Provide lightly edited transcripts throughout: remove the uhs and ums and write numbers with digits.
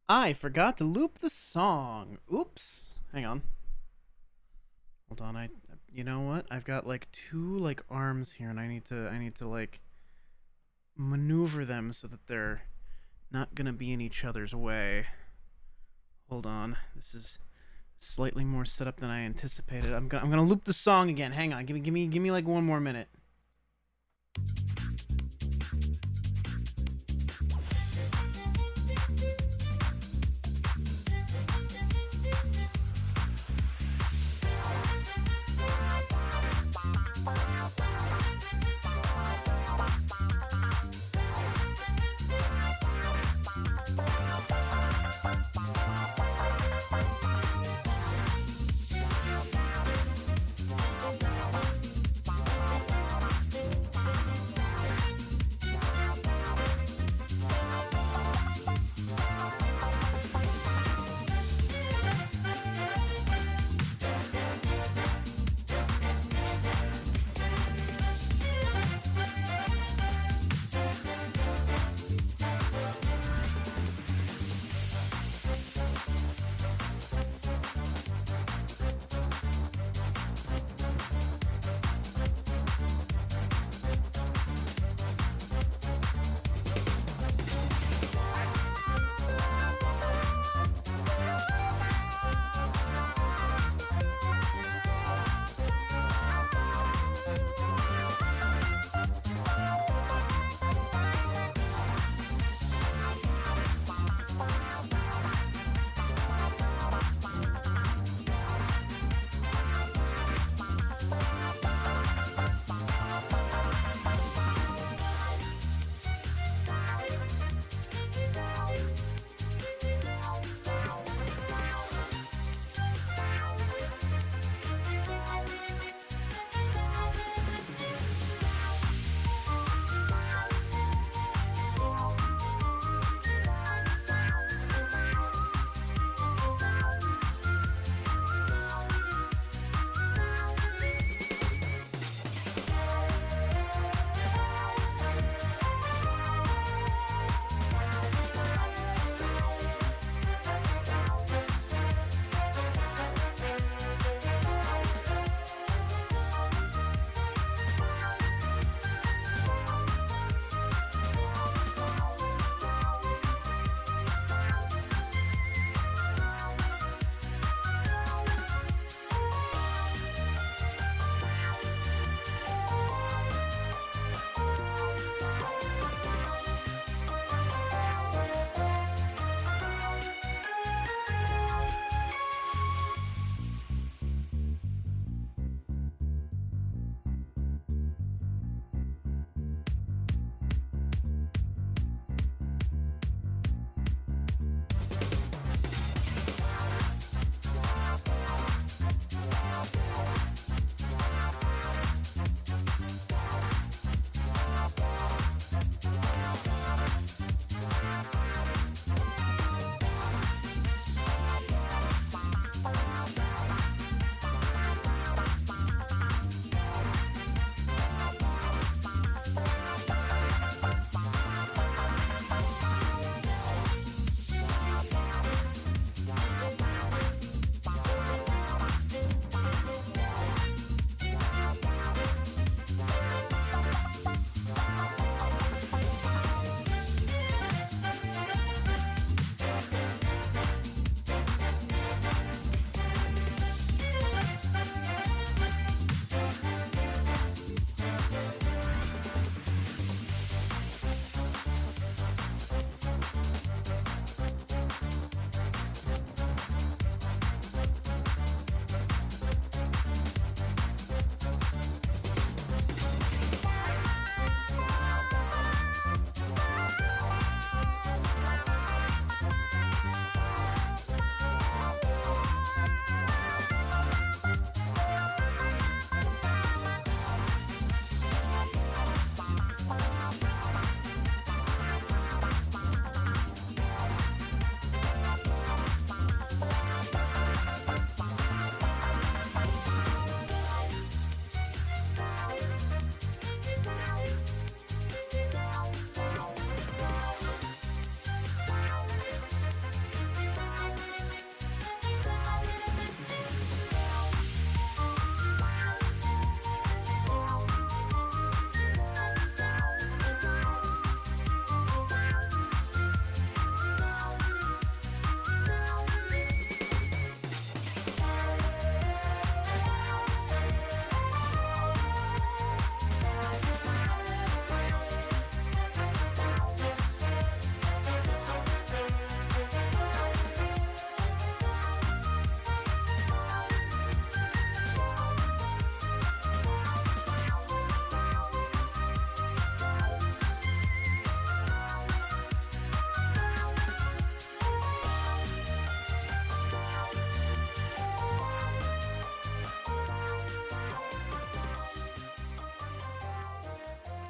I forgot to loop the song. Oops. Hang on. Hold on. You know what? I've got like two like arms here, and I need to like maneuver them so that they're not gonna be in each other's way. Hold on. This is slightly more set up than I anticipated. I'm gonna loop the song again. Hang on. Give me like one more minute.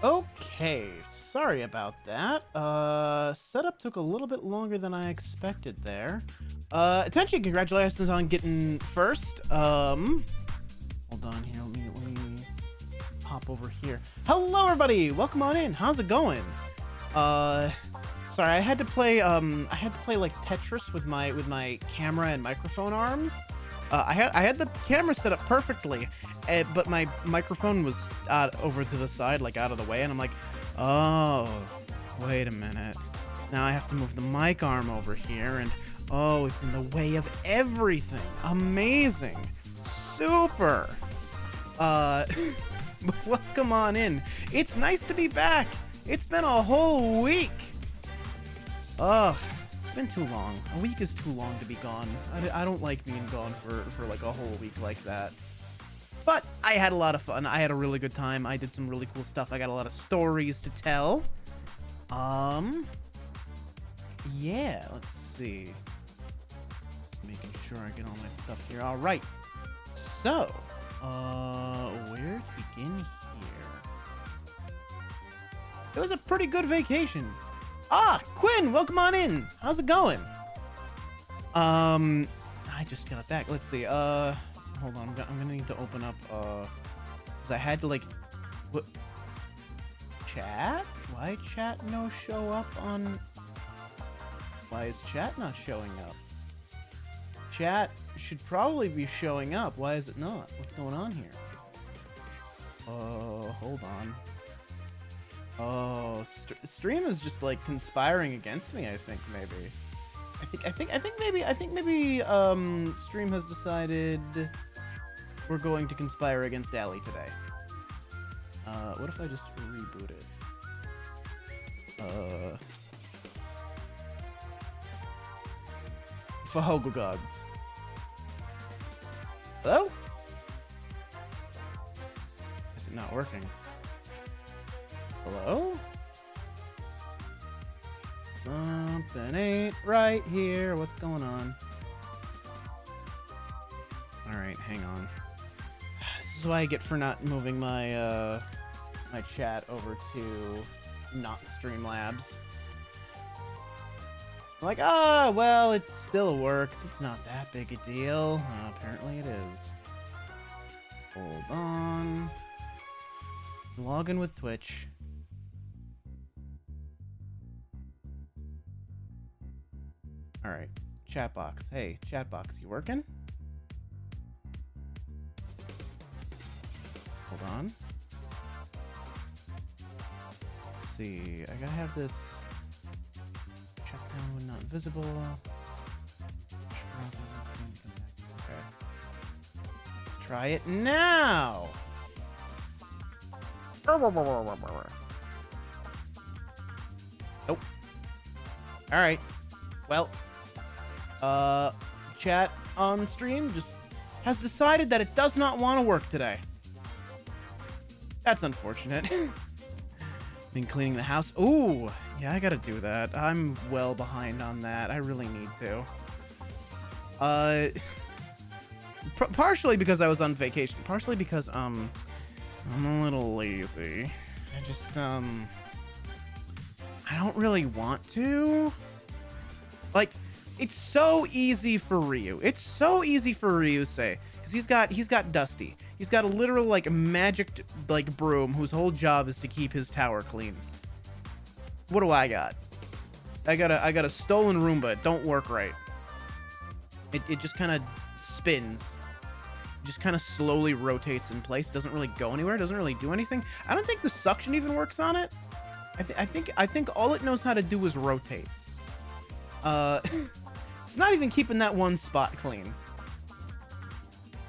Okay, sorry about that. Setup took a little bit longer than I expected there. Attention, congratulations on getting first. Hold on here, let me pop over here. Hello, everybody! Welcome on in. How's it going? Sorry, I had to play like Tetris with my camera and microphone arms. I had the camera set up perfectly, but my microphone was over to the side, like out of the way, and I'm like, oh, wait a minute. Now I have to move the mic arm over here, and oh, it's in the way of everything. Amazing. Super. Welcome on in. It's nice to be back. It's been a whole week. Ugh. It's been too long. A week is too long to be gone. I don't like being gone for like a whole week like that. But I had a lot of fun. I had a really good time. I did some really cool stuff. I got a lot of stories to tell. Yeah, let's see. Making sure I get all my stuff here. All right. So, where to begin here? It was a pretty good vacation. Ah, Quinn, welcome on in. How's it going? I just got back. Let's see. Hold on. I'm gonna need to open up. Cause I had to like, what? Chat? Why chat no show up on? Why is chat not showing up? Chat should probably be showing up. Why is it not? What's going on here? Hold on. Oh, stream is just like conspiring against me. I think maybe. I think maybe stream has decided we're going to conspire against Allie today. What if I just reboot it? Fahogo gods. Hello? Is it not working? Hello? Something ain't right here. What's going on? Alright, hang on. This is what I get for not moving my my chat over to not Streamlabs. I'm like, ah, well, it still works. It's not that big a deal. Apparently it is. Hold on. Log in with Twitch. Alright, chat box. Hey, chat box, you working? Hold on. Let's see, I gotta have this shut down when not visible. Okay. Let's try it now! Nope. Alright. Well, chat on stream just has decided that it does not want to work today. That's unfortunate. Been cleaning the house. Ooh, yeah, I gotta do that. I'm well behind on that. I really need to. Partially because I was on vacation. Partially because, I'm a little lazy. I just, I don't really want to. Like, it's so easy for Ryu. It's so easy for Ryusei. Because he's got Dusty. He's got a literal, like, magic, like, broom whose whole job is to keep his tower clean. What do I got? I got a stolen Roomba. It don't work right. It just kind of spins. It just kind of slowly rotates in place. Doesn't really go anywhere. Doesn't really do anything. I don't think the suction even works on it. I think all it knows how to do is rotate. It's not even keeping that one spot clean.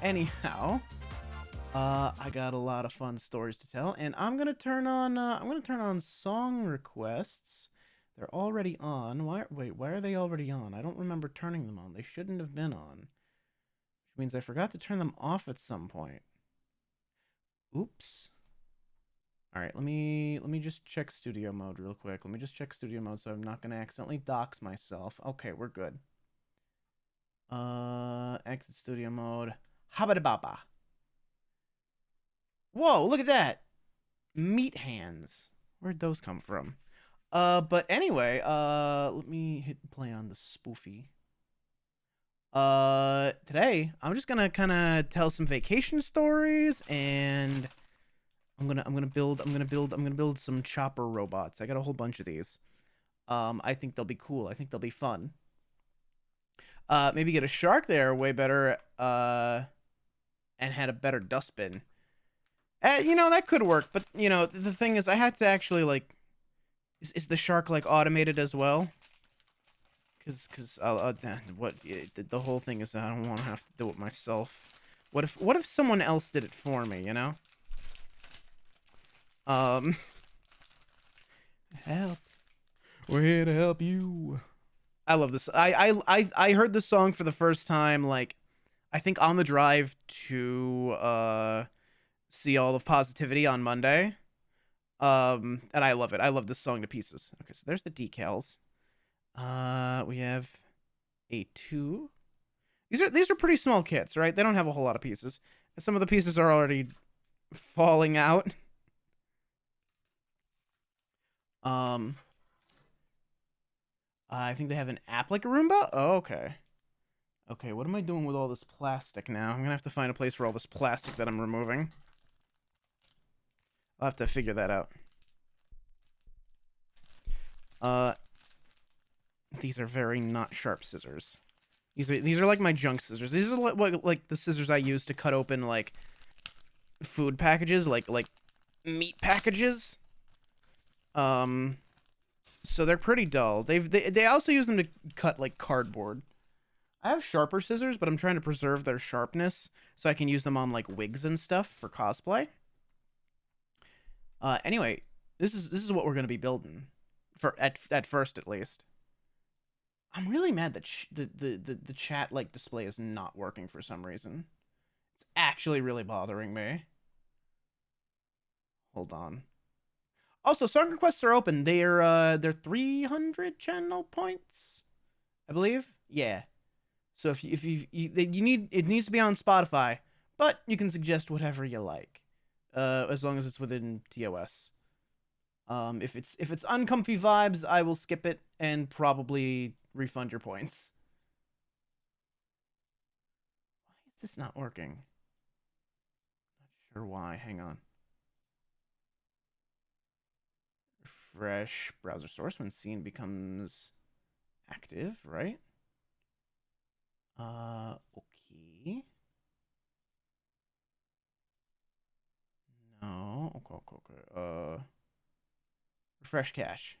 Anyhow, I got a lot of fun stories to tell, and I'm gonna turn on song requests. They're already on. Why are they already on? I don't remember turning them on. They shouldn't have been on. Which means I forgot to turn them off at some point. Oops. All right, let me just check studio mode real quick. Let me just check studio mode so I'm not gonna accidentally dox myself. Okay, we're good. Exit studio mode. Habadababa. Whoa, look at that. Meat hands. Where'd those come from? But anyway, let me hit play on the spoofy. Today I'm just gonna kind of tell some vacation stories, and I'm gonna build some chopper robots. I got a whole bunch of these. I think they'll be cool. I think they'll be fun. Maybe get a shark there way better. And had a better dustbin. That could work, but the thing is, I had to actually like, is the shark like automated as well? Because the whole thing is that I don't want to have to do it myself. What if someone else did it for me? Um, help. We're here to help you. I love this. I heard this song for the first time, like, I think on the drive to see all of Positivity on Monday. And I love it. I love this song to pieces. Okay, so there's the decals. We have a 2. These are pretty small kits, right? They don't have a whole lot of pieces. Some of the pieces are already falling out. I think they have an app like a Roomba. Oh, okay. Okay, what am I doing with all this plastic now? I'm gonna have to find a place for all this plastic that I'm removing. I'll have to figure that out. These are very not sharp scissors. These are like my junk scissors. These are like the scissors I use to cut open like food packages, like meat packages. So they're pretty dull. They also use them to cut like cardboard. I have sharper scissors, but I'm trying to preserve their sharpness so I can use them on like wigs and stuff for cosplay. Anyway, this is what we're gonna be building, at first at least. I'm really mad that the chat like display is not working for some reason. It's actually really bothering me. Hold on. Also, song requests are open. They're 300 channel points, I believe. Yeah. So if you need, it needs to be on Spotify, but you can suggest whatever you like, as long as it's within TOS. If it's uncomfy vibes, I will skip it and probably refund your points. Why is this not working? Not sure why. Hang on. Refresh browser source when scene becomes active, right? Okay. No. Okay. Refresh cache.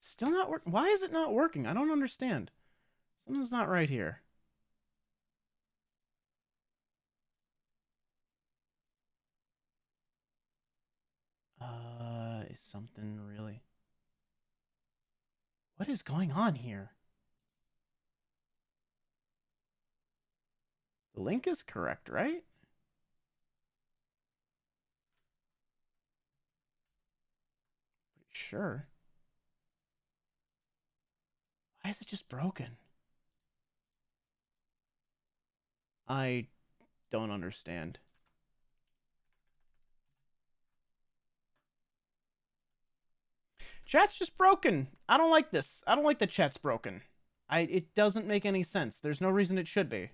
Still not work. Why is it not working? I don't understand. Something's not right here. Is something really... What is going on here? The link is correct, right? Pretty sure. Why is it just broken? I don't understand. Chat's just broken. I don't like this. I don't like that chat's broken. It doesn't make any sense. There's no reason it should be.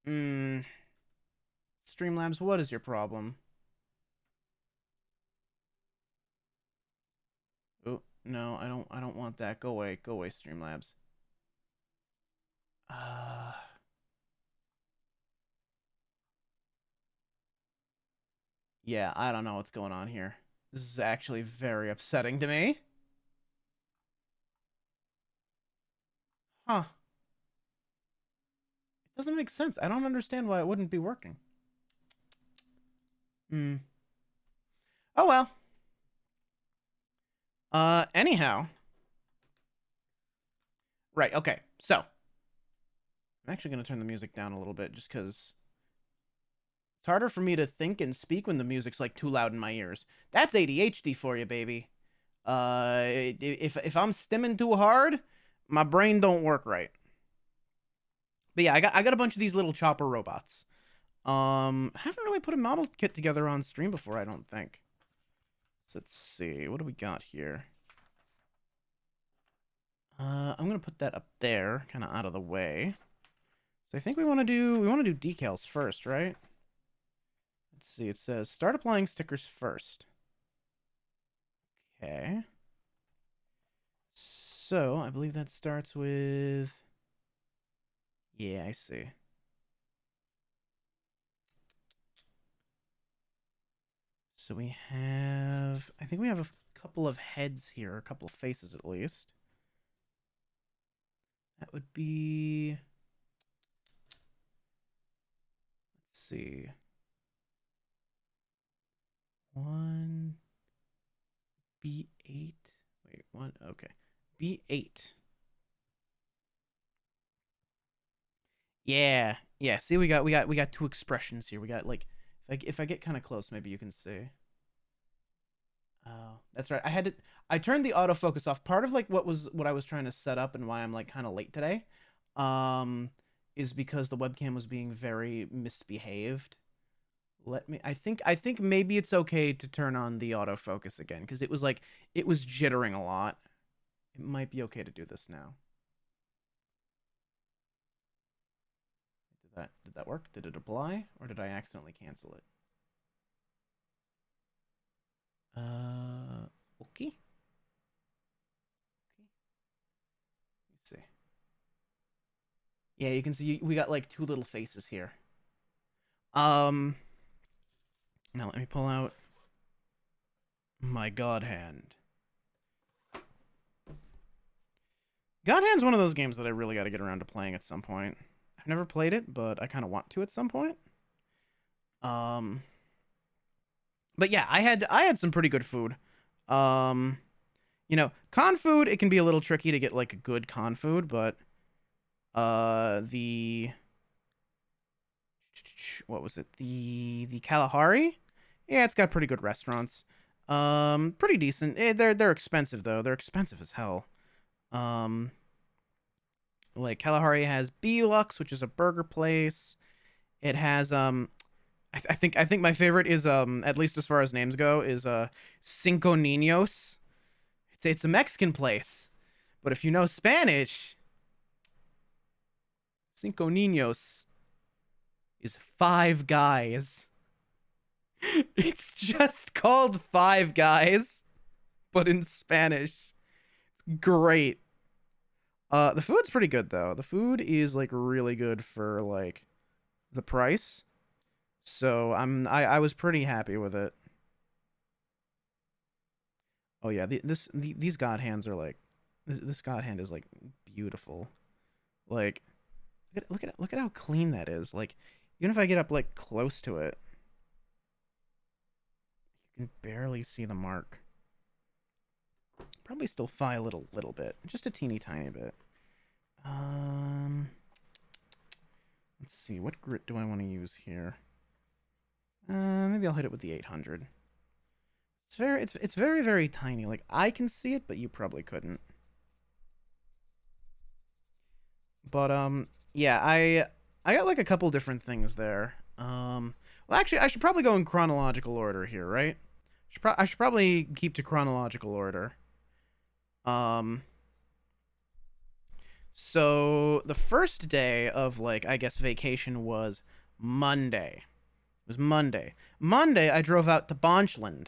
Streamlabs, what is your problem? Oh, no, I don't want that. Go away. Go away, Streamlabs. Yeah, I don't know what's going on here. This is actually very upsetting to me. Huh. It doesn't make sense. I don't understand why it wouldn't be working. Oh well. Anyhow. Right, okay. So, I'm actually going to turn the music down a little bit just because it's harder for me to think and speak when the music's like too loud in my ears. That's ADHD for you, baby. If I'm stimming too hard, My brain don't work right. But yeah, I got a bunch of these little chopper robots. I haven't really put a model kit together on stream before, I don't think. So let's see. What do we got here? I'm gonna put that up there, kind of out of the way. So I think we want to do decals first, right? Let's see. It says start applying stickers first. Okay. So I believe that starts with. Yeah, I see. So we have. I think we have a couple of heads here, a couple of faces at least. That would be. Let's see. One B8. Wait, one. Okay, B8. Yeah, yeah. See, we got two expressions here. We got like, if I get kind of close, maybe you can see. Oh, that's right. I turned the autofocus off. Part of like what I was trying to set up and why I'm like kind of late today, um, is because the webcam was being very misbehaved. I think maybe it's okay to turn on the autofocus again because it was jittering a lot. It might be okay to do this now. Did that work? Did it apply or did I accidentally cancel it? Okay. Let's see. Yeah, you can see we got like two little faces here. Um, Now let me pull out my God Hand. God Hand's one of those games that I really got to get around to playing at some point. I've never played it, but I kind of want to at some point. Um, but yeah, I had some pretty good food. Um, con food it can be a little tricky to get like a good con food, but the what was it? The Kalahari? Yeah, it's got pretty good restaurants. Pretty decent. They're expensive though. They're expensive as hell. Um, like Kalahari has Belux, which is a burger place. It has I think my favorite is at least as far as names go is Cinco Niños. It's a Mexican place, but if you know Spanish, Cinco Niños is five guys. It's just called Five Guys, but in Spanish. It's great. The food's pretty good though. The food is like really good for like the price. So I was pretty happy with it. Oh yeah, these God hands are like this God hand is like beautiful. Like look at how clean that is. Like even if I get up like close to it, you can barely see the mark. Probably still file it a little bit, just a teeny tiny bit. Let's see, what grit do I want to use here? Maybe I'll hit it with the 800. It's very very tiny. Like I can see it, but you probably couldn't. But yeah, I got like a couple different things there. Well, actually, I should probably go in chronological order here, right? I should probably keep to chronological order. Um, so the first day of like I guess vacation was Monday. It was Monday. Monday, I drove out to Bonchland,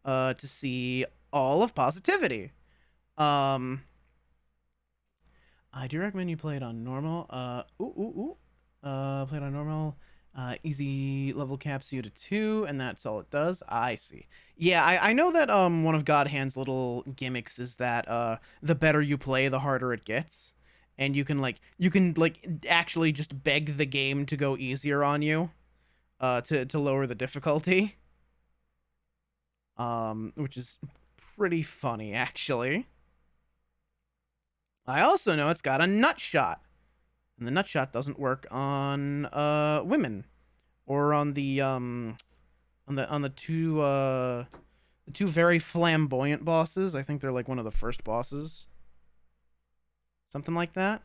to see all of Positivity. Um, I do recommend you play it on normal. Play it on normal. Easy level caps you to 2, and that's all it does. I see. Yeah, I know that one of God Hand's little gimmicks is that the better you play, the harder it gets, and you can actually just beg the game to go easier on you, to lower the difficulty. Which is pretty funny actually. I also know it's got a nut shot, and the nut shot doesn't work on women or on the two very flamboyant bosses. I think they're like one of the first bosses. something like that.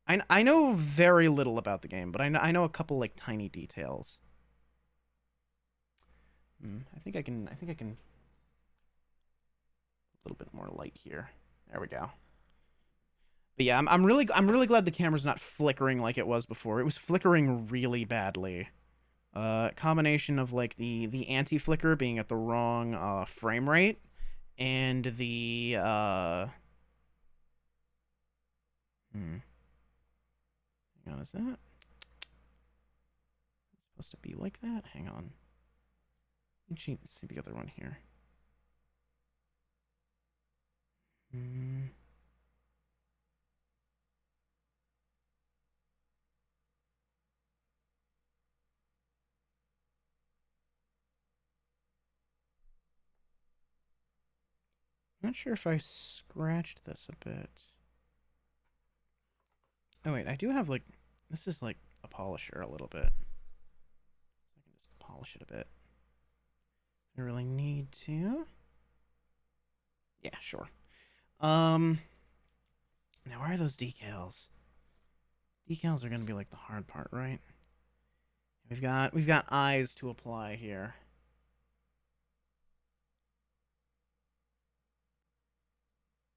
I know very little about the game, but I know a couple like tiny details. I think I can a little bit more light here. There we go. But yeah, I'm really glad the camera's not flickering like it was before. It was flickering really badly. Combination of like the anti flicker being at the wrong frame rate and the hmm, hang on, is that supposed to be like that? Hang on. Let's see the other one here. Hmm. Not sure if I scratched this a bit. Oh wait, I do have like this is like a polisher a little bit. So I can just polish it a bit. I really need to. Yeah, sure. Um Now where are those decals? Decals are gonna be like the hard part, right? We've got eyes to apply here.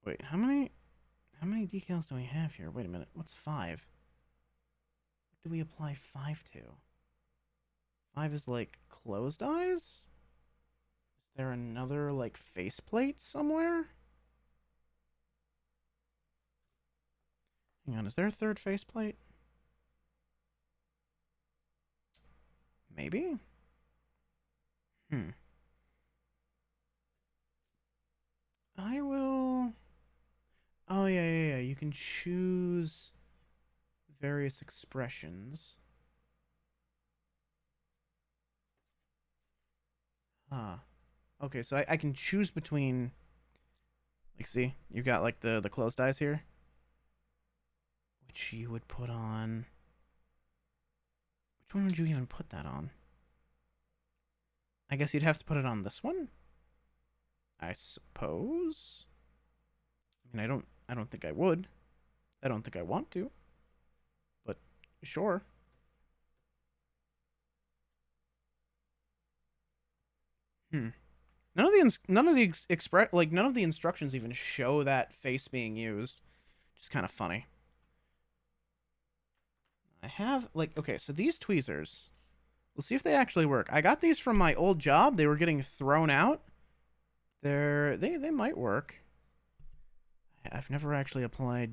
Wait, how many decals do we have here? Wait a minute. What's 5? What do we apply 5 to? 5 is like closed eyes? Is there another like faceplate somewhere? Hang on, is there a third faceplate? Maybe? Hmm. I will. Oh yeah. You can choose various expressions. Huh. Okay, so I can choose between like see, you got like the closed eyes here, which you would put on. Which one would you even put that on? I guess you'd have to put it on this one. I suppose. I mean, I don't think I would. I don't think I want to. But sure. Hmm. None of the instructions even show that face being used. Which is kind of funny. I have like okay, so these tweezers. We'll see if they actually work. I got these from my old job. They were getting thrown out. They might work. I've never actually applied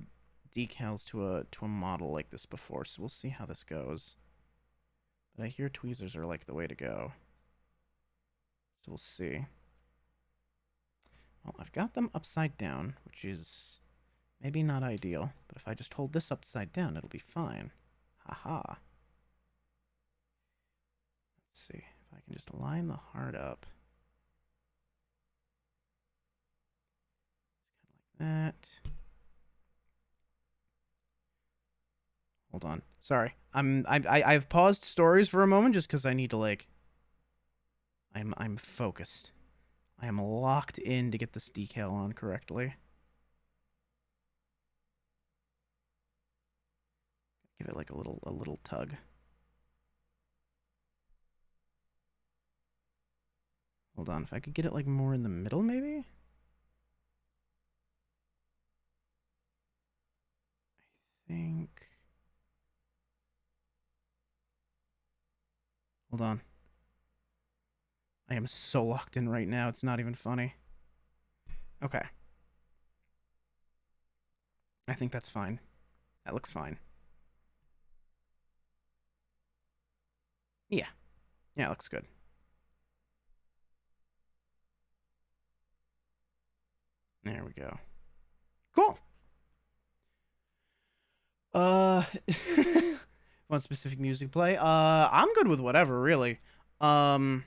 decals to a model like this before, so we'll see how this goes. But I hear tweezers are like the way to go. So we'll see. Well, I've got them upside down, which is maybe not ideal, but if I just hold this upside down, it'll be fine. Haha. Let's see if I can just line the heart up. Kind of like that. Hold on. Sorry. I've paused stories for a moment just because I need to like I'm focused. I am locked in to get this decal on correctly. Give it like a little tug. Hold on, if I could get it like more in the middle maybe? I think hold on. I am so locked in right now, it's not even funny. Okay. I think that's fine. That looks fine. Yeah. Yeah, it looks good. There we go. Cool. Uh, one specific music play. I'm good with whatever, really. Um,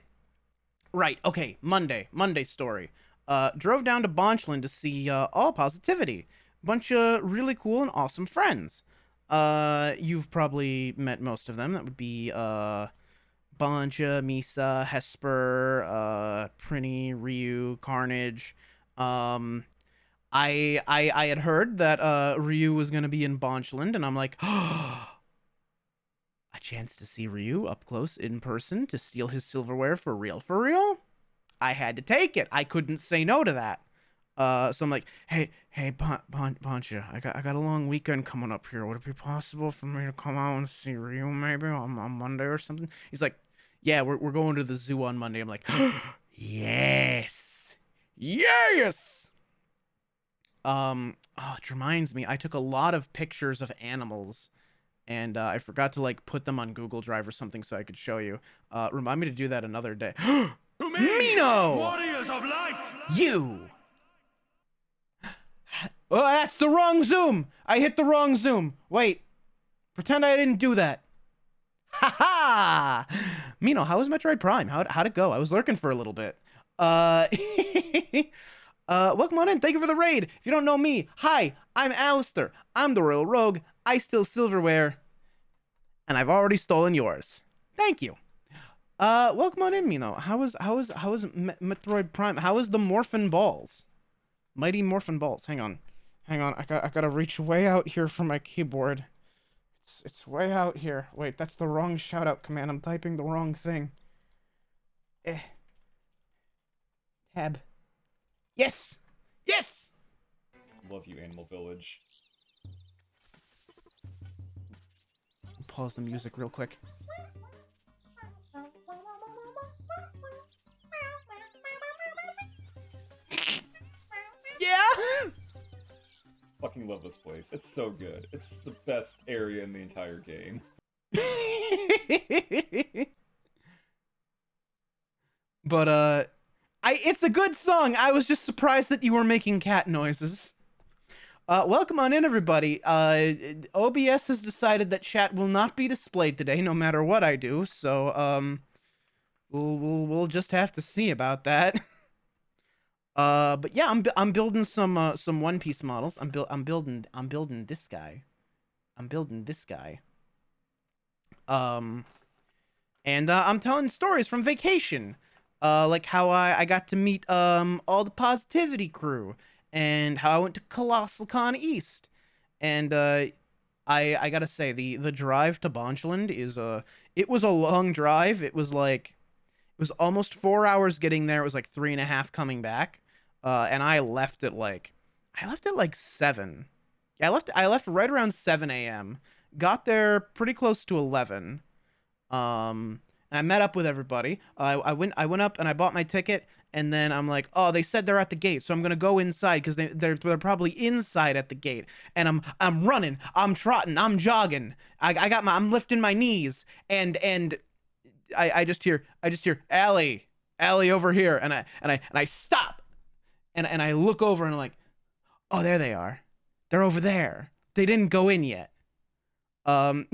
right. Okay. Monday story. Drove down to Bonchland to see All Positivity. Bunch of really cool and awesome friends. You've probably met most of them. That would be Banja, Misa, Hesper, Prinny, Ryu, Carnage. Um, I had heard that Ryu was gonna be in Bonchland, and I'm like, a chance to see Ryu up close in person to steal his silverware for real, for real. I had to take it. I couldn't say no to that. So I'm like, hey, Poncha, I got a long weekend coming up here. Would it be possible for me to come out and see Ryu maybe on Monday or something? He's like, yeah, we're going to the zoo on Monday. I'm like, yes, yes. Oh, it reminds me, I took a lot of pictures of animals, and I forgot to like put them on Google Drive or something so I could show you. Remind me to do that another day. To me, Mino, warriors of light! you. Oh, that's the wrong zoom. I hit the wrong zoom. Wait, pretend I didn't do that. Ha ha! Mino, how was Metroid Prime? How'd it go? I was lurking for a little bit. Uh, welcome on in. Thank you for the raid. If you don't know me, hi, I'm Alistair. I'm the Royal Rogue. I steal silverware, and I've already stolen yours. Thank you. Welcome on in, Mino. How was Metroid Prime? How was the Morphin Balls? Mighty Morphin Balls. Hang on. I gotta reach way out here from my keyboard. It's way out here. Wait, that's the wrong shoutout command. I'm typing the wrong thing. Eh. Tab. Yes! Yes! Love you, Animal Village. Pause the music real quick. Yeah! Fucking love this place. It's so good. It's the best area in the entire game. But it's a good song. I was just surprised that you were making cat noises. Welcome on in, everybody. OBS has decided that chat will not be displayed today, no matter what I do. So we'll just have to see about that. But yeah, I'm building some One Piece models. I'm building this guy. I'm building this guy. And I'm telling stories from vacation. Like how I got to meet all the Positivity crew, and how I went to Colossal Con East. And I gotta say, the drive to Bonchland is it was a long drive. It was almost 4 hours getting there. It was like 3.5 coming back. And I left at like 7. Yeah, I left right around 7 a.m. Got there pretty close to 11. And I met up with everybody. I went up and I bought my ticket, and then I'm like, oh, they said they're at the gate, so I'm gonna go inside because they're probably inside at the gate. And I'm running, I'm trotting, I'm jogging. I'm lifting my knees, and I just hear Allie over here, and I stop, and I look over and I'm like, oh, there they are. They're over there. They didn't go in yet. Um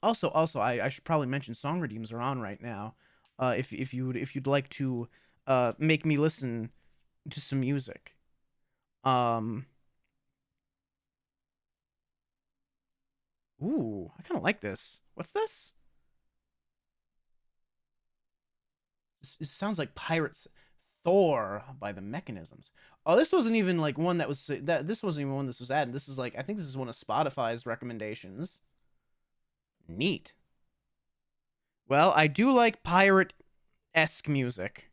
Also, I should probably mention song redeems are on right now. If you'd like to make me listen to some music. Um Ooh, I kind of like this. What's this? It sounds like Pirates Thor by the Mechanisms. Oh, this wasn't even like one that was that this wasn't even one this was added. This is like, I think this is one of Spotify's recommendations. Neat. Well, I do like pirate-esque music.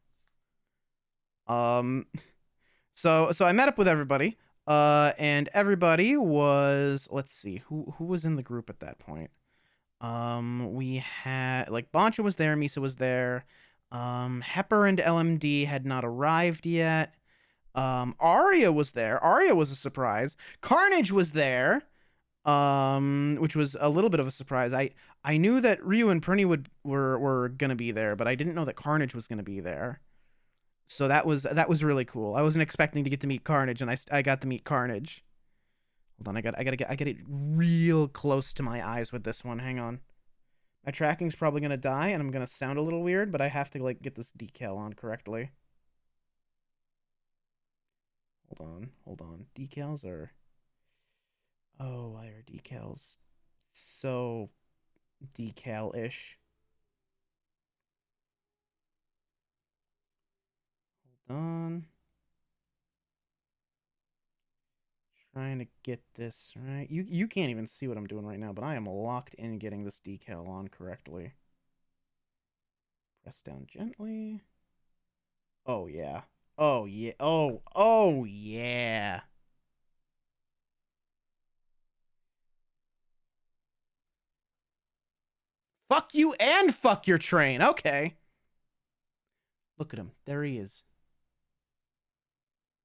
Um so I met up with everybody. And everybody was, let's see, who was in the group at that point? We had like Boncha was there, Misa was there. Hepper and LMD had not arrived yet. Arya was there. Arya was a surprise. Carnage was there. Which was a little bit of a surprise. I knew that Ryu and Prinny were gonna be there, but I didn't know that Carnage was gonna be there. So that was really cool. I wasn't expecting to get to meet Carnage, and I got to meet Carnage. Hold on, I gotta get real close to my eyes with this one. Hang on. My tracking's probably gonna die, and I'm gonna sound a little weird, but I have to like get this decal on correctly. Hold on. Decals are. Oh, why are decals so decal-ish? Hold on. Trying to get this right. You can't even see what I'm doing right now, but I am locked in getting this decal on correctly. Press down gently. Oh yeah. Oh yeah. Oh yeah. Fuck you and fuck your train. Okay. Look at him. There he is.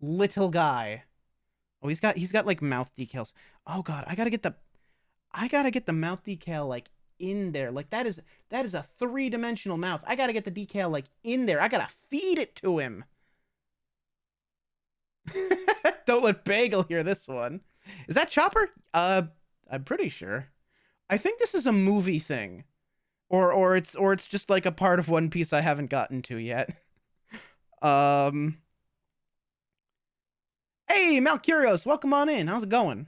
Little guy. Oh, he's got like mouth decals. Oh god, I gotta get the mouth decal like in there. Like that is a three-dimensional mouth. I gotta get the decal like in there. I gotta feed it to him. Don't let Bagel hear this one. Is that Chopper? I'm pretty sure. I think this is a movie thing. Or it's just like a part of One Piece I haven't gotten to yet. Um Hey, Malcurios, welcome on in. How's it going?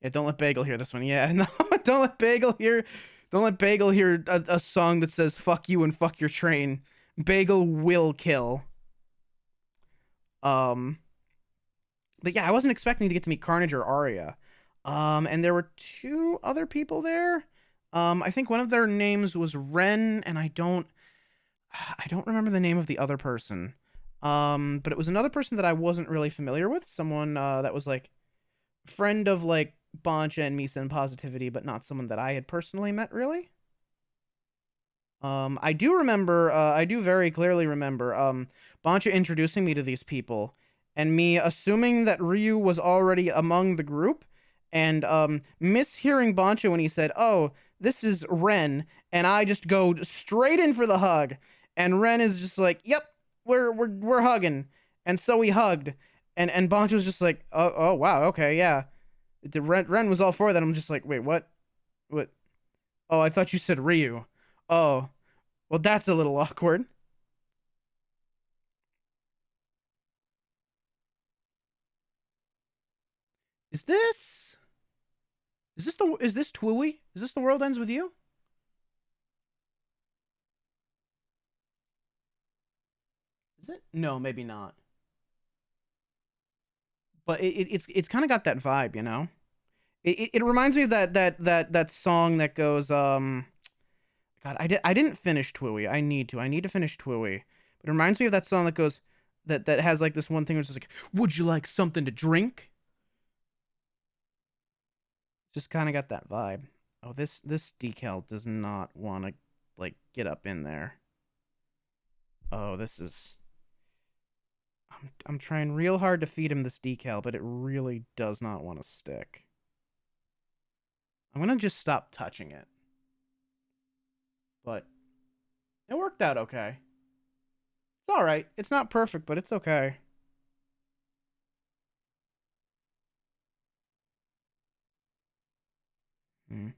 Yeah, don't let Bagel hear this one. Yeah, no, don't let Bagel hear. Don't let Bagel hear a song that says "fuck you" and "fuck your train." Bagel will kill. Um, but yeah, I wasn't expecting to get to meet Carnage or Arya. And there were two other people there. I think one of their names was Ren, and I don't remember the name of the other person. But it was another person that I wasn't really familiar with. Someone that was like friend of like Boncha and Misa and Positivity, but not someone that I had personally met really. I do remember, I do very clearly remember, Boncha introducing me to these people, and me assuming that Ryu was already among the group, and mishearing Boncha when he said, "Oh, this is Ren," and I just go straight in for the hug, and Ren is just like, "Yep, we're hugging," and so we hugged, and Boncha was just like, "Oh wow, okay, yeah." The Ren was all for that. I'm just like, wait, what? What? Oh, I thought you said Ryu. Oh, well, that's a little awkward. Is this? Is this Twooey? Is this the world ends with you? Is it? No, maybe not. But it's kind of got that vibe, you know. It reminds me of that song that goes God, I didn't finish Twooey. I need to finish Twooey. But it reminds me of that song that goes that has like this one thing which is like, "Would you like something to drink?" Just kind of got that vibe. Oh, this decal does not want to like get up in there. Oh, this is. I'm trying real hard to feed him this decal, but it really does not want to stick. I'm gonna just stop touching it. But it worked out okay. It's all right. It's not perfect, but it's okay. Hmm.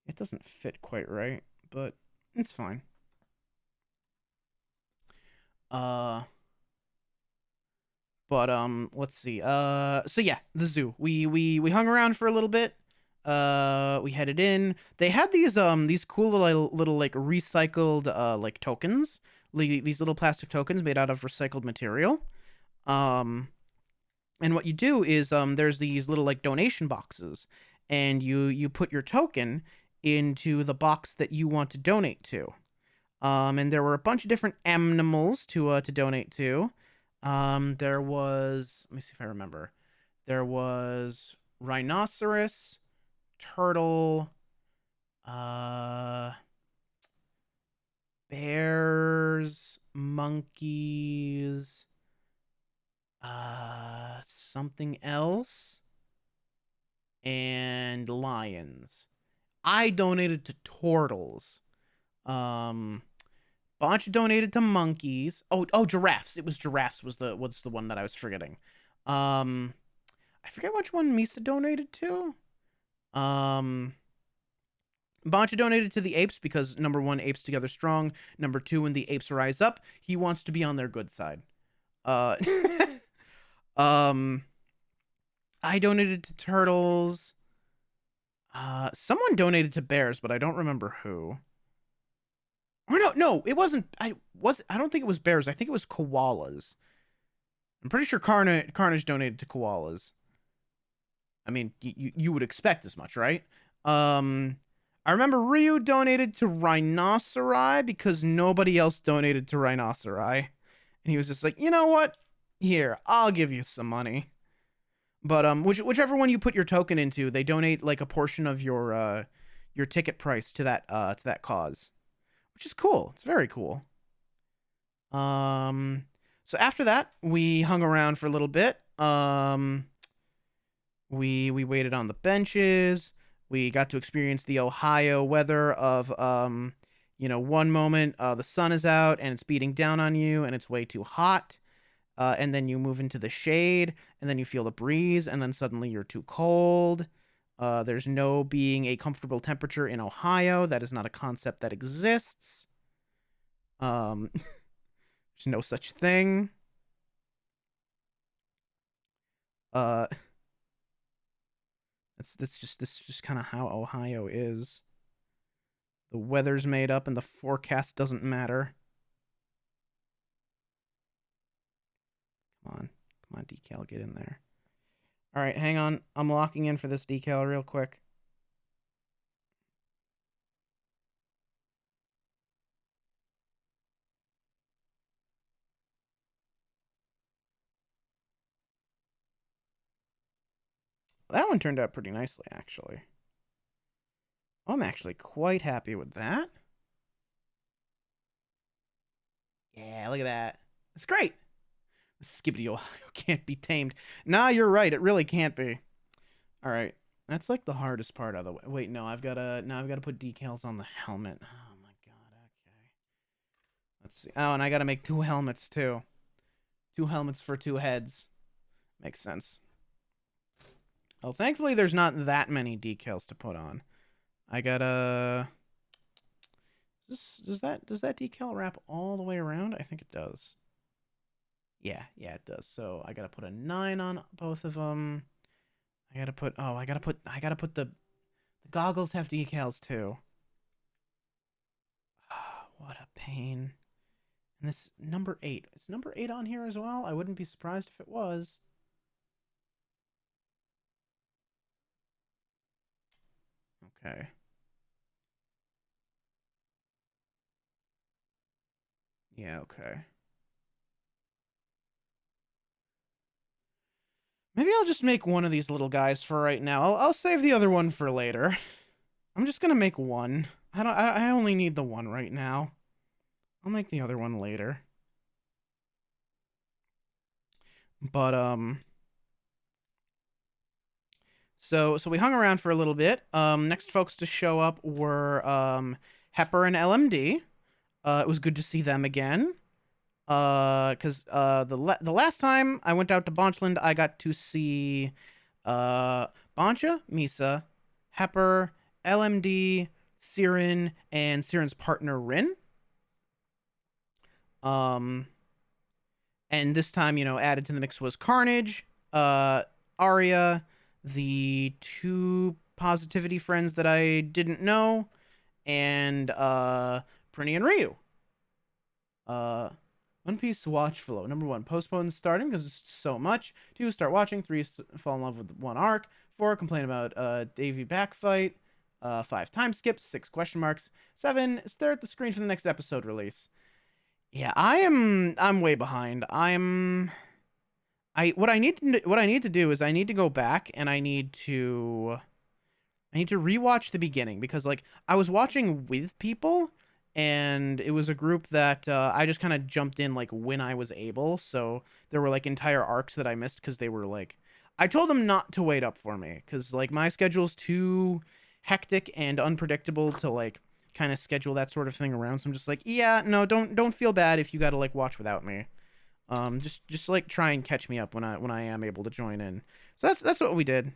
It doesn't fit quite right, but it's fine. Uh, but let's see. So yeah, the zoo. We hung around for a little bit. We headed in. They had these cool little like recycled like tokens. These little plastic tokens made out of recycled material. Um, and what you do is there's these little like donation boxes, and you put your token into the box that you want to donate to. And there were a bunch of different animals to donate to. There was, let me see if I remember. There was rhinoceros, turtle, uh, bears, monkeys, something else, and lions. I donated to turtles. Um, Bunch donated to monkeys. Oh, giraffes. It was giraffes was the one that I was forgetting. Um, I forget which one Misa donated to. Um, Bancha donated to the apes because number one, apes together strong. Number two, when the apes rise up, he wants to be on their good side. Uh, um, I donated to turtles. Someone donated to bears, but I don't remember who. Or no, it wasn't. I don't think it was bears. I think it was koalas. I'm pretty sure Carnage donated to koalas. I mean, you would expect as much, right? Um, I remember Ryu donated to Rhinoceri because nobody else donated to Rhinoceri, and he was just like, you know what? Here, I'll give you some money. But whichever one you put your token into, they donate like a portion of your ticket price to that cause, which is cool. It's very cool. Um, so after that, we hung around for a little bit. We waited on the benches. We got to experience the Ohio weather of one moment the sun is out and it's beating down on you and it's way too hot. And then you move into the shade, and then you feel the breeze, and then suddenly you're too cold. There's no being a comfortable temperature in Ohio. That is not a concept that exists. There's no such thing. Uh, that's just kind of how Ohio is. The weather's made up, and the forecast doesn't matter. Come on, decal, get in there. All right, hang on. I'm locking in for this decal real quick. That one turned out pretty nicely, actually. I'm actually quite happy with that. Yeah, look at that. It's great. Skibbity Ohio can't be tamed. Nah, you're right. It really can't be. All right. That's like the hardest part of the way. Wait, no, I've got to put decals on the helmet. Oh my god. Okay. Let's see. Oh, and I got to make 2 helmets too. 2 helmets for 2 heads. Makes sense. Well, thankfully there's not that many decals to put on. I got to does that decal wrap all the way around? I think it does. Yeah, it does. So I gotta put a 9 on both of them. I gotta put the goggles have decals too. What a pain. And this number 8. Is number 8 on here as well? I wouldn't be surprised if it was. Okay. Yeah, okay. Maybe I'll just make one of these little guys for right now. I'll save the other one for later. I'm just gonna make one. I only need the one right now. I'll make the other one later. But so we hung around for a little bit. Next folks to show up were Hepper and LMD. It was good to see them again. Because the last time I went out to Bonchland, I got to see Boncha, Misa, Hepper, LMD, Siren, and Siren's partner Rin. And this time, added to the mix was Carnage, Arya, the 2 positivity friends that I didn't know, and Prinny and Ryu. One Piece watch flow. Number 1, postpone starting because it's so much. 2, start watching. 3, fall in love with one arc. 4, complain about Davy backfight. 5, time skips. 6, question marks. 7, stare at the screen for the next episode release. Yeah, I'm way behind. What I need to do is I need to go back and I need to rewatch the beginning because like I was watching with people and it was a group that I just kind of jumped in like when I was able. So there were like entire arcs that I missed because they were like I told them not to wait up for me because like my schedule's too hectic and unpredictable to like kind of schedule that sort of thing around. So I'm just like, yeah, no, don't feel bad if you got to like watch without me. Just like try and catch me up when I am able to join in. So that's what we did.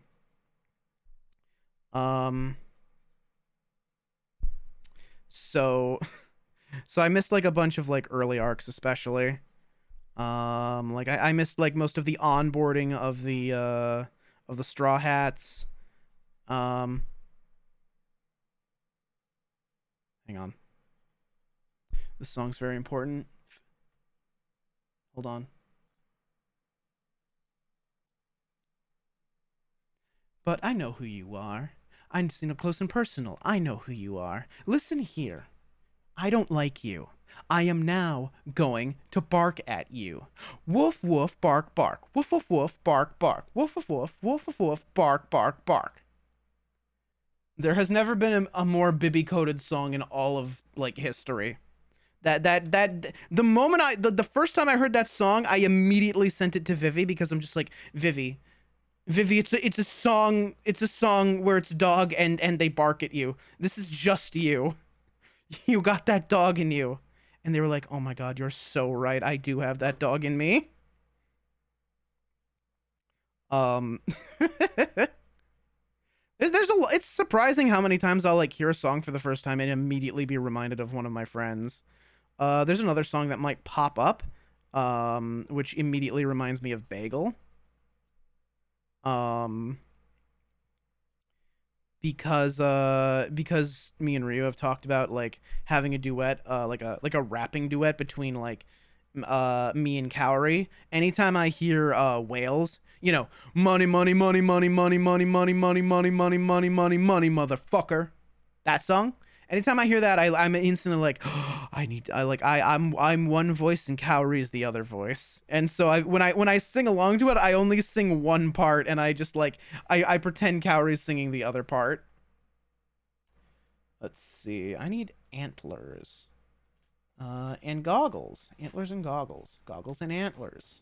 Um, so so I missed like a bunch of like early arcs, especially. Like I missed like most of the onboarding of the Straw Hats. Um, hang on. This song's very important. Hold on. But I know who you are. I've seen up close and personal. I know who you are. Listen here. I don't like you. I am now going to bark at you. Woof woof bark bark. Woof woof woof bark bark. Woof woof woof woof woof woof bark bark bark. There has never been a more Bibby coded song in all of like history. That the moment the first time I heard that song, I immediately sent it to Vivi because I'm just like, Vivi, it's a song where it's dog and they bark at you. This is just you. You got that dog in you. And they were like, "Oh my god, you're so right. I do have that dog in me." Um there's a it's surprising how many times I'll like hear a song for the first time and immediately be reminded of one of my friends. There's another song that might pop up, which immediately reminds me of Bagel. Um, because me and Rio have talked about like having a duet, like a rapping duet between like me and Cowrie. Anytime I hear whales, you know, money, money, money, money, money, money, money, money, money, money, money, money, money, motherfucker. That song. Anytime I hear that, I'm instantly like, oh, I'm one voice and Cowrie is the other voice. And so when I sing along to it, I only sing one part and I just like I pretend Cowrie's singing the other part. Let's see. I need antlers. And goggles. Antlers and goggles. Goggles and antlers.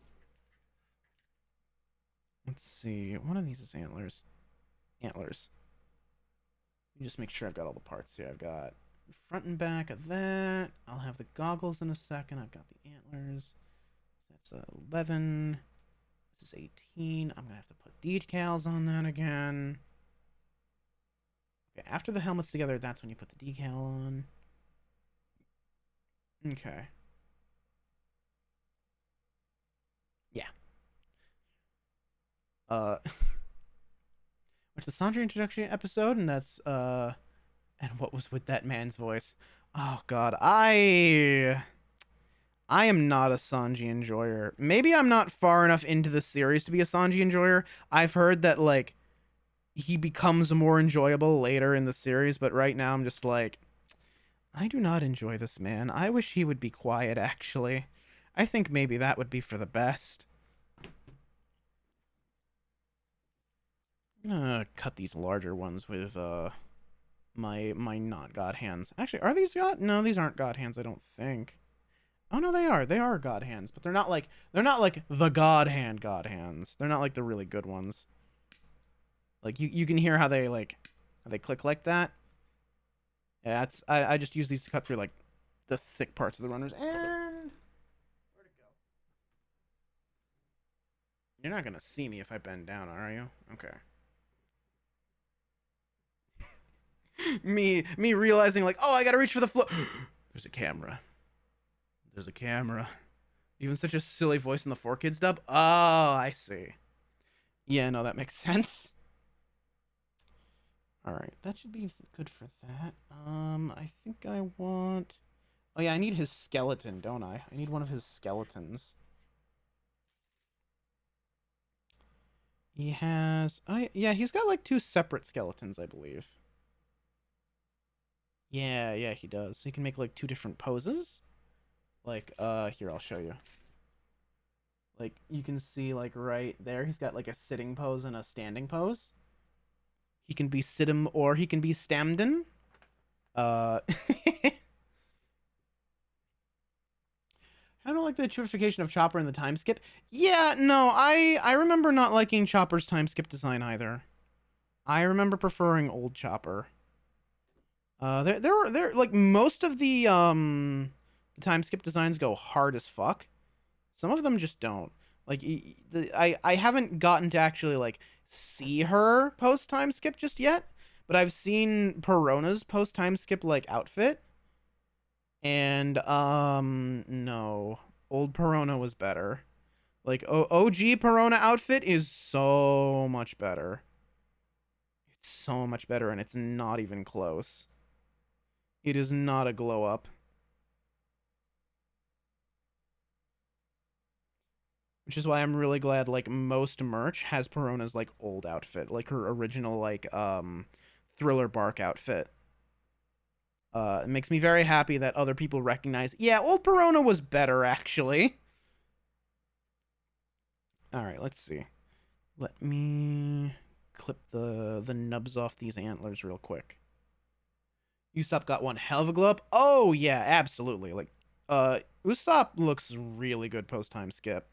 Let's see. One of these is antlers. Antlers. Let me just make sure I've got all the parts here. I've got the front and back of that. I'll have the goggles in a second. I've got the antlers. That's 11. This is 18. I'm going to have to put decals on that again. Okay, after the helmet's together, that's when you put the decal on. Okay. Yeah. Watch the Sanji introduction episode, and that's and what was with that man's voice? Oh god, I am not a Sanji enjoyer. Maybe I'm not far enough into the series to be a Sanji enjoyer. I've heard that like he becomes more enjoyable later in the series, but right now I'm just like, I do not enjoy this man. I wish he would be quiet, actually. I think maybe that would be for the best. I'm gonna cut these larger ones with my not god hands. Actually, are these god? No, these aren't god hands, I don't think. Oh no, they are. They are god hands, but they're not like the god hands. They're not like the really good ones. Like you can hear how they like how they click like that. Yeah, that's I just use these to cut through like the thick parts of the runners. And where'd it go? You're not gonna see me if I bend down, are you? Okay. me realizing like, oh, I gotta reach for the floor. There's a camera. There's a camera. Even such a silly voice in the 4Kids dub. Oh, I see. Yeah, no, that makes sense. All right, that should be good for that. I think I want. Oh yeah, I need his skeleton, don't I? I need one of his skeletons. He has. Oh yeah, he's got like two separate skeletons, I believe. Yeah, he does. So he can make like two different poses. Like, here, I'll show you. Like, you can see, like, right there, he's got, like, a sitting pose and a standing pose. He can be sittim or he can be stamden. I don't like the triffication of Chopper and the time skip. Yeah, no, I remember not liking Chopper's time skip design either. I remember preferring old Chopper. There like most of the time skip designs go hard as fuck. Some of them just don't. Like I haven't gotten to actually like see her post time skip just yet, but I've seen Perona's post time skip like outfit. And no, old Perona was better. Like OG Perona outfit is so much better. It's so much better and it's not even close. It is not a glow up. Which is why I'm really glad like most merch has Perona's like old outfit, like her original like Thriller Bark outfit. It makes me very happy that other people recognize, yeah, old Perona was better actually. All right, let's see. Let me clip the nubs off these antlers real quick. Usopp got one hell of a glow up. Oh yeah, absolutely. Like Usopp looks really good post time skip.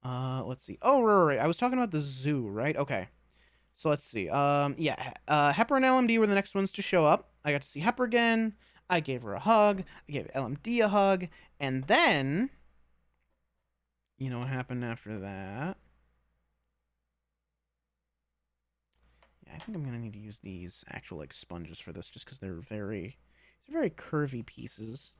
Let's see. Oh, right. I was talking about the zoo, right? Okay. So let's see. Yeah, Hepper and LMD were the next ones to show up. I got to see Hepper again. I gave her a hug. I gave LMD a hug. And then, you know what happened after that? Yeah, I think I'm gonna need to use these actual like sponges for this, just because they're very curvy pieces.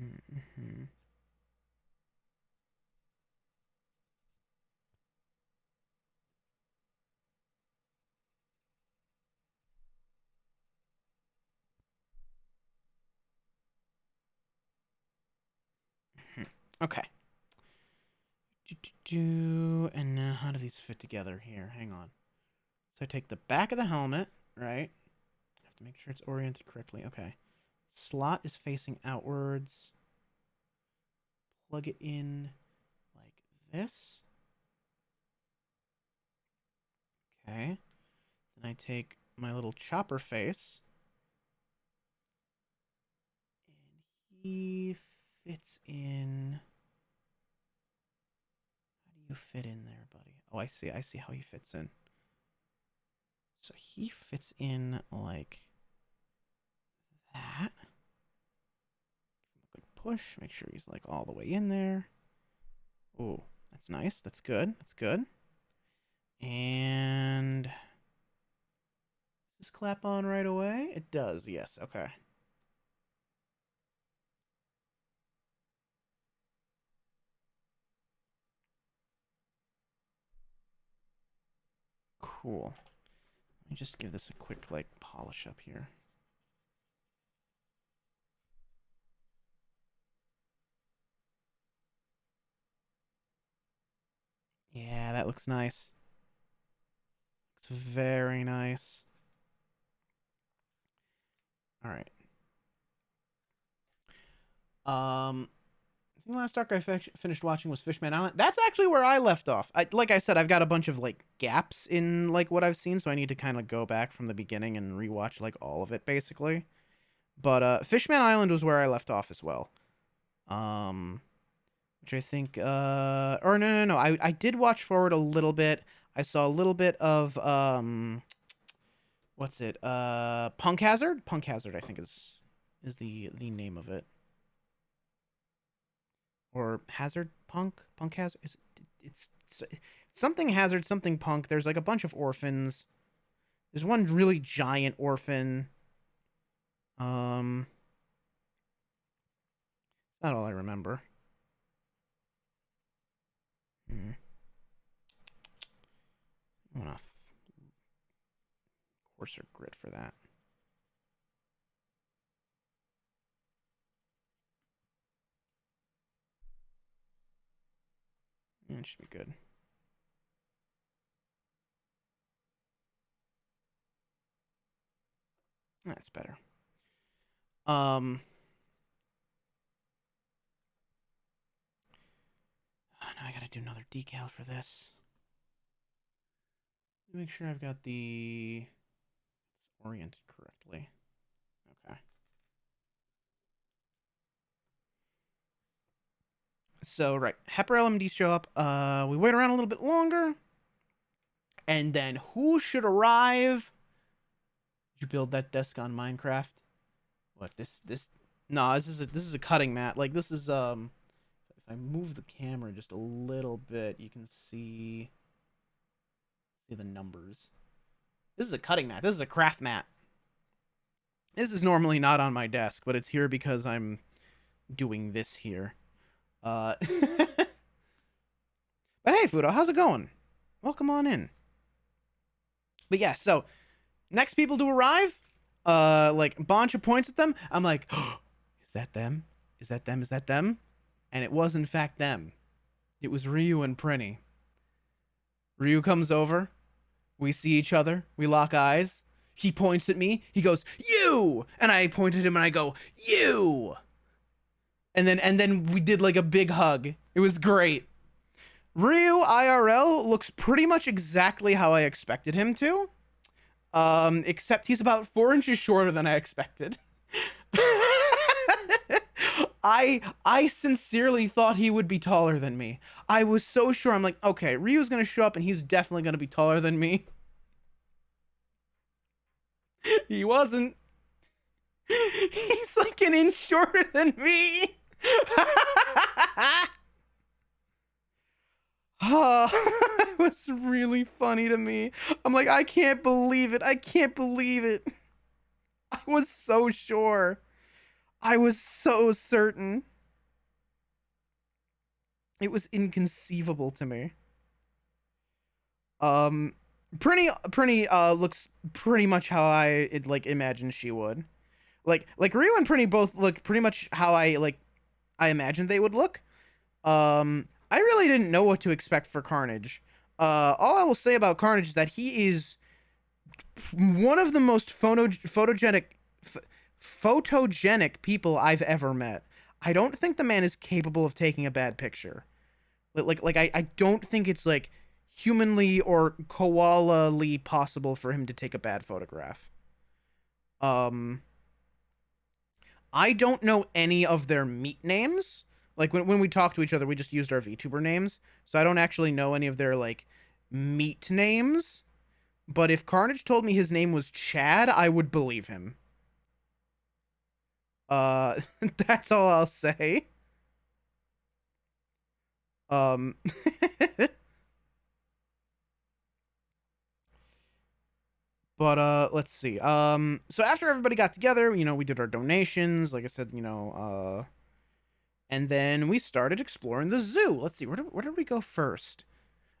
Mm-hmm. Okay. And now how do these fit together here? Hang on. So I take the back of the helmet, right? I have to make sure it's oriented correctly. Okay. Slot is facing outwards. Plug it in like this. Okay. Then I take my little chopper face. And he fits in. How do you fit in there, buddy? Oh, I see. I see how he fits in. So he fits in like that. Good push. Make sure he's like all the way in there. Oh, that's nice. That's good. That's good. And does this clap on right away? It does. Yes. Okay. Cool. Let me just give this a quick like polish up here. Yeah, that looks nice. It's very nice. All right. I think the last arc I finished watching was Fishman Island. That's actually where I left off. Like I said, I've got a bunch of like gaps in like what I've seen, so I need to kind of go back from the beginning and rewatch like all of it basically. But Fishman Island was where I left off as well. Um, which I think or no. I did watch forward a little bit. I saw a little bit of what's it? Punk Hazard? Punk Hazard I think is the name of it. Or Hazard Punk? Punk Hazard is it's something Hazard, something Punk. There's like a bunch of orphans. There's one really giant orphan. Um That's not all I remember. Hmm. I want a coarser grit for that. It should be good. That's better. Um, now I gotta do another decal for this. Make sure I've got the it's oriented correctly. Okay. So right, Hepper LMD show up. We wait around a little bit longer, and then who should arrive? Did you build that desk on Minecraft? What this? No, this is a cutting mat. Like this is if I move the camera just a little bit, you can see the numbers. This is a cutting mat. This is a craft mat. This is normally not on my desk, but it's here because I'm doing this here. By But hey, Fudo, how's it going? Welcome on in. But yeah, so next people to arrive, like Boncha points at them. I'm like, oh, is that them? Is that them? Is that them? And it was in fact them. It was Ryu and Prinny. Ryu comes over. We see each other. We lock eyes. He points at me. He goes, "You!" And I point at him and I go, "You!" And then we did like a big hug. It was great. Ryu IRL looks pretty much exactly how I expected him to. Except he's about 4 inches shorter than I expected. I sincerely thought he would be taller than me. I was so sure. I'm like, okay, Ryu's gonna show up and he's definitely gonna be taller than me. He wasn't. He's like an inch shorter than me. It was really funny to me. I'm like, I can't believe it. I can't believe it. I was so sure. I was so certain. It was inconceivable to me. Um, Prinny looks pretty much how I like imagined she would. Like Ryu and Prinny both look pretty much how I imagined they would look. I really didn't know what to expect for Carnage. All I will say about Carnage is that he is one of the most photogenic people I've ever met. I don't think the man is capable of taking a bad picture. I don't think it's like humanly or koala-ly possible for him to take a bad photograph. Um, I don't know any of their meat names. Like when we talk to each other, we just used our VTuber names, so I don't actually know any of their like meat names. But if Carnage told me his name was Chad, I would believe him. Uh, that's all I'll say. Um, but let's see. So after everybody got together, we did our donations. Like I said, and then we started exploring the zoo. Let's see, where did we go first?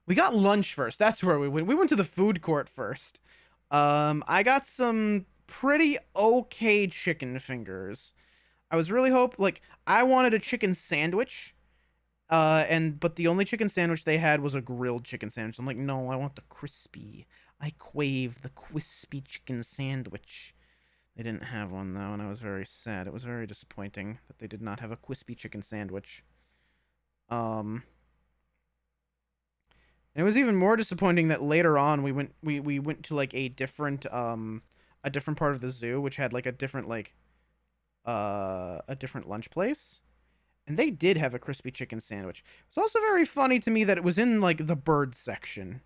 We got lunch first. That's where we went. We went to the food court first. I got some pretty okay chicken fingers. I was really I wanted a chicken sandwich. But the only chicken sandwich they had was a grilled chicken sandwich. I'm like, no, I want the crispy. I crave the crispy chicken sandwich. They didn't have one though, and I was very sad. It was very disappointing that they did not have a crispy chicken sandwich. Um, and it was even more disappointing that later on we went to like a different part of the zoo which had like a different lunch place, and they did have a crispy chicken sandwich. It's also very funny to me that it was in like the bird section.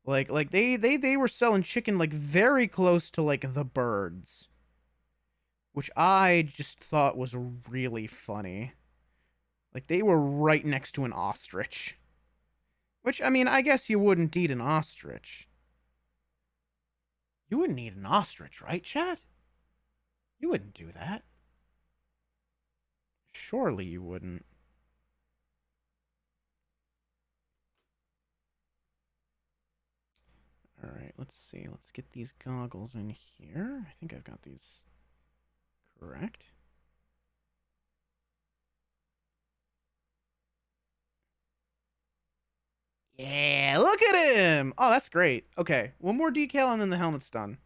They were selling chicken like very close to like the birds, which I just thought was really funny. Like they were right next to an ostrich. Which, I mean, I guess you wouldn't eat an ostrich. You wouldn't eat an ostrich, right, Chad? You wouldn't do that. Surely you wouldn't. Alright, let's see. Let's get these goggles in here. I think I've got these correct. Yeah, look at him! Oh, that's great. Okay, one more decal and then the helmet's done.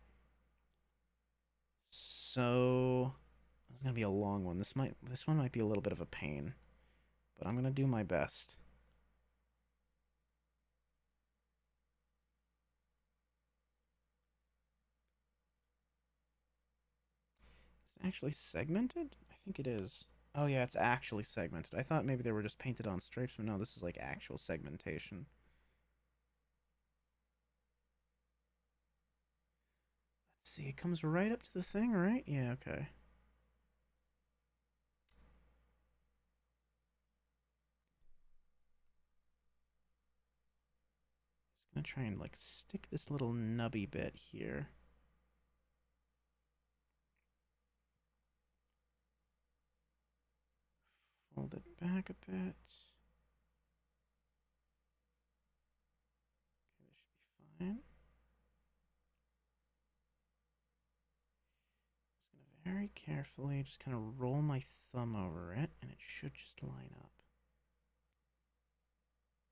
So, this is gonna be a long one. This one might be a little bit of a pain, but I'm gonna do my best. Is it actually segmented? I think it is. Oh yeah, it's actually segmented. I thought maybe they were just painted on stripes, but no, this is like actual segmentation. Let's see, it comes right up to the thing, right? Yeah, okay. Just gonna try and like stick this little nubby bit here. Fold it back a bit. Right. Just gonna very carefully just kind of roll my thumb over it, and it should just line up.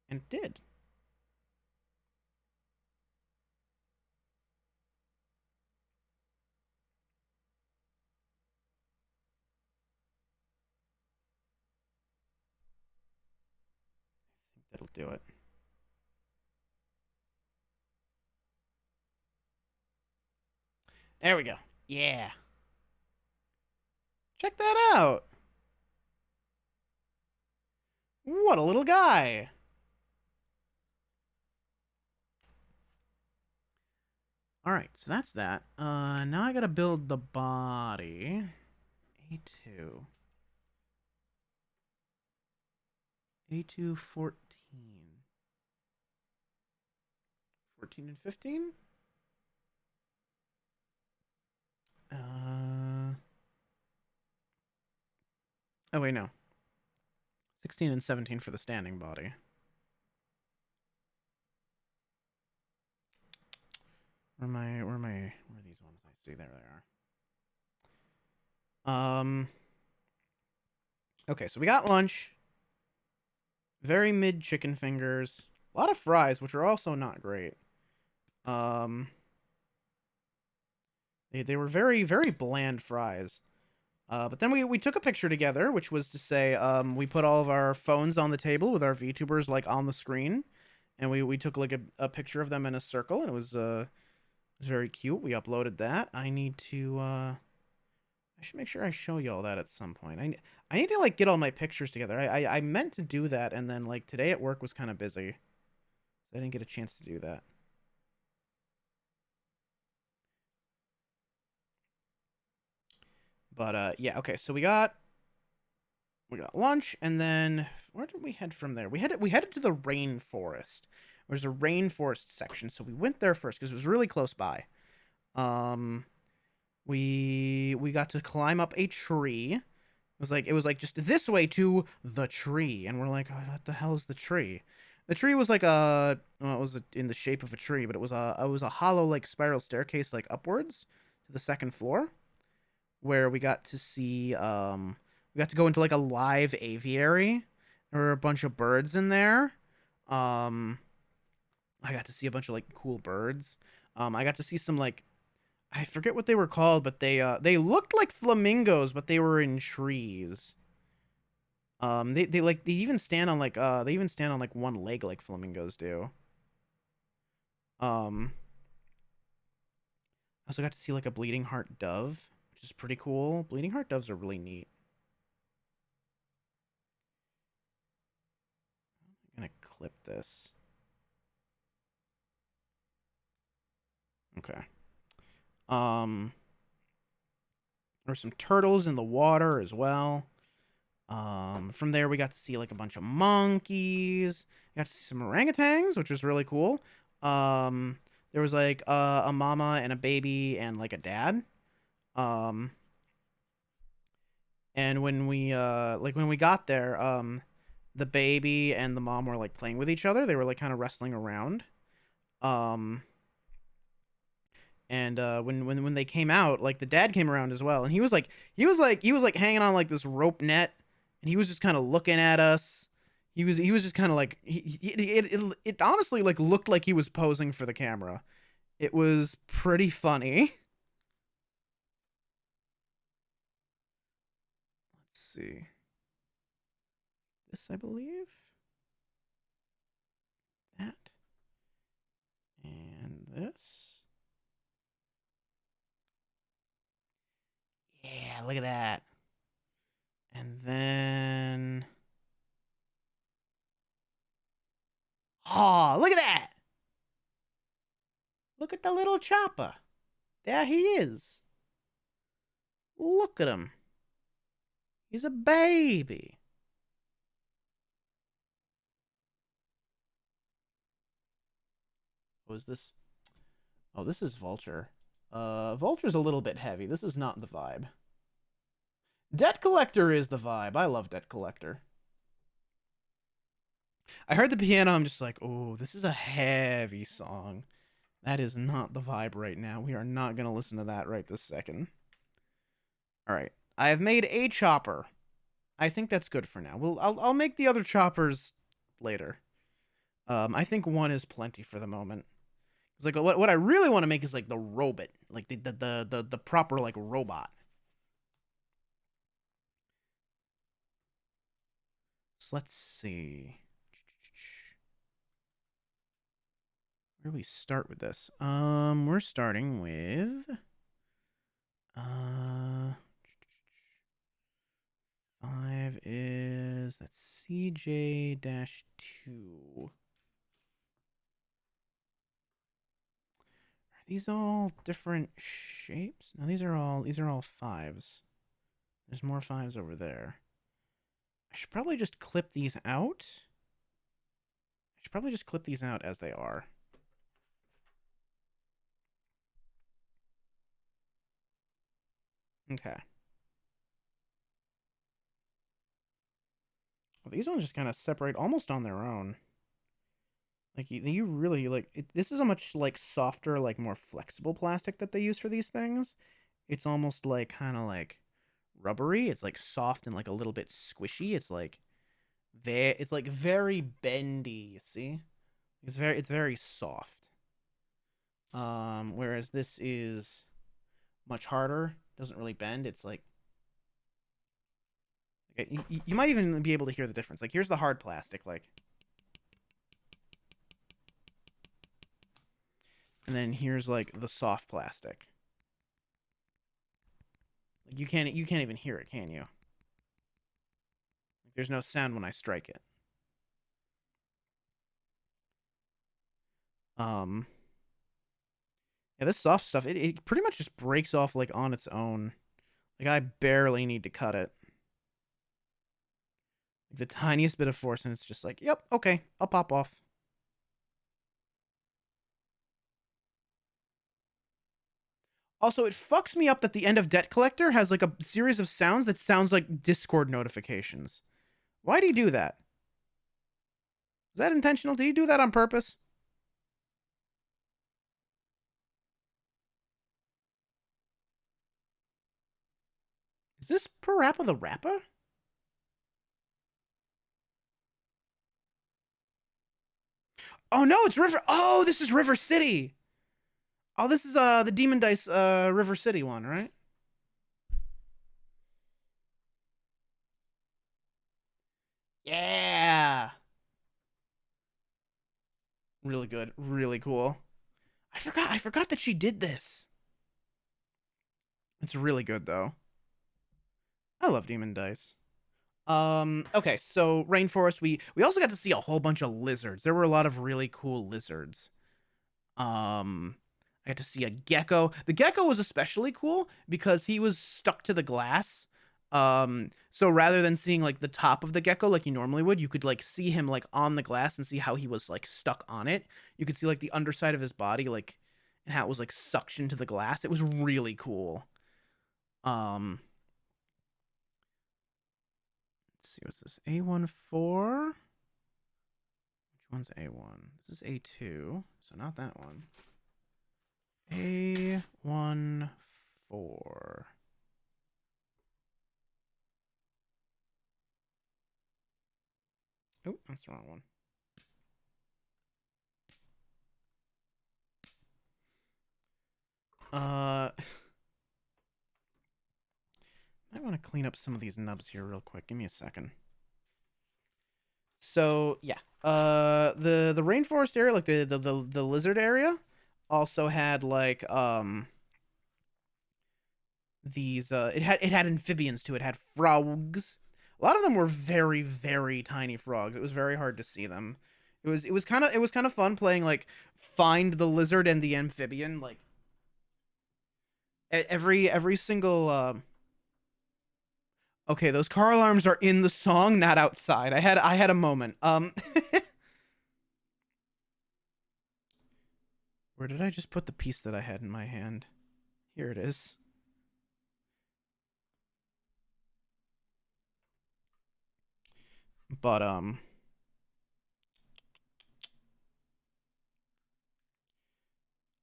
And it did. I think that'll do it. There we go. Yeah. Check that out. What a little guy. All right, so that's that. Now I gotta build the body. A2. A2 14. 14 and 15? Oh wait, no. 16 and 17 for the standing body. Where are these ones? I see, there they are. Okay, so we got lunch. Very mid chicken fingers. A lot of fries, which are also not great. They were very, very bland fries. But then we took a picture together, which was to say, we put all of our phones on the table with our VTubers like on the screen, and we took like a picture of them in a circle, and it was very cute. We uploaded that. I need to I should make sure I show you all that at some point. I need to like get all my pictures together. I meant to do that, and then like today at work was kind of busy, so I didn't get a chance to do that. But yeah, okay. So we got lunch, and then where did we head from there? We headed to the rainforest. There's a rainforest section, so we went there first because it was really close by. Um, we got to climb up a tree. It was like just this way to the tree, and we're like, oh, what the hell is the tree? The tree was like well, it was in the shape of a tree, but it was a hollow like spiral staircase like upwards to the second floor, where we got to go into like a live aviary. There were a bunch of birds in there. Um I got to see a bunch of like cool birds. I got to see some like I forget what they were called, but they looked like flamingos, but they were in trees. They even stand on like one leg like flamingos do. Um I also got to see like a bleeding heart dove, which is pretty cool. Bleeding heart doves are really neat. I'm gonna clip this. Okay. Um, there were some turtles in the water as well. From there we got to see like a bunch of monkeys. We got to see some orangutans, which was really cool. There was like a mama and a baby and like a dad. Um, and when we got there, the baby and the mom were like playing with each other. They were like kind of wrestling around. Um, And when they came out, like the dad came around as well, and he was like hanging on like this rope net, and he was just kind of looking at us. He was just kind of like it honestly like looked like he was posing for the camera. It was pretty funny. Let's see. This, I believe. That. And this. Yeah, look at that. And then oh, look at that. Look at the little chopper. There he is. Look at him. He's a baby. Was this? Oh, this is Vulture. Vulture's a little bit heavy. This is not the vibe. Debt Collector is the vibe. I love Debt Collector. I heard the piano. I'm just like, oh, this is a heavy song. That is not the vibe right now. We are not going to listen to that right this second. All right. I have made a chopper. I think that's good for now. I'll make the other choppers later. I think one is plenty for the moment. It's like what I really want to make is like the robot, like the proper like robot. So let's see. Where do we start with this? We're starting with uh 5 is that's CJ-2. Are these all different shapes? No, these are all fives. There's more fives over there. I should probably just clip these out. I should probably just clip these out as they are. Okay. Well, these ones just kind of separate almost on their own. Like you really like it, this is a much like softer, like more flexible plastic that they use for these things. It's almost like kind of like rubbery. It's like soft and like a little bit squishy. It's like very bendy, you see? It's very soft. Whereas this is much harder. Doesn't really bend. It's like you might even be able to hear the difference. Like here's the hard plastic, like, and then here's like the soft plastic. Like you can't even hear it, can you? Like, there's no sound when I strike it. Um, yeah, this soft stuff, it pretty much just breaks off like on its own. Like I barely need to cut it. Like, the tiniest bit of force, and it's just like, yep, okay, I'll pop off. Also, it fucks me up that the end of Debt Collector has like a series of sounds that sounds like Discord notifications. Why do you do that? Is that intentional? Did you do that on purpose? Is this Parappa the Rapper? Oh no, it's River. Oh, this is River City. Oh, this is the Demon Dice River City one, right? Yeah. Really good. Really cool. I forgot that she did this. It's really good though. I love Demon Dice. Okay, so Rainforest, we also got to see a whole bunch of lizards. There were a lot of really cool lizards. Um, I got to see a gecko. The gecko was especially cool because he was stuck to the glass. So rather than seeing like the top of the gecko like you normally would, you could like see him like on the glass and see how he was like stuck on it. You could see like the underside of his body, like, and how it was like suctioned to the glass. It was really cool. Um, let's see, what's this? A14? Which one's A1? This is A2, so not that one. A14. Oh, that's the wrong one. I want to clean up some of these nubs here real quick. Give me a second. So yeah, the rainforest area, like the lizard area, also had like these it had amphibians too. It had frogs. A lot of them were very very tiny frogs. It was very hard to see them. It was kind of fun playing like find the lizard and the amphibian. Like every single okay, those car alarms are in the song, not outside. I had a moment. Where did I just put the piece that I had in my hand? Here it is. But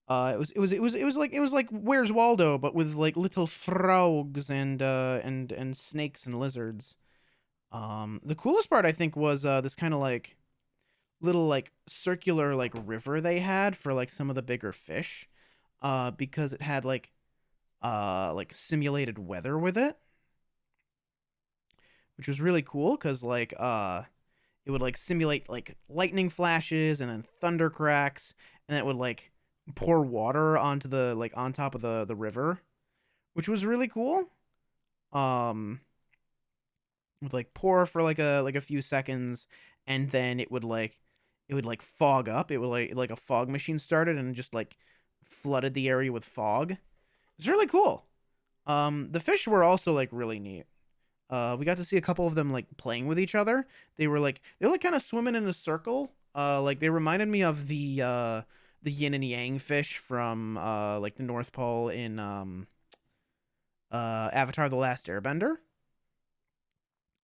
It was like Where's Waldo, but with like little frogs and snakes and lizards. The coolest part I think was this kind of like little like circular like river they had for like some of the bigger fish, because it had like simulated weather with it, which was really cool because it would like simulate like lightning flashes and then thunder cracks, and it would like pour water onto the like on top of the river, which was really cool. Um, would like pour for like a few seconds, and then it would like fog up. It would like a fog machine started and just like flooded the area with fog. It's really cool. The fish were also like really neat. We got to see a couple of them like playing with each other. They were like kind of swimming in a circle. Like they reminded me of the yin and yang fish from like the North Pole in Avatar: The Last Airbender.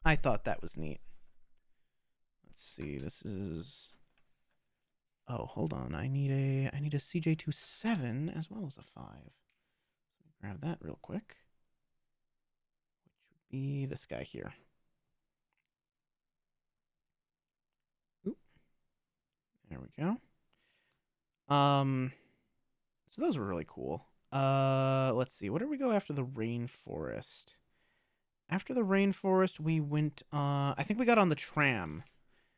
I thought that was neat. Let's see. This is. Oh, hold on. I need a CJ27 as well as a 5. Let me grab that real quick. Which would be this guy here. Oop, there we go. So those were really cool. Let's see. What did we go after the rainforest? After the rainforest, we went. I think we got on the tram.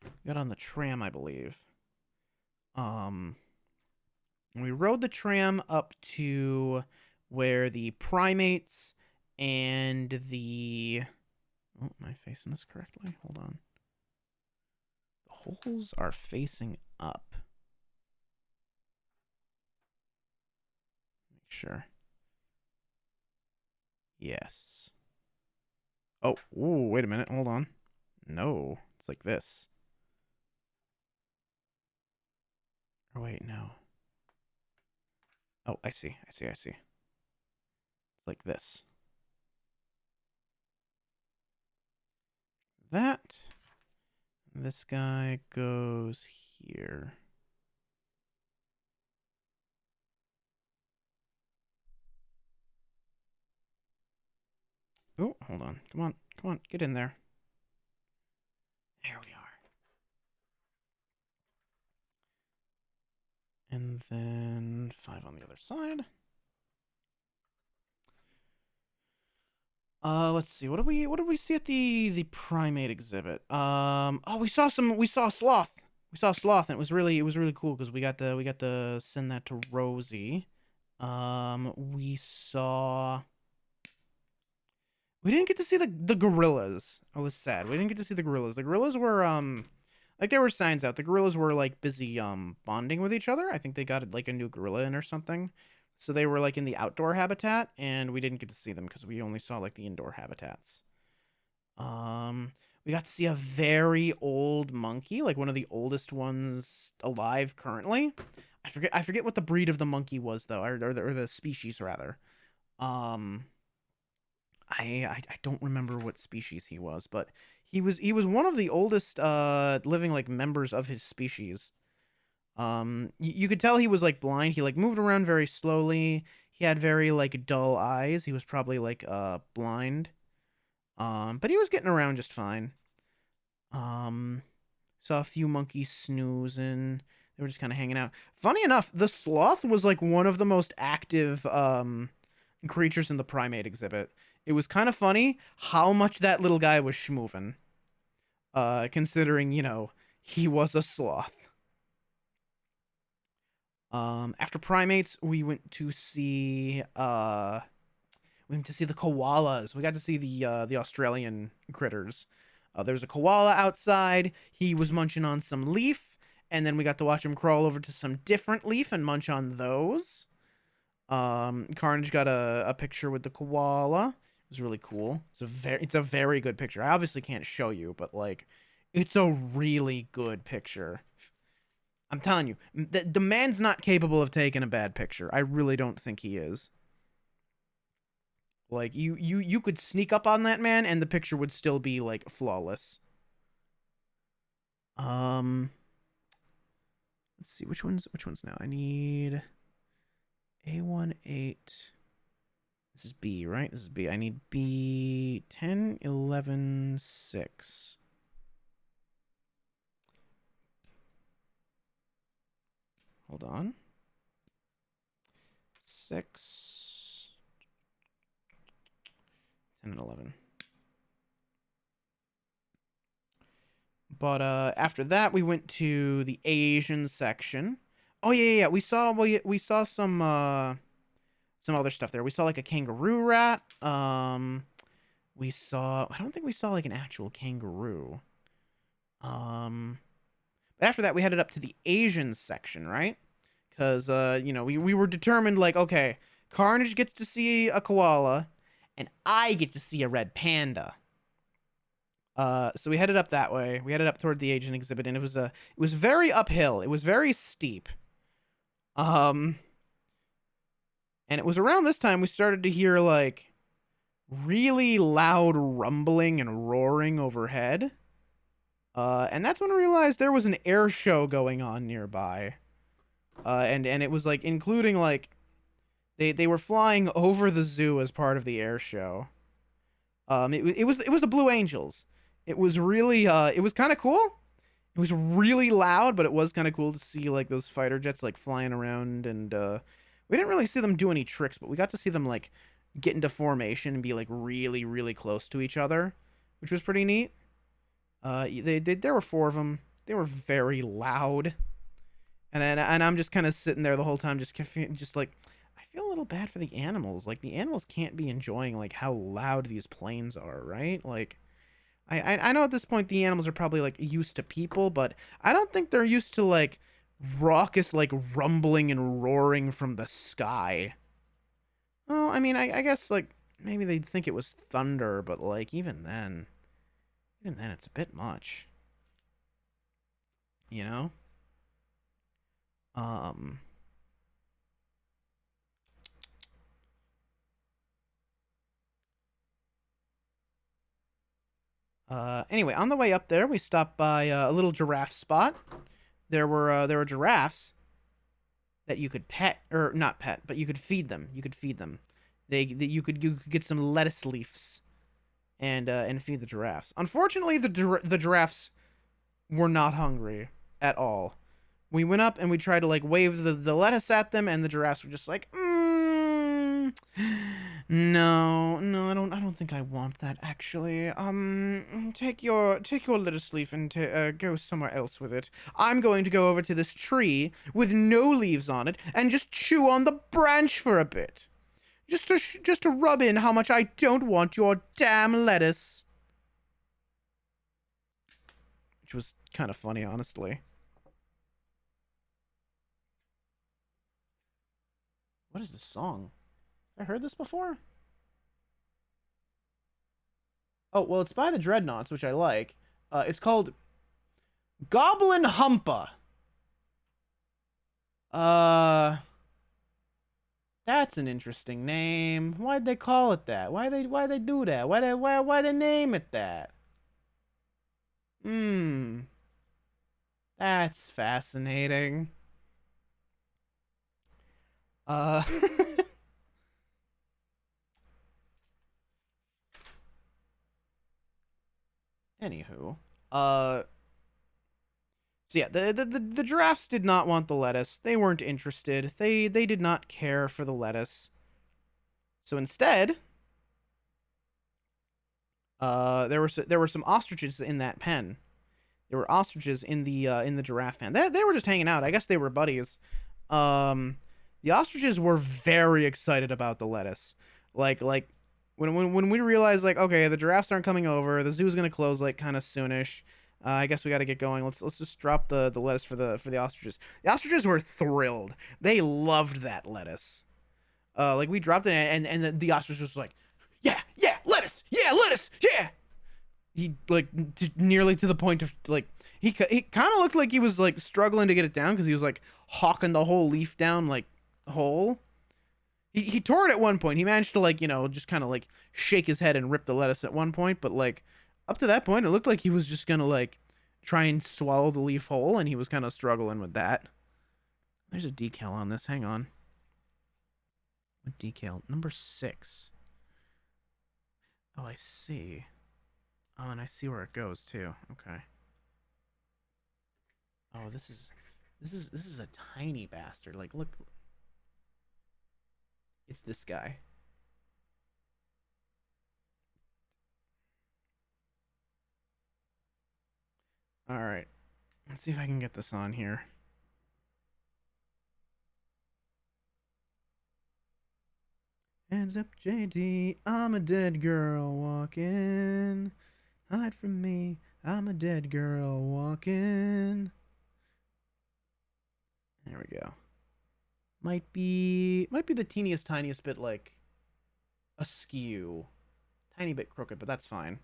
We got on the tram, I believe. Um, we rode the tram up to where the primates and the. Oh, am I facing this correctly? Hold on. The holes are facing up. Make sure. Yes. Oh, ooh, wait a minute. Hold on. No, it's like this. Or wait, no. Oh, I see. It's like this. That. This guy goes here. Oh, hold on. Come on, get in there. There we are. And then 5 on the other side. Let's see. What did we see at the primate exhibit? Oh, we saw sloth. We saw sloth, and it was really cool because we got to send that to Rosie. We didn't get to see the gorillas. I was sad. We didn't get to see the gorillas. The gorillas were like there were signs out. The gorillas were like busy bonding with each other. I think they got like a new gorilla in or something. So they were like in the outdoor habitat, and we didn't get to see them because we only saw like the indoor habitats. Um, we got to see a very old monkey, like one of the oldest ones alive currently. I forget what the breed of the monkey was though, or the species rather. Um, I don't remember what species he was, but he was one of the oldest living like members of his species. You could tell he was like blind. He like moved around very slowly. He had very like dull eyes. He was probably like blind. But he was getting around just fine. Um, saw a few monkeys snoozing. They were just kind of hanging out. Funny enough, the sloth was like one of the most active creatures in the primate exhibit. It was kind of funny how much that little guy was schmoovin', considering, he was a sloth. After primates, we went to see the koalas. We got to see the Australian critters. There's a koala outside. He was munching on some leaf, and then we got to watch him crawl over to some different leaf and munch on those. Carnage got a picture with the koala. It was really cool. It's a very good picture. I obviously can't show you, but like, it's a really good picture. I'm telling you, the man's not capable of taking a bad picture. I really don't think he is. Like you could sneak up on that man and the picture would still be like flawless. Um, let's see which ones now. I need A18. This is B, right? This is B. I need B 10, 11, 6. Hold on. 6, 10, and 11. But after that, we went to the Asian section. Oh yeah. We saw some other stuff there. We saw like a kangaroo rat. We saw. I don't think we saw like an actual kangaroo. After that, we headed up to the Asian section, right? Because we were determined like, okay, Carnage gets to see a koala, and I get to see a red panda. So we headed up that way. We headed up toward the Asian exhibit, and it was very uphill. It was very steep. And it was around this time we started to hear like really loud rumbling and roaring overhead. And that's when I realized there was an air show going on nearby. And it was like including like they were flying over the zoo as part of the air show. It was the Blue Angels. It was really it was kind of cool. It was really loud, but it was kind of cool to see like those fighter jets like flying around, and we didn't really see them do any tricks, but we got to see them like get into formation and be like really really close to each other, which was pretty neat. There were 4 of them. They were very loud, and I'm just kind of sitting there the whole time, just like I feel a little bad for the animals. Like the animals can't be enjoying like how loud these planes are, right? Like I know at this point the animals are probably like used to people, but I don't think they're used to like raucous like rumbling and roaring from the sky. Well, I mean, I guess like maybe they'd think it was thunder, but like even then it's a bit much, you know? Um Anyway, on the way up there, we stopped by a little giraffe spot. There were giraffes that you could pet, or not pet, but you could feed them. You could feed them. You could get some lettuce leaves and feed the giraffes. Unfortunately, the giraffes were not hungry at all. We went up and we tried to like wave the lettuce at them, and the giraffes were just like, no, I don't think I want that actually. Take your lettuce leaf and go somewhere else with it. I'm going to go over to this tree with no leaves on it and just chew on the branch for a bit. Just to rub in how much I don't want your damn lettuce. Which was kind of funny, honestly. What is this song? Have I heard this before? Oh, well, it's by the Dreadnoughts, which I like. It's called Goblin Humpa. That's an interesting name. Why'd they call it that? Why they do that? Why they name it that? That's fascinating. Uh Anywho. So yeah, the giraffes did not want the lettuce. They weren't interested. They did not care for the lettuce. So instead, there were some ostriches in that pen. There were ostriches in the giraffe pen. They were just hanging out. I guess they were buddies. The ostriches were very excited about the lettuce. Like when we realized like, okay, the giraffes aren't coming over, the zoo's gonna close like kind of soonish. I guess we got to get going. Let's just drop the lettuce for the ostriches. The ostriches were thrilled. They loved that lettuce. Like we dropped it, and the ostrich was like, yeah, lettuce, yeah. He like nearly to the point of like he kind of looked like he was like struggling to get it down because he was like hawking the whole leaf down like whole. He tore it at one point. He managed to like just kind of like shake his head and rip the lettuce at one point, but like up to that point, it looked like he was just gonna like try and swallow the leaf whole, and he was kind of struggling with that. There's a decal on this. Hang on. decal number 6. Oh, I see. Oh, and I see where it goes too. Okay. Oh, this is a tiny bastard. Like, look, it's this guy. All right. Let's see if I can get this on here. Hands up, JD. I'm a dead girl walking. Hide from me. I'm a dead girl walking. There we go. Might be the teeniest tiniest bit like askew. Tiny bit crooked, but that's fine.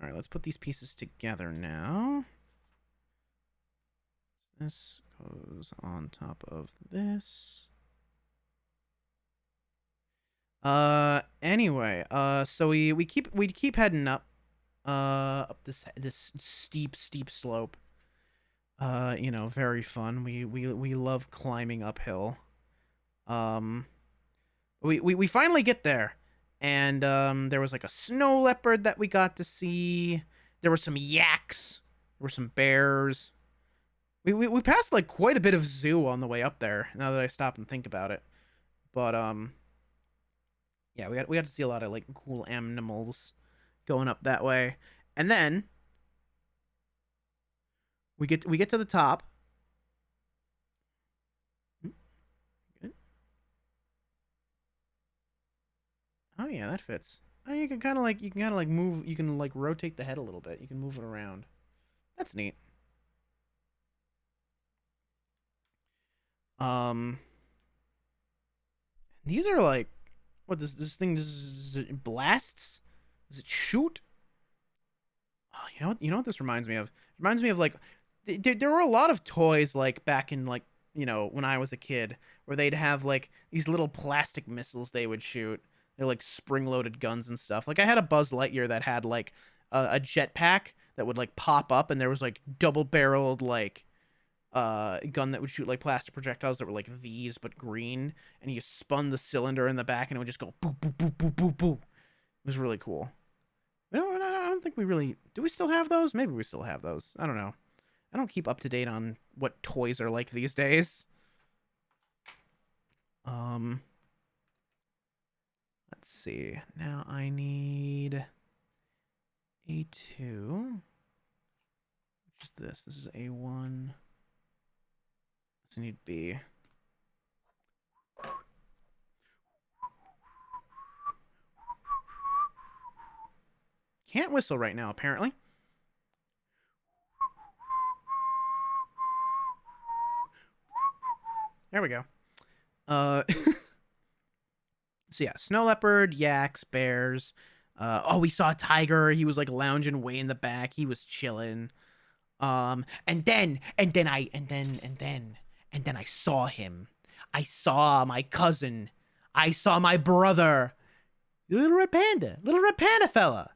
All right, let's put these pieces together now. This goes on top of this. Anyway, so we keep heading up up this steep slope. You know, very fun. We love climbing uphill. Um we finally get there. And there was like a snow leopard that we got to see. There were some yaks. There were some bears. We passed like quite a bit of zoo on the way up there, now that I stop and think about it. But yeah, we got to see a lot of like cool animals going up that way. And then we get to the top. Good. Oh yeah, that fits. Oh, you can kind of like move. You can like rotate the head a little bit. You can move it around. That's neat. Um, these are like, what this thing does it blasts? Does it shoot? Oh, you know what this reminds me of? It reminds me of like there were a lot of toys like back in like, when I was a kid, where they'd have like these little plastic missiles they would shoot. They're like spring-loaded guns and stuff. Like I had a Buzz Lightyear that had like a jetpack that would like pop up, and there was like double-barreled like gun that would shoot like plastic projectiles that were like these but green, and you spun the cylinder in the back and it would just go boop boop boop boop boop boop. It was really cool. No, I don't think we really do. We still have those? Maybe we still have those. I don't know. I don't keep up to date on what toys are like these days. Um, let's see. Now I need A2. Which is this? This is A1. So I need B. Can't whistle right now, apparently. There we go. So yeah, snow leopard, yaks, bears. Oh, we saw a tiger. He was like lounging way in the back. He was chilling. And then I saw him. I saw my cousin. I saw my brother. Little red panda fella.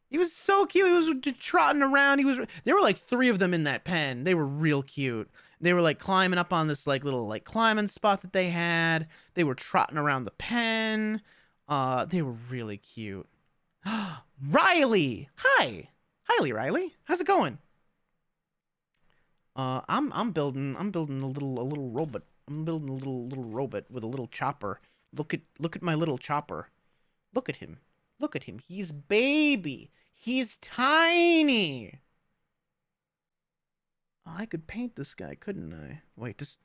He was so cute. He was trotting around. There were like 3 of them in that pen. They were real cute. They were like climbing up on this like little like climbing spot that they had. They were trotting around the pen. They were really cute. Riley, hi, Riley. How's it going? I'm building a little robot. I'm building a little robot with a little chopper. Look at my little chopper. Look at him. Look at him. He's baby. He's tiny. Oh, I could paint this guy, couldn't I? Wait, was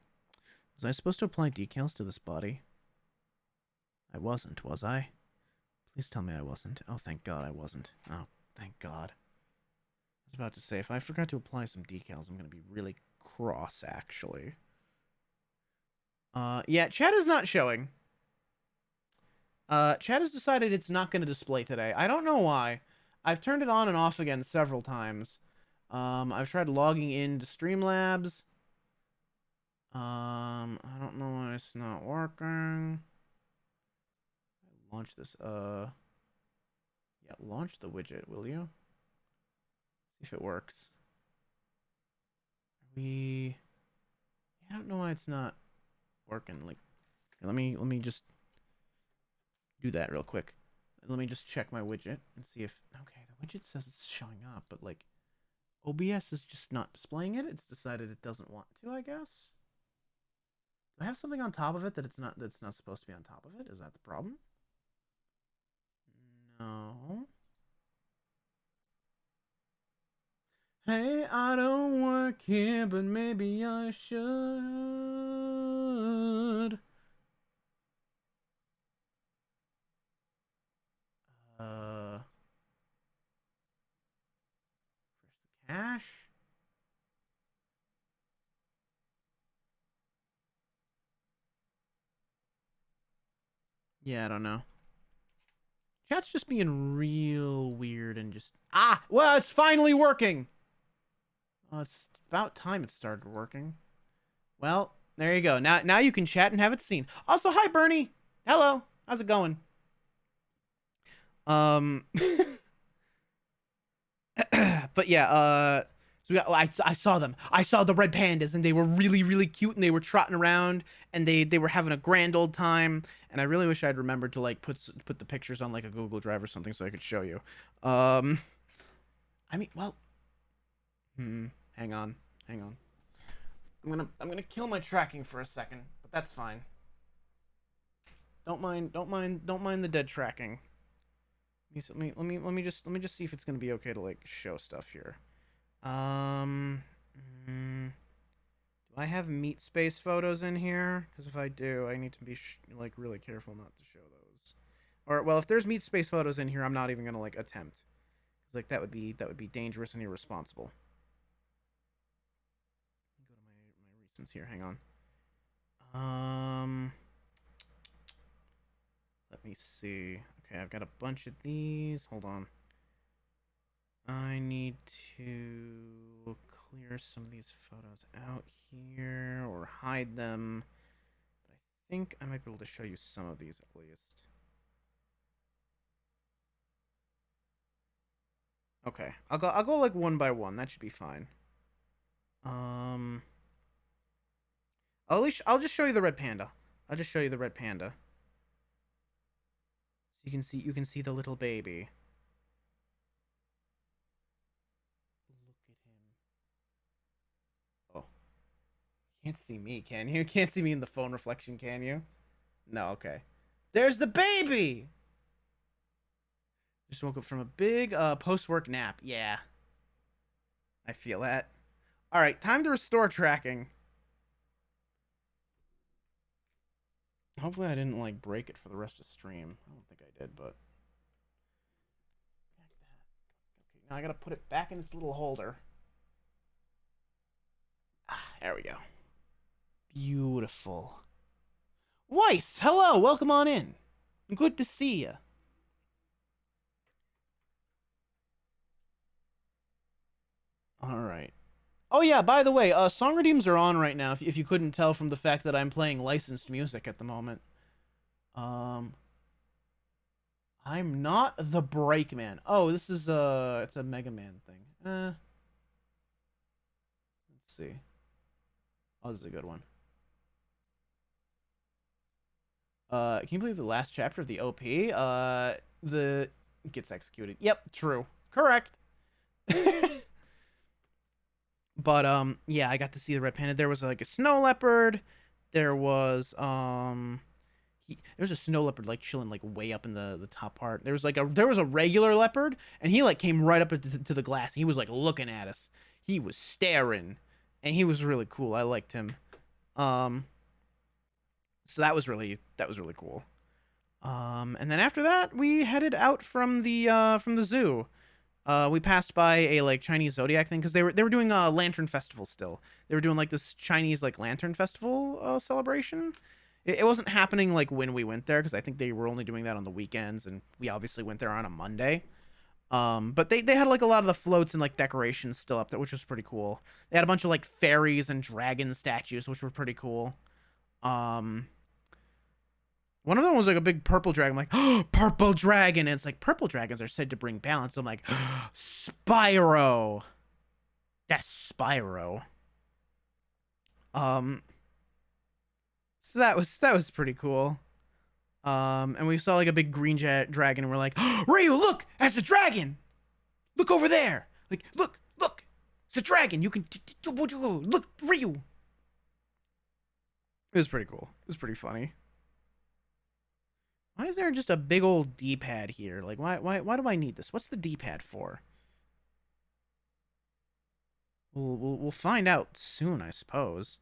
I supposed to apply decals to this body? I wasn't, was I? Please tell me I wasn't. Oh, thank God I wasn't. Oh, thank God. I was about to say, if I forgot to apply some decals, I'm going to be really cross, actually. Yeah, chat is not showing. Chat has decided it's not going to display today. I don't know why. I've turned it on and off again several times. I've tried logging into Streamlabs. I don't know why it's not working. Launch this. Yeah, launch the widget, will you? See if it works. I don't know why it's not working. Like, Let me just do that real quick. Let me just check my widget and see if okay, the widget says it's showing up, but like OBS is just not displaying it. It's decided it doesn't want to, I guess. Do I have something on top of it that's not supposed to be on top of it? Is that the problem? No. Hey, I don't work here, but maybe I should. Uh, cash. Yeah, I don't know. Chat's just being real weird and just well, it's finally working. Well, it's about time it started working. Well, there you go. Now you can chat and have it seen. Also, hi Bernie. Hello. How's it going? But yeah, so we got, I saw them. I saw the red pandas, and they were really, really cute, and they were trotting around, and they were having a grand old time. And I really wish I'd remembered to like put the pictures on like a Google Drive or something so I could show you. I mean, well, hang on, hang on. I'm gonna kill my tracking for a second, but that's fine. Don't mind the dead tracking. Let me just see if it's gonna be okay to like show stuff here. Do I have meat space photos in here? Because if I do, I need to be like really careful not to show those. Or well, if there's meat space photos in here, I'm not even gonna like attempt. Cause like that would be dangerous and irresponsible. Let me go to my recents here. Hang on. Let me see. Okay, I've got a bunch of these. Hold on. I need to clear some of these photos out here or hide them. But I think I might be able to show you some of these at least. Okay, I'll go like one by one. That should be fine. I'll just show you the red panda. I'll just show you the red panda. So you can see the little baby. Look at him. Oh, can't see me, can you? Can't see me in the phone reflection, can you? No, okay. There's the baby. Just woke up from a big post-work nap. Yeah, I feel that. All right, time to restore tracking. Hopefully I didn't like break it for the rest of stream. I don't think I did, but okay, now I gotta put it back in its little holder. There we go. Beautiful. Weiss, hello, welcome on in. Good to see you. All right. Oh yeah, by the way, song redeems are on right now. If you couldn't tell from the fact that I'm playing licensed music at the moment. I'm not the Breakman. Oh, this is it's a Mega Man thing. Let's see. Oh, this is a good one. Can you believe the last chapter of the OP? The gets executed. Yep, true. Correct. But yeah, I got to see the red panda. There was like a snow leopard. There was there was a snow leopard like chilling like way up in the top part. There was a regular leopard, and he like came right up to the glass. He was like looking at us. He was staring, and he was really cool. I liked him. So that was really cool. And then after that, we headed out from the zoo. We passed by a like Chinese zodiac thing because they were doing a lantern festival still. They were doing like this Chinese like lantern festival celebration. It wasn't happening like when we went there because I think they were only doing that on the weekends, and we obviously went there on a Monday. But they had like a lot of the floats and like decorations still up there, which was pretty cool. They had a bunch of like fairies and dragon statues, which were pretty cool. One of them was like a big purple dragon. I'm like, oh, purple dragon. And it's like, purple dragons are said to bring balance. I'm like, Spyro. That's Spyro. So that was pretty cool. And we saw like a big green dragon, and we're like, oh, Ryu, look, that's a dragon. Look over there. Like, look, it's a dragon. You can look, Ryu. It was pretty cool. It was pretty funny. Why is there just a big old D-pad here? Like, why do I need this? What's the D-pad for? We'll find out soon, I suppose.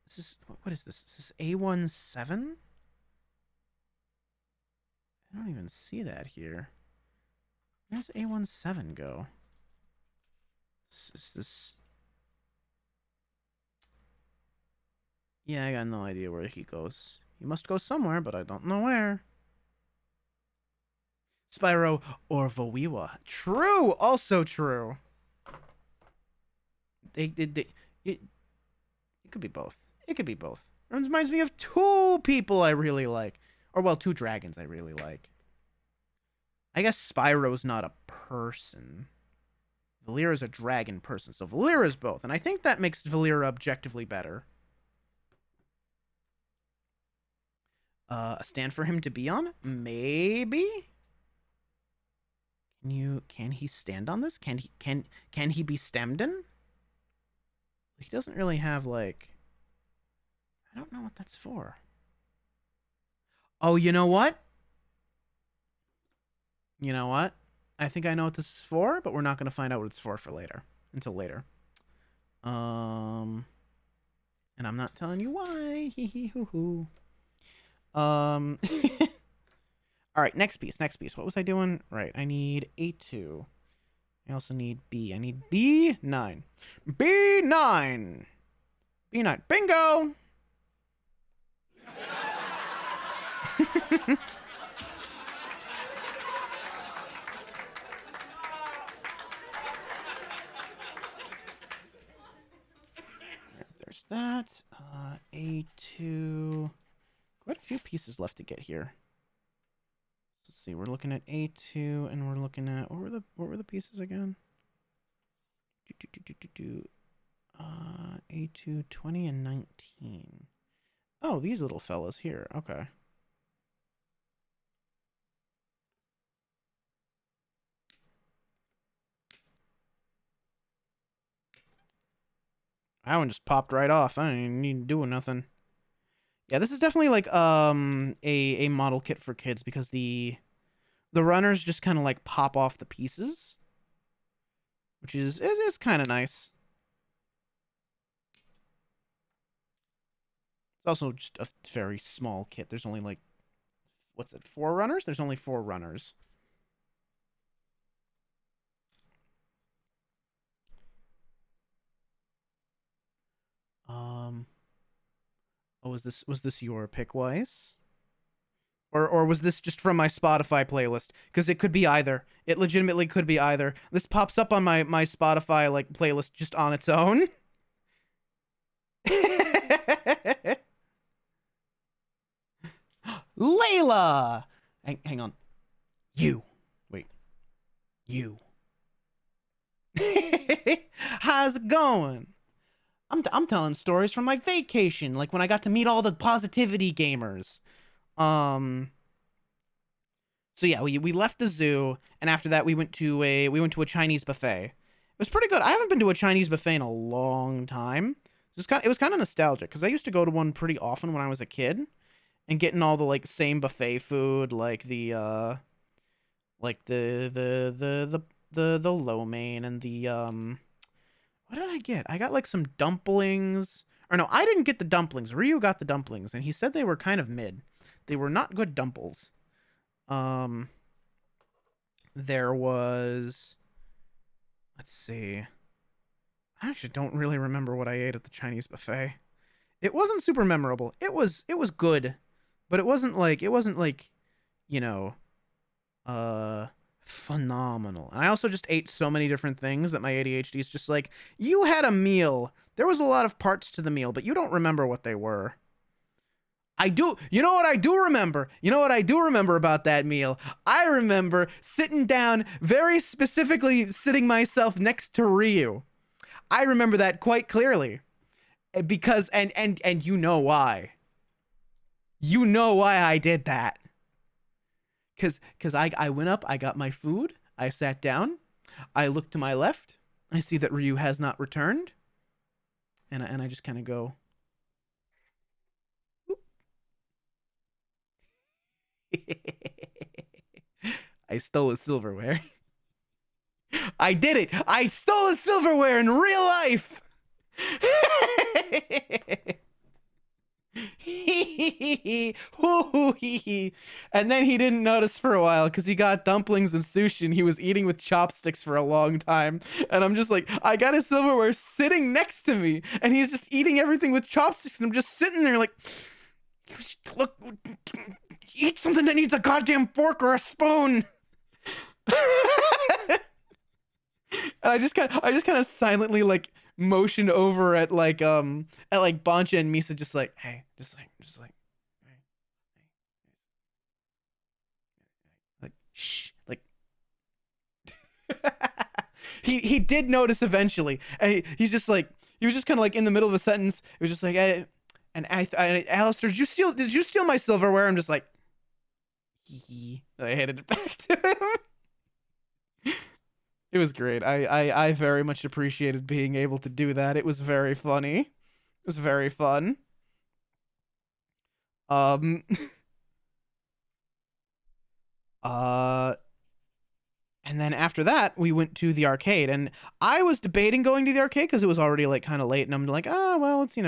This is what is this? Is this A17? I don't even see that here. Where's A17 go? Is this? Yeah, I got no idea where he goes. He must go somewhere, but I don't know where. Spyro or Vowiwa. True! Also true. It could be both. It could be both. It reminds me of two people I really like. Or, well, two dragons I really like. I guess Spyro's not a person. Valera's a dragon person, so Valera's both. And I think that makes Valera objectively better. A stand for him to be on? Maybe? Can he stand on this? Can he be stemmed in? He doesn't really have, like... I don't know what that's for. Oh, you know what? You know what? I think I know what this is for, but we're not going to find out what it's for later. Until later. And I'm not telling you why. Hee hee hoo hoo. All right, next piece. What was I doing? Right, I need A2. I also need B. I need B9. B9! B9. Bingo! There's that. A2. Quite a few pieces left to get here. Let's see. We're looking at A2, and we're looking at what were the pieces again? A2, 20, and 19. Oh, these little fellas here. Okay. That one just popped right off. I didn't even need to do nothing. Yeah, this is definitely like a model kit for kids because the runners just kind of like pop off the pieces, which is kind of nice. It's also just a very small kit. There's only like, what's it, 4 runners? There's only 4 runners. Oh, was this your pick, Weiss? Or was this just from my Spotify playlist? Because it could be either. It legitimately could be either. This pops up on my Spotify like playlist just on its own. Layla! Hang on. You. Wait. You. How's it going? I'm telling stories from my vacation, like when I got to meet all the positivity gamers. So yeah, we left the zoo, and after that we went to a Chinese buffet. It was pretty good. I haven't been to a Chinese buffet in a long time. It was kind of nostalgic because I used to go to one pretty often when I was a kid, and getting all the like same buffet food, like the lo mein and the what did I get? I got like some dumplings. Or no, I didn't get the dumplings. Ryu got the dumplings, and he said they were kind of mid. They were not good dumplings. There was, let's see. I actually don't really remember what I ate at the Chinese buffet. It wasn't super memorable. It was good, but it wasn't like, you know, phenomenal. And I also just ate so many different things that my ADHD is just like, you had a meal. There was a lot of parts to the meal, but you don't remember what they were. I do. You know what I do remember? You know what I do remember about that meal? I remember sitting down, very specifically sitting myself next to Ryu. I remember that quite clearly. Because and you know why. You know why I did that. Cause I went up, I got my food, I sat down, I look to my left, I see that Ryu has not returned, and I just kind of go. I stole his silverware. I did it. I stole his silverware in real life. And then he didn't notice for a while because he got dumplings and sushi and he was eating with chopsticks for a long time. And I'm just like, I got his silverware sitting next to me and he's just eating everything with chopsticks. And I'm just sitting there like, look, eat something that needs a goddamn fork or a spoon. And I just kind of silently like motioned over at like Bancha and Misa, just like, hey, just like, hey, like, shh, like. he did notice eventually, and he was just kind of like in the middle of a sentence. It was just like, hey, and Alistair, did you steal my silverware? I'm just like, hee. I handed it back to him. It was great. I very much appreciated being able to do that. It was very funny. It was very fun. Um uh and then after that, we went to the arcade, and I was debating going to the arcade because it was already like kind of late, and I'm like, oh well, it's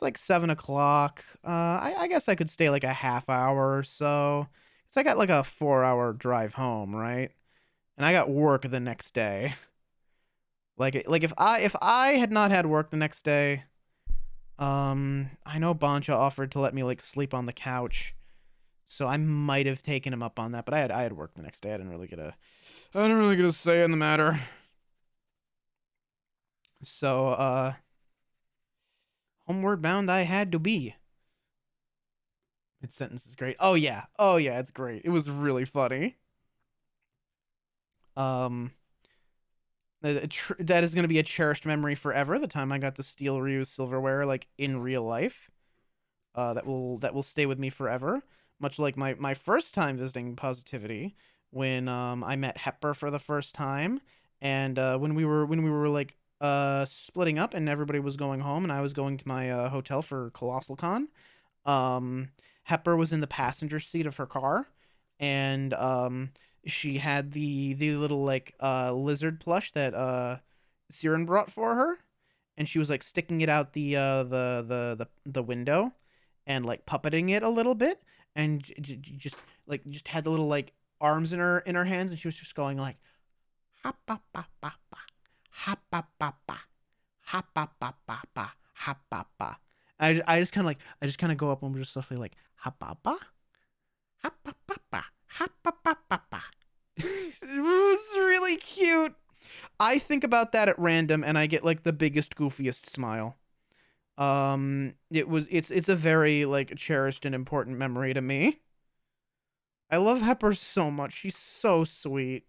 like 7 o'clock. I guess I could stay like a half hour or so. Cause I got like a 4 hour drive home, right? And I got work the next day. Like if I had not had work the next day, I know Bancha offered to let me like sleep on the couch, so I might have taken him up on that. But I had work the next day. I didn't really get a say in the matter. So homeward bound I had to be. Mid sentence is great. Oh yeah, it's great. It was really funny. Um, that is going to be a cherished memory forever. The time I got to steal Ryu's silverware, like in real life, that will stay with me forever. Much like my first time visiting Positivity, when I met Hepper for the first time, and when we were like splitting up and everybody was going home and I was going to my hotel for Colossal Con. Um, Hepper was in the passenger seat of her car, and she had the little like lizard plush that Siren brought for her, and she was like sticking it out the window, and like puppeting it a little bit, and just had the little like arms in her hands, and she was just going like ha pa pa pa pa ha pa pa pa ha pa pa pa pa ha pa pa. I just kind of go up and just softly like ha pa pa ha pa pa pa ha pa pa pa pa. It was really cute. I think about that at random and I get like the biggest goofiest smile. It's a very like cherished and important memory to me. I love Hepper so much. She's so sweet.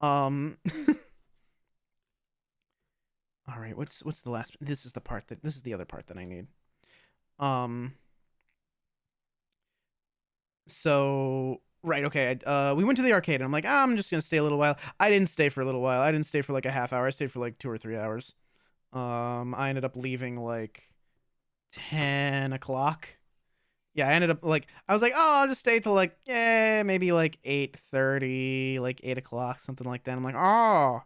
Um all right, what's the last, this is the other part that I need. Um so right, okay. We went to the arcade and I'm like, I'm just gonna stay a little while. I didn't stay for a little while. I didn't stay for like a half hour. I stayed for like 2 or 3 hours. I ended up leaving like 10 o'clock. Yeah, I ended up like, I was like, oh, I'll just stay till like, yeah, maybe like 8:30, like 8 o'clock, something like that. I'm like, oh,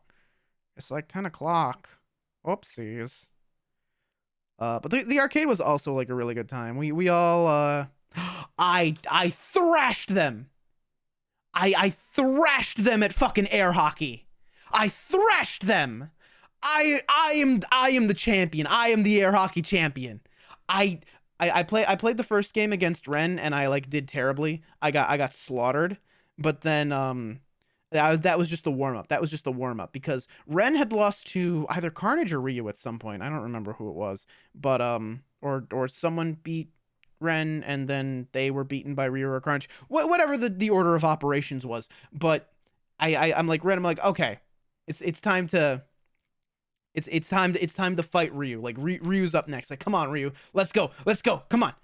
it's like 10 o'clock. Whoopsies. But the arcade was also like a really good time. We all I thrashed them. I thrashed them at fucking air hockey. I thrashed them. I am the champion. I am the air hockey champion. I I played the first game against Ren and I like did terribly. I got slaughtered. But then that was just the warm up. That was just the warm up because Ren had lost to either Carnage or Ryu at some point. I don't remember who it was, but or someone beat Ren and then they were beaten by Ryu or Carnage. Whatever the order of operations was. But I'm like Ren. I'm like, okay, it's time to It's time to fight Ryu. Like Ryu's up next. Like, come on, Ryu, let's go, come on.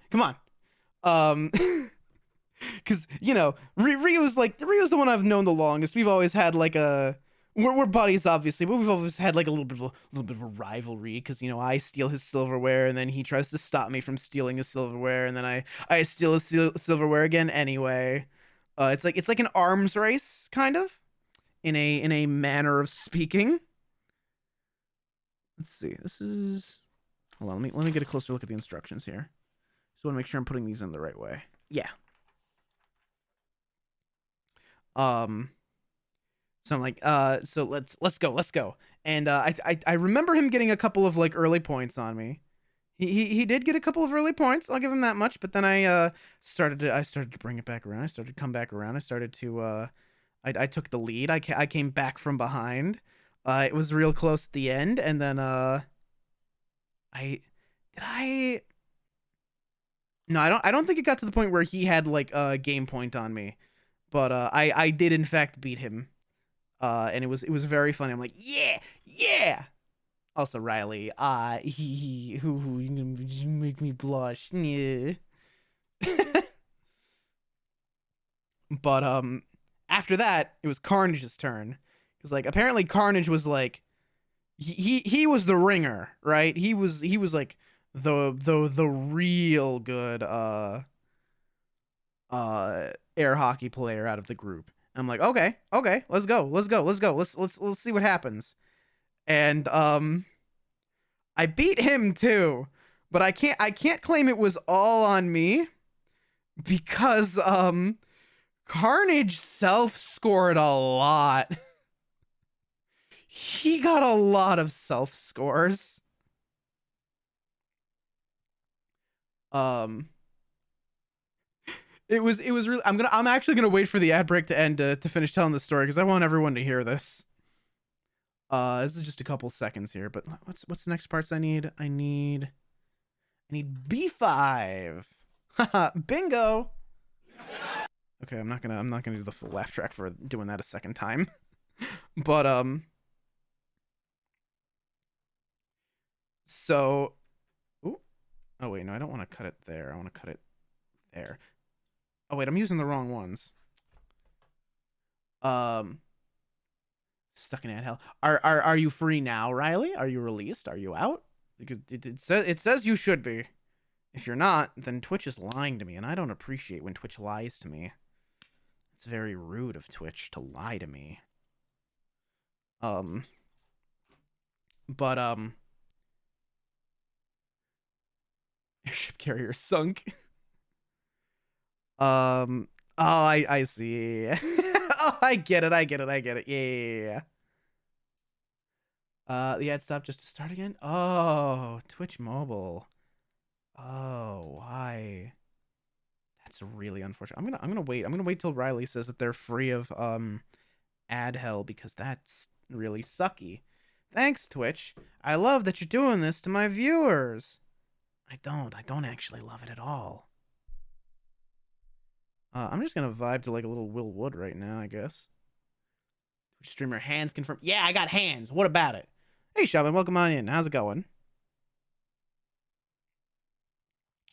Because Ryu's the one I've known the longest. We've always had like we're buddies, obviously, but we've always had like a little bit of a rivalry. Because I steal his silverware, and then he tries to stop me from stealing his silverware, and then I steal his silverware again anyway. It's like an arms race, kind of, in a manner of speaking. Let's see. This is. Hold on. Let me get a closer look at the instructions here. Just want to make sure I'm putting these in the right way. Yeah. So I'm like, so let's go. And I remember him getting a couple of like early points on me. He did get a couple of early points. I'll give him that much. But then I started to bring it back around. I started to come back around. I started to I took the lead. I came back from behind. It was real close at the end, and then no, I don't think it got to the point where he had like a game point on me, but I did in fact beat him, and it was very funny. I'm like, yeah. Also, Riley, who you make me blush, yeah. But after that, it was Carnage's turn, because like apparently Carnage was like, he was the ringer, right? He was like the real good air hockey player out of the group. I'm like, okay, let's go. Let's see what happens. And I beat him too, but I can't claim it was all on me, because Carnage self-scored a lot. He got a lot of self-scores. It was really. I'm actually gonna wait for the ad break to end to finish telling the story, because I want everyone to hear this. This is just a couple seconds here, but what's the next parts I need? I need B5. Haha, bingo. Okay, I'm not gonna do the full laugh track for doing that a second time. But so, ooh, oh wait, no, I don't want to cut it there. I want to cut it there. Oh wait, I'm using the wrong ones. Stuck in ad hell. Are you free now, Riley? Are you released? Are you out? Because it says you should be. If you're not, then Twitch is lying to me, and I don't appreciate when Twitch lies to me. It's very rude of Twitch to lie to me. But airship carrier sunk. Oh, I see. Oh, I get it. Yeah. The ad stopped just to start again. Oh, Twitch mobile. Oh, why? That's really unfortunate. I'm gonna wait. I'm gonna wait till Riley says that they're free of ad hell, because that's really sucky. Thanks, Twitch. I love that you're doing this to my viewers. I don't actually love it at all. I'm just gonna vibe to like a little Will Wood right now, I guess. Twitch streamer hands confirmed. Yeah, I got hands. What about it? Hey, Shaman, welcome on in. How's it going?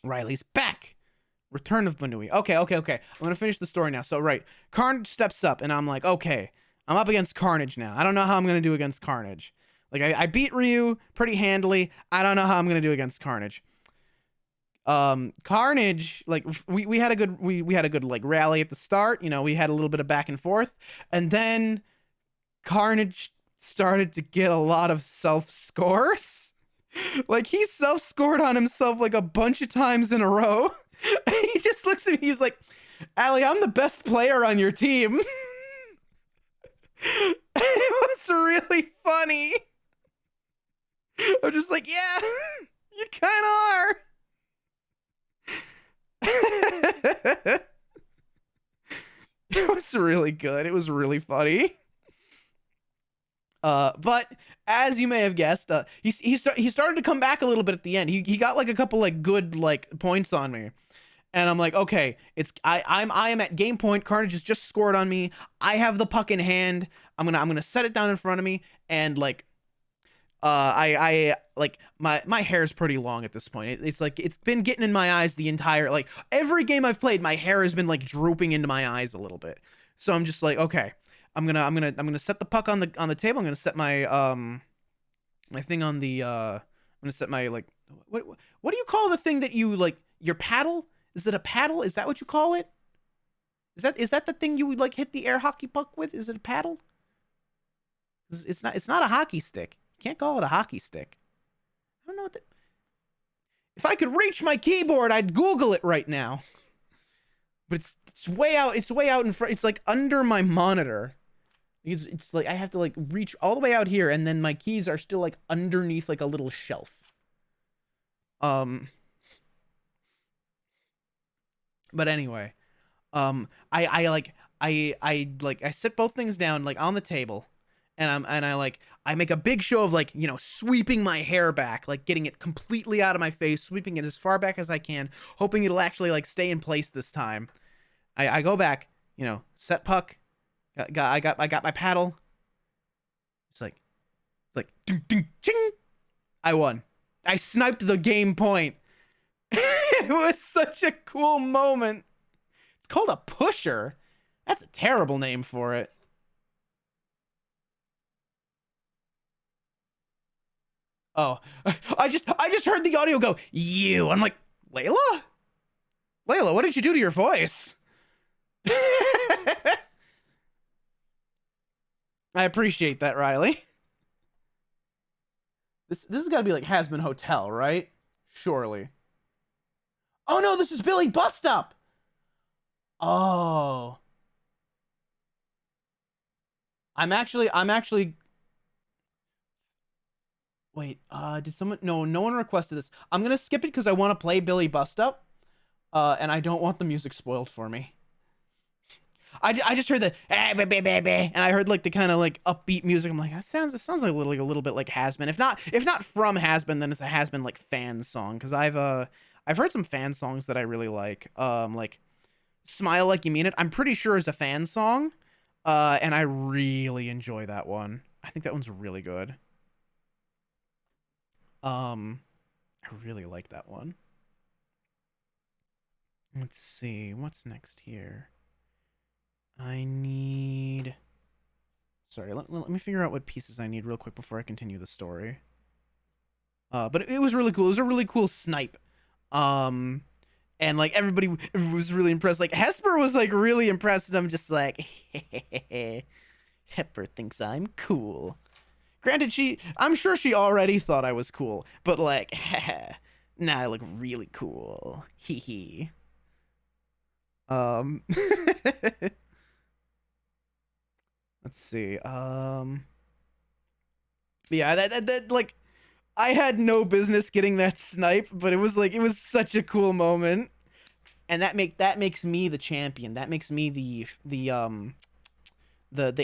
Riley's back. Return of Banui. Okay. I'm gonna finish the story now. So, right, Carnage steps up, and I'm like, okay, I'm up against Carnage now. I don't know how I'm gonna do against Carnage. Like, I beat Ryu pretty handily. I don't know how I'm gonna do against Carnage. Carnage, like, we had a good like rally at the start. We had a little bit of back and forth, and then Carnage started to get a lot of self-scores. Like, he self-scored on himself like a bunch of times in a row. And he just looks at me, he's like, Allie, I'm the best player on your team. It was really funny. I'm just like, yeah, you kind of are. It was really good. It was really funny. But as you may have guessed, he started to come back a little bit at the end. He got like a couple like good like points on me, and I'm like, okay, I am at game point. Carnage has just scored on me. I have the puck in hand. I'm gonna set it down in front of me, and like, I like my hair's pretty long at this point. It's like it's been getting in my eyes the entire like every game I've played. My hair has been like drooping into my eyes a little bit. So I'm just like, okay, I'm gonna set the puck on the table. I'm gonna set my my thing on the I'm gonna set my like what do you call the thing that you like your paddle? Is it a paddle? Is that what you call it? Is that the thing you would like hit the air hockey puck with? Is it a paddle? It's not a hockey stick. You can't call it a hockey stick. I don't know what the... If I could reach my keyboard, I'd Google it right now. But it's way out. It's way out in front. It's like under my monitor. It's like I have to like reach all the way out here, and then my keys are still like underneath like a little shelf. But anyway, I sit both things down like on the table, and I make a big show of like sweeping my hair back, like getting it completely out of my face, sweeping it as far back as I can, hoping it'll actually like stay in place this time. I go back, set puck, I got my paddle. It's like ding, ding, ching. I won. I sniped the game point. It was such a cool moment. It's called a pusher. That's a terrible name for it. Oh, I just heard the audio go, you. I'm like, Layla? Layla, what did you do to your voice? I appreciate that, Riley. This has got to be like Hasbin Hotel, right? Surely. Oh no, this is Billy Bust Up. Oh. I'm actually wait, did someone no one requested this. I'm gonna skip it because I want to play Billy Bust Up. And I don't want the music spoiled for me. I just heard the and I heard like the kind of like upbeat music. I'm like, it sounds like a little bit like Hasbin. If not from Hasbin, then it's a Hasbin like fan song. Because I've heard some fan songs that I really like Smile Like You Mean It. I'm pretty sure is a fan song. And I really enjoy that one. I think that one's really good. I really like that one. Let's see, what's next here? I need... Sorry, let me figure out what pieces I need real quick before I continue the story. But it was really cool. It was a really cool snipe. And like everybody was really impressed. Like Hesper was like really impressed, and I'm just like, Hesper thinks I'm cool. Granted, I'm sure she already thought I was cool, but like, now I look really cool. Hee hee. Let's see. Yeah, that like, I had no business getting that snipe, but it was such a cool moment, and that makes me the champion. That makes me the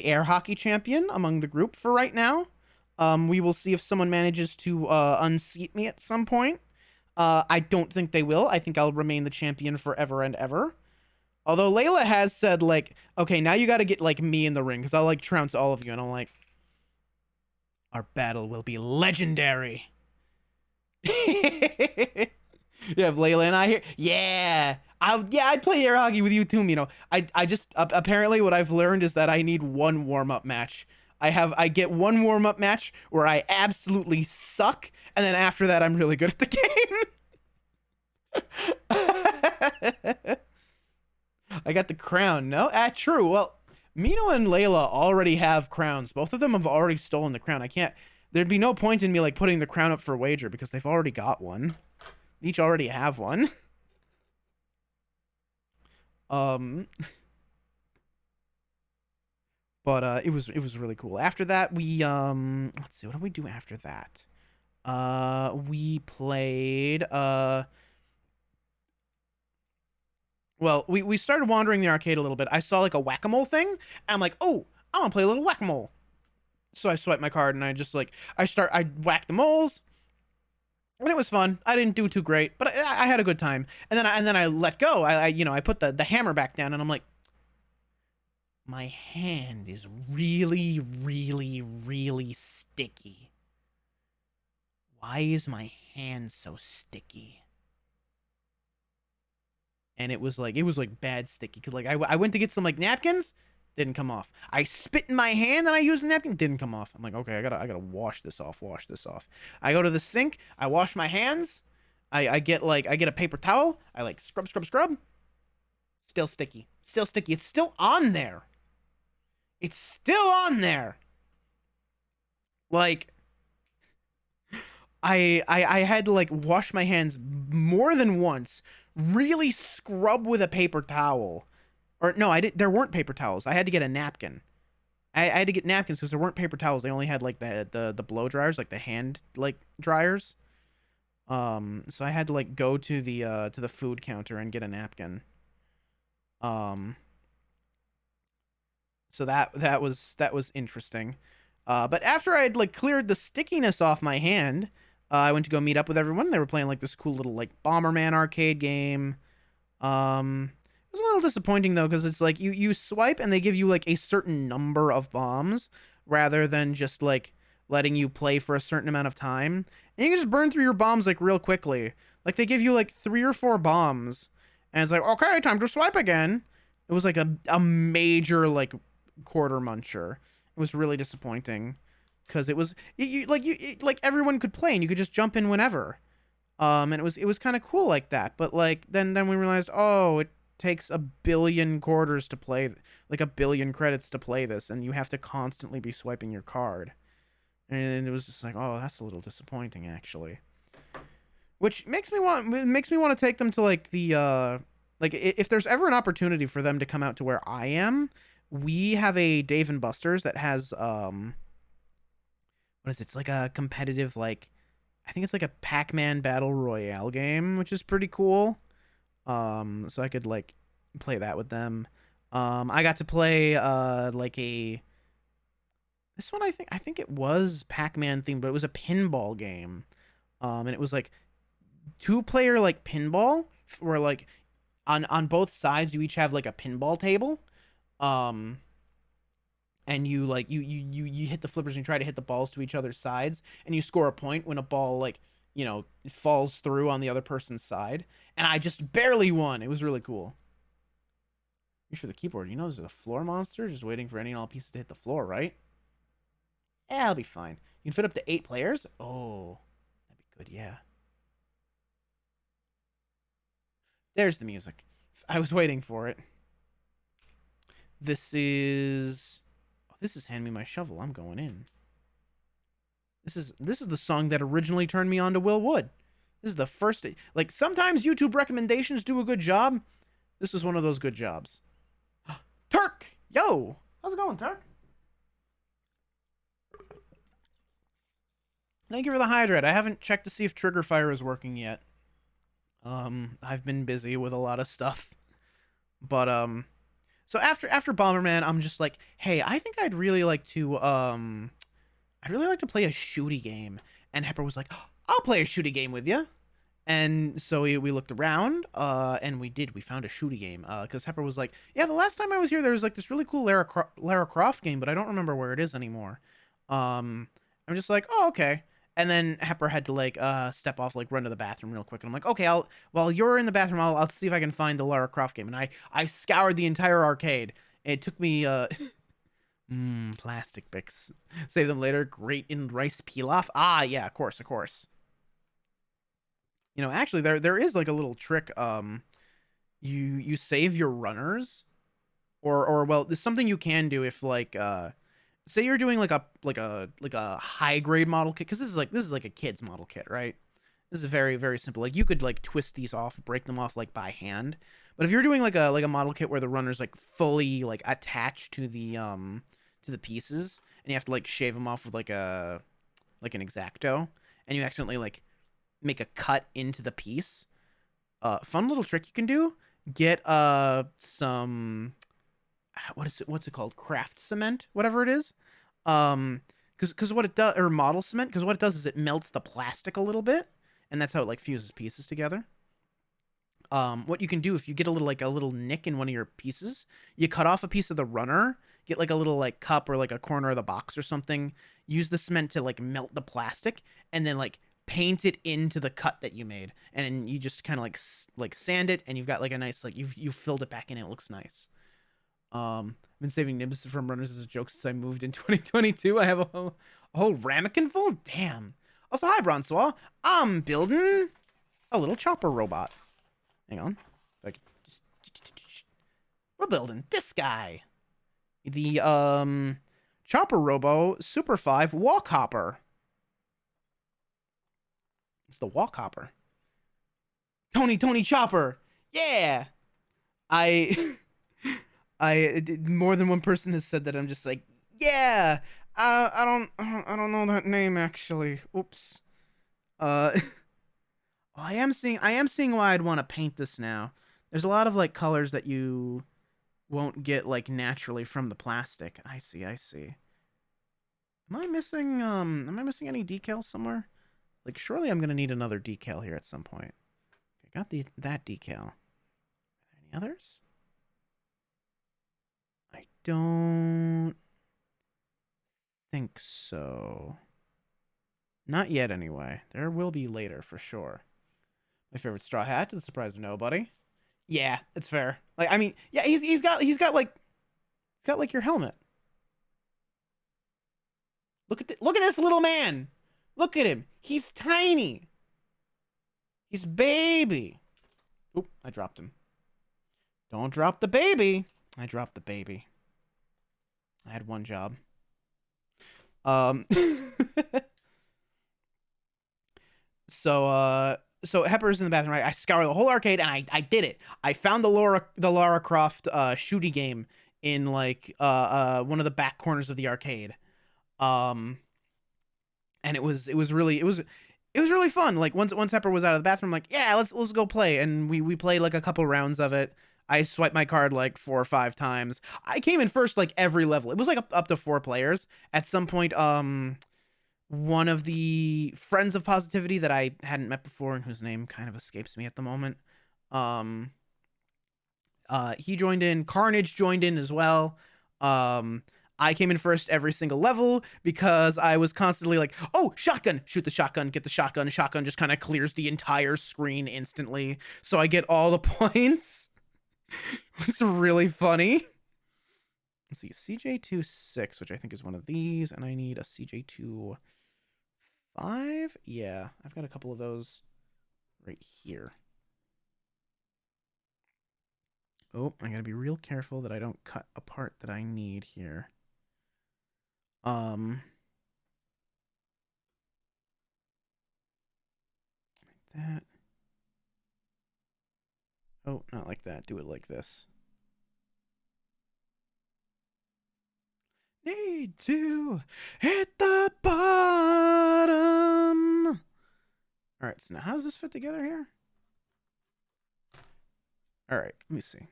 air hockey champion among the group for right now. We will see if someone manages to unseat me at some point. I don't think they will. I think I'll remain the champion forever and ever. Although Layla has said, like, okay, now you got to get, like, me in the ring, because I'll, like, trounce all of you. And I'm like, our battle will be legendary. You have Layla and I here? Yeah. I'd play air hockey with you, too, I just, apparently what I've learned is that I need one warm-up match. I get one warm-up match where I absolutely suck, and then after that, I'm really good at the game. I got the crown. No? True. Well, Mino and Layla already have crowns. Both of them have already stolen the crown. There'd be no point in me, like, putting the crown up for wager because they've already got one. They each already have one. But it was really cool. After that, we let's see, what did we do after that? We played well, we started wandering the arcade a little bit. I saw like a whack-a-mole thing, and I'm like, oh, I want to play a little whack-a-mole. So I swipe my card and I just like I whack the moles, and it was fun. I didn't do too great, but I had a good time. And then I let go. I put the hammer back down, and I'm like, my hand is really, really, really sticky. why is my hand so sticky? And it was like bad sticky because like I went to get some like napkins, didn't come off. I spit in my hand and I used a napkin, didn't come off. I'm like, okay, I gotta wash this off. I go to the sink, I wash my hands, I get a paper towel, I like scrub, still sticky, It's still on there. It's still on there. Like I had to like wash my hands more than once, really scrub with a paper towel. Or no, I did. There weren't paper towels. I had to get a napkin. I had to get napkins because there weren't paper towels. They only had like the blow dryers, like the hand like dryers. So I had to like go to the food counter and get a napkin. Um, so that was interesting. But after I had like cleared the stickiness off my hand, I went to go meet up with everyone. They were playing like this cool little like Bomberman arcade game. It was a little disappointing though because it's like you swipe and they give you like a certain number of bombs rather than just like letting you play for a certain amount of time. And you can just burn through your bombs like real quickly. Like they give you like 3 or 4 bombs, and it's like okay, time to swipe again. It was like a major like quarter muncher. It was really disappointing because it was like everyone could play and you could just jump in whenever. And it was kind of cool like that. But like then we realized, oh, it takes 1 billion quarters to play, like 1 billion credits to play this, and you have to constantly be swiping your card. And it was just like, oh, that's a little disappointing actually. Which makes me want to take them to like the like if there's ever an opportunity for them to come out to where I am, we have a Dave and Buster's that has what is it? It's like a competitive like I think it's like a Pac-Man battle royale game, which is pretty cool. So I could like play that with them. I got to play like a this one I think it was Pac-Man themed, but it was a pinball game. And it was like 2-player like pinball where like on both sides you each have like a pinball table. Um and you like you hit the flippers and you try to hit the balls to each other's sides and you score a point when a ball like falls through on the other person's side, and I just barely won. It was really cool. Reach for the keyboard. There's a floor monster just waiting for any and all pieces to hit the floor, right? Yeah, I'll be fine. You can fit up to 8 players. Oh, that'd be good. Yeah. There's the music. I was waiting for it. This is Hand Me My Shovel. I'm going in. This is the song that originally turned me on to Will Wood. This is the first like sometimes YouTube recommendations do a good job. This was one of those good jobs. Turk! Yo! How's it going, Turk? Thank you for the hydrate. I haven't checked to see if Trigger Fire is working yet. I've been busy with a lot of stuff. But so after Bomberman, I'm just like, hey, I think I'd really like to play a shooty game. And Hepper was like, I'll play a shooty game with you. And so we looked around, and we found a shooty game. Because Hepper was like, yeah, the last time I was here, there was like this really cool Lara Croft game, but I don't remember where it is anymore. I'm just like, oh, okay. And then Hepper had to like step off, like run to the bathroom real quick. And I'm like, okay, while you're in the bathroom, I'll see if I can find the Lara Croft game. And I scoured the entire arcade. It took me plastic picks. Save them later. Great in rice pilaf. Ah, yeah, of course. Actually, there is like a little trick. You save your runners, or well, there's something you can do if like say you're doing like a high grade model kit, because this is like a kid's model kit, right? This is very very simple. Like you could like twist these off, break them off like by hand. But if you're doing like a model kit where the runner's like fully like attached to the pieces, and you have to like shave them off with like an X-Acto, and you accidentally like make a cut into the piece. Fun little trick you can do. Get some what's it called? Craft cement, whatever it is. Because what it does, or model cement, because what it does is it melts the plastic a little bit, and that's how it like fuses pieces together. What you can do if you get a little nick in one of your pieces, you cut off a piece of the runner, get like a little like cup or like a corner of the box or something, use the cement to like melt the plastic, and then like paint it into the cut that you made, and you just kind of like sand it, and you've got like a nice like you've filled it back in. And it looks nice. I've been saving nibs from runners as a joke since I moved in 2022. I have a whole ramekin full. Damn. Also, hi Bronsois. I'm building a little chopper robot. Hang on. If I could just... We're building this guy. The chopper robo Super 5 walk hopper. It's the walk hopper. Tony Chopper. Yeah. I more than one person has said that. I'm just like, yeah. I don't know that name actually. Oops. I am seeing why I'd want to paint this now. There's a lot of like colors that you won't get like naturally from the plastic. I see. Am I missing any decals somewhere? Like surely I'm gonna need another decal here at some point. I got that decal. Are there any others? I don't think so. Not yet anyway. There will be later for sure. My favorite straw hat, to the surprise of nobody. Yeah, it's fair. Like I mean, yeah, he's got like your helmet. Look at this little man. Look at him. He's tiny. He's baby. Oop, I dropped him. Don't drop the baby. I dropped the baby. I had one job. So Hepper's in the bathroom, right? I scoured the whole arcade and I did it. I found the Lara Croft shooty game in like one of the back corners of the arcade. And it was really fun. Like once Hepper was out of the bathroom, I'm like, yeah, let's go play. And we played like a couple rounds of it. I swiped my card like 4 or 5 times. I came in first like every level. It was like up to 4 players. At some point, one of the friends of positivity that I hadn't met before and whose name kind of escapes me at the moment, he joined in. Carnage joined in as well. I came in first every single level because I was constantly like, oh, shotgun, shoot the shotgun, get the shotgun. Shotgun just kind of clears the entire screen instantly. So I get all the points. It's really funny. Let's see, CJ26, which I think is one of these, and I need a CJ25. Yeah, I've got a couple of those right here. Oh, I gotta be real careful that I don't cut a part that I need here. Like that. Oh, not like that. Do it like this. Need to hit the bottom. All right, so now how does this fit together here? All right, let me see.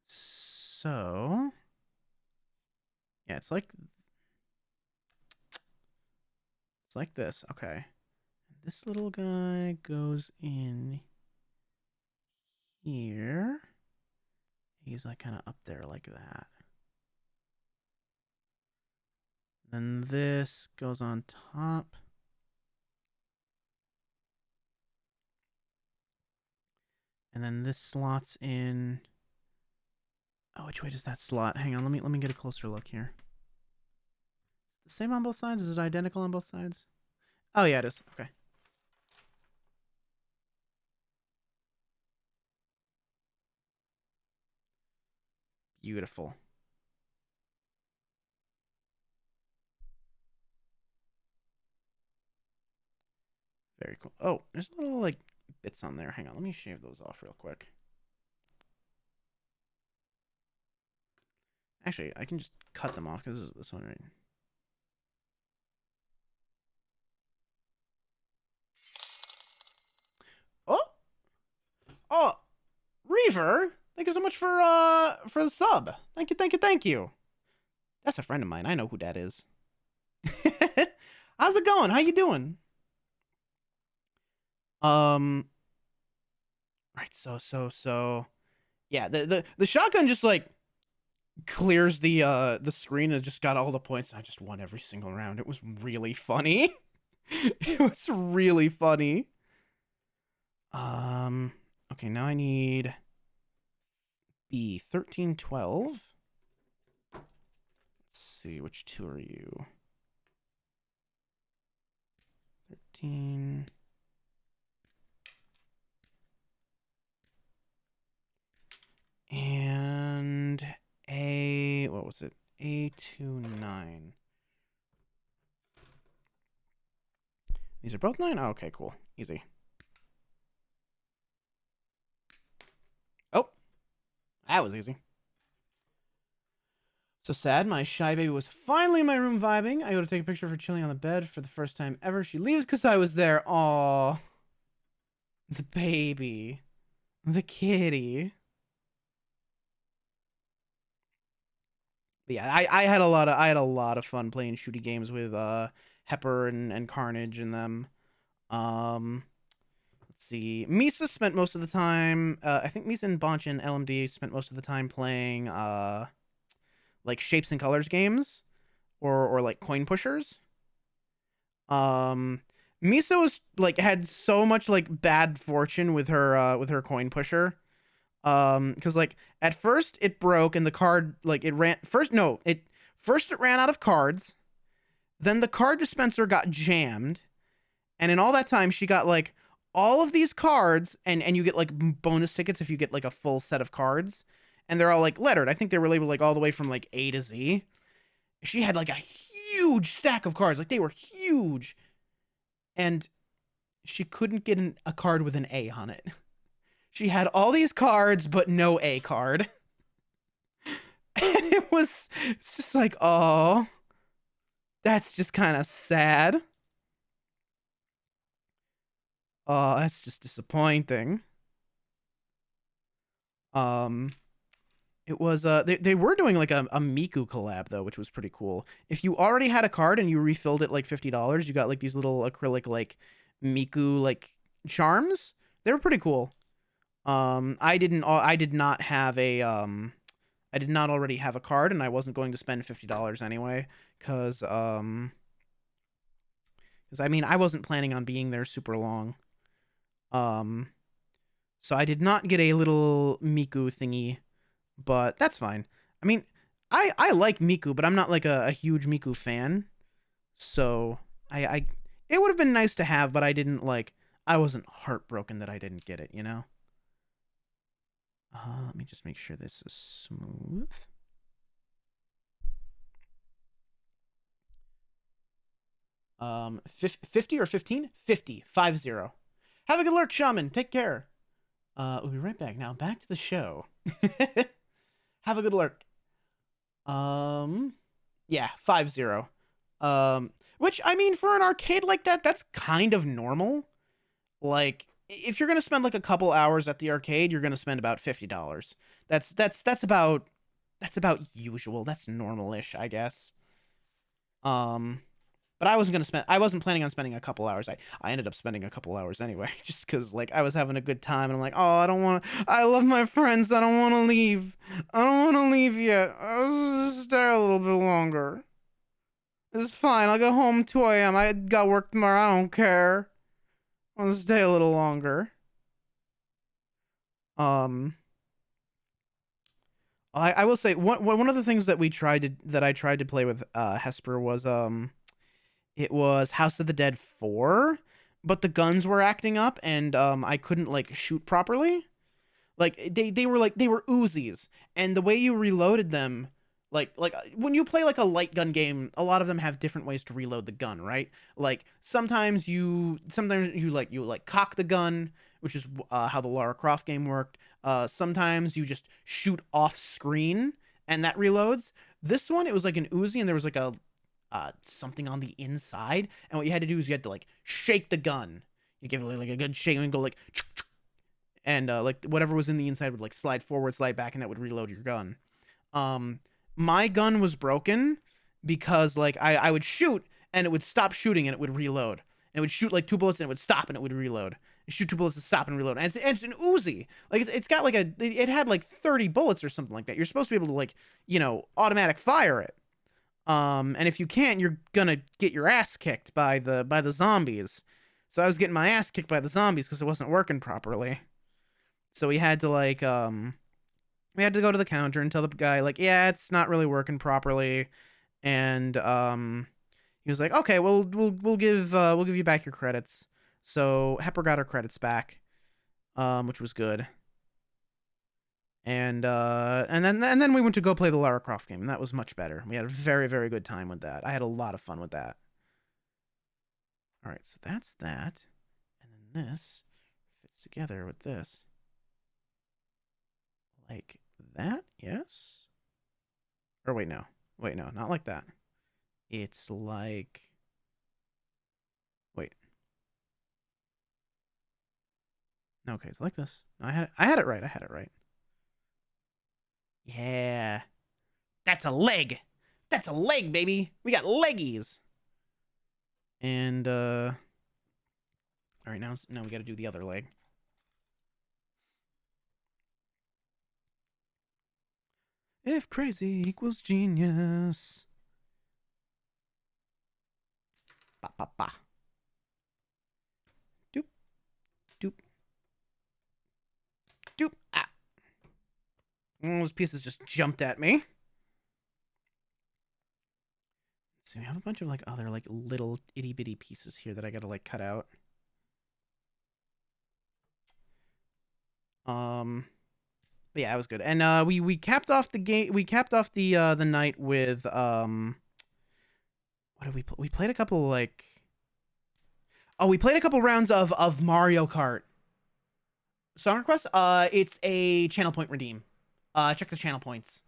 So, yeah, it's like this. Okay. This little guy goes in here. He's like kind of up there like that. Then this goes on top. And then this slots in. Oh, which way does that slot? Hang on, let me get a closer look here. The same on both sides? Is it identical on both sides? Oh yeah, it is. Okay. Beautiful. Very cool. Oh, there's little like bits on there. Hang on, let me shave those off real quick. Actually, I can just cut them off because this one right. Oh, Reaver, thank you so much for the sub. Thank you. That's a friend of mine. I know who that is. How's it going? How you doing? Right, so yeah, the shotgun just like clears the screen and just got all the points. I just won every single round. It was really funny. It was really funny. Okay, now I need B 1312. Let's see, which two are you? 13. And what was it? A29. These are both 9? Oh, okay, cool. Easy. Oh, that was easy. So sad, my shy baby was finally in my room vibing. I go to take a picture of her chilling on the bed for the first time ever. She leaves because I was there. Aww. The baby. The kitty. But yeah, I had a lot of fun playing shooty games with Hepper and Carnage and them. Um let's see. Misa spent most of the time I think Misa and Bonch and LMD spent most of the time playing like shapes and colors games or like coin pushers. Um Misa was like had so much like bad fortune with her coin pusher. Because like at first it broke and the card like it ran first no, it first it ran out of cards, then the card dispenser got jammed, and in all that time she got like all of these cards and you get like bonus tickets if you get like a full set of cards, and they're all like lettered. I think they were labeled like all the way from like A to Z. She had like a huge stack of cards, like they were huge, and she couldn't get a card with an A on it. She had all these cards but no A card. And it's just like, oh, that's just kind of sad. Oh, that's just disappointing. Um, it was they were doing like a Miku collab though, which was pretty cool. If you already had a card and you refilled it like $50, you got like these little acrylic like Miku like charms. They were pretty cool. I did not have a I did not already have a card, and I wasn't going to spend $50 anyway, because I mean I wasn't planning on being there super long. Um, so I did not get a little Miku thingy, but that's fine. I mean, I like Miku, but I'm not like a huge Miku fan. So I it would have been nice to have, but I didn't like. I wasn't heartbroken that I didn't get it. You know. Let me just make sure this is smooth. Um, 50 or 15? 50. 50. Have a good lurk, Shaman. Take care. We'll be right back. Now, back to the show. Have a good lurk. Yeah, 50. Which, I mean, for an arcade like that, that's kind of normal. Like, if you're gonna spend like a couple hours at the arcade, you're gonna spend about $50. That's about usual. That's normal-ish, I guess. Um, but I wasn't planning on spending a couple hours. I ended up spending a couple hours anyway, just because like I was having a good time and I'm like, oh, I love my friends. I don't want to leave. I don't want to leave yet. I'll just stay a little bit longer. It's fine. I'll go home 2 a.m. I got work tomorrow. I don't care. I'll stay a little longer. Um, I will say one of the things that I tried to play with Hesper was it was House of the Dead 4, but the guns were acting up and I couldn't like shoot properly. Like they were Uzis, and the way you reloaded them, like when you play like a light gun game, a lot of them have different ways to reload the gun, right? Like sometimes you like cock the gun, which is how the Lara Croft game worked. Sometimes you just shoot off screen and that reloads. This one, it was like an Uzi and there was like a something on the inside, and what you had to do is you had to like shake the gun. You give it like a good shake and go like, and like whatever was in the inside would like slide forward, slide back, and that would reload your gun. My gun was broken because like I would shoot and it would stop shooting and it would reload. And it would shoot like 2 bullets and it would stop and it would reload. And shoot 2 bullets and stop and reload. And it's an Uzi. Like it's got like it had like 30 bullets or something like that. You're supposed to be able to like automatic fire it. And if you can't, you're gonna get your ass kicked by the zombies. So I was getting my ass kicked by the zombies because it wasn't working properly. So we had to we had to go to the counter and tell the guy like, yeah, it's not really working properly. And he was like, okay, well we'll give you back your credits. So Hepper got her credits back, which was good. And then we went to go play the Lara Croft game, and that was much better. We had a very, very good time with that. I had a lot of fun with that. All right, so that's that, and then this fits together with this, like that. Yes. Or wait, no, not like that. It's like, wait, no, okay, it's like this. I had it right. I had it right. Yeah. That's a leg. That's a leg, baby. We got leggies. And all right, now we got to do the other leg. If crazy equals genius. Ba ba ba. Doop doop doop. Ah. Those pieces just jumped at me. So we have a bunch of like other like little itty bitty pieces here that I gotta like cut out. But yeah, it was good. And we capped off the game. We capped off the night with what did we play? We played a couple like, oh, we played a couple rounds of Mario Kart. Song request. It's a channel point redeem. Check the channel points.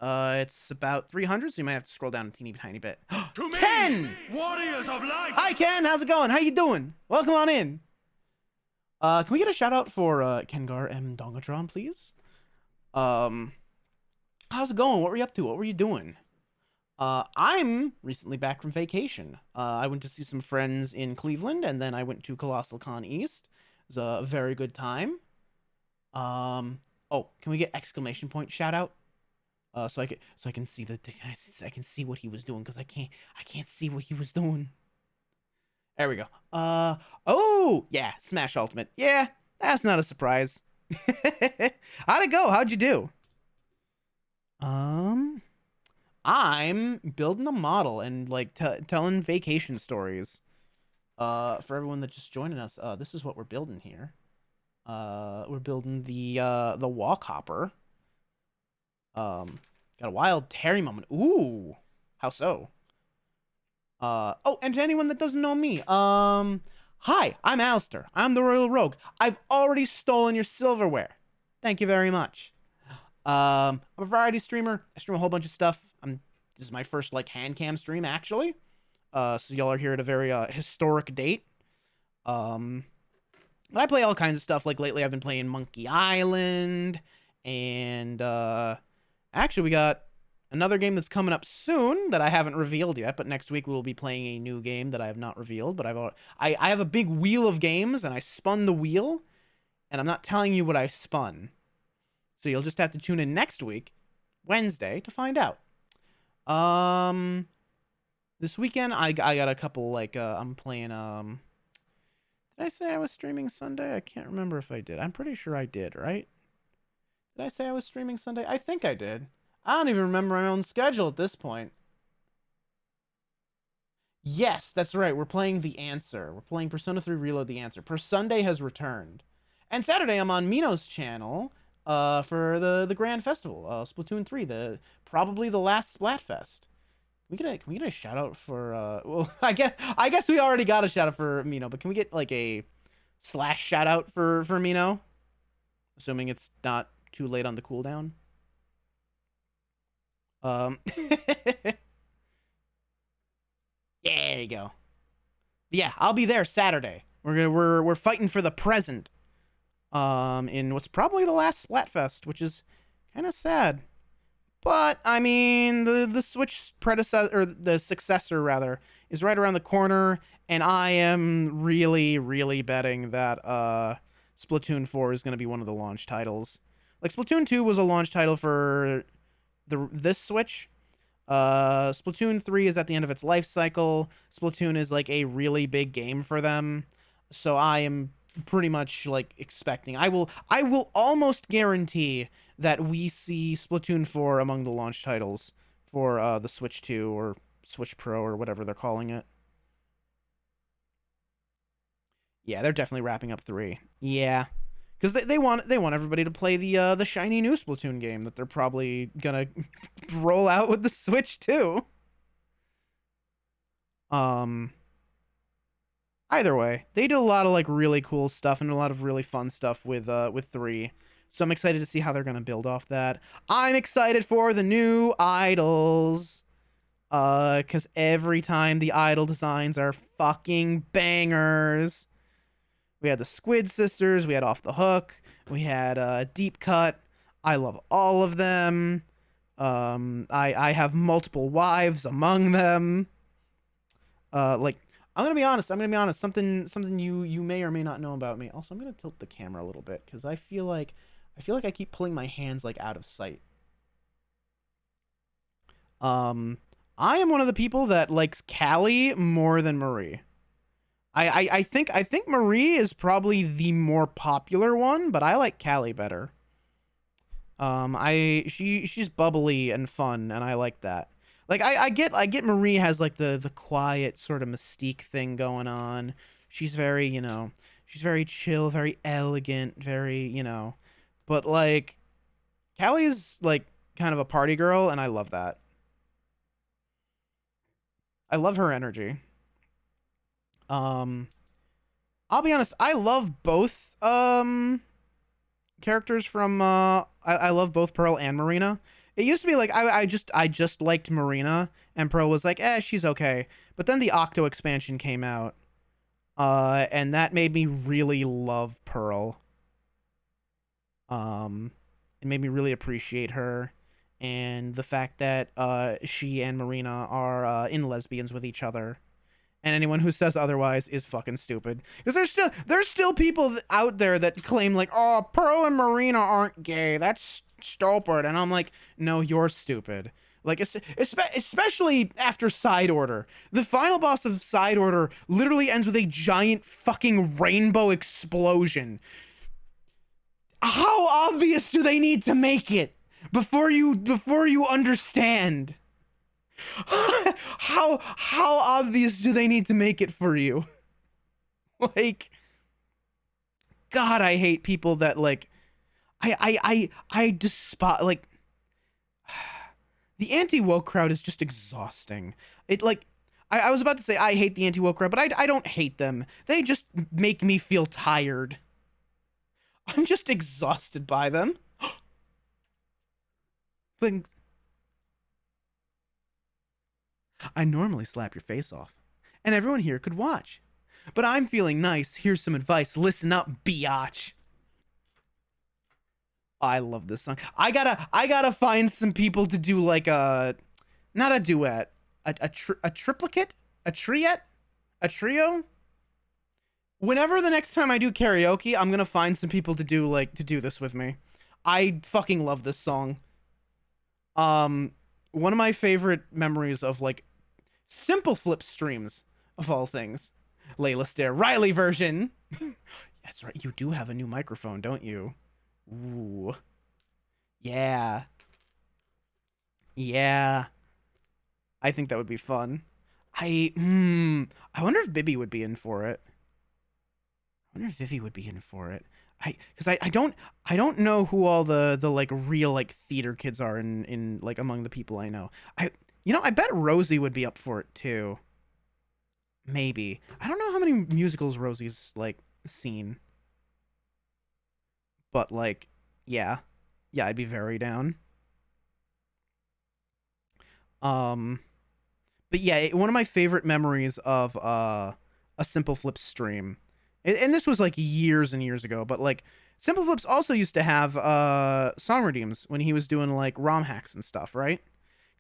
It's about 300, so you might have to scroll down a teeny tiny bit. To me, Ken! warriors of light! Hi, Ken. How's it going? How you doing? Welcome on in. Can we get a shout out for Kengar M Dongatron, please? How's it going? What were you up to? What were you doing? I'm recently back from vacation. I went to see some friends in Cleveland, and then I went to Colossal Con East. It was a very good time. Oh, can we get exclamation point shout out? So I can see I can see what he was doing because I can't see what he was doing. There we go. Oh yeah, Smash Ultimate. Yeah, that's not a surprise. How'd it go? How'd you do? I'm building a model and like telling vacation stories. For everyone that's just joining us, this is what we're building here. We're building the walk hopper. Got a wild Terry moment. Ooh, how so? Oh, and to anyone that doesn't know me, hi, I'm Alistair. I'm the Royal Rogue. I've already stolen your silverware. Thank you very much. I'm a variety streamer. I stream a whole bunch of stuff. This is my first like hand cam stream actually. So y'all are here at a very historic date. But I play all kinds of stuff. Like lately, I've been playing Monkey Island, and actually, we got another game that's coming up soon that I haven't revealed yet. But next week we will be playing a new game that I have not revealed. But I have a big wheel of games, and I spun the wheel, and I'm not telling you what I spun. So you'll just have to tune in next week, Wednesday, to find out. This weekend I got a couple like I'm playing did I say I was streaming Sunday? I can't remember if I did. I'm pretty sure I did, right? Did I say I was streaming Sunday? I think I did. I don't even remember my own schedule at this point. Yes, that's right. We're playing The Answer. We're playing Persona 3 Reload The Answer. Per Sunday has returned. And Saturday I'm on Mino's channel for the Grand Festival, Splatoon 3, probably the last Splatfest. Can we get a shout out for well, I guess we already got a shout out for Mino, but can we get like a slash shout out for Mino? Assuming it's not too late on the cooldown. Yeah, there you go. Yeah, I'll be there Saturday. We're fighting for the present. In what's probably the last Splatfest, which is kind of sad. But I mean, the Switch predecessor, or the successor rather, is right around the corner, and I am really, really betting that Splatoon 4 is going to be one of the launch titles. Like Splatoon 2 was a launch title for this Switch, Splatoon 3 is at the end of its life cycle. Splatoon is like a really big game for them. So I am pretty much like expecting. I will almost guarantee that we see Splatoon 4 among the launch titles for the Switch 2 or Switch Pro or whatever they're calling it. Yeah, they're definitely wrapping up 3. Yeah. Because they want everybody to play the shiny new Splatoon game that they're probably gonna roll out with the Switch too. Um, Either way, they did a lot of like really cool stuff and a lot of really fun stuff with 3. So I'm excited to see how they're gonna build off that. I'm excited for the new idols. Cause every time the idol designs are fucking bangers. We had the Squid Sisters, we had Off the Hook, we had Deep Cut. I love all of them. I have multiple wives among them. Like I'm gonna be honest. Something you may or may not know about me. Also, I'm gonna tilt the camera a little bit because I feel like I keep pulling my hands like out of sight. Um, I am one of the people that likes Callie more than Marie. I think Marie is probably the more popular one, but I like Callie better. She's bubbly and fun, and I like that. Like I get Marie has like the quiet sort of mystique thing going on. She's very, she's very chill, very elegant, very, but like Callie's like kind of a party girl, and I love that. I love her energy. Um, I'll be honest, I love both characters from I love both Pearl and Marina. It used to be like I just liked Marina and Pearl was like, she's okay. But then the Octo expansion came out. And that made me really love Pearl. It made me really appreciate her and the fact that she and Marina are in lesbians with each other. And anyone who says otherwise is fucking stupid. Because there's still people out there that claim like, oh, Pearl and Marina aren't gay. That's stupid. And I'm like, no, you're stupid. Like, especially after Side Order. The final boss of Side Order literally ends with a giant fucking rainbow explosion. How obvious do they need to make it before you understand? How obvious do they need to make it for you? Like, God, I hate people that like I despise like the anti-woke crowd is just exhausting. It like I was about to say I hate the anti-woke crowd, but I don't hate them. They just make me feel tired. I'm just exhausted by them. Things I normally slap your face off, and everyone here could watch. But I'm feeling nice. Here's some advice. Listen up, biatch. I love this song. I gotta find some people to do like a, not a duet, a triplicate, a triet, a trio. Whenever the next time I do karaoke, I'm gonna find some people to do this with me. I fucking love this song. One of my favorite memories of like simple flip streams of all things. Layla Stare Riley version. That's right. You do have a new microphone, don't you? Ooh. Yeah. Yeah. I think that would be fun. I wonder if Bibby would be in for it. I wonder if Vivi would be in for it. Because I don't know who all the like real like theater kids are in like among the people I know. I bet Rosie would be up for it too. Maybe. I don't know how many musicals Rosie's like seen. But like, yeah. Yeah, I'd be very down. Um but yeah, one of my favorite memories of a Simple Flip stream. And this was like years and years ago, but like Simple Flips also used to have song redeems when he was doing like ROM hacks and stuff, right?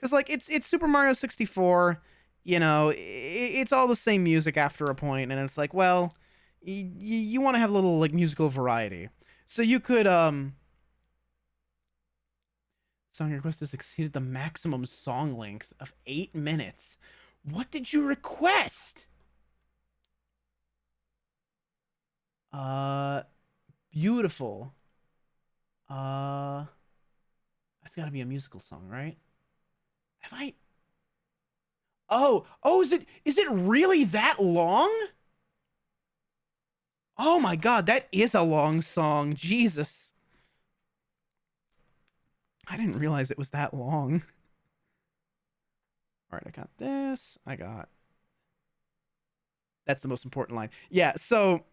Cuz like it's Super Mario 64, it's all the same music after a point and it's like, well, you want to have a little like musical variety. So you could Song request has exceeded the maximum song length of 8 minutes. What did you request? Uh, Beautiful. Uh, that's gotta be a musical song, right? Have I? Oh, is it really that long? Oh my god, that is a long song. Jesus. I didn't realize it was that long. All right, I got this. That's the most important line. Yeah, so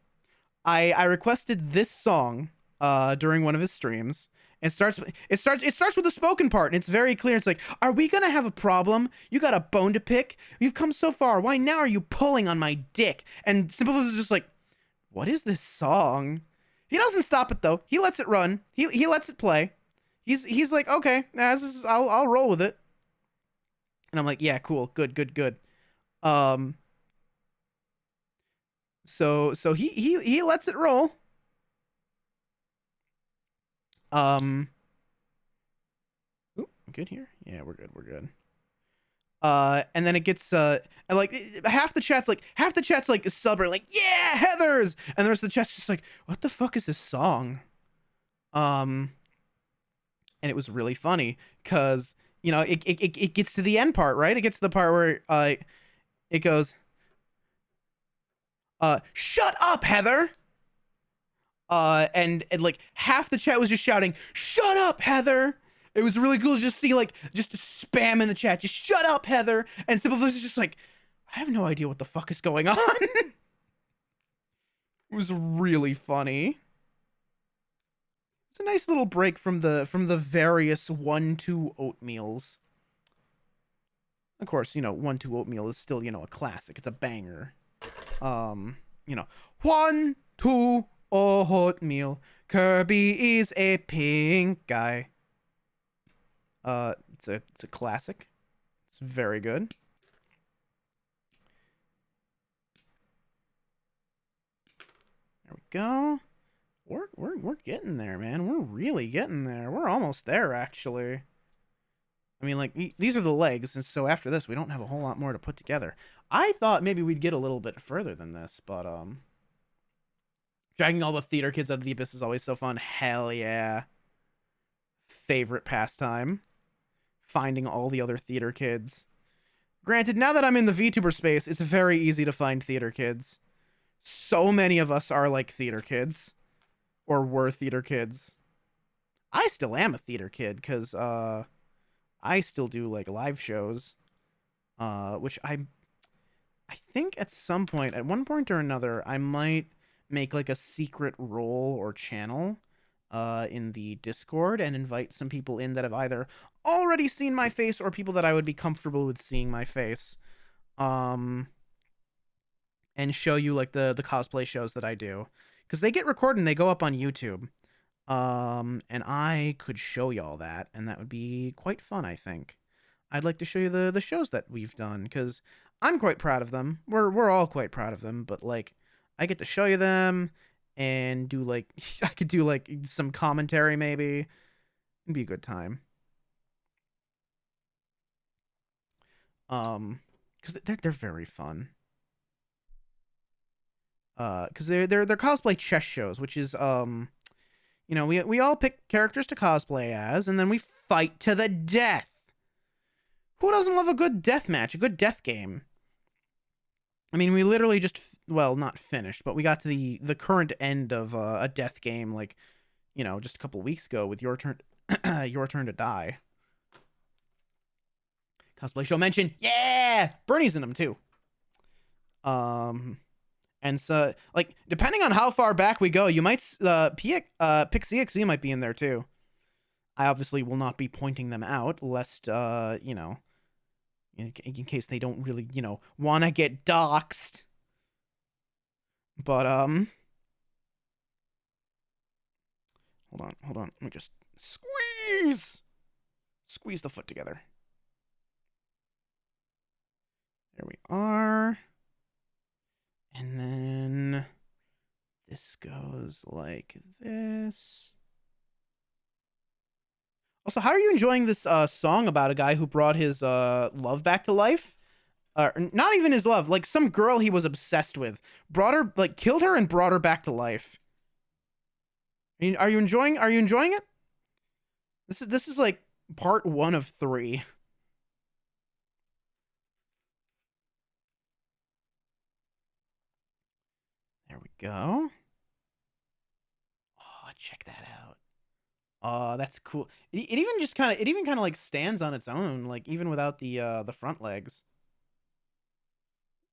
I requested this song during one of his streams. It starts with a spoken part, and it's very clear. It's like, "Are we gonna have a problem? You got a bone to pick? You've come so far. Why now are you pulling on my dick?" And Simple was just like, "What is this song?" He doesn't stop it though. He lets it run. He lets it play. He's like, "Okay, I'll roll with it." And I'm like, "Yeah, cool, good. Um, so he lets it roll. Um, Ooh, good here. Yeah, we're good. And then it gets and like half the chat's like celebrating, like, yeah, Heather's, and the rest of the chat's just like, what the fuck is this song? Um, and it was really funny because it gets to the end part, right? It gets to the part where it goes, shut up, Heather. And like half the chat was just shouting, "Shut up, Heather!" It was really cool to just see like just spam in the chat, just "Shut up, Heather!" And Simple is just like, I have no idea what the fuck is going on. It was really funny. It's a nice little break from the various 1-2 oatmeals. Of course, 1-2 oatmeal is still a classic. It's a banger. Um, 1-2 oatmeal. Kirby is a pink guy. It's a classic. It's very good. There we go. We're getting there, man. We're really getting there. We're almost there, actually. I mean, like, these are the legs, and so after this, we don't have a whole lot more to put together. I thought maybe we'd get a little bit further than this, but dragging all the theater kids out of the abyss is always so fun. Hell yeah. Favorite pastime. Finding all the other theater kids. Granted, now that I'm in the VTuber space, it's very easy to find theater kids. So many of us are like theater kids. Or were theater kids. I still am a theater kid, because I still do like live shows. Which I think at some point, at one point or another, I might make like a secret role or channel in the Discord and invite some people in that have either already seen my face or people that I would be comfortable with seeing my face. And show you like the cosplay shows that I do, because they get recorded and they go up on YouTube. And I could show y'all that, and that would be quite fun, I think. I'd like to show you the shows that we've done, because I'm quite proud of them. We're all quite proud of them, but like I get to show you them and do like I could do like some commentary maybe. It'd be a good time. Because they're very fun. Because they're cosplay chess shows, which is we all pick characters to cosplay as, and then we fight to the death. Who doesn't love a good death match, a good death game? I mean, we literally just, well, not finished, but we got to the current end of a death game, like, just a couple weeks ago with Your Turn, Your Turn to Die. Cosplay show mention, yeah, Bernie's in them too. And so, like, depending on how far back we go, you might pick CXZ might be in there too. I obviously will not be pointing them out, lest in case they don't really, want to get doxxed. But hold on. Let me just squeeze the foot together. There we are. And then this goes like this. Also, how are you enjoying this song about a guy who brought his love back to life? Not even his love, like some girl he was obsessed with, brought her, like killed her and brought her back to life. Are you enjoying? Are you enjoying it? This is like part 1 of 3. There we go. Oh, check that out. Oh, that's cool. It even just kind of it even kind of like stands on its own, like even without the front legs.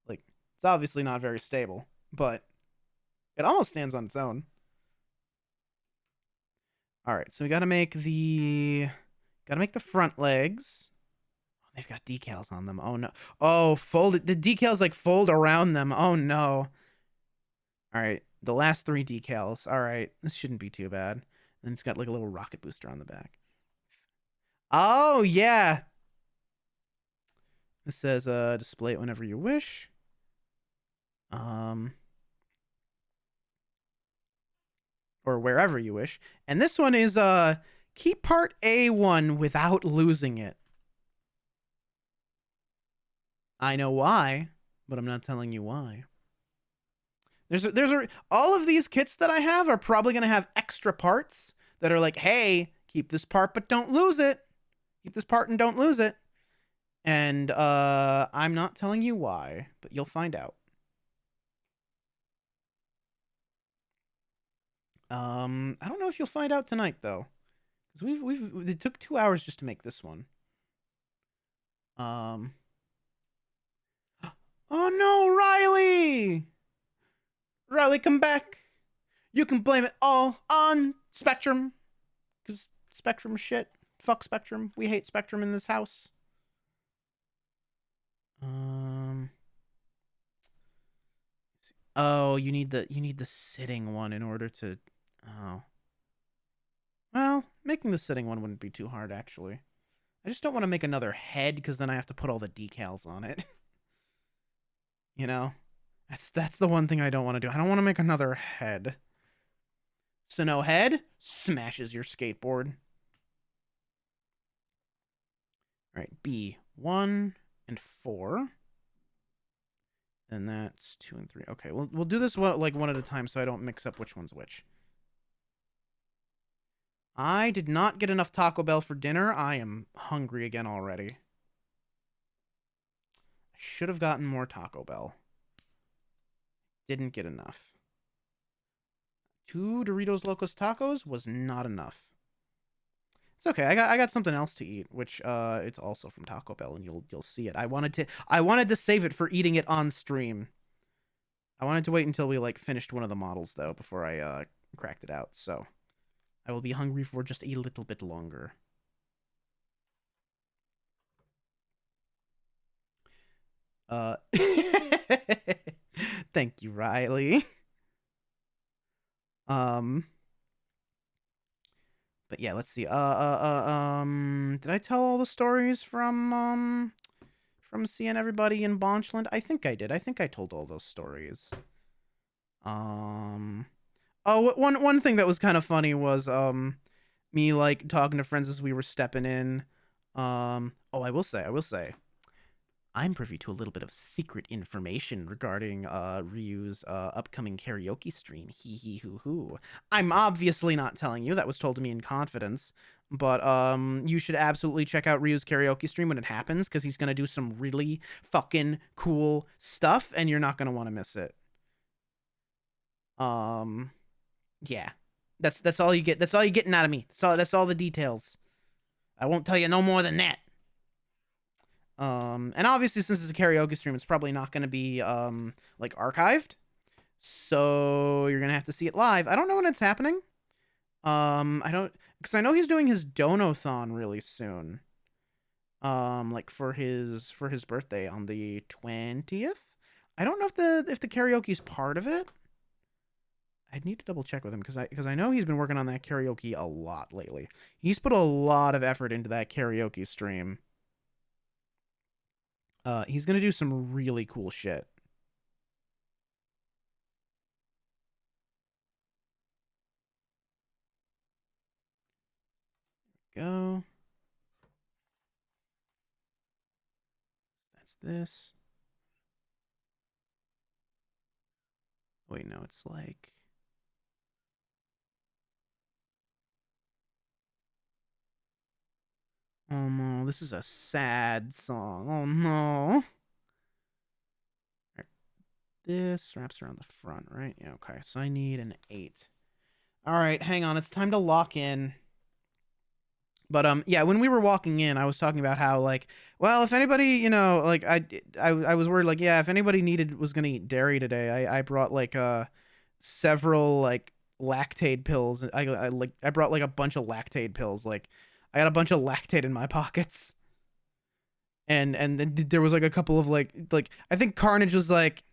Like it's obviously not very stable, but it almost stands on its own. All right, so we gotta make the front legs. Oh, they've got decals on them. Oh no. Oh, folded. The decals like fold around them. Oh no. All right, the last 3 decals. All right, this shouldn't be too bad. And it's got like a little rocket booster on the back. Oh yeah. This says display it whenever you wish. Um or wherever you wish. And this one is keep part A1 without losing it. I know why, but I'm not telling you why. All of these kits that I have are probably going to have extra parts that are like, "Hey, keep this part but don't lose it. Keep this part and don't lose it." And I'm not telling you why, but you'll find out. I don't know if you'll find out tonight though, because it took 2 hours just to make this one. Um. Oh no, Riley! Riley, come back. You can blame it all on Spectrum, because Spectrum shit. Fuck Spectrum. We hate Spectrum in this house. Um. Oh, you need the sitting one in order to. Oh. Well, making the sitting one wouldn't be too hard actually. I just don't want to make another head because then I have to put all the decals on it. You know, that's the one thing I don't want to do. I don't want to make another head. So no head smashes your skateboard. All right, B1 and 4. And that's 2 and 3. Okay, we'll do this one at a time so I don't mix up which one's which. I did not get enough Taco Bell for dinner. I am hungry again already. I should have gotten more Taco Bell. Didn't get enough. 2 Doritos Locos Tacos was not enough. It's okay. I got something else to eat, which it's also from Taco Bell, and you'll see it. I wanted to save it for eating it on stream. I wanted to wait until we like finished one of the models though before I cracked it out. So I will be hungry for just a little bit longer. Uh, thank you, Riley. Um, but yeah, let's see. Did I tell all the stories from seeing everybody in Bonchland? I think I did. I think I told all those stories. Um, oh, one thing that was kind of funny was me like talking to friends as we were stepping in. Oh, I will say, I'm privy to a little bit of secret information regarding Ryu's upcoming karaoke stream. Hee hee hoo hoo. I'm obviously not telling you. That was told to me in confidence. But you should absolutely check out Ryu's karaoke stream when it happens because he's gonna do some really fucking cool stuff, and you're not gonna want to miss it. Um, yeah, that's all you get. That's all you're getting out of me. That's all the details. I won't tell you no more than that. And obviously, since it's a karaoke stream, it's probably not going to be like archived. So you're gonna have to see it live. I don't know when it's happening. I don't because I know he's doing his Donathon really soon. Like for his birthday on the 20th. I don't know if the karaoke's part of it. I'd need to double check with him because I know he's been working on that karaoke a lot lately. He's put a lot of effort into that karaoke stream. He's gonna do some really cool shit. Go. What's this? Wait, no, it's like. Oh no, this is a sad song. Oh no. This wraps around the front, right? Yeah, okay. So I need an 8. All right, hang on. It's time to lock in. But yeah, when we were walking in, I was talking about how like, well, if anybody, like I was worried like, yeah, if anybody was gonna eat dairy today, I brought like several like lactate pills. I brought like a bunch of lactate pills. Like I got a bunch of lactate in my pockets. And then there was like a couple of like I think Carnage was like,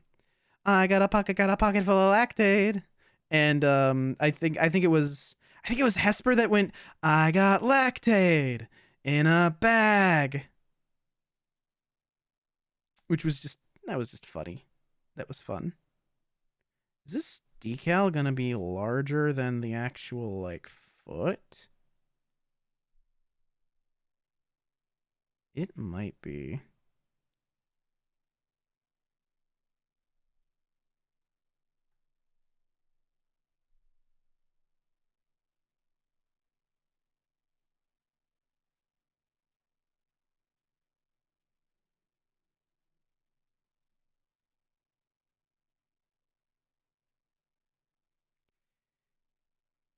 I got a pocket full of lactate. And I think it was Hesper that went, I got lactate in a bag. Which was just that was just funny. That was fun. Is this decal gonna be larger than the actual like foot? It might be.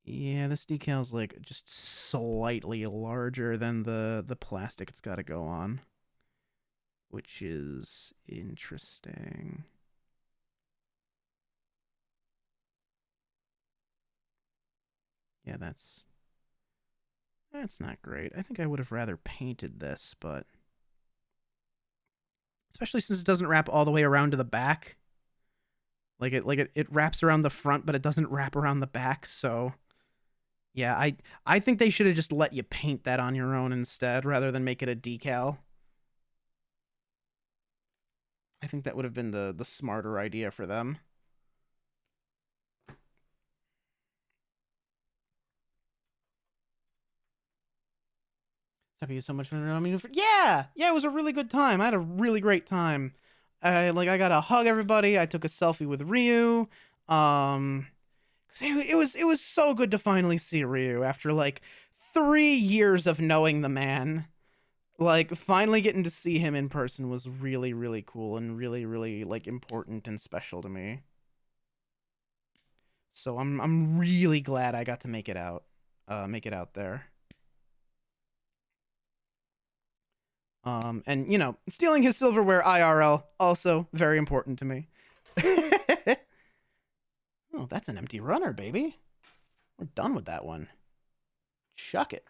Yeah, this decal's like just slightly larger than the plastic it's got to go on, which is interesting. Yeah, that's not great. I think I would have rather painted this, but especially since it doesn't wrap all the way around to the back. It wraps around the front, but it doesn't wrap around the back, so yeah, I think they should have just let you paint that on your own instead rather than make it a decal. I think that would have been the smarter idea for them. Thank you so much for yeah, it was a really good time. I had a really great time. I got to hug everybody. I took a selfie with Ryu. Um, 'Cause it was so good to finally see Ryu after like 3 years of knowing the man. Like finally getting to see him in person was really really cool and really really like important and special to me. So I'm really glad I got to make it out there. And stealing his silverware IRL also very important to me. Oh, that's an empty runner, baby. We're done with that one. Chuck it.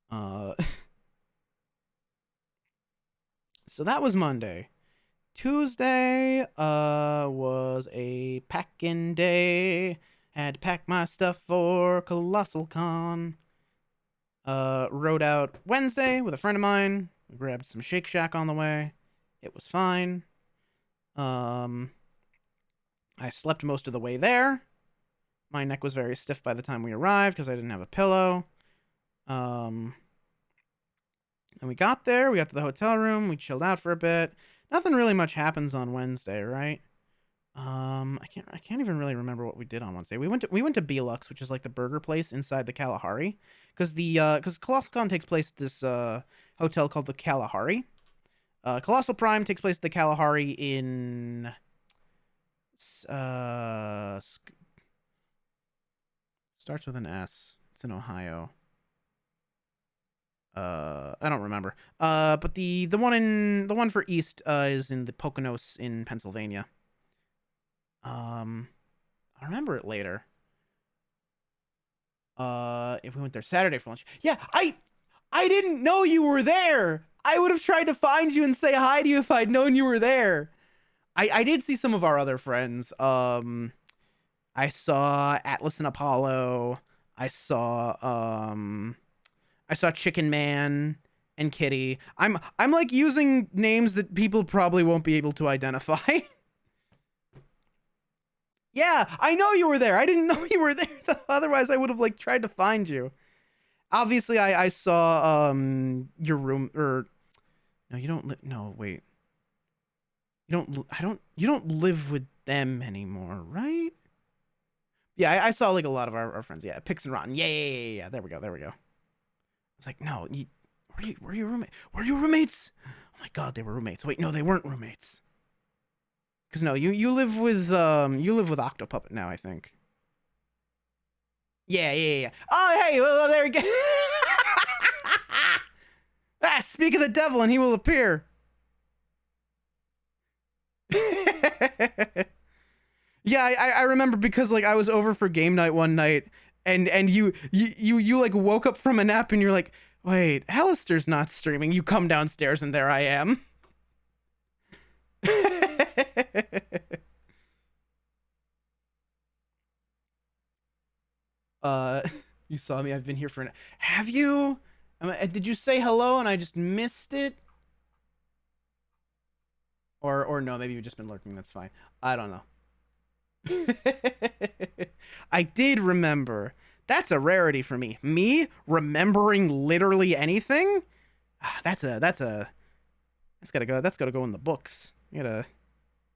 Uh, so that was Monday. Tuesday was a packing day. Had to pack my stuff for Colossal Con. Rode out Wednesday with a friend of mine. We grabbed some Shake Shack on the way. It was fine. I slept most of the way there. My neck was very stiff by the time we arrived because I didn't have a pillow. And we got there. We got to the hotel room. We chilled out for a bit. Nothing really much happens on Wednesday, right? I can't even really remember what we did on Wednesday. We went to Belux, which is like the burger place inside the Kalahari, because Colossal Con takes place at this hotel called the Kalahari. Colossal Prime takes place at the Kalahari in starts with an S. It's in Ohio. I don't remember. But the one for East is in the Poconos in Pennsylvania. I remember it later. If we went there Saturday for lunch. Yeah, I didn't know you were there. I would have tried to find you and say hi to you if I'd known you were there. I did see some of our other friends. I saw Atlas and Apollo. I saw I saw Chicken Man and Kitty. I'm like using names that people probably won't be able to identify. Yeah, I know you were there. I didn't know you were there. Otherwise, I would have like tried to find you. Obviously, I saw your room, or no, you don't no, wait. You don't live with them anymore, right? Yeah, I saw like a lot of our friends. Yeah, Pix and Rotten. Yeah. There we go. There we go. It's like, no, were you roommate? Were you roommates? Oh my god, they were roommates. Wait, no, they weren't roommates. Cause no, you live with Octopuppet now, I think. Yeah. Oh hey, well there you go. Ah, speak of the devil, and he will appear. Yeah, I remember because like I was over for game night one night, and you like woke up from a nap and you're like, wait, Alistair's not streaming. You come downstairs and there I am. uh, you saw me. I've been here for an. Have you? Did you say hello and I just missed it? Or no, maybe you've just been lurking. That's fine. I don't know. I did remember. That's a rarity for me. Me remembering literally anything? That's gotta go. That's gotta go in the books. You gotta.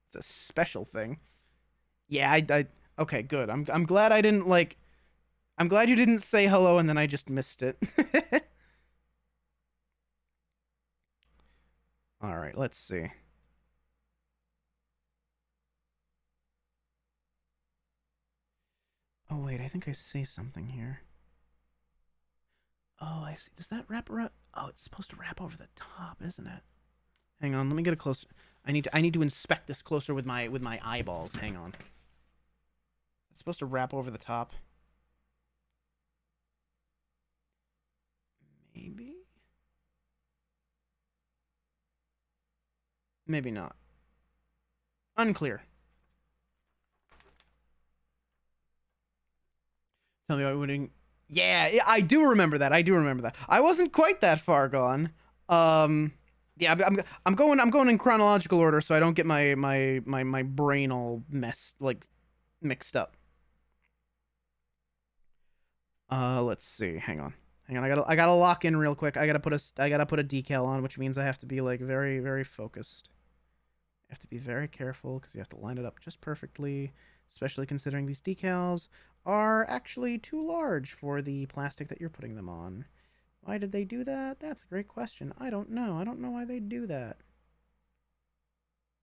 It's a special thing. Yeah, I. Okay, good. I'm glad I didn't like. I'm glad you didn't say hello and then I just missed it. All right, let's see. Oh wait, I think I see something here. Oh, I see. Does that wrap around? Oh, it's supposed to wrap over the top, isn't it? Hang on, let me get a closer. I need to inspect this closer with my eyeballs. Hang on. It's supposed to wrap over the top. Maybe. Maybe not. Unclear. Tell me why wouldn't. Yeah, I do remember that. I do remember that. I wasn't quite that far gone. Yeah, I'm going in chronological order so I don't get my brain all mixed up. Let's see. Hang on. I gotta lock in real quick. I gotta put a decal on, which means I have to be like very focused. I have to be very careful because you have to line it up just perfectly, especially considering these decals are actually too large for the plastic that you're putting them on. Why did they do that? That's a great question. I don't know. I don't know why they do that.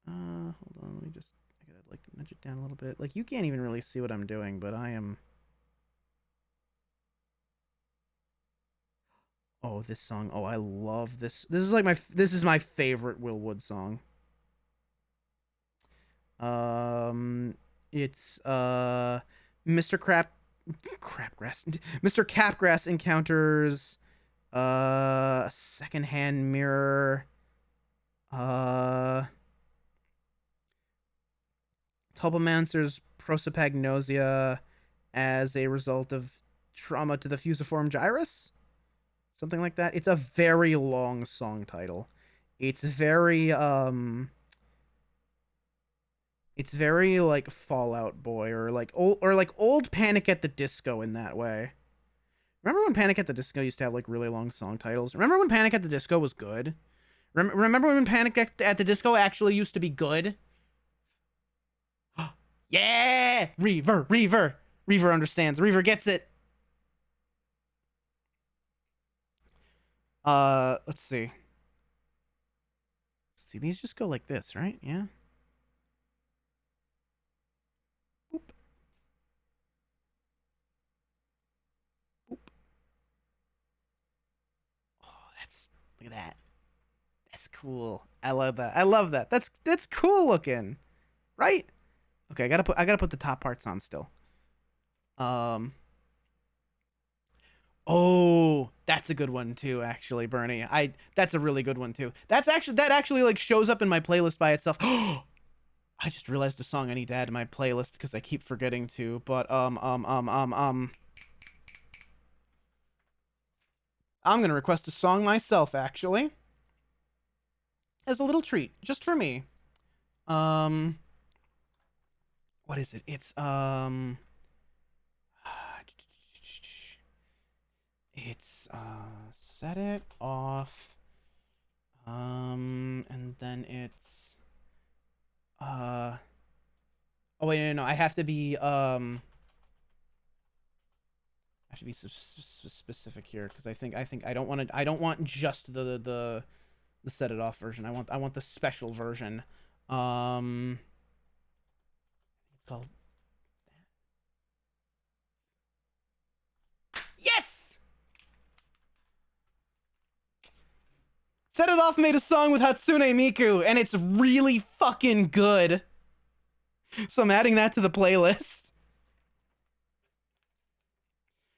Hold on. Let me just. I gotta like nudge it down a little bit. Like you can't even really see what I'm doing, but I am. Oh, this song. Oh, I love this. This is my favorite Will Wood song. Um, it's Mr. Crapgrass. Mr. Capgrass encounters a secondhand mirror. Uh, Tulpamancer's prosopagnosia as a result of trauma to the fusiform gyrus, something like that. It's a very long song title. It's very it's very like Fallout Boy or like old Panic at the Disco in that way. Remember when Panic at the Disco used to have like really long song titles? Remember when Panic at the Disco was good? Remember when Panic at the Disco actually used to be good? Yeah, Reaver understands. Reaver gets it. Let's see. See, these just go like this, right? Yeah. Boop, boop. Oh, that's look at that. That's cool. I love that. I love that. That's cool looking, right? Okay, I gotta put the top parts on still. Um. Oh, that's a good one too, actually, Bernie. That's a really good one too. That actually like shows up in my playlist by itself. I just realized a song I need to add to my playlist because I keep forgetting to. But I'm gonna request a song myself, actually, as a little treat, just for me. Um, what is it? It's set it off. And then it's oh wait, no, I have to be I should be specific here because I think I don't want just the set it off version. I want the special version. It's called Yes! Set It Off made a song with Hatsune Miku, and it's really fucking good. So I'm adding that to the playlist.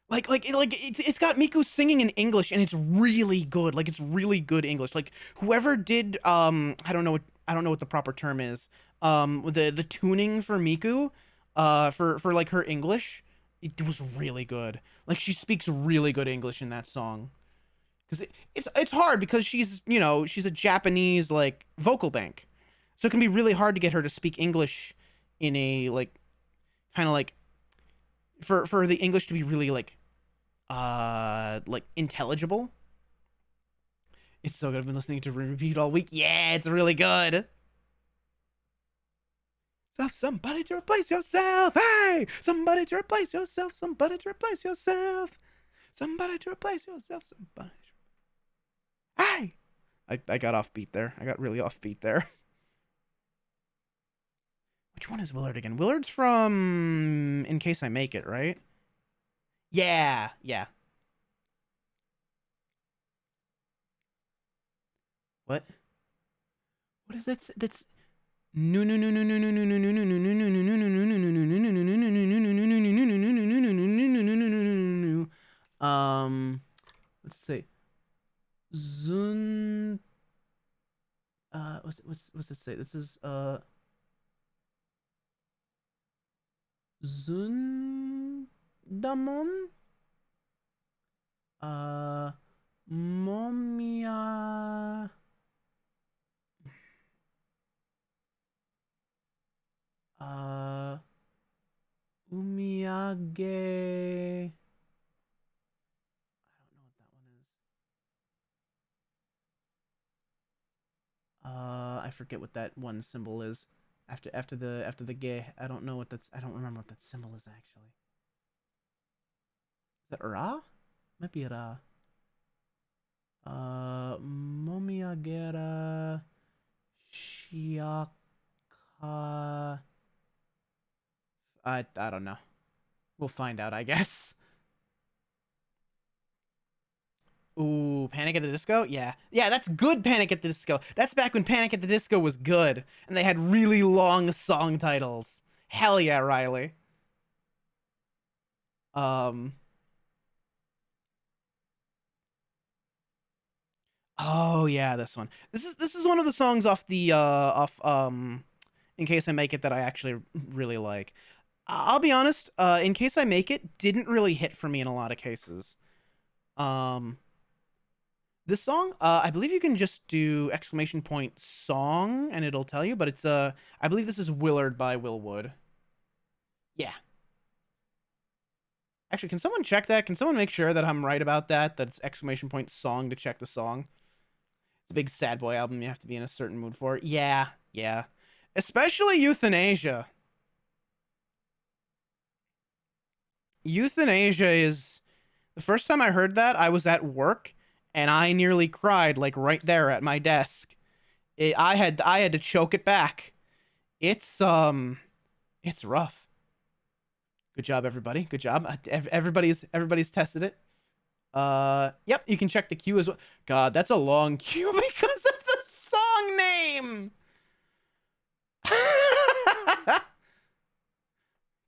It's got Miku singing in English, and it's really good. Like, it's really good English. Like, whoever did I don't know what the proper term is. The tuning for Miku, for like her English, it was really good. Like, she speaks really good English in that song. Because it's hard because she's she's a Japanese like vocal bank, so it can be really hard to get her to speak English in a like kind of like for the English to be really like intelligible. It's so good. I've been listening to repeat all week. Yeah, it's really good. Somebody to replace yourself. Hey, somebody to replace yourself. Somebody to replace yourself. Somebody to replace yourself. Somebody. Hey! I got off beat there. I got really off beat there. Which one is Willard again? Willard's from In Case I Make It, right? Yeah, yeah. What? What is that? That's no no no no no no no no no no no no no. What's it say? Zun. What's it say? This is Zundamon. Momia. Umiyage. I don't know what that one is. I forget what that one symbol is. After the ge. I don't know what that's. I don't remember what that symbol is actually. Is that Ra? Might be Ra. Momiagera Shiaka. I don't know. We'll find out, I guess. Ooh, Panic at the Disco? Yeah. Yeah, that's good Panic at the Disco. That's back when Panic at the Disco was good. And they had really long song titles. Hell yeah, Riley. Oh yeah, this one. This is one of the songs off the In Case I Make It that I actually really like. I'll be honest, In Case I Make It didn't really hit for me in a lot of cases. Um this song, I believe you can just do !song and it'll tell you, but it's I believe this is Willard by Will Wood. Yeah. Actually, can someone check that? Can someone make sure that I'm right about that? That it's !song to check the song. It's a big sad boy album you have to be in a certain mood for. Yeah, yeah. Especially Euthanasia. Euthanasia is the first time I heard that, I was at work and I nearly cried like right there at my desk. I had to choke it back. It's rough. Good job, everybody. Good job. Everybody's tested it. Yep, you can check the queue as well. God, that's a long queue because of the song name.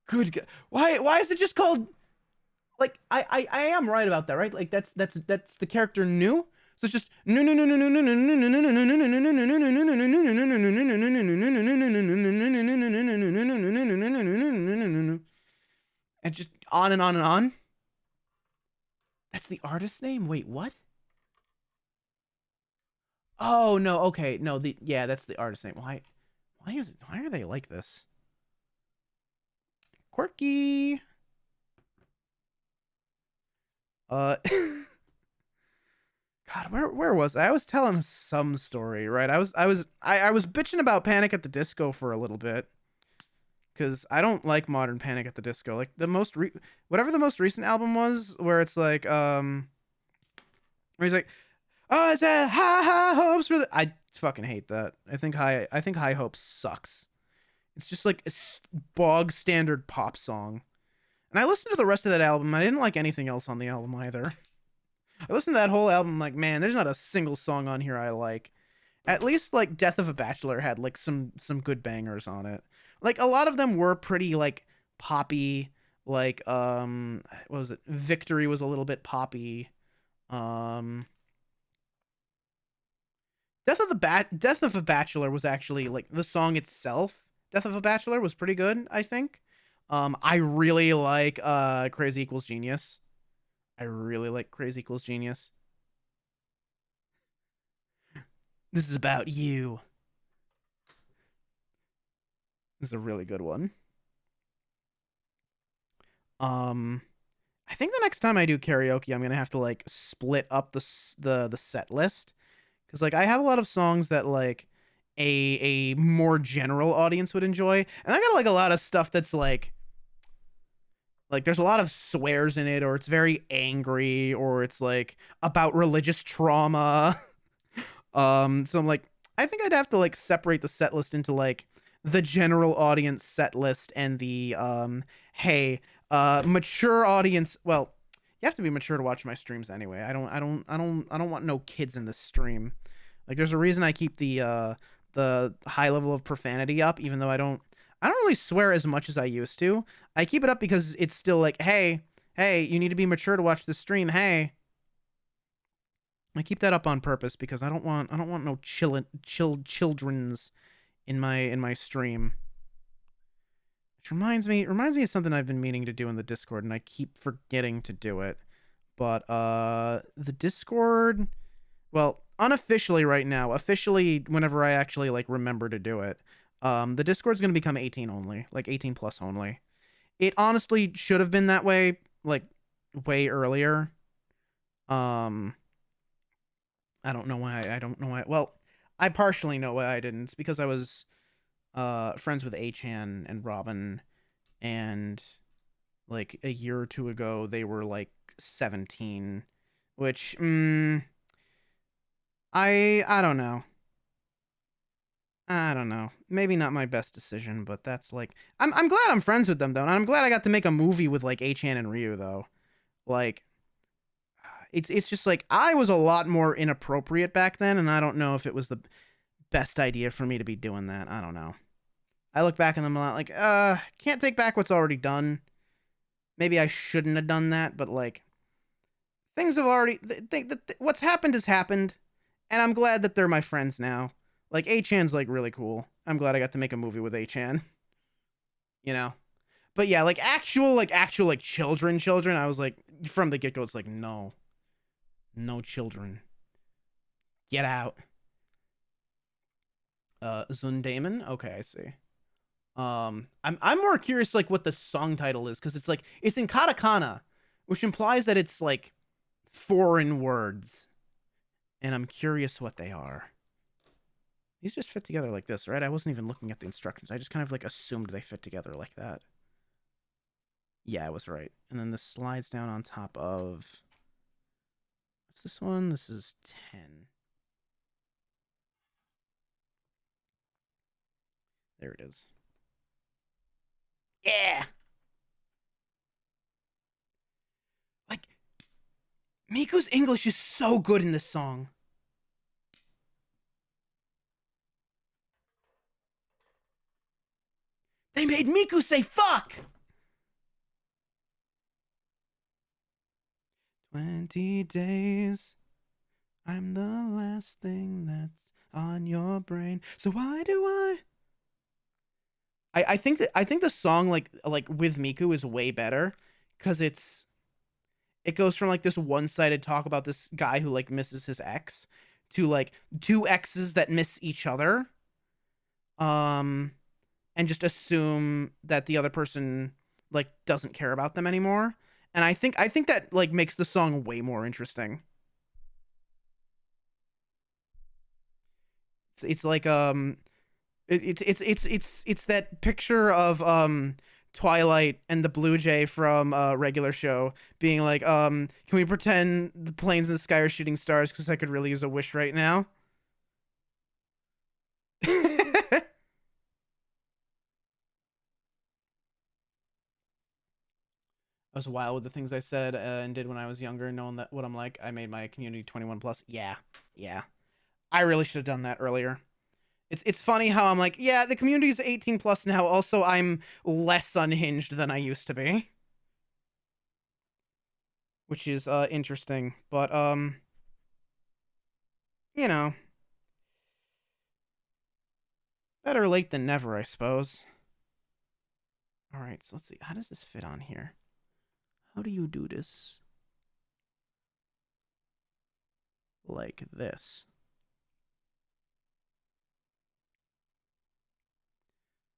Good God. Why is it just called like I am right about that, right? Like that's the character new. So it's just no no no no no no no no no no no no, and just on and on and on. That's the artist name? Wait, what? Oh no, okay. No, yeah, that's the artist name. Why are they like this? Quirky. God, where was I? I was telling some story, right? I was bitching about Panic at the Disco for a little bit because I don't like modern Panic at the Disco. Like whatever the most recent album was, where it's like where he's like, oh, I said high hopes for the. I fucking hate that. I think High Hopes sucks. It's just like a bog standard pop song. And I listened to the rest of that album. I didn't like anything else on the album either. I listened to that whole album like, man, there's not a single song on here I like. At least like Death of a Bachelor had like some good bangers on it. Like a lot of them were pretty like poppy. Like what was it? Victory was a little bit poppy. Um Death of a Bachelor was actually like the song itself. Death of a Bachelor was pretty good, I think. I really like Crazy Equals Genius. I really like Crazy Equals Genius. This is about you. This is a really good one. Um, I think the next time I do karaoke, I'm gonna have to like split up the set list because like I have a lot of songs that like a more general audience would enjoy, and I got like a lot of stuff that's like there's a lot of swears in it, or it's very angry, or it's like about religious trauma. So I'm like, I think I'd have to like separate the set list into like the general audience set list and the hey, mature audience. Well, you have to be mature to watch my streams anyway. I don't want no kids in this stream. Like there's a reason I keep the high level of profanity up, even though I don't really swear as much as I used to. I keep it up because it's still like, hey, you need to be mature to watch this stream. Hey, I keep that up on purpose because I don't want no children's in my stream. Which reminds me of something I've been meaning to do in the Discord, and I keep forgetting to do it. But the Discord, well, unofficially right now, officially whenever I actually like remember to do it, the Discord's gonna become 18 only, like 18 plus only. It honestly should have been that way, like way earlier. Um, I don't know why. I don't know why. Well, I partially know why I didn't. It's because I was friends with Achan and Robin, and like a year or two ago they were like 17, which I don't know. I don't know. Maybe not my best decision, but that's like I'm glad I'm friends with them though, and I'm glad I got to make a movie with like Achan and Ryu though. Like it's just like I was a lot more inappropriate back then, and I don't know if it was the best idea for me to be doing that. I don't know. I look back on them a lot like, can't take back what's already done. Maybe I shouldn't have done that, but like things have already what's happened has happened, and I'm glad that they're my friends now. Like Achan's like really cool. I'm glad I got to make a movie with Achan. You know. But yeah, like actual like children, I was like from the get-go it's like no. No children. Get out. Zundaemon? Okay, I see. I'm more curious like what the song title is because it's like it's in katakana, which implies that it's like foreign words, and I'm curious what they are. These just fit together like this, right? I wasn't even looking at the instructions. I just kind of like assumed they fit together like that. Yeah, I was right. And then this slides down on top of. What's this one? This is 10. There it is. Yeah. Like Miku's English is so good in this song. They made Miku say fuck. 20 days. I'm the last thing that's on your brain. So why do I think the song like with Miku is way better because it goes from like this one-sided talk about this guy who like misses his ex to like two exes that miss each other um and just assume that the other person like doesn't care about them anymore. And I think that like makes the song way more interesting. it's like it's that picture of Twilight and the Blue Jay from regular show being like, can we pretend the planes in the sky are shooting stars because I could really use a wish right now? I was wild with the things I said and did when I was younger, knowing that what I'm like. I made my community 21 plus. Yeah, yeah. I really should have done that earlier. It's funny how I'm like, yeah, the community is 18 plus now. Also, I'm less unhinged than I used to be, which is interesting. But you know, better late than never, I suppose. All right, so let's see. How does this fit on here? How do you do this? Like this.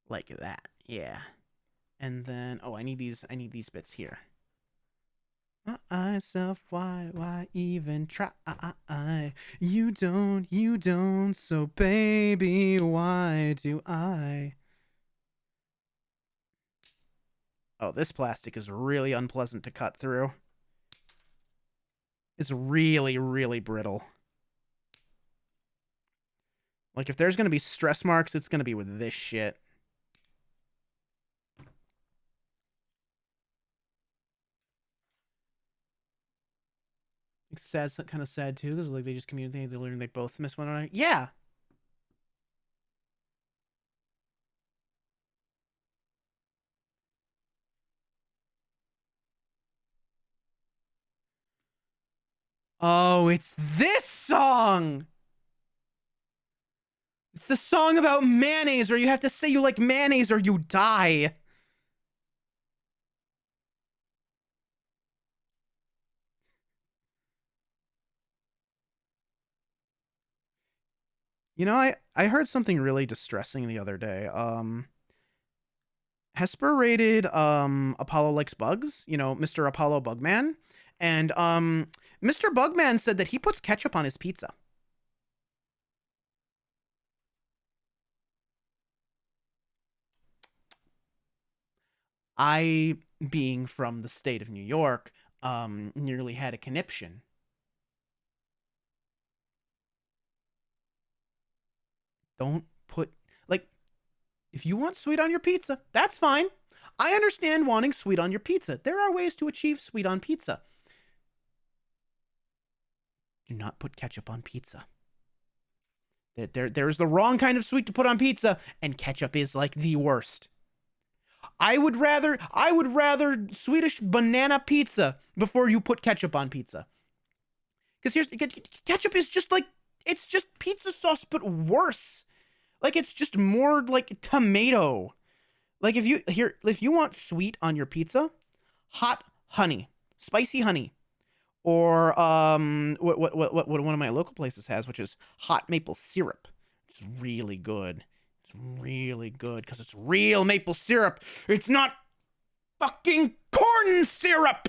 Like that. Yeah. And then I need these bits here. Myself, why do I even try? You don't, so baby, why do I? Oh, this plastic is really unpleasant to cut through. It's really, really brittle. Like, if there's gonna be stress marks, it's gonna be with this shit. It's sad, kind of sad too, because like they just communicate, they learn they both miss one another. Yeah. Oh, it's this song. It's the song about mayonnaise, where you have to say you like mayonnaise or you die. You know, I heard something really distressing the other day. Hesper rated Apollo likes bugs, you know, Mr. Apollo Bugman. And Mr. Bugman said that he puts ketchup on his pizza. I, being from the state of New York, nearly had a conniption. Don't put, like, if you want sweet on your pizza, that's fine. I understand wanting sweet on your pizza. There are ways to achieve sweet on pizza. Do not put ketchup on pizza. There's the wrong kind of sweet to put on pizza, and ketchup is like the worst. I would rather Swedish banana pizza before you put ketchup on pizza. Because ketchup is just like, it's just pizza sauce but worse. Like, it's just more like tomato. Like, if you want sweet on your pizza, hot honey, spicy honey, or what one of my local places has, which is hot maple syrup. It's really good. It's really good because it's real maple syrup. It's not fucking corn syrup.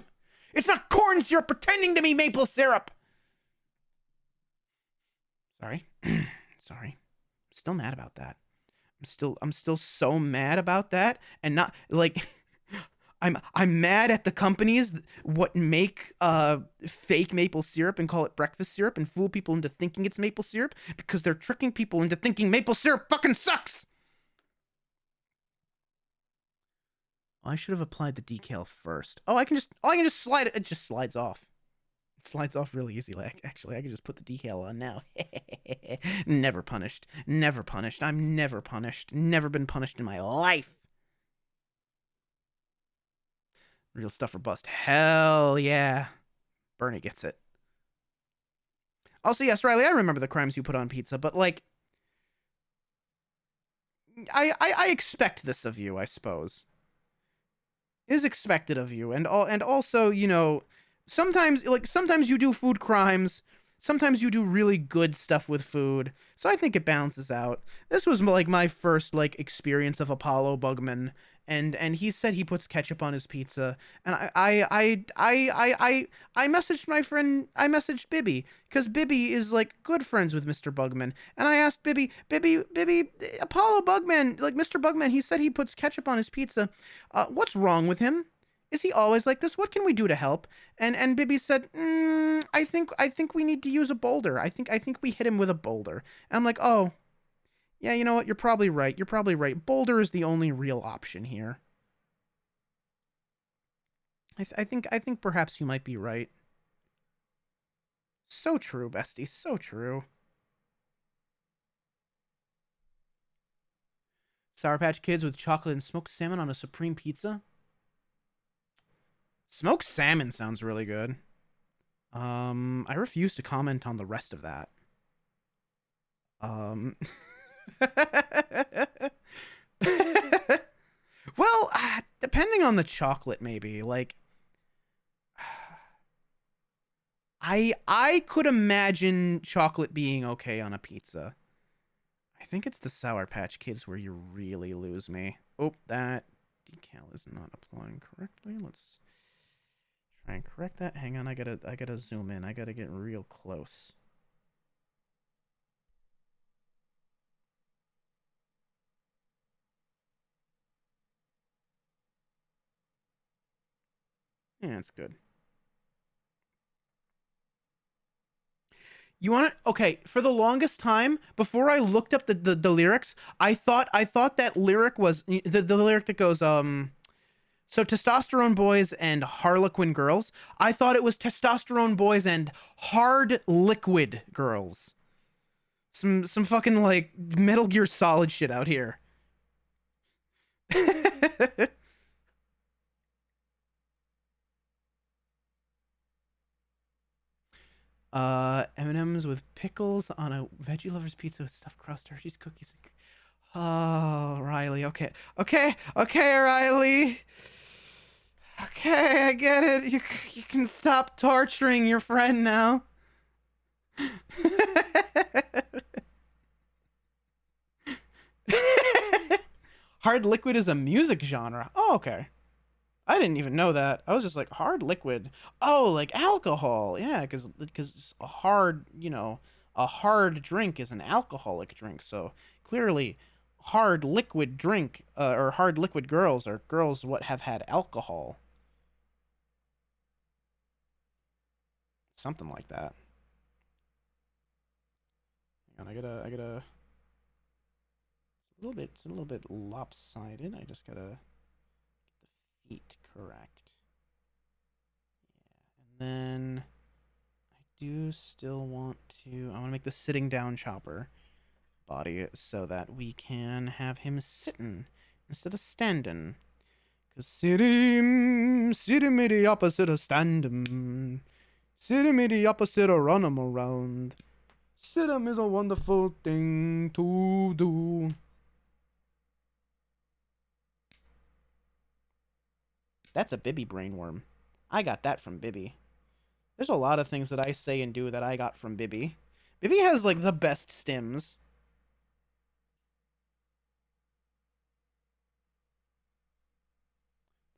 It's not corn syrup pretending to be maple syrup. Sorry. Sorry. Still mad about that. I'm still so mad about that, and not like I'm mad at the companies what make fake maple syrup and call it breakfast syrup and fool people into thinking it's maple syrup, because they're tricking people into thinking maple syrup fucking sucks. I should have applied the decal first. Oh, I can just slide it. It just slides off. It slides off really easily. Actually, I can just put the decal on now. Never punished. Never punished. I'm never punished. Never been punished in my life. Real stuff or bust. Hell yeah. Bernie gets it. Also, yes, Riley, I remember the crimes you put on pizza, but like, I expect this of you, I suppose. It is expected of you, and also, you know, sometimes you do food crimes, sometimes you do really good stuff with food, so I think it balances out. This was like my first like experience of Apollo Bugman, and he said he puts ketchup on his pizza, and I messaged my friend, I messaged Bibby, because Bibby is like good friends with Mr. Bugman, and I asked Bibby, Apollo Bugman, like Mr. Bugman, he said he puts ketchup on his pizza. What's wrong with him? Is he always like this? What can we do to help? And Bibby said, I think we need to use a boulder. I think we hit him with a boulder. And I'm like, oh, yeah, you know what? You're probably right. You're probably right. Boulder is the only real option here. I think perhaps you might be right. So true, bestie. So true. Sour Patch Kids with chocolate and smoked salmon on a supreme pizza. Smoked salmon sounds really good. I refuse to comment on the rest of that. Um, well, depending on the chocolate, maybe. Like, I could imagine chocolate being okay on a pizza. I think it's the Sour Patch Kids where you really lose me. Oh, that decal is not applying correctly. Let's try and correct that. Hang on, I gotta zoom in. I gotta get real close. Yeah, it's good. You want to? Okay, for the longest time, before I looked up the lyrics, I thought that lyric was the lyric that goes so testosterone boys and harlequin girls. I thought it was testosterone boys and hard liquid girls. Some fucking like Metal Gear Solid shit out here. M&Ms with pickles on a veggie lover's pizza with stuffed crust, Hershey's cookies. Oh, Riley. Okay, okay, Riley. Okay, I get it. You can stop torturing your friend now. Hard liquid is a music genre. Oh, okay. I didn't even know that. I was just like hard liquid. Oh, like alcohol. Yeah, because a hard, a hard drink is an alcoholic drink. So clearly, hard liquid drink or hard liquid girls are girls what have had alcohol. Something like that. And I gotta. It's a little bit lopsided. I just gotta get the feet correct. Yeah, and then I do still want to. I want to make the sitting down chopper body so that we can have him sitting instead of standing. Cause sitting me the opposite of standing. Sitting me the opposite of run 'em around. Sit 'em is a wonderful thing to do. That's a Bibby brainworm. I got that from Bibby. There's a lot of things that I say and do that I got from Bibby. Bibby has like the best stims.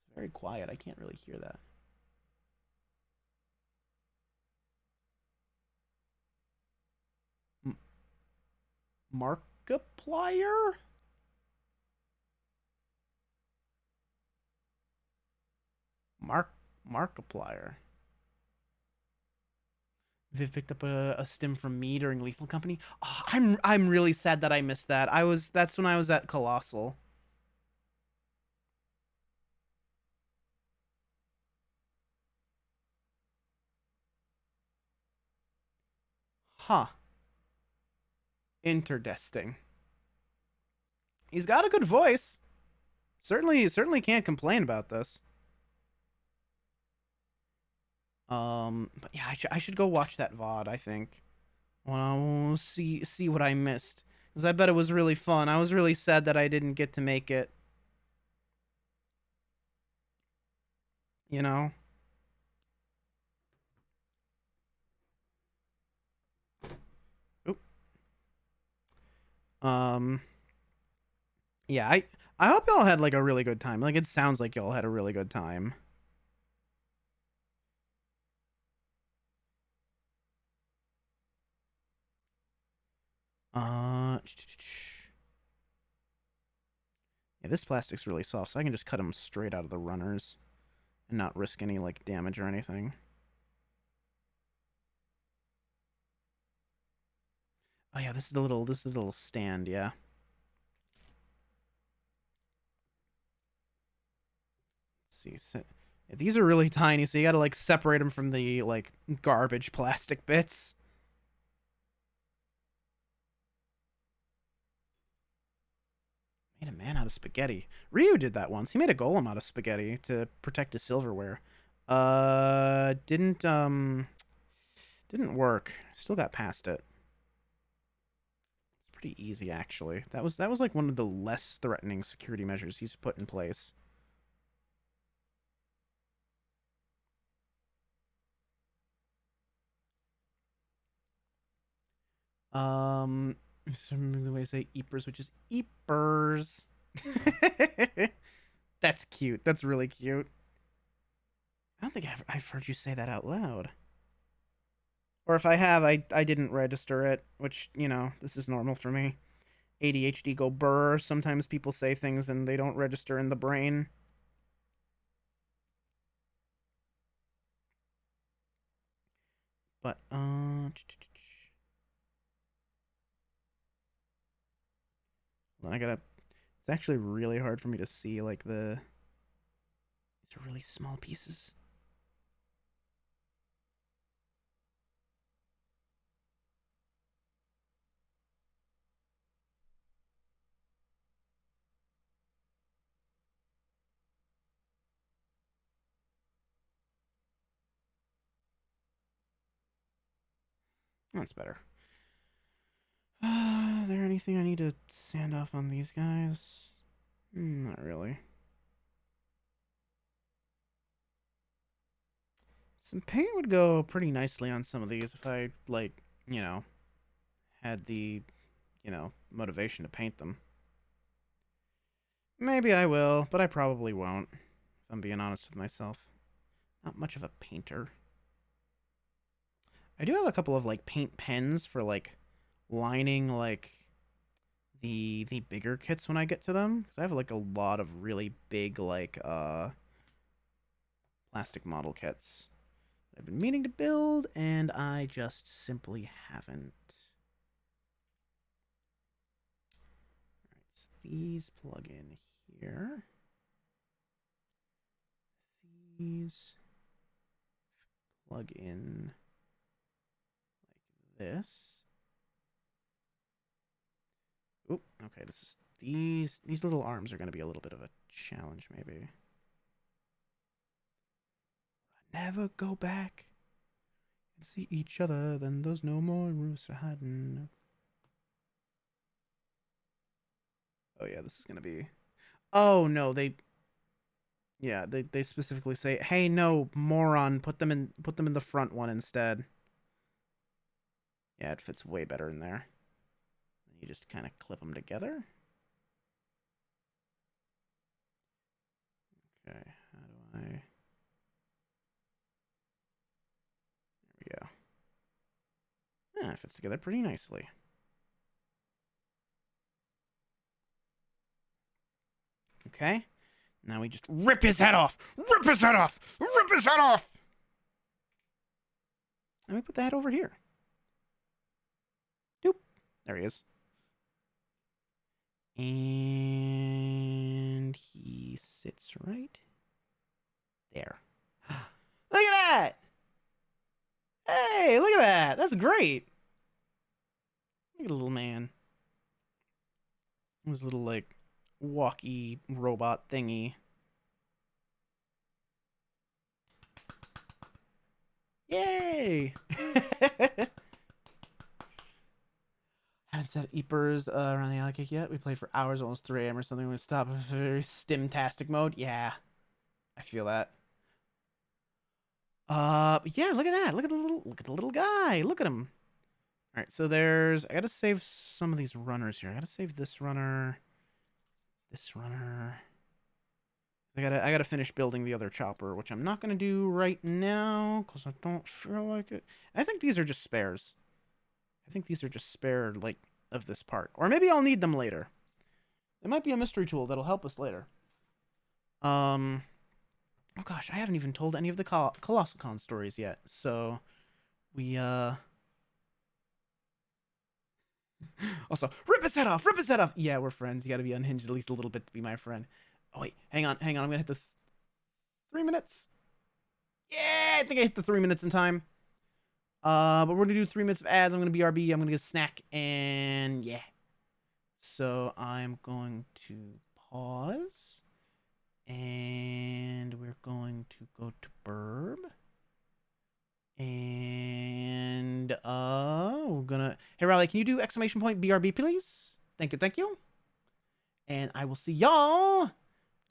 It's very quiet. I can't really hear that. Markiplier? Markiplier. Viv picked up a stim from me during Lethal Company. Oh, I'm really sad that I missed that. That's when I was at Colossal. Huh. Interdesting. He's got a good voice. Certainly can't complain about this. But yeah, I should go watch that VOD, I think. Well, see what I missed. Because I bet it was really fun. I was really sad that I didn't get to make it. You know? Oop. Um, yeah, I hope y'all had like a really good time. Like it sounds like y'all had a really good time. Uh, yeah, this plastic's really soft, so I can just cut them straight out of the runners and not risk any like damage or anything. Oh yeah, this is the little stand, yeah. Let's see. Yeah, these are really tiny, so you got to like separate them from the like garbage plastic bits. Made a man out of spaghetti. Ryu did that once. He made a golem out of spaghetti to protect his silverware. Didn't work. Still got past it. It's pretty easy actually. That was like one of the less threatening security measures he's put in place. Um, the way I say eepers, which is eepers. That's cute. That's really cute. I don't think I've heard you say that out loud. Or if I have, I didn't register it, which, this is normal for me. ADHD go burr. Sometimes people say things and they don't register in the brain. But, I gotta. It's actually really hard for me to see, like, these are really small pieces. That's better. Is there anything I need to sand off on these guys? Not really. Some paint would go pretty nicely on some of these if I, like, had the, motivation to paint them. Maybe I will, but I probably won't, if I'm being honest with myself. Not much of a painter. I do have a couple of, like, paint pens for, like, lining, like, the bigger kits when I get to them. Because I have, like, a lot of really big, like, plastic model kits I've been meaning to build, and I just simply haven't. Alright, so these plug in here. These plug in like this. Oop, okay, these little arms are going to be a little bit of a challenge, maybe. Never go back and see each other, then there's no more roofs for hiding. Oh yeah, this is gonna be. Oh no, they specifically say, "Hey, no, moron, put them in the front one instead." Yeah, it fits way better in there. You just kind of clip them together. Okay, how do I? There we go. Yeah, it fits together pretty nicely. Okay, now we just rip his head off. Rip his head off. Rip his head off. Let me put the head over here. Doop. There he is. And he sits right there. Look at that! Hey, look at that! That's great! Look at the little man. His little, like, walkie robot thingy. Yay! Haven't set Eepers around the alley cake yet. We played for hours, almost 3 a.m. or something. We stop in very stim-tastic mode. Yeah, I feel that. But yeah, look at that. Look at the little guy. Look at him. All right, so I gotta save some of these runners here. I gotta save this runner. this runner. I gotta finish building the other chopper, which I'm not gonna do right now because I don't feel like it. I think these are just spares. I think these are just spare, like, of this part. Or maybe I'll need them later. It might be a mystery tool that'll help us later. Oh gosh, I haven't even told any of the Colossal Con stories yet. So, we, also, rip his head off! Rip his head off! Yeah, we're friends. You gotta be unhinged at least a little bit to be my friend. Oh, wait. Hang on. I'm gonna hit the 3 minutes. Yeah, I think I hit the 3 minutes in time. But we're gonna do 3 minutes of ads. I'm gonna BRB. I'm gonna get a snack, and yeah. So I'm going to pause, and we're going to go to Burb, and we're gonna. Hey Riley, can you do exclamation point BRB, please? Thank you, thank you. And I will see y'all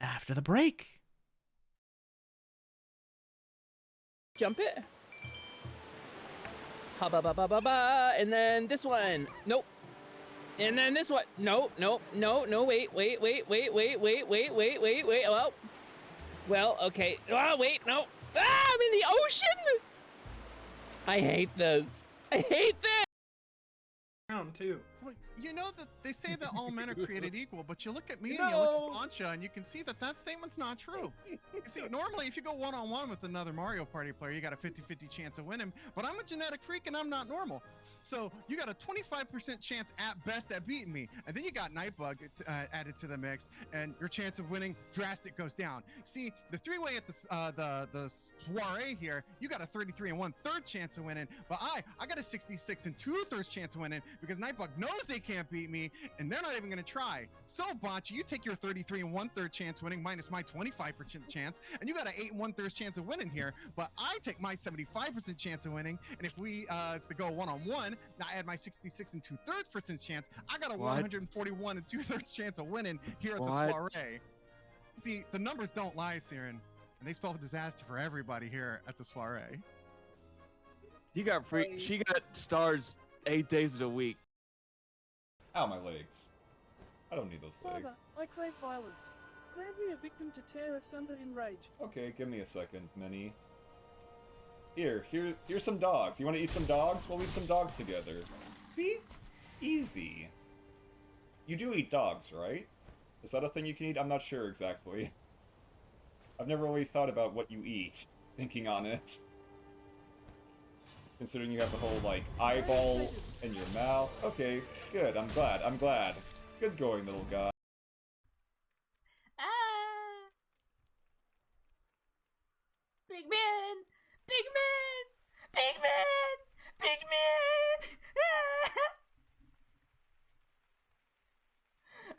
after the break. Jump it. Ha ba ba ba ba ba. And then this one. Nope. And then this one. No, no, no, no. Wait. Well, okay. Oh, wait, no. Ah, I'm in the ocean. I hate this. I hate this. Round two. Well, you know that they say that all men are created equal, but you look at me and you look at Pancha and you can see that that statement's not true. You see, normally if you go one-on-one with another Mario Party player, you got a 50-50 chance of winning, but I'm a genetic freak and I'm not normal. So you got a 25% chance at best at beating me, and then you got Nightbug added to the mix, and your chance of winning drastic goes down. See, the three-way at the soiree here, you got a 33 and 1/3 chance of winning, but I got a 66 and 2/3 chance of winning because Nightbug knows they can't beat me, and they're not even gonna try. So Bonchi, you take your 33 and 1/3 chance winning minus my 25% chance, and you got an 8 and 1/3 chance of winning here. But I take my 75% chance of winning, and if we it's to go one-on-one, now I add my 66 and 2/3% chance, I got a 141 and 2/3 chance of winning here at the soiree. See, the numbers don't lie, Siren, and they spell disaster for everybody here at the soiree. You got free. She got stars 8 days of the week. Ow, my legs. I don't need those legs. Father, I crave violence. Grant me a victim to tear asunder in rage. Okay, give me a second, Minnie. Here's some dogs. You want to eat some dogs? We'll eat some dogs together. See? Easy. You do eat dogs, right? Is that a thing you can eat? I'm not sure exactly. I've never really thought about what you eat, thinking on it. Considering you have the whole, like, eyeball in your mouth. Okay, good. I'm glad. Good going, little guy. Ah! Big man! Big man! Big man! Big man! Ah!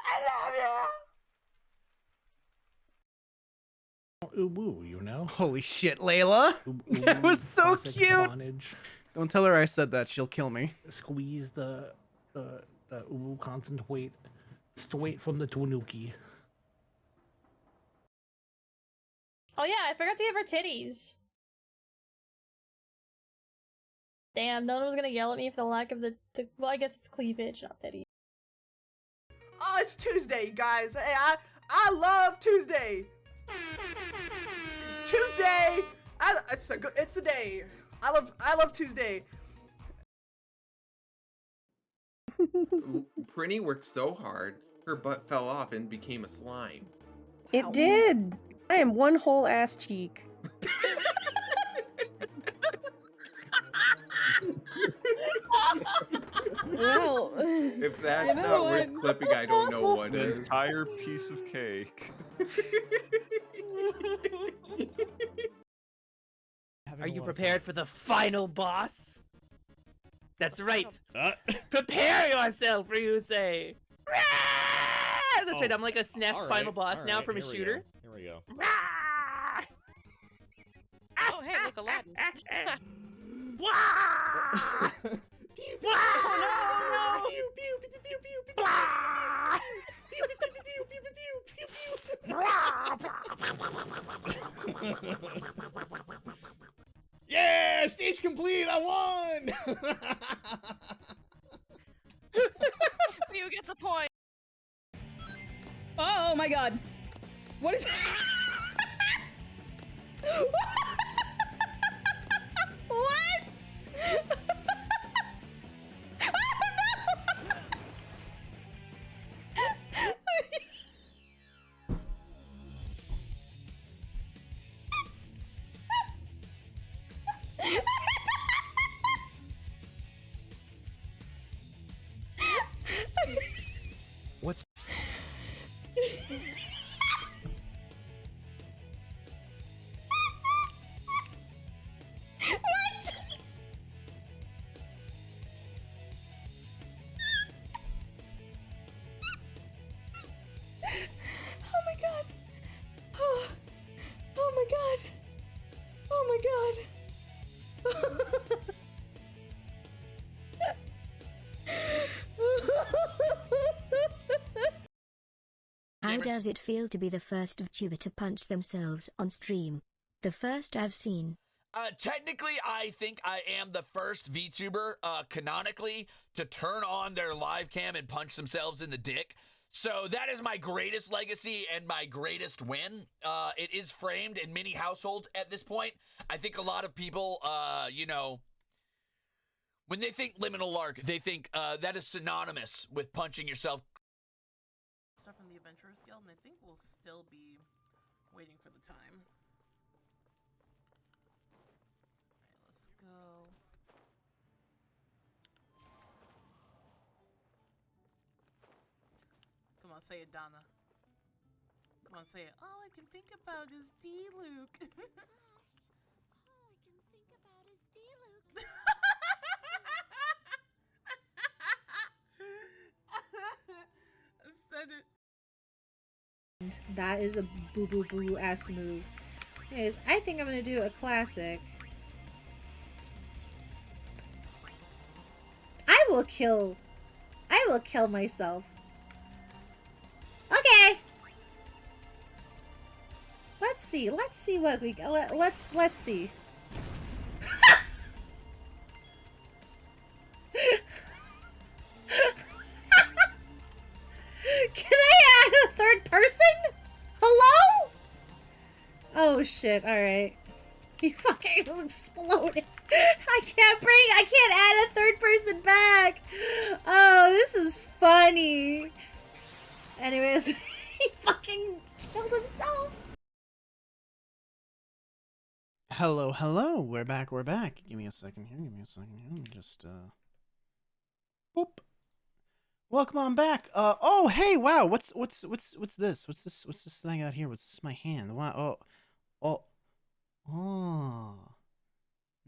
I love you! Ubu, you know? Holy shit, Layla! That was so Classic cute! bondage. Don't tell her I said that, she'll kill me. Squeeze the Ubu concentrate straight from the Tanuki. Oh yeah, I forgot to give her titties. Damn, no one was gonna yell at me for the lack of the well, I guess it's cleavage, not titties. Oh, it's Tuesday, guys. Hey, I love Tuesday. Tuesday. It's a day. I love Tuesday. Prinny worked so hard, her butt fell off and became a slime. It did. I am one whole ass cheek. Well, If that's not worth clipping, I don't know what An is. entire piece of cake. Are you prepared for the final boss? That's right. Prepare yourself, Ryusei. That's right. I'm like a SNES final boss now from a shooter. Here we go. oh hey, look, Aladdin. Yeah! Stage complete! I won! Pew gets a point. Oh my god. What is What? What's What? Oh my god. Oh, oh my god. Oh my god. How does it feel to be the first VTuber to punch themselves on stream? The first I've seen. Technically, I think I am the first VTuber, canonically, to turn on their live cam and punch themselves in the dick. So that is my greatest legacy and my greatest win. It is framed in many households at this point. I think a lot of people, you know, when they think liminal lark, they think that is synonymous with punching yourself. Stuff from the Adventurers Guild, and I think we'll still be waiting for the time. Alright, let's go. Come on, say it, Donna. Come on, say it. All I can think about is D-Luke. All I can think about is D-Luke. I said it. That is a boo boo boo ass move. Anyways, I think I'm gonna do a classic. I will kill myself. Okay. Let's see what we let's see. Can I add a third person? Hello? Oh shit, alright. He fucking exploded. I can't add a third person back. Oh, this is funny. Anyways, he fucking killed himself. Hello, hello. We're back. Give me a second here. Let me just boop. Welcome on back. Oh, hey, wow. What's this? What's this thing I got here? What's this in my hand? Wow. Oh.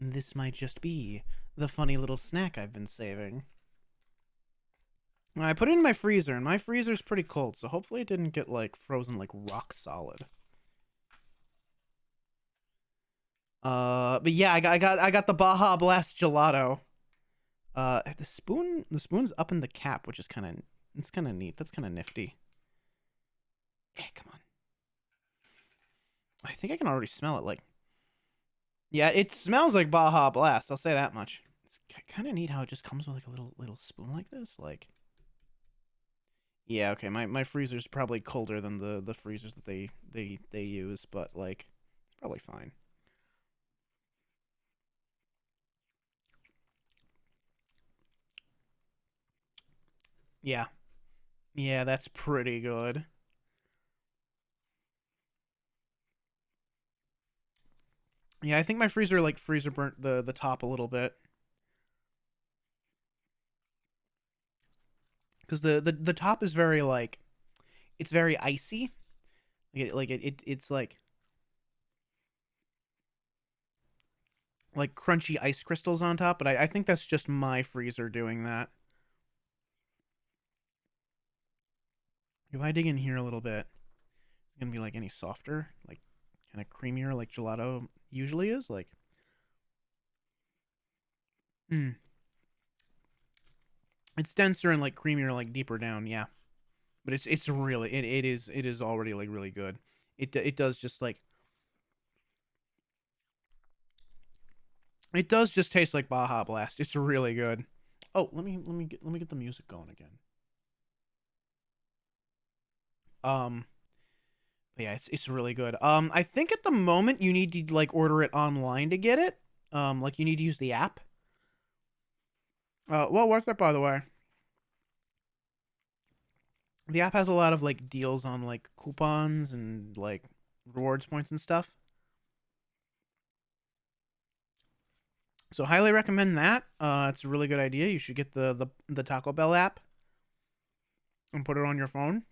This might just be the funny little snack I've been saving. I put it in my freezer, and my freezer's pretty cold, so hopefully it didn't get, like, frozen, like, rock solid. But yeah, I got the Baja Blast gelato. The spoon's up in the cap, which is kind of neat. That's kind of nifty. Yeah, come on. I think I can already smell it. Like, yeah, it smells like Baja Blast. I'll say that much. It's kind of neat how it just comes with like a little spoon like this. Like, yeah, okay. My freezer's probably colder than the freezers that they use, but like, it's probably fine. Yeah. Yeah, that's pretty good. Yeah, I think my freezer burnt the top a little bit. Cuz the top is very like it's very icy. It's like crunchy ice crystals on top, but I think that's just my freezer doing that. If I dig in here a little bit, it's gonna be like any softer, like kind of creamier, like gelato usually is. Like, it's denser and like creamier, like deeper down. Yeah, but it's really it is already like really good. It does just like it does just taste like Baja Blast. It's really good. Oh, let me get the music going again. But yeah, it's really good. I think at the moment you need to like order it online to get it. Like you need to use the app. Well, what's that by the way? The app has a lot of like deals on like coupons and like rewards points and stuff. So highly recommend that. It's a really good idea. You should get the Taco Bell app and put it on your phone.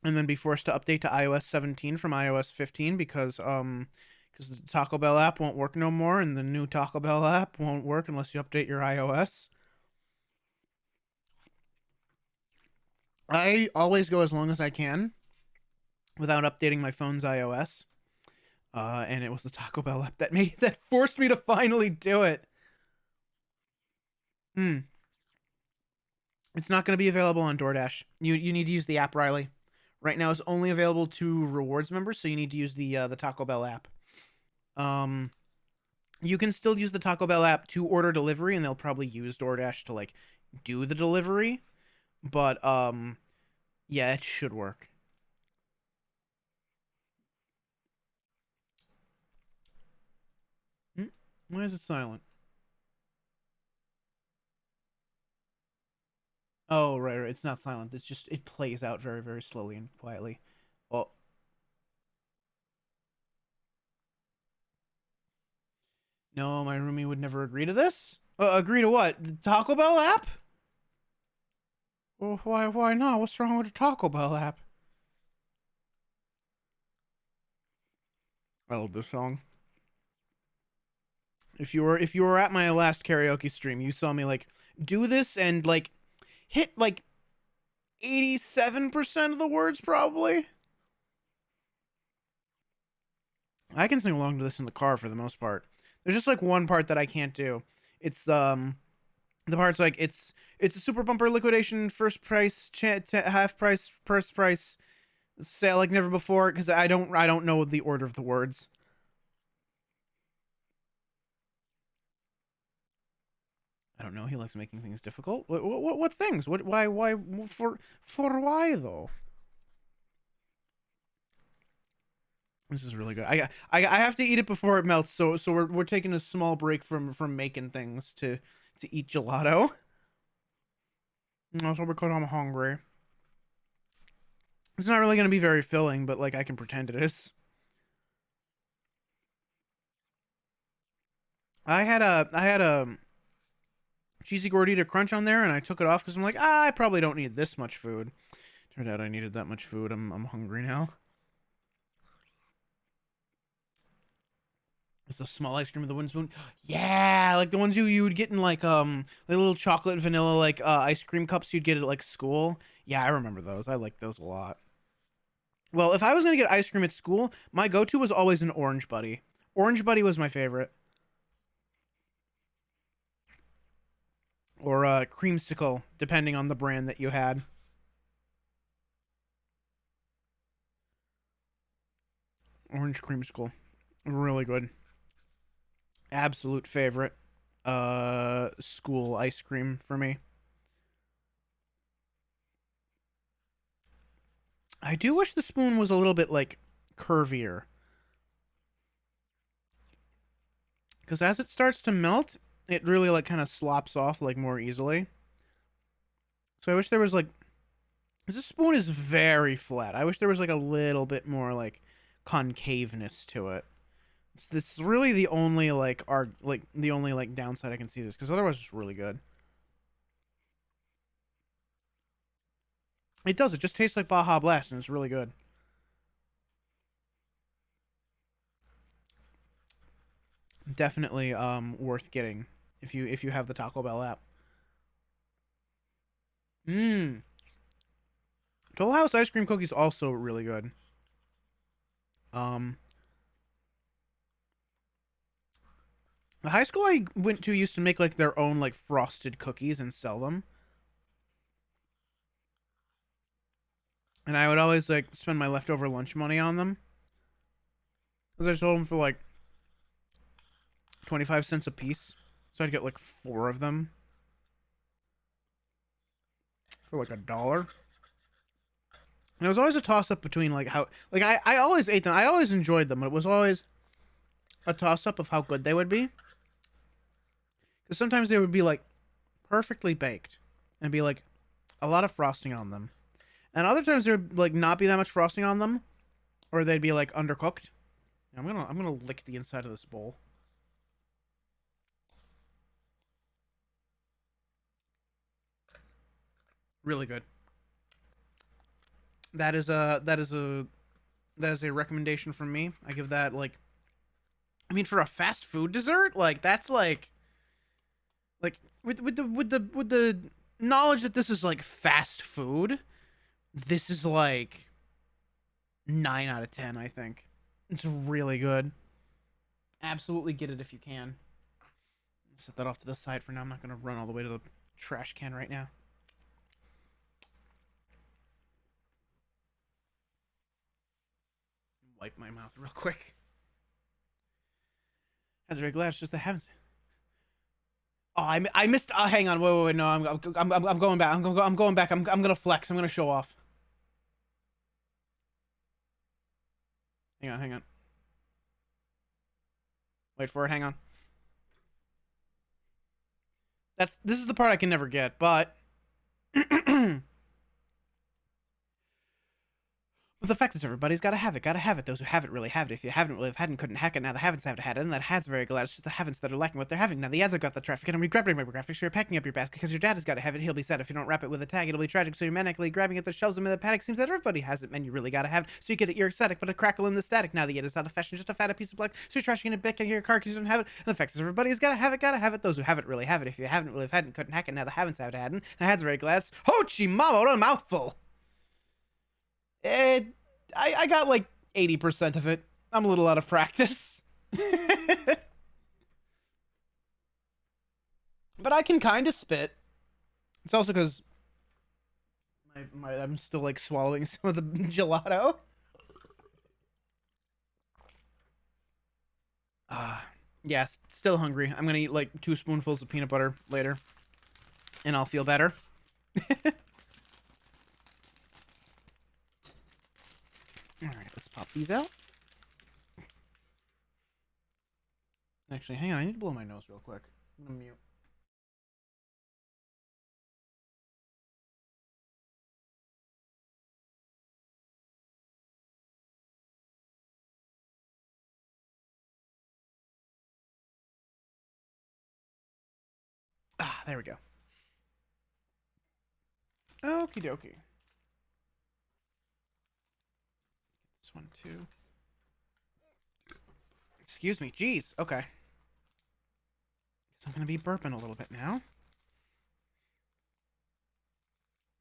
And then be forced to update to iOS 17 from iOS 15 because the Taco Bell app won't work no more, and the new Taco Bell app won't work unless you update your iOS. I always go as long as I can without updating my phone's iOS. And it was the Taco Bell app that forced me to finally do it. It's not going to be available on DoorDash. You need to use the app, Riley. Right now, it's only available to rewards members, so you need to use the Taco Bell app. You can still use the Taco Bell app to order delivery, and they'll probably use DoorDash to like do the delivery. But yeah, it should work. Why is it silent? Oh, right. It's not silent. It's just it plays out very, very slowly and quietly. Oh. No, my roomie would never agree to this. Agree to what? The Taco Bell app? Well, why not? What's wrong with the Taco Bell app? I love this song. If you were at my last karaoke stream, you saw me like do this and like hit like 87% of the words probably. I can sing along to this in the car for the most part. There's just like one part that I can't do. It's the part's like it's a super bumper liquidation, first price, half price, first price, sale like never before, because I don't know the order of the words. I don't know. He likes making things difficult. What things? Why for why though? This is really good. I have to eat it before it melts. So we're taking a small break from making things to eat gelato. Also because I'm hungry. It's not really gonna be very filling, but like I can pretend it is. I had a cheesy gordita crunch on there, and I took it off because I'm like, I probably don't need this much food. Turned out I needed that much food. I'm hungry now. It's a small ice cream with the wooden spoon. Yeah, like the ones you would get in like little chocolate vanilla like ice cream cups you'd get at like school. Yeah, I remember those. I like those a lot. Well, if I was gonna get ice cream at school, my go-to was always an Orange Buddy. Orange Buddy was my favorite. Or creamsicle, depending on the brand that you had. Orange creamsicle, really good. Absolute favorite. School ice cream for me. I do wish the spoon was a little bit like curvier. Because as it starts to melt, it really like kind of slops off like more easily. So I wish there was like this spoon is very flat. I wish there was like a little bit more like concaveness to it. This is really the only like the only like downside I can see this because otherwise it's really good. It does. It just tastes like Baja Blast and it's really good. Definitely worth getting if you have the Taco Bell app. Toll House ice cream cookies also really good. The high school I went to used to make like their own like frosted cookies and sell them. And I would always like spend my leftover lunch money on them. Because I sold them for like 25 cents a piece. So I'd get like 4 of them. For like $1. And it was always a toss up between like how like I always ate them. I always enjoyed them, but it was always a toss up of how good they would be. Because sometimes they would be like perfectly baked and be like a lot of frosting on them. And other times there would like not be that much frosting on them, or they'd be like undercooked. I'm gonna lick the inside of this bowl. Really good. That is a recommendation from me. I give that like, I mean, for a fast food dessert, like that's like with the knowledge that this is like fast food, this is like 9 out of 10. I think it's really good. Absolutely get it if you can. Set that off to the side for now. I'm not gonna run all the way to the trash can right now. Wipe my mouth real quick. I was very glad it's just the heavens. Oh, I missed. Hang on. Wait. No, I'm going back. I'm going back. I'm gonna flex. I'm gonna show off. Hang on. Wait for it. Hang on. This is the part I can never get, but But the fact is, everybody's gotta have it. Gotta have it. Those who have it really have it. If you haven't really hadn't, couldn't hack it. Now the haven'ts haven't had it, and that has very glad. It's just the haven'ts that are lacking what they're having. Now the ads have got the traffic, and I'm grabbing my graphics. You're packing up your basket because your dad has gotta have it. He'll be sad if you don't wrap it with a tag. It'll be tragic. So you're manically grabbing at the shelves amid the panic. Seems that everybody has it, man. You really gotta have it. So you get it. You're ecstatic, but a crackle in the static. Now the ad is out of fashion. Just a fat piece of black. So you're trashing it back in your car because you don't have it. And the fact is, everybody's gotta have it. Gotta have it. Those who have it really have it. If you haven't really hadn't, couldn't hack it. Now the haven'ts haven't had it. And the had's very glass. Hochi mama, what a mouthful. I got like 80% of it. I'm a little out of practice. But I can kind of spit. It's also because I'm still like swallowing some of the gelato. Yes, still hungry. I'm gonna eat like 2 spoonfuls of peanut butter later, and I'll feel better. Alright, let's pop these out. Actually, hang on, I need to blow my nose real quick. I'm gonna mute. There we go. Okie dokie. This one too. Excuse me, jeez. Okay. Guess I'm gonna be burping a little bit now.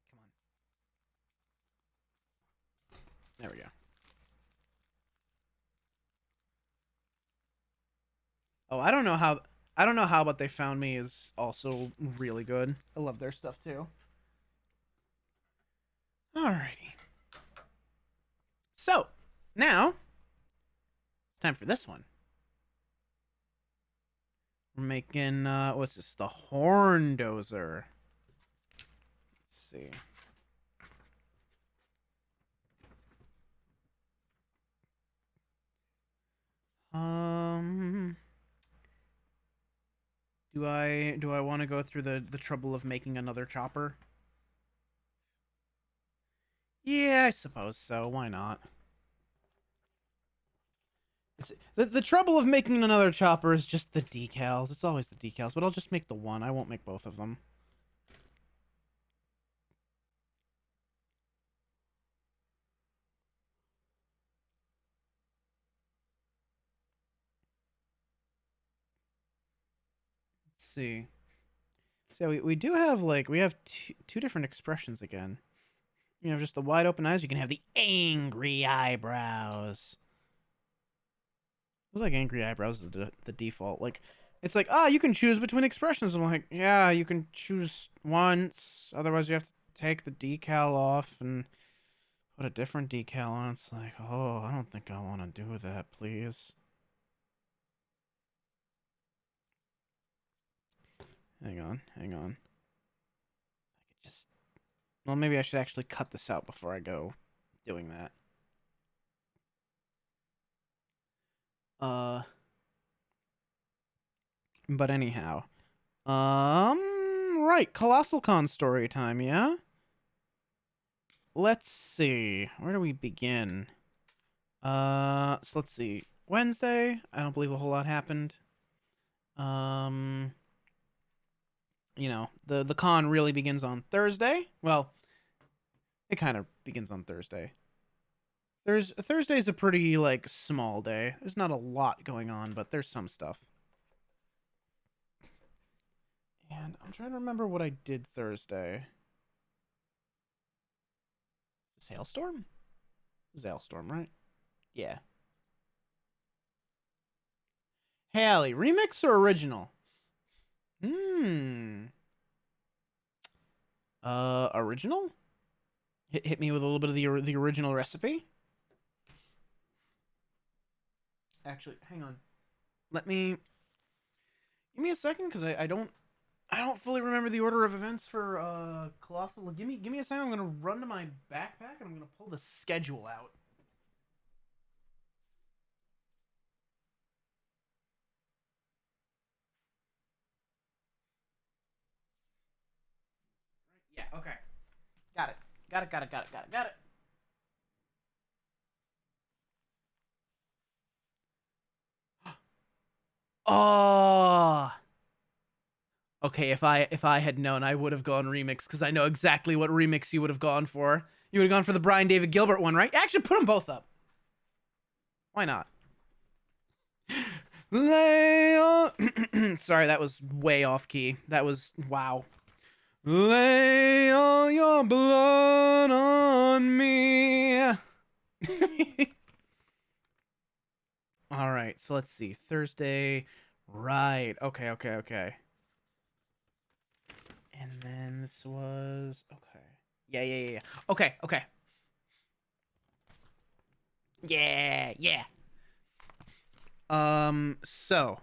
Come on. There we go. Oh, I don't know how But They Found Me is also really good. I love their stuff too. Alrighty. So, now it's time for this one. We're making what's this? The Horn Dozer. Let's see. Do I want to go through the trouble of making another chopper? Yeah, I suppose so. Why not? The trouble of making another chopper is just the decals. It's always the decals, but I'll just make the one. I won't make both of them. Let's see. So we do have like we have two different expressions again. You have just the wide open eyes. You can have the angry eyebrows. It's like angry eyebrows is the default. Like, it's like, you can choose between expressions. I'm like, yeah, you can choose once. Otherwise, you have to take the decal off and put a different decal on. It's like, oh, I don't think I want to do that, please. Hang on. I could just... Well, maybe I should actually cut this out before I go doing that. But anyhow. Right, Colossal Con story time, yeah? Let's see. Where do we begin? So let's see. Wednesday, I don't believe a whole lot happened. You know, the con really begins on Thursday. Well, it kind of begins on Thursday. Thursday's a pretty, like, small day. There's not a lot going on, but there's some stuff. And I'm trying to remember what I did Thursday. Is this Hailstorm? This is Hailstorm, right? Yeah. Hey, Allie, remix or original? Original? Hit me with a little bit of the original recipe. Actually, hang on. Give me a second, because I don't fully remember the order of events for Colossal. Give me a second. I'm gonna run to my backpack and I'm gonna pull the schedule out. Yeah, okay. Got it. Got it. Oh. Okay, if I had known, I would have gone remix, because I know exactly what remix you would have gone for. You would have gone for the Brian David Gilbert one, right? Actually, put them both up. Why not? Lay on... Sorry, that was way off key. That was... Wow. Lay all your blood on me. All right, so let's see. Thursday. Right. Okay. And then this was... Okay. Yeah. Okay. Yeah. So...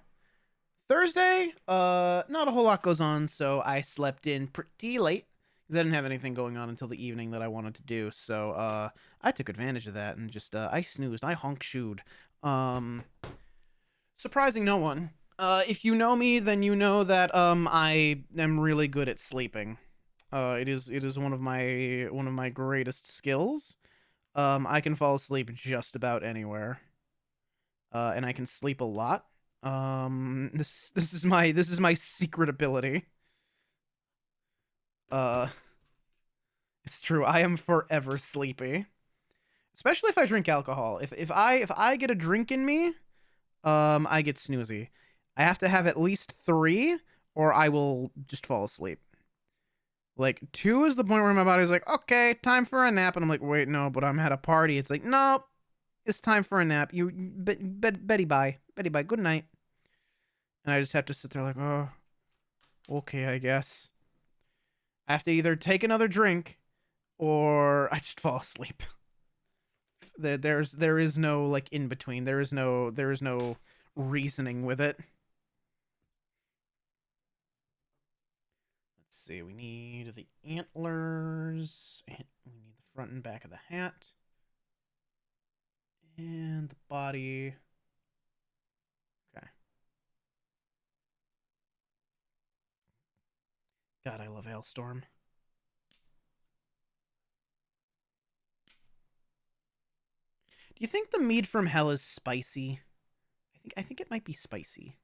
Thursday, not a whole lot goes on, so I slept in pretty late, because I didn't have anything going on until the evening that I wanted to do, so, I took advantage of that, and just, I snoozed, I honk-shooed. Surprising no one. If you know me, then you know that, I am really good at sleeping. It is one of my greatest skills. I can fall asleep just about anywhere. And I can sleep a lot. This is my secret ability. It's true. I am forever sleepy, especially if I drink alcohol. If I get a drink in me, I get snoozy. I have to have at least 3, or I will just fall asleep. Like 2 is the point where my body's like, okay, time for a nap, and I'm like, wait, no, but I'm at a party. It's like, no, it's time for a nap. Betty bye, good night. And I just have to sit there like, oh, okay, I guess. I have to either take another drink, or I just fall asleep. There is no, like, in between. There is no reasoning with it. Let's see. We need the antlers. We need the front and back of the hat. And the body. Okay. God, I love Hailstorm. Do you think the mead from hell is spicy? I think it might be spicy.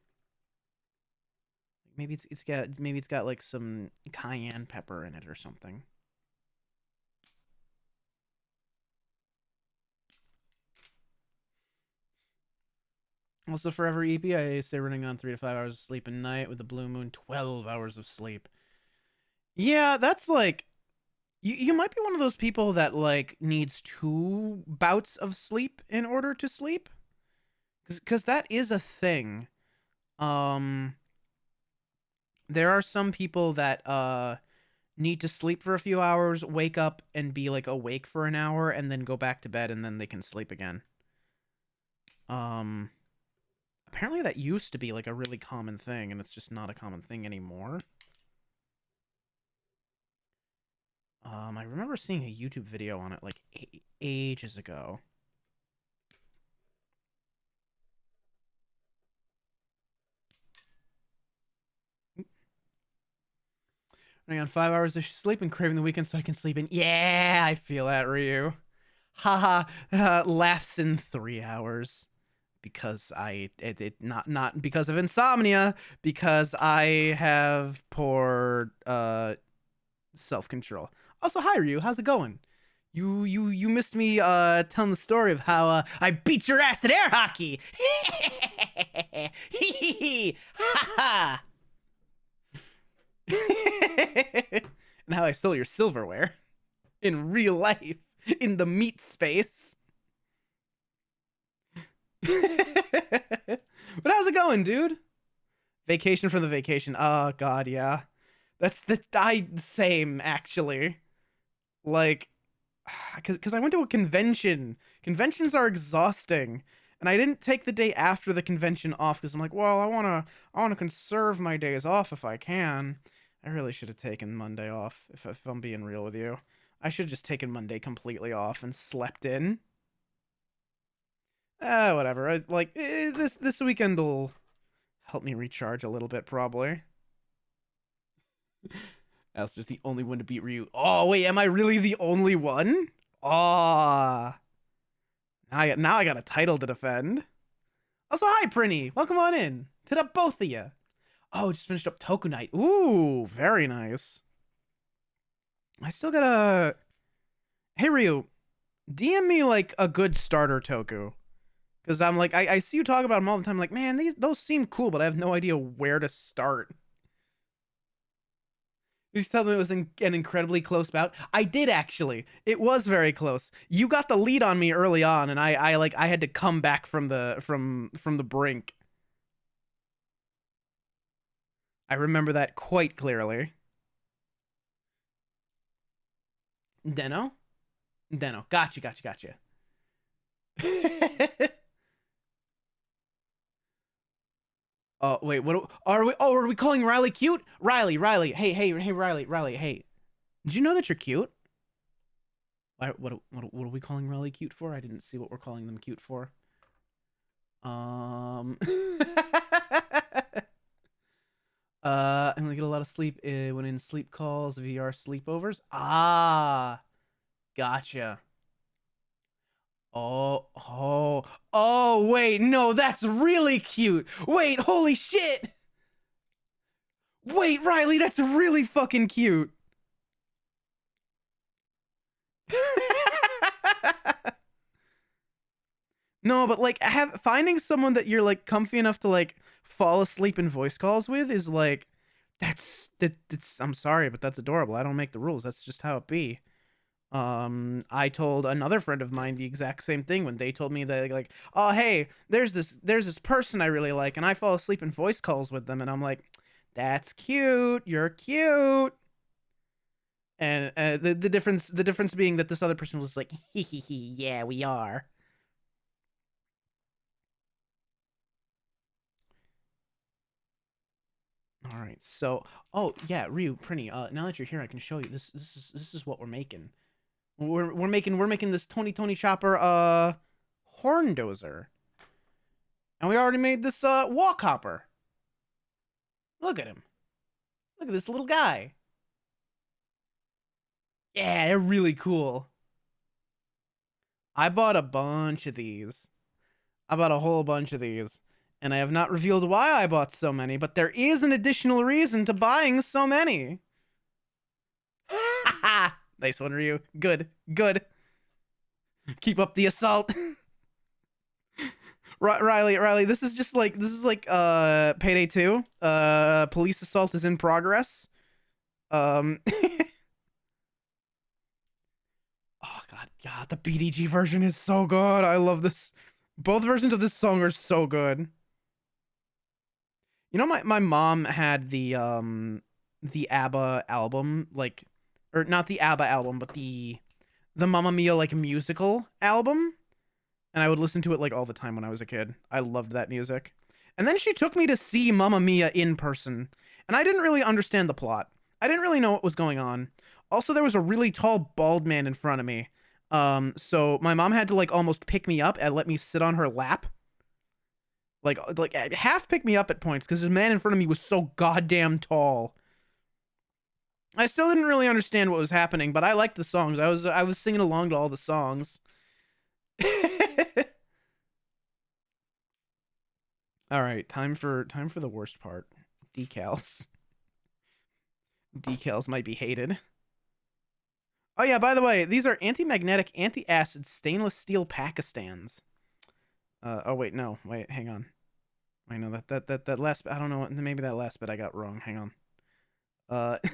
Maybe it's got like some cayenne pepper in it or something. Also, forever EP, I say running on 3 to 5 hours of sleep a night with the blue moon, 12 hours of sleep. Yeah, that's like... You might be one of those people that, like, needs 2 bouts of sleep in order to sleep. Because that is a thing. There are some people that, need to sleep for a few hours, wake up, and be, like, awake for an hour, and then go back to bed, and then they can sleep again. Apparently that used to be, like, a really common thing, and it's just not a common thing anymore. I remember seeing a YouTube video on it like ages ago. Running on 5 hours of sleep and craving the weekend so I can sleep in. Yeah, I feel that, Ryu. Haha, laughs in 3 hours. Because not because of insomnia, because I have poor self-control. Also, hi Ryu, how's it going? You missed me telling the story of how I beat your ass at air hockey. Ha and how I stole your silverware in real life in the meat space. But how's it going, dude? Vacation from the vacation. Oh god, yeah. That's the same actually. Like cuz I went to a convention. Conventions are exhausting. And I didn't take the day after the convention off cuz I'm like, well, I want to conserve my days off if I can. I really should have taken Monday off if I'm being real with you. I should have just taken Monday completely off and slept in. Whatever. This weekend will help me recharge a little bit, probably. Alistair's the only one to beat Ryu. Oh, wait, am I really the only one? Oh. Now I got a title to defend. Also, hi, Prinny. Welcome on in. To the both of you. Oh, just finished up Toku Night. Ooh, very nice. I still gotta... Hey, Ryu. DM me, like, a good starter Toku. Because I'm like, I see you talk about them all the time. Like, man, those seem cool, but I have no idea where to start. You just tell me it was an incredibly close bout. I did actually. It was very close. You got the lead on me early on, and I had to come back from the brink. I remember that quite clearly. Deno? Gotcha. Oh, wait, what are we? Oh, are we calling Riley cute? Riley. Hey, Riley. Hey, did you know that you're cute? What are we calling Riley cute for? I didn't see what we're calling them cute for. I'm gonna get a lot of sleep when in sleep calls, VR sleepovers. Ah, gotcha. Oh, wait, no, that's really cute. Wait, holy shit. Wait, Riley, that's really fucking cute. No, but like finding someone that you're like comfy enough to like fall asleep in voice calls with is like that's I'm sorry, but that's adorable. I don't make the rules. That's just how it be. I told another friend of mine the exact same thing when they told me that like, oh hey, there's this person I really like, and I fall asleep in voice calls with them, and I'm like, that's cute, you're cute. And the difference being that this other person was like, hee, yeah, we are. All right, so oh yeah, Ryu, Prinny. Now that you're here, I can show you this. This is what we're making. We're making this Tony Chopper horn dozer, and we already made this walk hopper. Look at him. Look at this little guy. Yeah, they're really cool. I bought a bunch of these. I bought a whole bunch of these. And I have not revealed why I bought so many, but there is an additional reason to buying so many. Nice one, Ryu. Good. Keep up the assault. Riley, this is like Payday 2. Police assault is in progress. Oh god, the BDG version is so good. I love this. Both versions of this song are so good. You know, my mom had the ABBA album, like, or not the ABBA album, but the Mamma Mia like musical album, and I would listen to it like all the time when I was a kid. I loved that music. And then she took me to see Mamma Mia in person, and I didn't really understand the plot. I didn't really know what was going on. Also, there was a really tall bald man in front of me. So my mom had to like almost pick me up and let me sit on her lap. Like half pick me up at points because this man in front of me was so goddamn tall. I still didn't really understand what was happening, but I liked the songs. I was singing along to all the songs. All right, time for the worst part. Decals. Decals might be hated. Oh yeah, by the way, these are anti-magnetic, anti-acid stainless steel Pakistans. Oh wait, no. Wait, hang on. I know that last bit, I don't know, maybe that last bit I got wrong. Hang on. But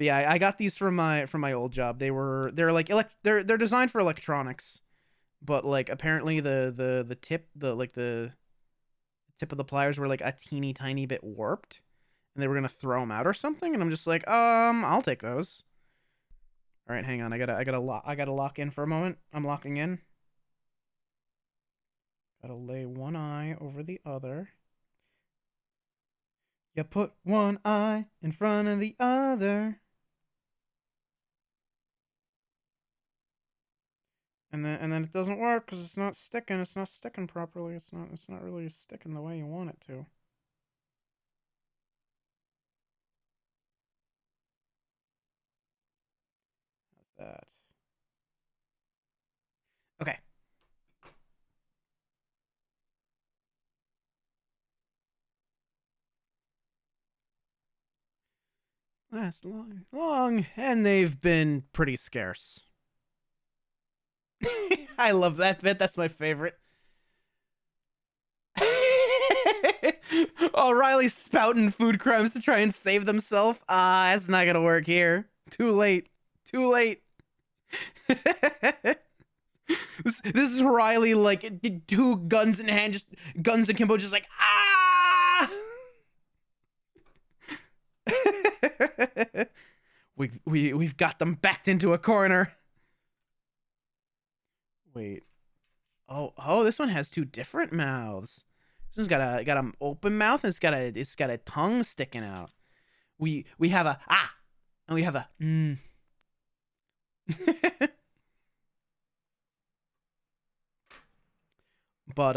yeah, I got these from my old job. They're like they're designed for electronics. But like apparently the tip the tip of the pliers were like a teeny tiny bit warped, and they were gonna throw them out or something. And I'm just like, I'll take those. All right, hang on. I gotta lock in for a moment. I'm locking in. Gotta lay one eye over the other. You put one eye in front of the other. And then it doesn't work because it's not sticking. It's not sticking properly. It's not really sticking the way you want it to. How's that? Okay. Last long, and they've been pretty scarce. I love that bit. That's my favorite. Oh, Riley's spouting food crimes to try and save themselves. That's not gonna work here. Too late. Too late. This is Riley, like, two guns in hand, just guns akimbo, just like, ah! We've got them backed into a corner. Wait. Oh, this one has two different mouths. This one's got an open mouth, and it's got a tongue sticking out. We have a ah, and we have a mm. But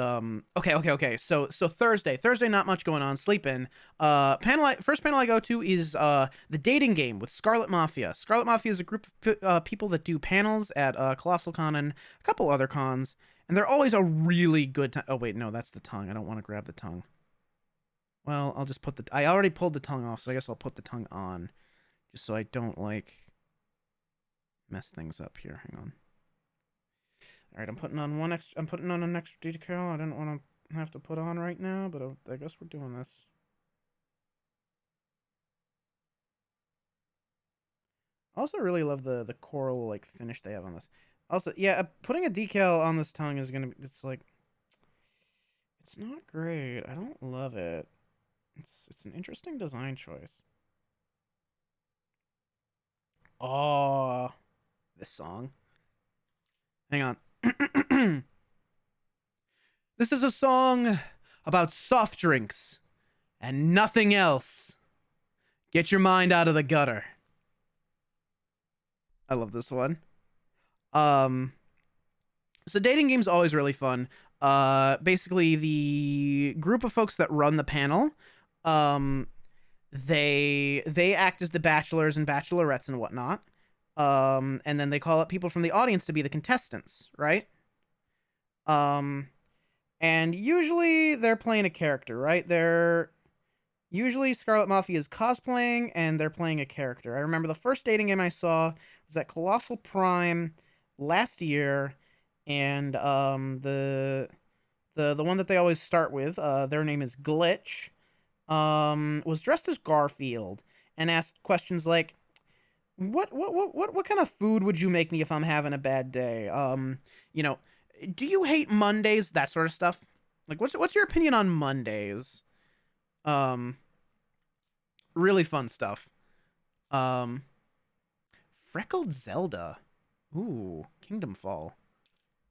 okay. So Thursday, not much going on. Sleeping. First panel I go to is the dating game with Scarlet Mafia. Scarlet Mafia is a group of people that do panels at Colossal Con and a couple other cons, and they're always a really good time. Oh wait, no, that's the tongue. I don't want to grab the tongue. Well, I'll just put the. I already pulled the tongue off, so I guess I'll put the tongue on, just so I don't like mess things up here. Hang on. All right, I'm putting on an extra decal. I didn't want to have to put on right now, but I guess we're doing this. I also really love the coral like finish they have on this. Also, yeah, putting a decal on this tongue is gonna be. It's like, it's not great. I don't love it. It's an interesting design choice. Oh, this song. Hang on. This is a song about soft drinks and nothing else. Get your mind out of the gutter. I love this one. So dating game's always really fun. Basically the group of folks that run the panel, they act as the bachelors and bachelorettes and whatnot. And then they call up people from the audience to be the contestants, right? And usually they're playing a character, right? Usually Scarlet Mafia is cosplaying and they're playing a character. I remember the first dating game I saw was at Colossal Prime last year, and the one that they always start with, their name is Glitch, was dressed as Garfield and asked questions like, what kind of food would you make me if I'm having a bad day? Do you hate Mondays? That sort of stuff. Like, what's your opinion on Mondays? Really fun stuff. Freckled Zelda. Ooh, Kingdom Fall.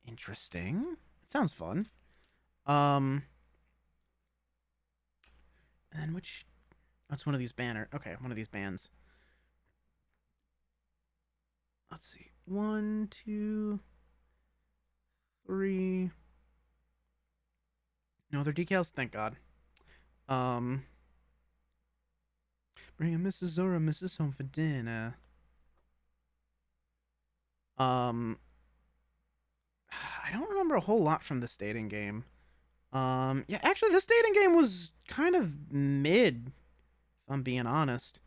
Interesting. It sounds fun. And which... That's one of these banner. Okay, one of these bands. Let's see. 1, 2, 3. No, they're decals. Thank God. Bring a Mrs. Zora, Mrs. home for dinner. I don't remember a whole lot from this dating game. Yeah, actually, this dating game was kind of mid, if I'm being honest.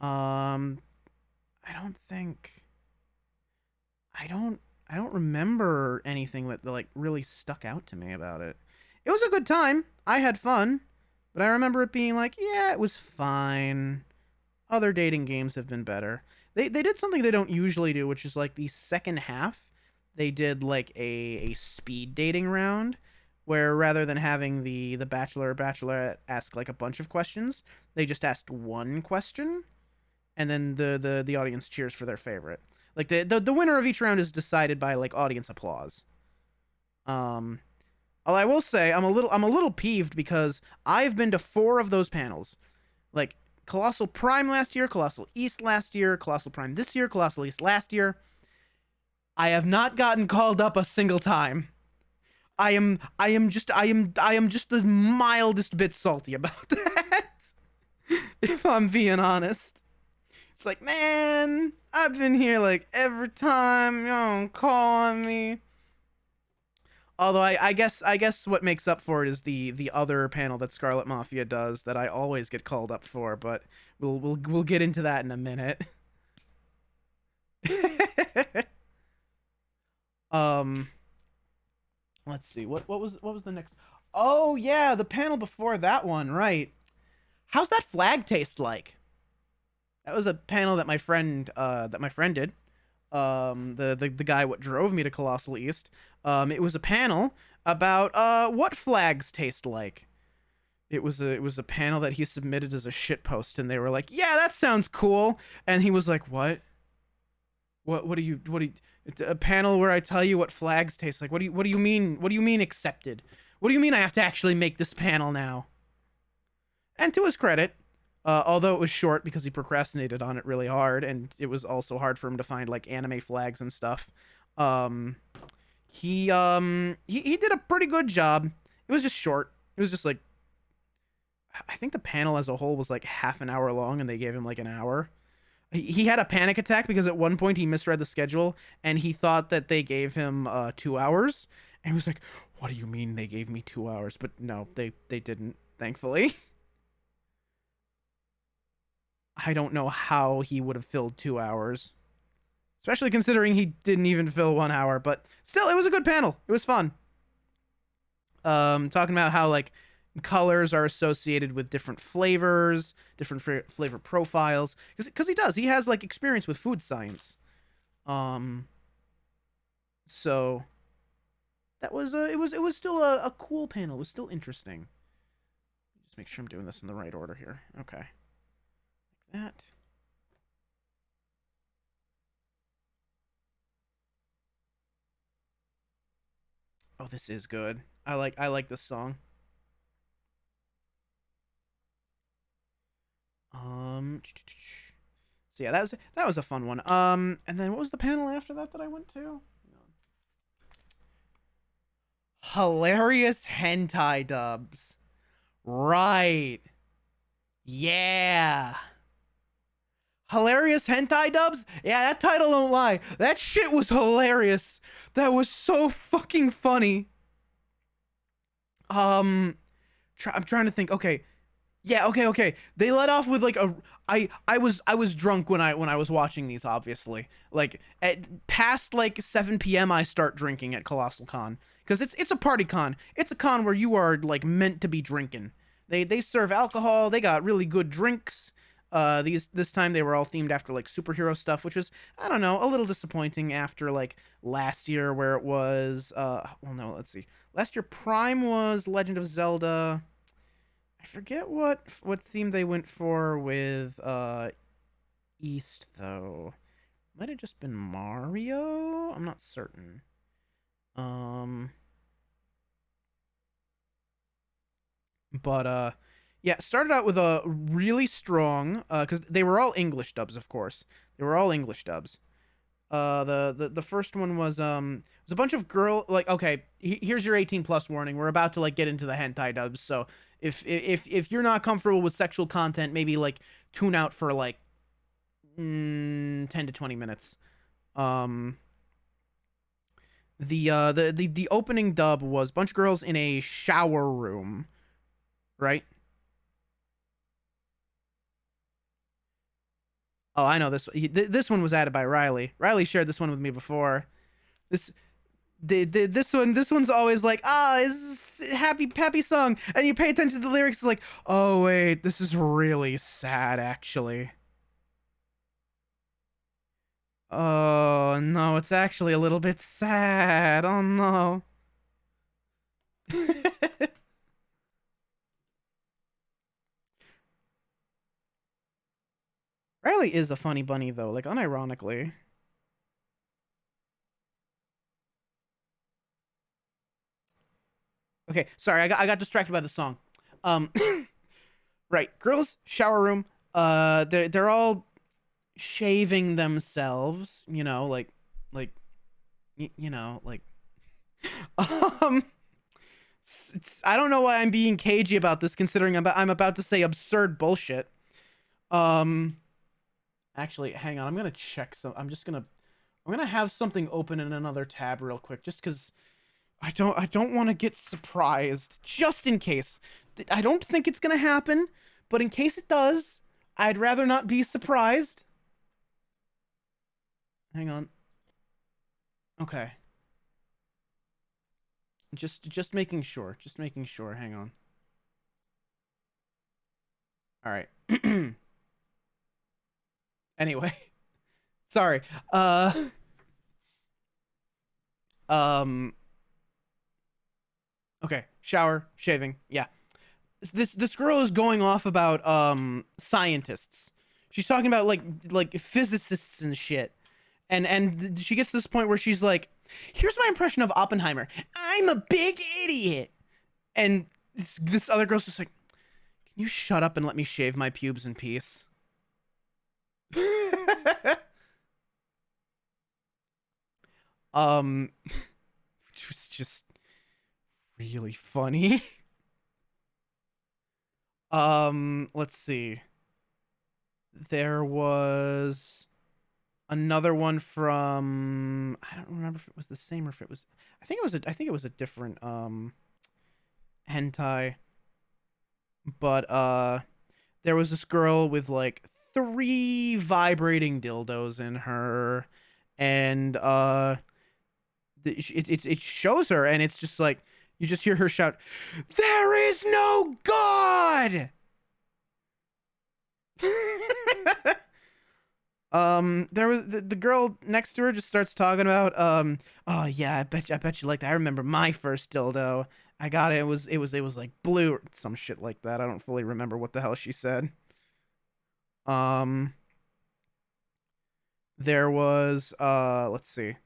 I don't think. I don't remember anything that like really stuck out to me about it. It was a good time. I had fun, but I remember it being like, yeah, it was fine. Other dating games have been better. They did something they don't usually do, which is like the second half, they did like a speed dating round where rather than having the bachelor or bachelorette ask like a bunch of questions, they just asked one question and then the audience cheers for their favorite. Like the winner of each round is decided by like audience applause. Although I will say I'm a little peeved because I've been to 4 of those panels. Like Colossal Prime last year, Colossal East last year, Colossal Prime this year, Colossal East last year. I have not gotten called up a single time. I am just the mildest bit salty about that. If I'm being honest. It's like, man, I've been here like every time, you don't call on me. Although I guess what makes up for it is the other panel that Scarlet Mafia does that I always get called up for, but we'll get into that in a minute. Let's see. What was the next? Oh yeah, the panel before that one, right? How's that flag taste like? That was a panel that my friend did. The guy what drove me to Colossal East. It was a panel about what flags taste like. It was a panel that he submitted as a shit post, and they were like, "Yeah, that sounds cool." And he was like, "What? What do you a panel where I tell you what flags taste like? What do you mean? What do you mean accepted? What do you mean I have to actually make this panel now?" And to his credit, although it was short because he procrastinated on it really hard, and it was also hard for him to find like anime flags and stuff. He did a pretty good job. It was just short. It was just like, I think the panel as a whole was like half an hour long, and they gave him like an hour. He had a panic attack because at one point he misread the schedule and he thought that they gave him 2 hours, and he was like, "What do you mean they gave me 2 hours?" But no, they didn't. Thankfully. I don't know how he would have filled 2 hours. Especially considering he didn't even fill 1 hour, but still, it was a good panel. It was fun. Talking about how, like, colors are associated with different flavors, different flavor profiles. Because he does. He has, like, experience with food science. So, that was, it was still a cool panel. It was still interesting. Just make sure I'm doing this in the right order here. Okay. Like that. Oh, this is good. I like this song. So yeah, that was a fun one. And then what was the panel after that I went to? Hilarious hentai dubs. Right. Yeah. Hilarious hentai dubs? Yeah, that title don't lie. That shit was hilarious. That was so fucking funny. I'm trying to think. Okay. Yeah, okay. They let off with like I was drunk when I was watching these, obviously. Like at past like 7 p.m. I start drinking at Colossal Con cuz it's a party con. It's a con where you are like meant to be drinking. They serve alcohol. They got really good drinks. This time they were all themed after like superhero stuff, which was, I don't know, a little disappointing after like last year where it was well no, let's see. Last year Prime was Legend of Zelda. I forget what theme they went for with East though. Might have just been Mario. I'm not certain. But Yeah, started out with a really strong, because they were all English dubs, of course. They were all English dubs. The first one was a bunch of like, okay, here's your 18 plus warning. We're about to like get into the hentai dubs, so if you're not comfortable with sexual content, maybe like tune out for like 10 to 20 minutes. Um, the opening dub was a bunch of girls in a shower room, right? Oh, I know this. This one was added by Riley. Riley shared this one with me before. This this one's always like, is happy song, and you pay attention to the lyrics, it's like, oh wait, this is really sad actually. Oh no, it's actually a little bit sad. Oh no. Riley is a funny bunny though, like unironically. Okay, sorry, I got distracted by the song. Um, right, girls shower room. They're all shaving themselves. You know, like you know, like um. I don't know why I'm being cagey about this, considering I'm about to say absurd bullshit. Actually, hang on. I'm gonna check some. I'm gonna have something open in another tab real quick, just because I don't want to get surprised, just in case. I don't think it's gonna happen, but in case it does, I'd rather not be surprised. Hang on. Okay. Just making sure. Just making sure. Hang on. All right. Anyway, sorry. Um. Okay. Shower, shaving. Yeah. This girl is going off about scientists. She's talking about like physicists and shit. And she gets to this point where she's like, "Here's my impression of Oppenheimer. I'm a big idiot." And this other girl's just like, "Can you shut up and let me shave my pubes in peace?" Which was just really funny. Let's see. There was another one from, I don't remember if it was the same or if it was, I think it was a different hentai. But there was this girl with like 3 vibrating dildos in her, and it shows her, and it's just like you just hear her shout, "There is no God!" There was the girl next to her just starts talking about, "Oh yeah, I bet you like that. I remember my first dildo. I got it. It was like blue or some shit like that. I don't fully remember what the hell she said." Um, there was let's see.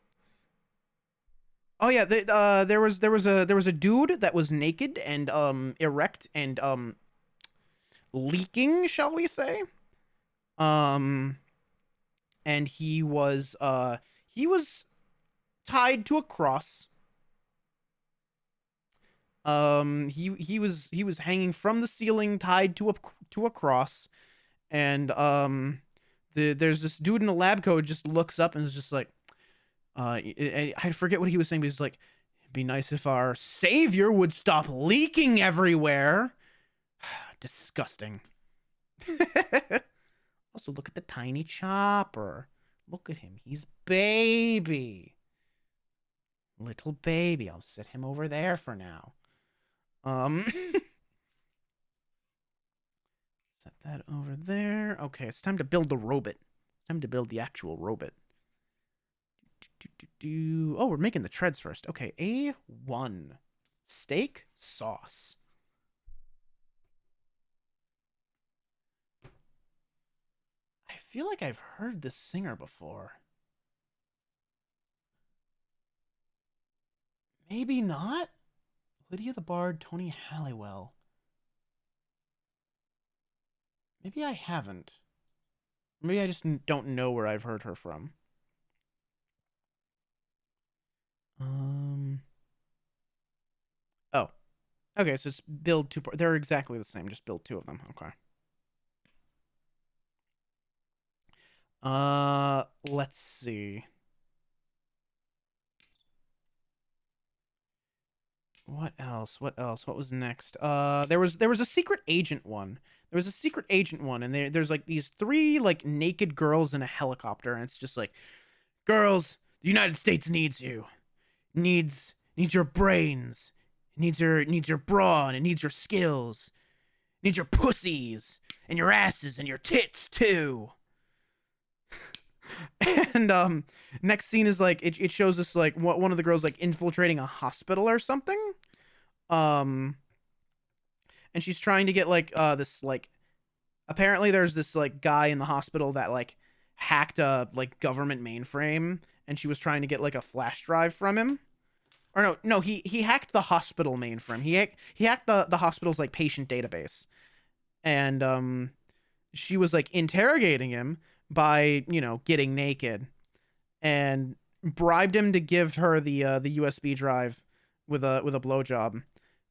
Oh yeah, there was a dude that was naked and erect and leaking, shall we say? Um, and he was tied to a cross. He was hanging from the ceiling, tied to a cross, and there's this dude in a lab coat just looks up and is just like, I forget what he was saying, but he's like, "It'd be nice if our savior would stop leaking everywhere." Disgusting. Also, look at the tiny chopper. Look at him. He's baby. Little baby. I'll set him over there for now. Set that over there. Okay, it's time to build the robot. It's time to build the actual robot. Oh, we're making the treads first. Okay, A1. Steak sauce. I feel like I've heard this singer before. Maybe not? Lydia the Bard, Tony Halliwell. Maybe I haven't. Maybe I just don't know where I've heard her from. Oh. Okay, so it's build 2. They're exactly the same, just build 2 of them. Okay. Let's see. What else? What else? What was next? There was a secret agent one. There was a secret agent one, and there's like these 3 like naked girls in a helicopter, and it's just like, girls, the United States needs you. Needs your brains. Needs your brawn, and needs your skills. Needs your pussies and your asses and your tits too. And next scene is like it shows us like one of the girls like infiltrating a hospital or something. And she's trying to get like this like, apparently there's this like guy in the hospital that like hacked a like government mainframe, and she was trying to get like a flash drive from him. Or no, he hacked the hospital mainframe. He hacked the hospital's like patient database. And she was like interrogating him by, you know, getting naked, and bribed him to give her the USB drive with a blowjob.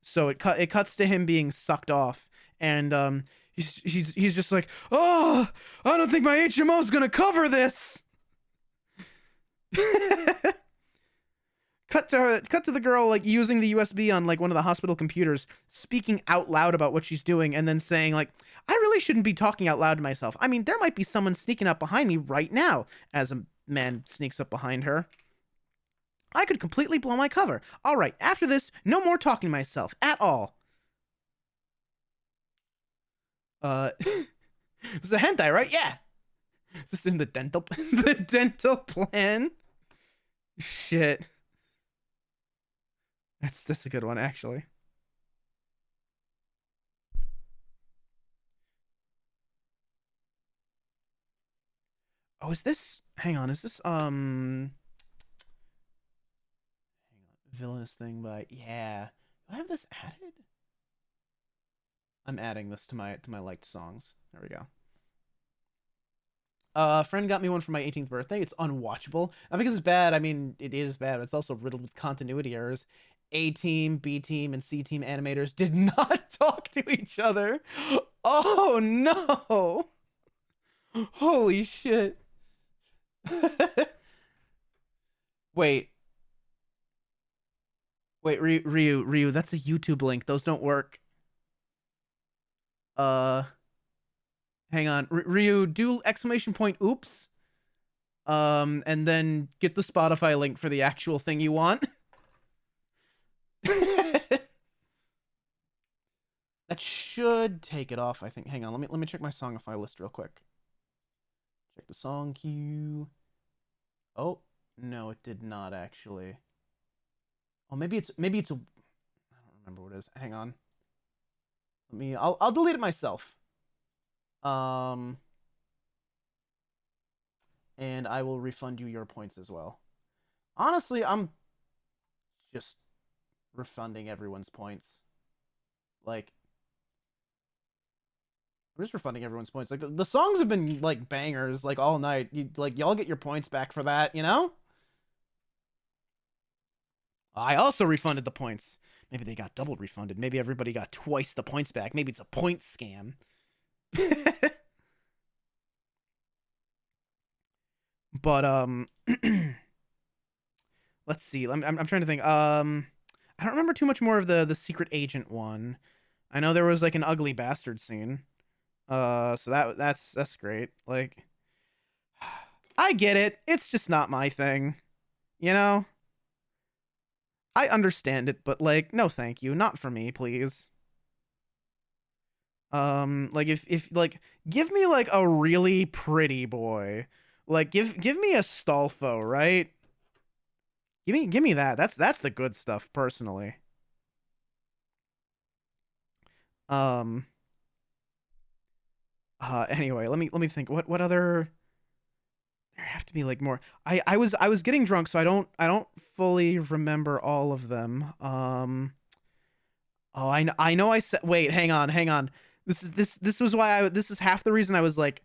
So it cuts to him being sucked off, and he's just like, oh, I don't think my HMO is gonna cover this. Cut to the girl like using the USB on like one of the hospital computers, speaking out loud about what she's doing, and then saying like, I really shouldn't be talking out loud to myself. I mean, there might be someone sneaking up behind me right now, as a man sneaks up behind her. I could completely blow my cover. All right, after this, no more talking to myself at all. It's a hentai, right? Yeah. Is this in the dental plan? Shit. That's a good one, actually. Oh, is this... Hang on, is this, Hang on. Villainous thing by... Yeah. Do I have this added? I'm adding this to my liked songs. There we go. A friend got me one for my 18th birthday. It's unwatchable. Not because it's bad. I mean, it is bad, but it's also riddled with continuity errors. A-Team, B-Team, and C-Team animators did not talk to each other. Oh, no. Holy shit. Wait. Wait, Ryu, that's a YouTube link. Those don't work. Hang on. Ryu, do exclamation point oops. And then get the Spotify link for the actual thing you want. That should take it off, I think. Hang on, let me check my Songify list real quick. Check the song queue. Oh, no, it did not actually. Oh, maybe it's a, I don't remember what it is. Hang on. I'll delete it myself. And I will refund you your points as well. Honestly, I'm just refunding everyone's points. Like, I'm just refunding everyone's points. Like, the songs have been like bangers like all night. Y'all get your points back for that, you know? I also refunded the points. Maybe they got double refunded. Maybe everybody got twice the points back. Maybe it's a point scam. But let's see. I'm trying to think. I don't remember too much more of the secret agent one. I know there was like an ugly bastard scene. So that's great. Like, I get it. It's just not my thing. You know? I understand it, but like, no thank you. Not for me, please. Like if like, give me like a really pretty boy. Like give me a Stolfo, right? Give me that. That's the good stuff, personally. Anyway, let me think. What other, there have to be like more. I was getting drunk, so I don't fully remember all of them. Oh, I know I said, wait, hang on. This was why this is half the reason I was like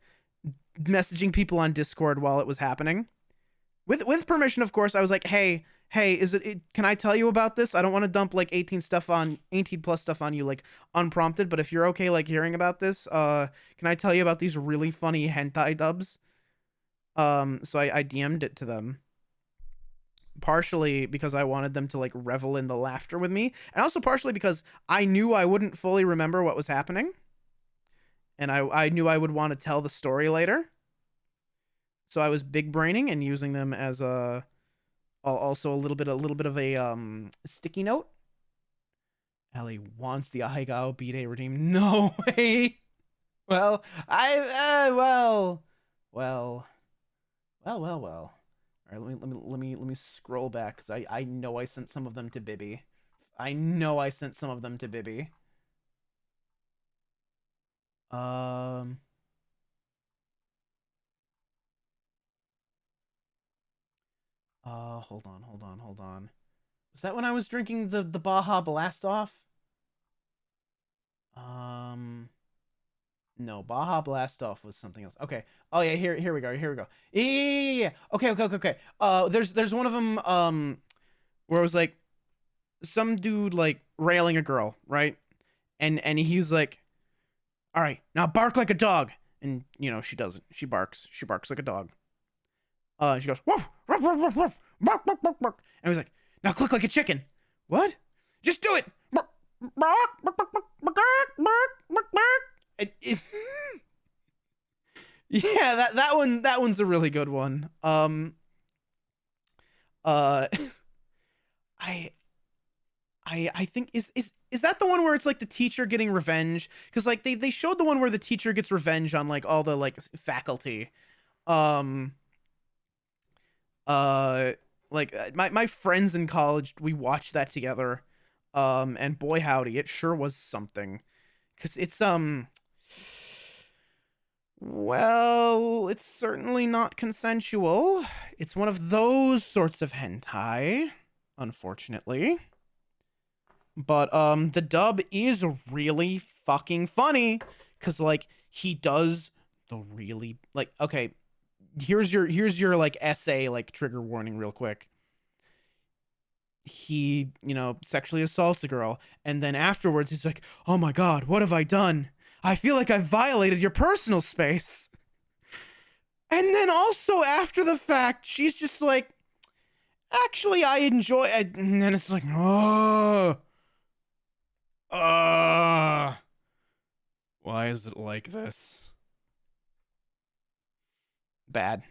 messaging people on Discord while it was happening. With permission, of course. I was like, hey, can I tell you about this? I don't want to dump like 18 plus stuff on you like unprompted, but if you're okay like hearing about this, can I tell you about these really funny hentai dubs? So I DM'd it to them. Partially because I wanted them to like revel in the laughter with me, and also partially because I knew I wouldn't fully remember what was happening, and I knew I would want to tell the story later. So I was big braining and using them as also a little bit of a sticky note. Ellie wants the Aigao B-Day redeem. No way. Well, well. All right, let me scroll back because I know I sent some of them to Bibby. I know I sent some of them to Bibby. Hold on. Was that when I was drinking the Baja Blast off? No, Baja Blast off was something else. Okay. Oh yeah, here we go. Yeah. Okay. There's one of them where it was like some dude like railing a girl, right? And he's like, "All right, now bark like a dog." And you know, she doesn't. She barks like a dog. She goes, "Woof, ruff, ruff, ruff, ruff, bark, bark, bark, bark." And he's like, "Now click like a chicken." What? Just do it. Bark, bark, bark, bark, bark, bark, bark, bark, bark. Yeah, that one's a really good one. I think is that the one where it's like the teacher getting revenge? Because like they showed the one where the teacher gets revenge on like all the like faculty. My friends in college, we watched that together. And boy howdy, it sure was something. Cause it's well, it's certainly not consensual. It's one of those sorts of hentai, unfortunately. But the dub is really fucking funny, cause like he does the really like okay, here's your like essay like trigger warning real quick. He, you know, sexually assaults a girl, and then afterwards he's like, "Oh my god, what have I done? I feel like I've violated your personal space." And then also after the fact, she's just like, "Actually, I enjoy it." And then it's like, "Oh. Why is it like this?" Bad.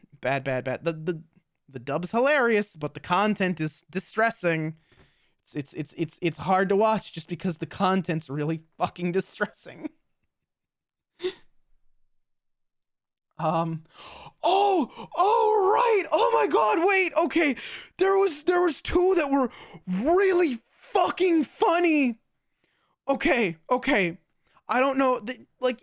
The dub's hilarious, but the content is distressing. It's hard to watch just because the content's really fucking distressing. Oh right. Oh my god, wait. Okay. There was two that were really fucking funny. Okay. I don't know.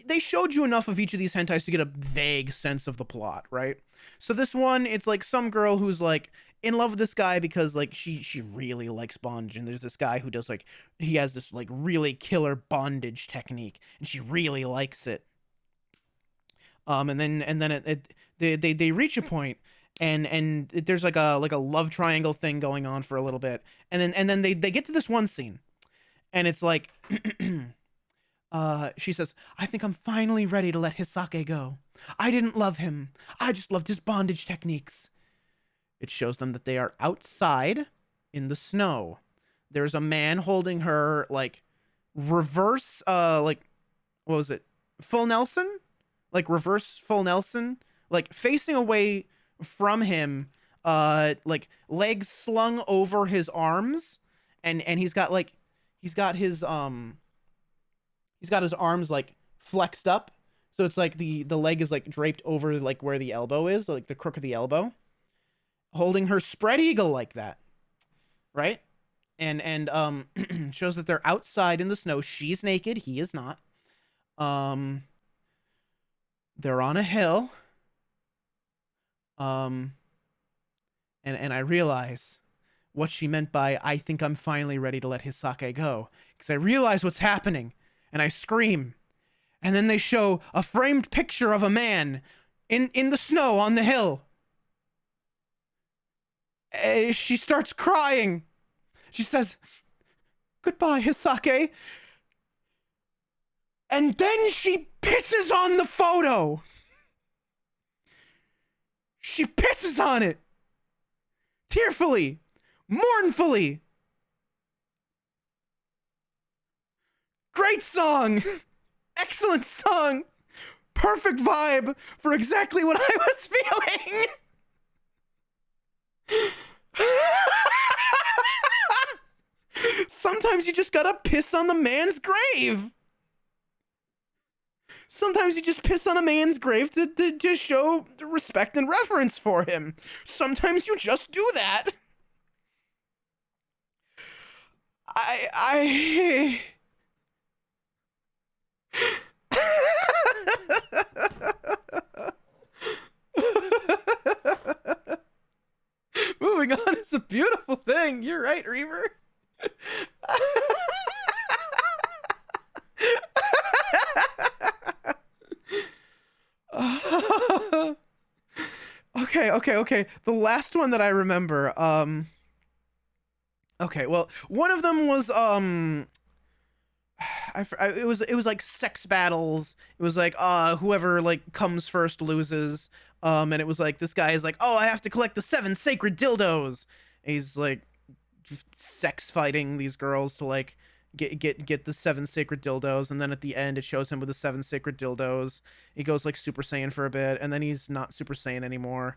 They showed you enough of each of these hentais to get a vague sense of the plot, right? So this one, it's like some girl who's like in love with this guy because like she really likes bondage, and there's this guy who does like he has this like really killer bondage technique, and she really likes it. And then they reach a point, and there's like a love triangle thing going on for a little bit, and then they get to this one scene, and it's like. She says, "I think I'm finally ready to let Hisake go. I didn't love him. I just loved his bondage techniques." It shows them that they are outside in the snow. There's a man holding her, like, reverse, like, what was it? Full Nelson? Like, reverse full Nelson? Like, facing away from him, like, legs slung over his arms, and he's got his arms like flexed up, so it's like the leg is like draped over like where the elbow is, like the crook of the elbow, holding her spread eagle like that, right? And shows that they're outside in the snow. She's naked, he is not. They're on a hill. And I realize what she meant by "I think I'm finally ready to let Hisake go," because I realize what's happening. And I scream, And then they show a framed picture of a man in the snow on the hill. She starts crying. She says, "Goodbye, Hisake." And then she pisses on the photo. She pisses on it. Tearfully. Mournfully. Great song. Excellent song. Perfect vibe for exactly what I was feeling. Sometimes you just gotta piss on the man's grave. Sometimes you just piss on a man's grave to show respect and reverence for him. Sometimes you just do that. Moving on is a beautiful thing. You're right, Reaver. Okay. The last one that I remember, okay, well, one of them was, it was like sex battles. It was like, whoever like comes first loses. And it was like, this guy is like, "Oh, I have to collect the 7 sacred dildos." And he's like sex fighting these girls to like get the 7 sacred dildos, and then at the end it shows him with the 7 sacred dildos. He goes like Super Saiyan for a bit, and then he's not Super Saiyan anymore.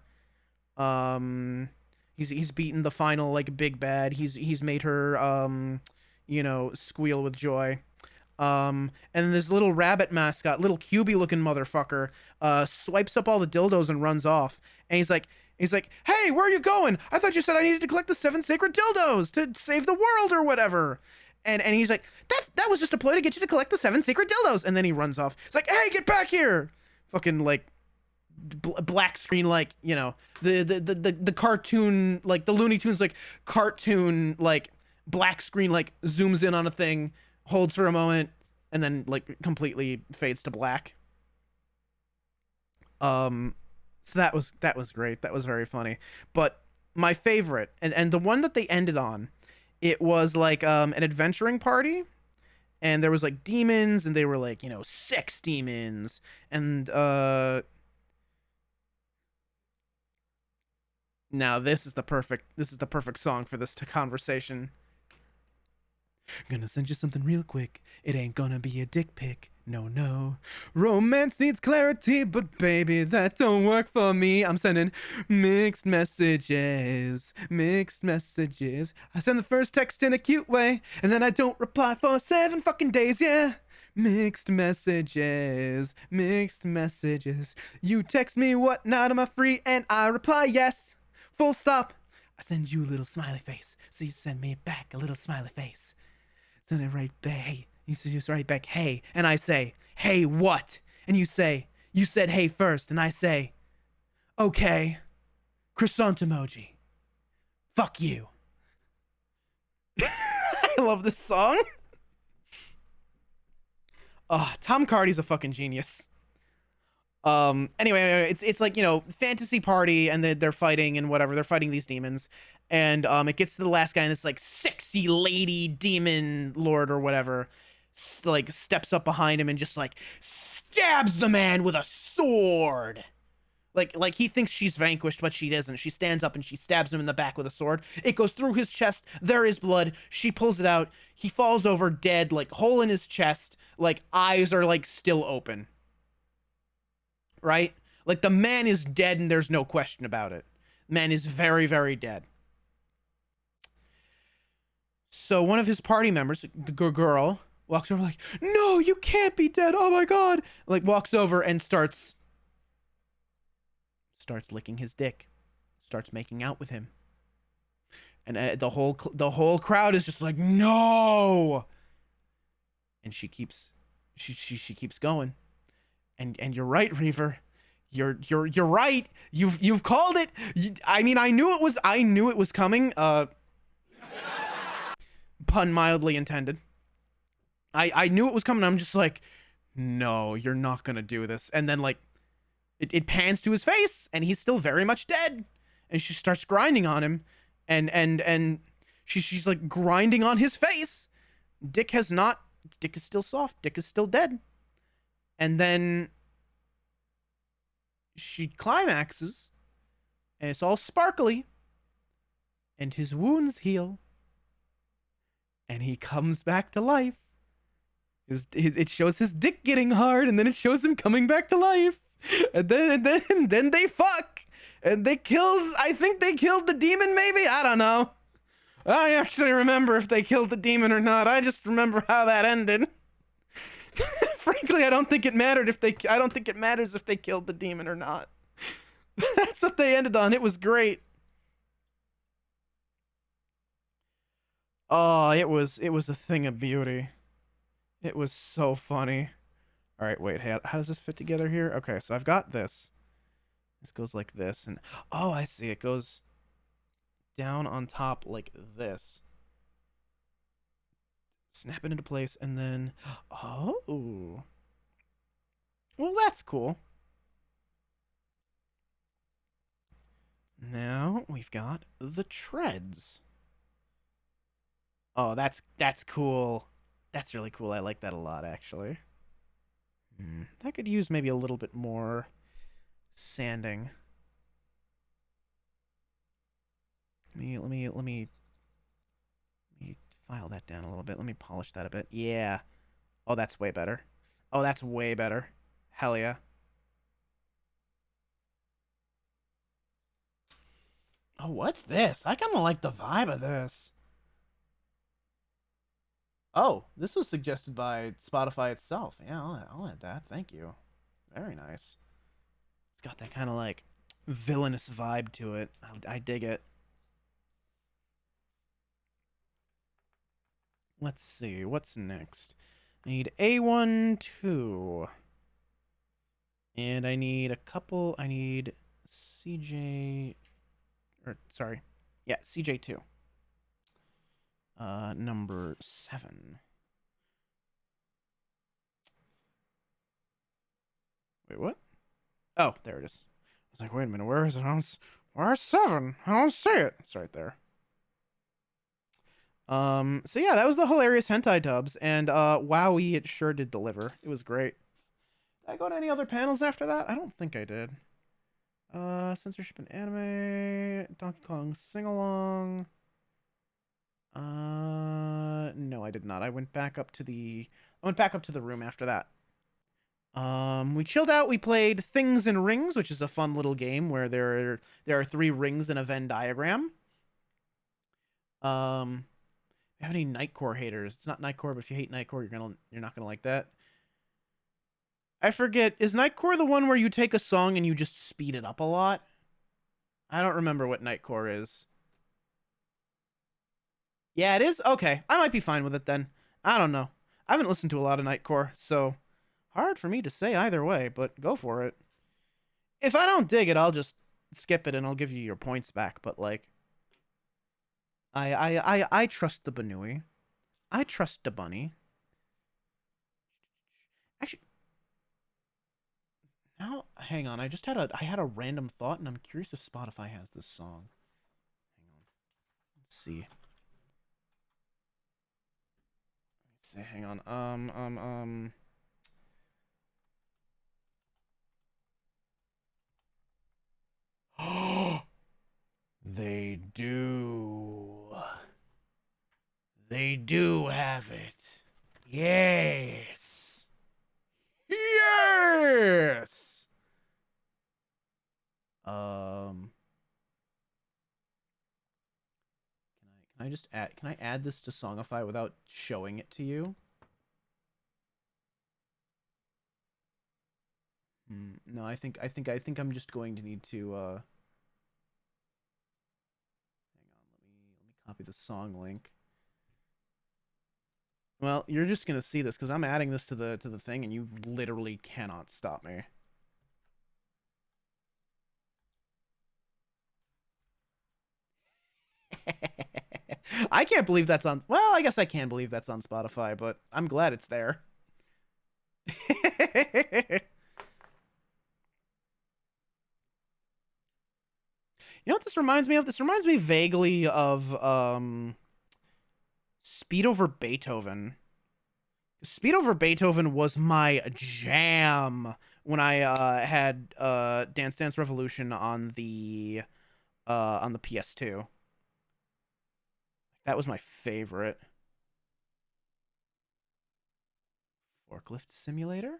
He's beaten the final like big bad. He's made her you know, squeal with joy. And this little rabbit mascot, little cubey looking motherfucker, swipes up all the dildos and runs off. And he's like, "Hey, where are you going? I thought you said I needed to collect the 7 sacred dildos to save the world or whatever." And he's like, that was just a ploy to get you to collect the 7 sacred dildos. And then he runs off. It's like, "Hey, get back here!" Fucking like black screen, like, you know, the cartoon, like the Looney Tunes, like cartoon, like black screen, like zooms in on a thing, holds for a moment, and then like completely fades to black. So that was great. That was very funny. But my favorite, and the one that they ended on, it was like an adventuring party, and there was like demons, and they were like, you know, sex demons, and now this is the perfect song for this conversation. "Gonna send you something real quick. It ain't gonna be a dick pic. No. Romance needs clarity, but baby, that don't work for me. I'm sending mixed messages. I send the first text in a cute way, and then I don't reply for 7 fucking days, yeah. Mixed messages. You text me what night am I free, and I reply yes. Full stop. I send you a little smiley face, so you send me back a little smiley face. Send it right back. Hey, you just write back, "Hey," and I say, "Hey, what?" And you say, "You said hey first," and I say, "Okay." Croissant emoji. Fuck you. I love this song. Tom Cardy's a fucking genius. Anyway, it's like, you know, fantasy party, and they're fighting and whatever. They're fighting these demons. And it gets to the last guy, and this like sexy lady demon lord or whatever, like steps up behind him and just like stabs the man with a sword. Like he thinks she's vanquished, but she isn't. She stands up and she stabs him in the back with a sword. It goes through his chest. There is blood. She pulls it out. He falls over dead, like hole in his chest. Like eyes are like still open. Right? Like the man is dead, and there's no question about it. Man is very, very dead. So one of his party members, the girl, walks over like, "No, you can't be dead. Oh my God." Like walks over and starts licking his dick, starts making out with him. And the whole crowd is just like, "No." And she keeps going. And you're right, Reaver. You're right. You've called it. I mean, I knew it was coming. Pun mildly intended. I knew it was coming. I'm just like, no, you're not gonna do this. And then like it pans to his face and he's still very much dead. And she starts grinding on him and she's like grinding on his face. Dick is still soft. Dick is still dead. And then she climaxes and it's all sparkly and his wounds heal and he comes back to life. It shows his dick getting hard and then it shows him coming back to life. And then they fuck. And they killed, I think they killed the demon maybe? I don't know. I don't actually remember if they killed the demon or not. I just remember how that ended. Frankly, I don't think it mattered I don't think it matters if they killed the demon or not. That's what they ended on. It was great. Oh, it was a thing of beauty. It was so funny. All right, wait. How does this fit together here? Okay, so I've got this. This goes like this, and oh, I see. It goes down on top like this. Snap it into place, and then oh, well, that's cool. Now we've got the treads. Oh, that's cool. That's really cool. I like that a lot, actually. That could use maybe a little bit more sanding. Let me file that down a little bit. Let me polish that a bit. Yeah. Oh, that's way better. Oh, that's way better. Hell yeah. Oh, what's this? I kind of like the vibe of this. Oh, this was suggested by Spotify itself. Yeah, I'll add that. Thank you. Very nice. It's got that kind of like villainous vibe to it. I dig it. Let's see. What's next? I need A1, 2. And I need a couple. I need CJ. Or, sorry. Yeah, CJ2. Number 7. Wait, what? Oh, there it is. I was like, wait a minute, where is it? Where's 7? I don't see it. It's right there. So yeah, that was the hilarious hentai dubs, and wowie, it sure did deliver. It was great. Did I go to any other panels after that? I don't think I did. Censorship in anime, Donkey Kong sing-along. No, I did not. I went back up to the room after that. We chilled out. We played Things and Rings, which is a fun little game where there are 3 rings in a Venn diagram. Have any Nightcore haters? It's not Nightcore, but if you hate Nightcore, you're not gonna like that. I forget. Is Nightcore the one where you take a song and you just speed it up a lot? I don't remember what Nightcore is. Yeah, it is? Okay. I might be fine with it then. I don't know. I haven't listened to a lot of Nightcore, so hard for me to say either way, but go for it. If I don't dig it, I'll just skip it and I'll give you your points back, but like I trust the Banui. I trust the bunny. Actually, now hang on. I had a random thought, and I'm curious if Spotify has this song. Hang on. Let's see. Let's see. Hang on. They do. They do have it. Yes. Yes. Can I add this to Songify without showing it to you? No, I think I'm just going to need to hang on, let me copy the song link. Well, you're just gonna see this because I'm adding this to the thing, and you literally cannot stop me. I can't believe that's on. Well, I guess I can believe that's on Spotify, but I'm glad it's there. You know what this reminds me of? This reminds me vaguely of Speed Over Beethoven. Speed Over Beethoven was my jam when I had Dance Dance Revolution on the PS2. That was my favorite. Forklift Simulator?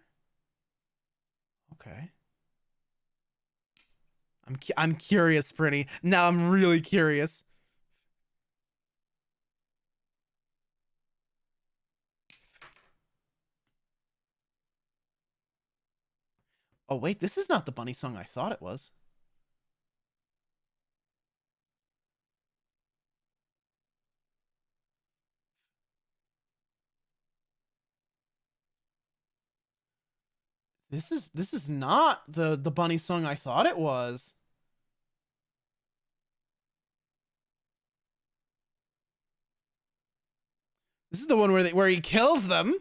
Okay. I'm curious, Pretty. Now I'm really curious. Oh wait, this is not the bunny song I thought it was. This is not the bunny song I thought it was. This is the one where he kills them.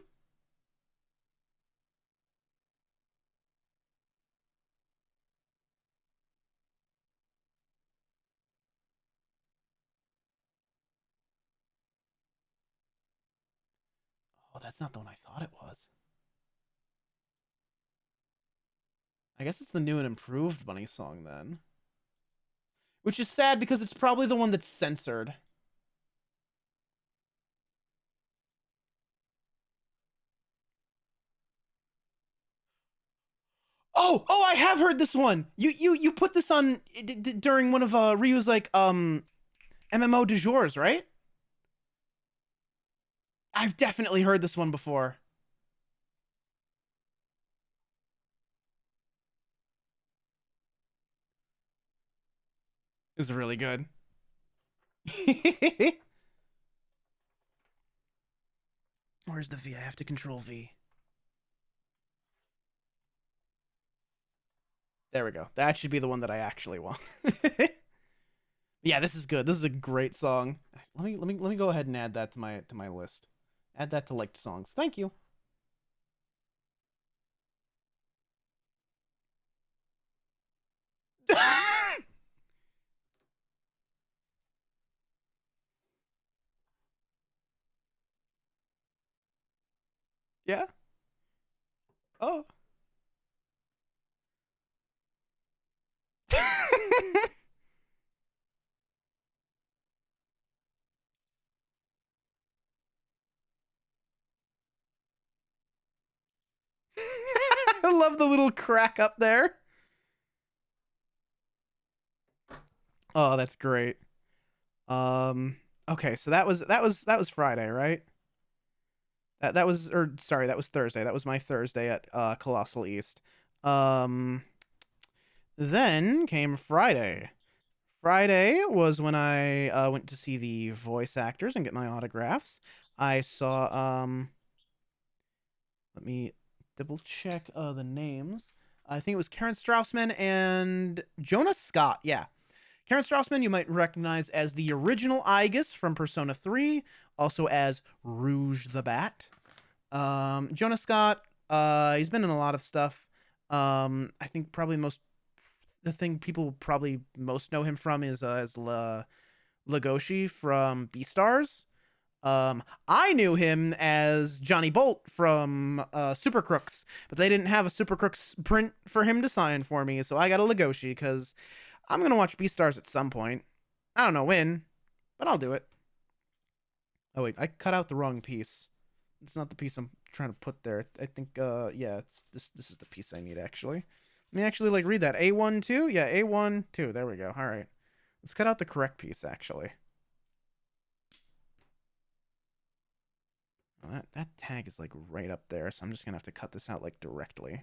Oh, that's not the one I thought it was. I guess it's the new and improved bunny song then. Which is sad because it's probably the one that's censored. Oh, I have heard this one. You put this on during one of Ryu's like MMO du jours, right? I've definitely heard this one before. It's really good. Where's the V? I have to control V. There we go. That should be the one that I actually want. Yeah, this is good. This is a great song. Let me go ahead and add that to my list. Add that to liked songs. Thank you. Yeah. Oh. I love the little crack up there. Oh, that's great. Okay, so that was Friday, right? That was or sorry, that was Thursday. That was my Thursday at Colossal East. Um then came Friday. Friday was when I went to see the voice actors and get my autographs. I saw let me double check the names. I think it was Karen Straussman and Jonas Scott. Yeah. Karen Straussman, you might recognize as the original Aegis from Persona 3, also as Rouge the Bat. Jonas Scott, he's been in a lot of stuff. I think probably the thing people probably most know him from is as Legoshi from Beastars. I knew him as Johnny Bolt from Super Crooks, but they didn't have a Super Crooks print for him to sign for me, so I got a Legoshi because I'm gonna watch Beastars at some point. I don't know when, but I'll do it. Oh wait, I cut out the wrong piece. It's not the piece I'm trying to put there. I think yeah, it's this is the piece I need actually. Let me actually like read that. A1 2? Yeah, A1 2. There we go. All right. Let's cut out the correct piece actually. Well, that tag is like right up there, so I'm just gonna have to cut this out like directly. Which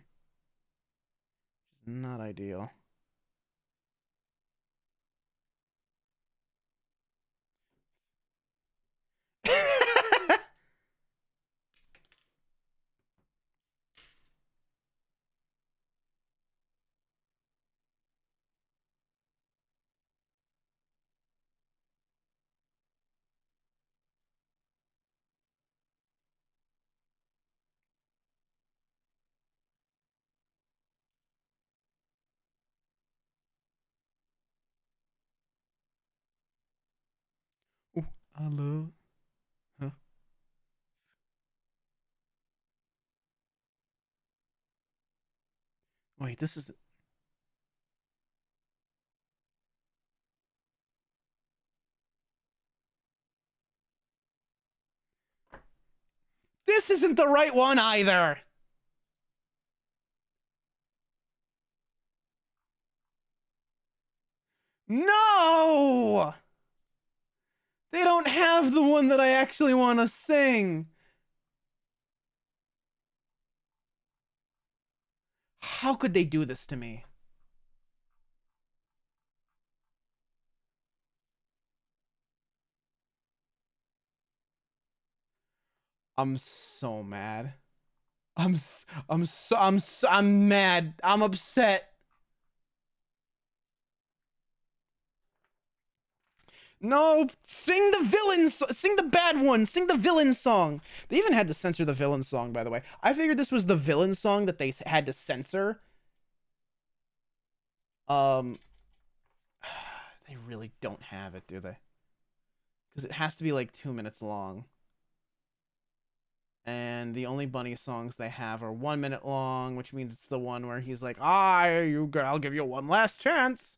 is not ideal. I love. Huh? Wait, this is. This isn't the right one either. No! They don't have the one that I actually want to sing. How could they do this to me? I'm so mad. I'm mad. I'm upset. No, sing the sing the bad one, sing the villain song. They even had to censor the villain song, by the way. I figured this was the villain song that they had to censor. They really don't have it, do they? Because it has to be like 2 minutes long. And the only bunny songs they have are 1 minute long, which means it's the one where he's like, I'll give you one last chance.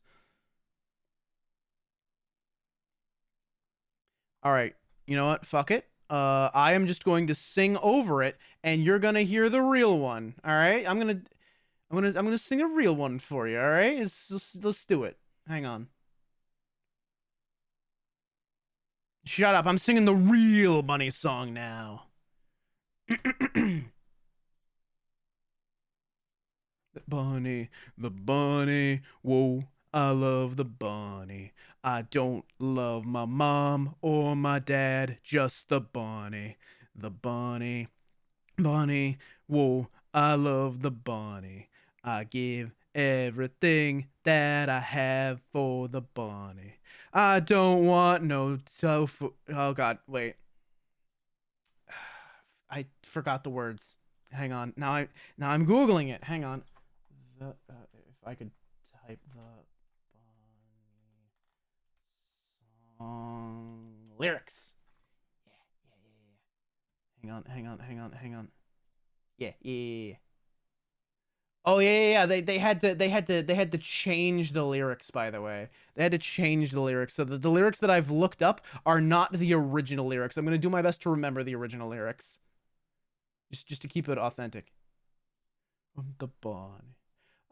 All right, you know what? Fuck it. I am just going to sing over it, and you're gonna hear the real one. All right, I'm gonna sing a real one for you. All right, let's do it. Hang on. Shut up! I'm singing the real bunny song now. The bunny, whoa. I love the bunny. I don't love my mom or my dad, just the bunny. The bunny, bunny, whoa. I love the bunny. I give everything that I have for the bunny. I don't want no tofu. Oh God, wait. I forgot the words. Hang on. Now I'm Googling it. Hang on. If I could type the song lyrics. Yeah. Hang on. Yeah. Oh yeah. They had to change the lyrics, by the way. They had to change the lyrics. So the lyrics that I've looked up are not the original lyrics. I'm gonna do my best to remember the original lyrics. Just to keep it authentic. The bunny.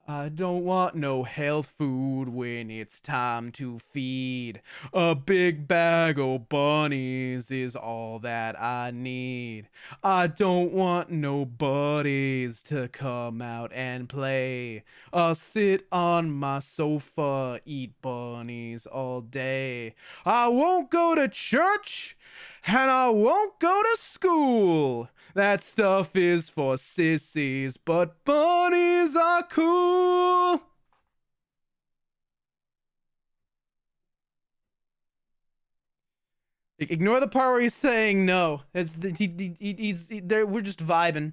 I don't want no health food when it's time to feed. A big bag of bunnies is all that I need. I don't want no buddies to come out and play. I'll sit on my sofa, eat bunnies all day. I won't go to church, and I won't go to school. That stuff is for sissies, but bunnies are cool. Ignore the part where he's saying no. It's he's there. We're just vibing.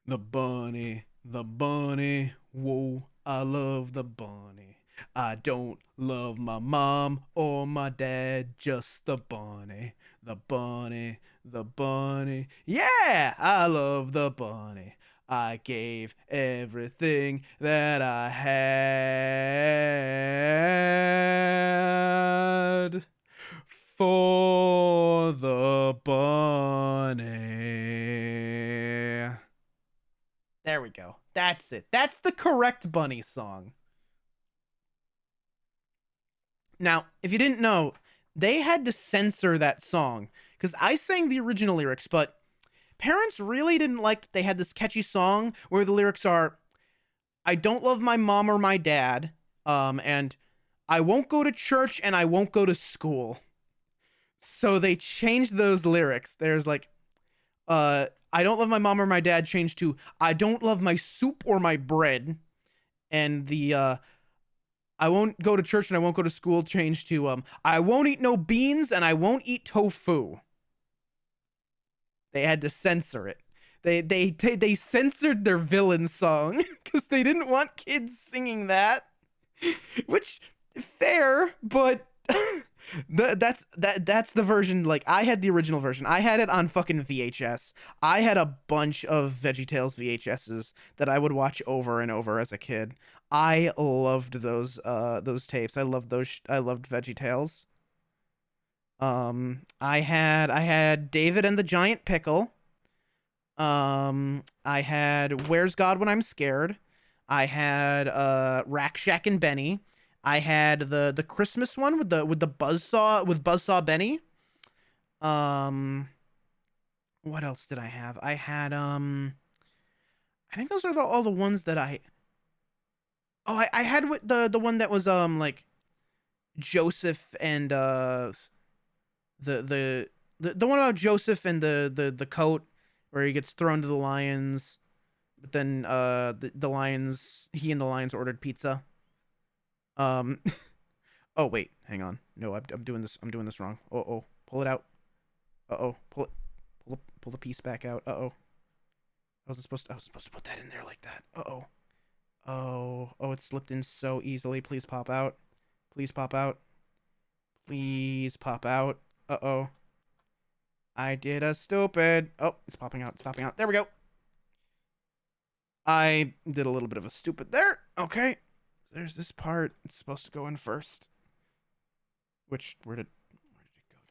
The bunny, whoa, I love the bunny. I don't love my mom or my dad, just the bunny. The bunny, yeah, I love the bunny. I gave everything that I had for the bunny. There we go. That's it. That's the correct bunny song. Now, if you didn't know, they had to censor that song because I sang the original lyrics, but parents really didn't like that they had this catchy song where the lyrics are, I don't love my mom or my dad, and I won't go to church and I won't go to school. So they changed those lyrics. There's like, I don't love my mom or my dad changed to I don't love my soup or my bread. And the I won't go to church and I won't go to school changed to I won't eat no beans and I won't eat tofu. They had to censor it. They censored their villain song because they didn't want kids singing that. Which fair, but that's the version. Like, I had the original version. I had it on fucking VHS. I had a bunch of VeggieTales VHSs that I would watch over and over as a kid. I loved those tapes. I loved I loved VeggieTales. I had David and the Giant Pickle. I had Where's God When I'm Scared. I had Rack Shack and Benny. I had the Christmas one with the Buzzsaw Benny. What else did I have? I had I think those are all the ones that I. Oh, I had the one that was like Joseph and the one about Joseph and the coat where he gets thrown to the lions, but then the lions, he and the lions ordered pizza. Oh wait, hang on. No, I'm doing this wrong. Oh, pull it out. Pull the piece back out. I was supposed to put that in there like that. Oh, it slipped in so easily. Please pop out. Please pop out. Please pop out. I did a stupid. Oh, it's popping out. It's popping out. There we go. I did a little bit of a stupid there. Okay. There's this part. It's supposed to go in first. Where did it go?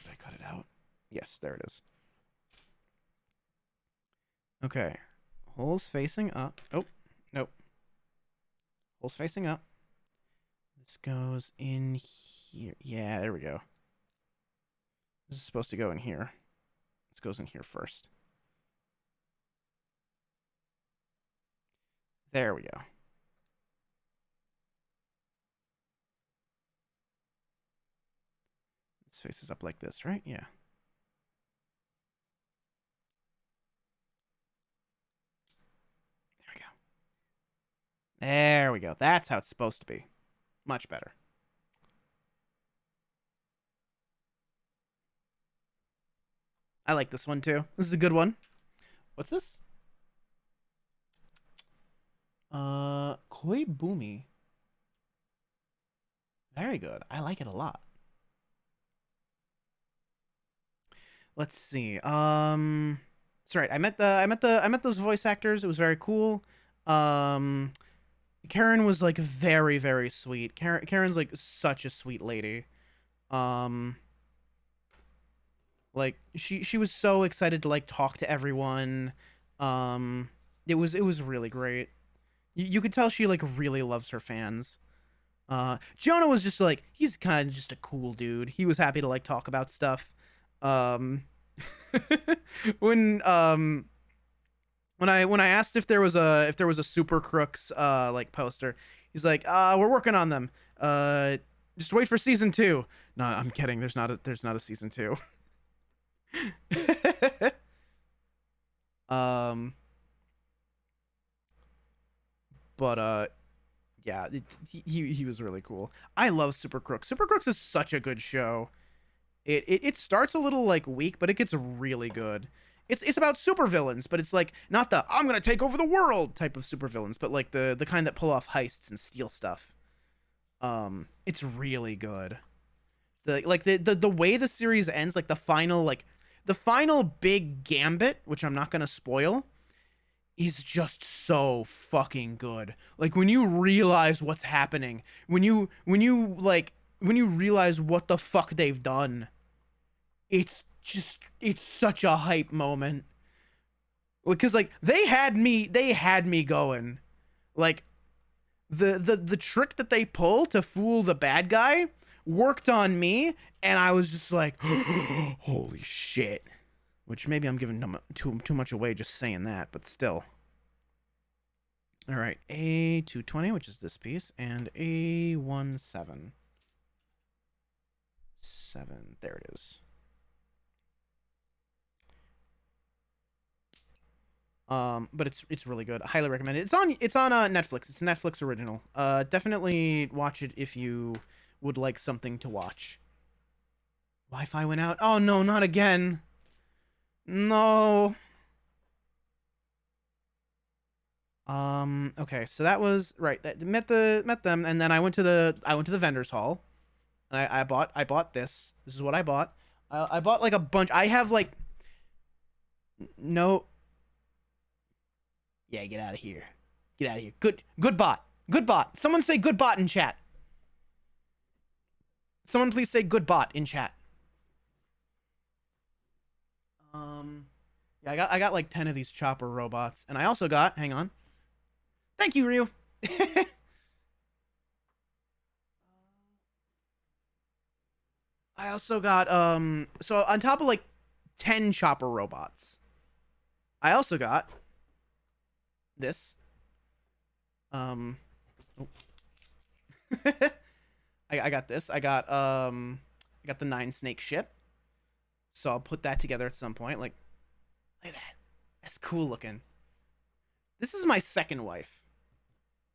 Did I cut it out? Yes, there it is. Okay. Holes facing up. Oh, nope. Holes facing up. This goes in here. Yeah, there we go. This is supposed to go in here. This goes in here first. There we go. This faces up like this, right? Yeah. There we go. There we go. That's how it's supposed to be. Much better. I like this one too. This is a good one. What's this? Koi Boomy. Very good. I like it a lot. Let's see. That's right. I met those voice actors. It was very cool. Karen was like very, very sweet. Karen's like such a sweet lady. Like she was so excited to like talk to everyone. It was really great. You could tell she like really loves her fans. Jonah was just like, he's kind of just a cool dude. He was happy to like talk about stuff. When I asked if there was a Super Crooks like poster, he's like, we're working on them. Just wait for season 2. No, I'm kidding. There's not a season 2. But yeah, he was really cool. I love Super Crooks. Super Crooks is such a good show. It starts a little like weak, but it gets really good. It's about supervillains, but it's like not the I'm gonna take over the world type of supervillains, but like the kind that pull off heists and steal stuff. It's really good. The way the series ends, like the final big gambit, which I'm not gonna spoil, is just so fucking good. Like when you realize what's happening, when you realize what the fuck they've done, it's such a hype moment. Because like they had me going. Like the trick that they pull to fool the bad guy worked on me, and I was just like, holy shit. Which maybe I'm giving too much away just saying that, but still. All right, A220, which is this piece, and A17. 7. There it is. But it's really good. I highly recommend it. It's on Netflix. It's a Netflix original. Definitely watch it if you would like something to watch. Wi-Fi went out. Oh no, not again. No. Okay, so that was right. Met them, and then I went to the vendors hall, and I bought this. This is what I bought. I bought like a bunch. I have like no. Yeah, get out of here. Get out of here. Good bot. Good bot. Someone say good bot in chat. Someone please say good bot in chat. Yeah, I got like 10 of these chopper robots, and I also got. Hang on. Thank you, Ryu. I also got so on top of like 10 chopper robots, I also got this. Oh. I got this. I got the 9 snake ship. So I'll put that together at some point. Like, look at that. That's cool looking. This is my second wife.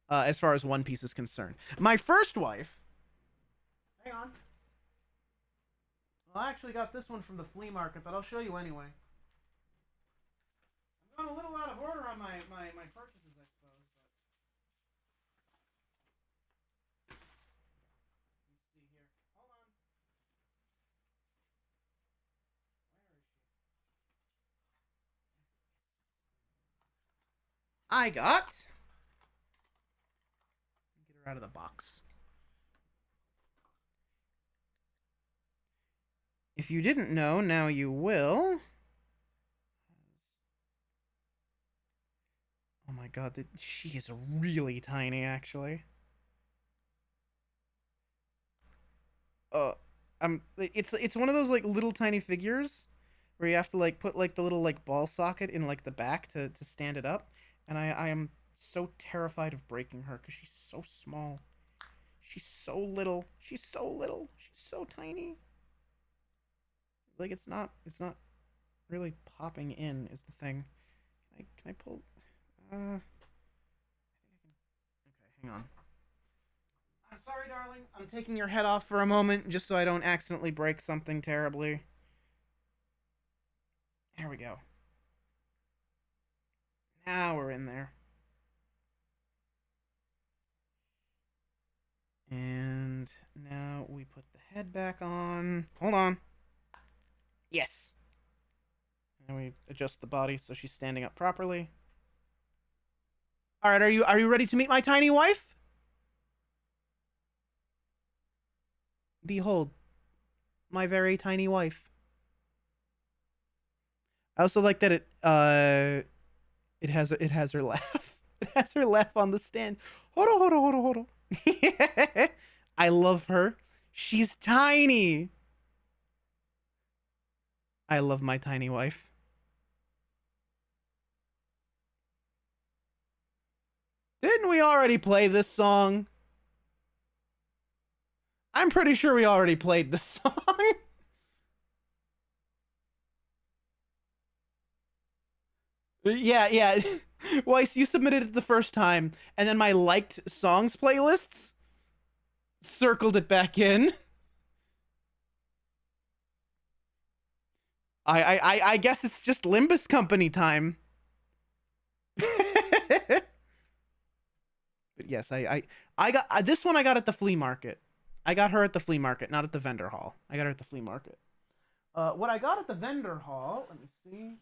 As far as One Piece is concerned. My first wife. Hang on. Well, I actually got this one from the flea market, but I'll show you anyway. I'm going a little out of order on my purchases, I suppose. But... Let's see here. Hold on. Where is she? I got... Get her out of the box. If you didn't know, now you will. Oh my god, she is really tiny, actually. It's one of those like little tiny figures where you have to like put like the little like ball socket in like the back to stand it up, and I am so terrified of breaking her because she's so small. She's so little. She's so little. She's so tiny. Like it's not really popping in is the thing. Can I pull? Okay, hang on. I'm sorry, darling. I'm taking your head off for a moment just so I don't accidentally break something terribly. There we go. Now we're in there. And now we put the head back on. Hold on. Yes. And we adjust the body so she's standing up properly. All right, are you ready to meet my tiny wife? Behold, my very tiny wife. I also like that it has her laugh. It has her laugh on the stand. Hold on. I love her. She's tiny. I love my tiny wife. Didn't we already play this song? I'm pretty sure we already played this song. Yeah. Weiss, you submitted it the first time, and then my liked songs playlists circled it back in. I guess it's just Limbus Company time. But yes, I got this one. I got at the flea market. I got her at the flea market, not at the vendor hall. I got her at the flea market. What I got at the vendor hall, let me see.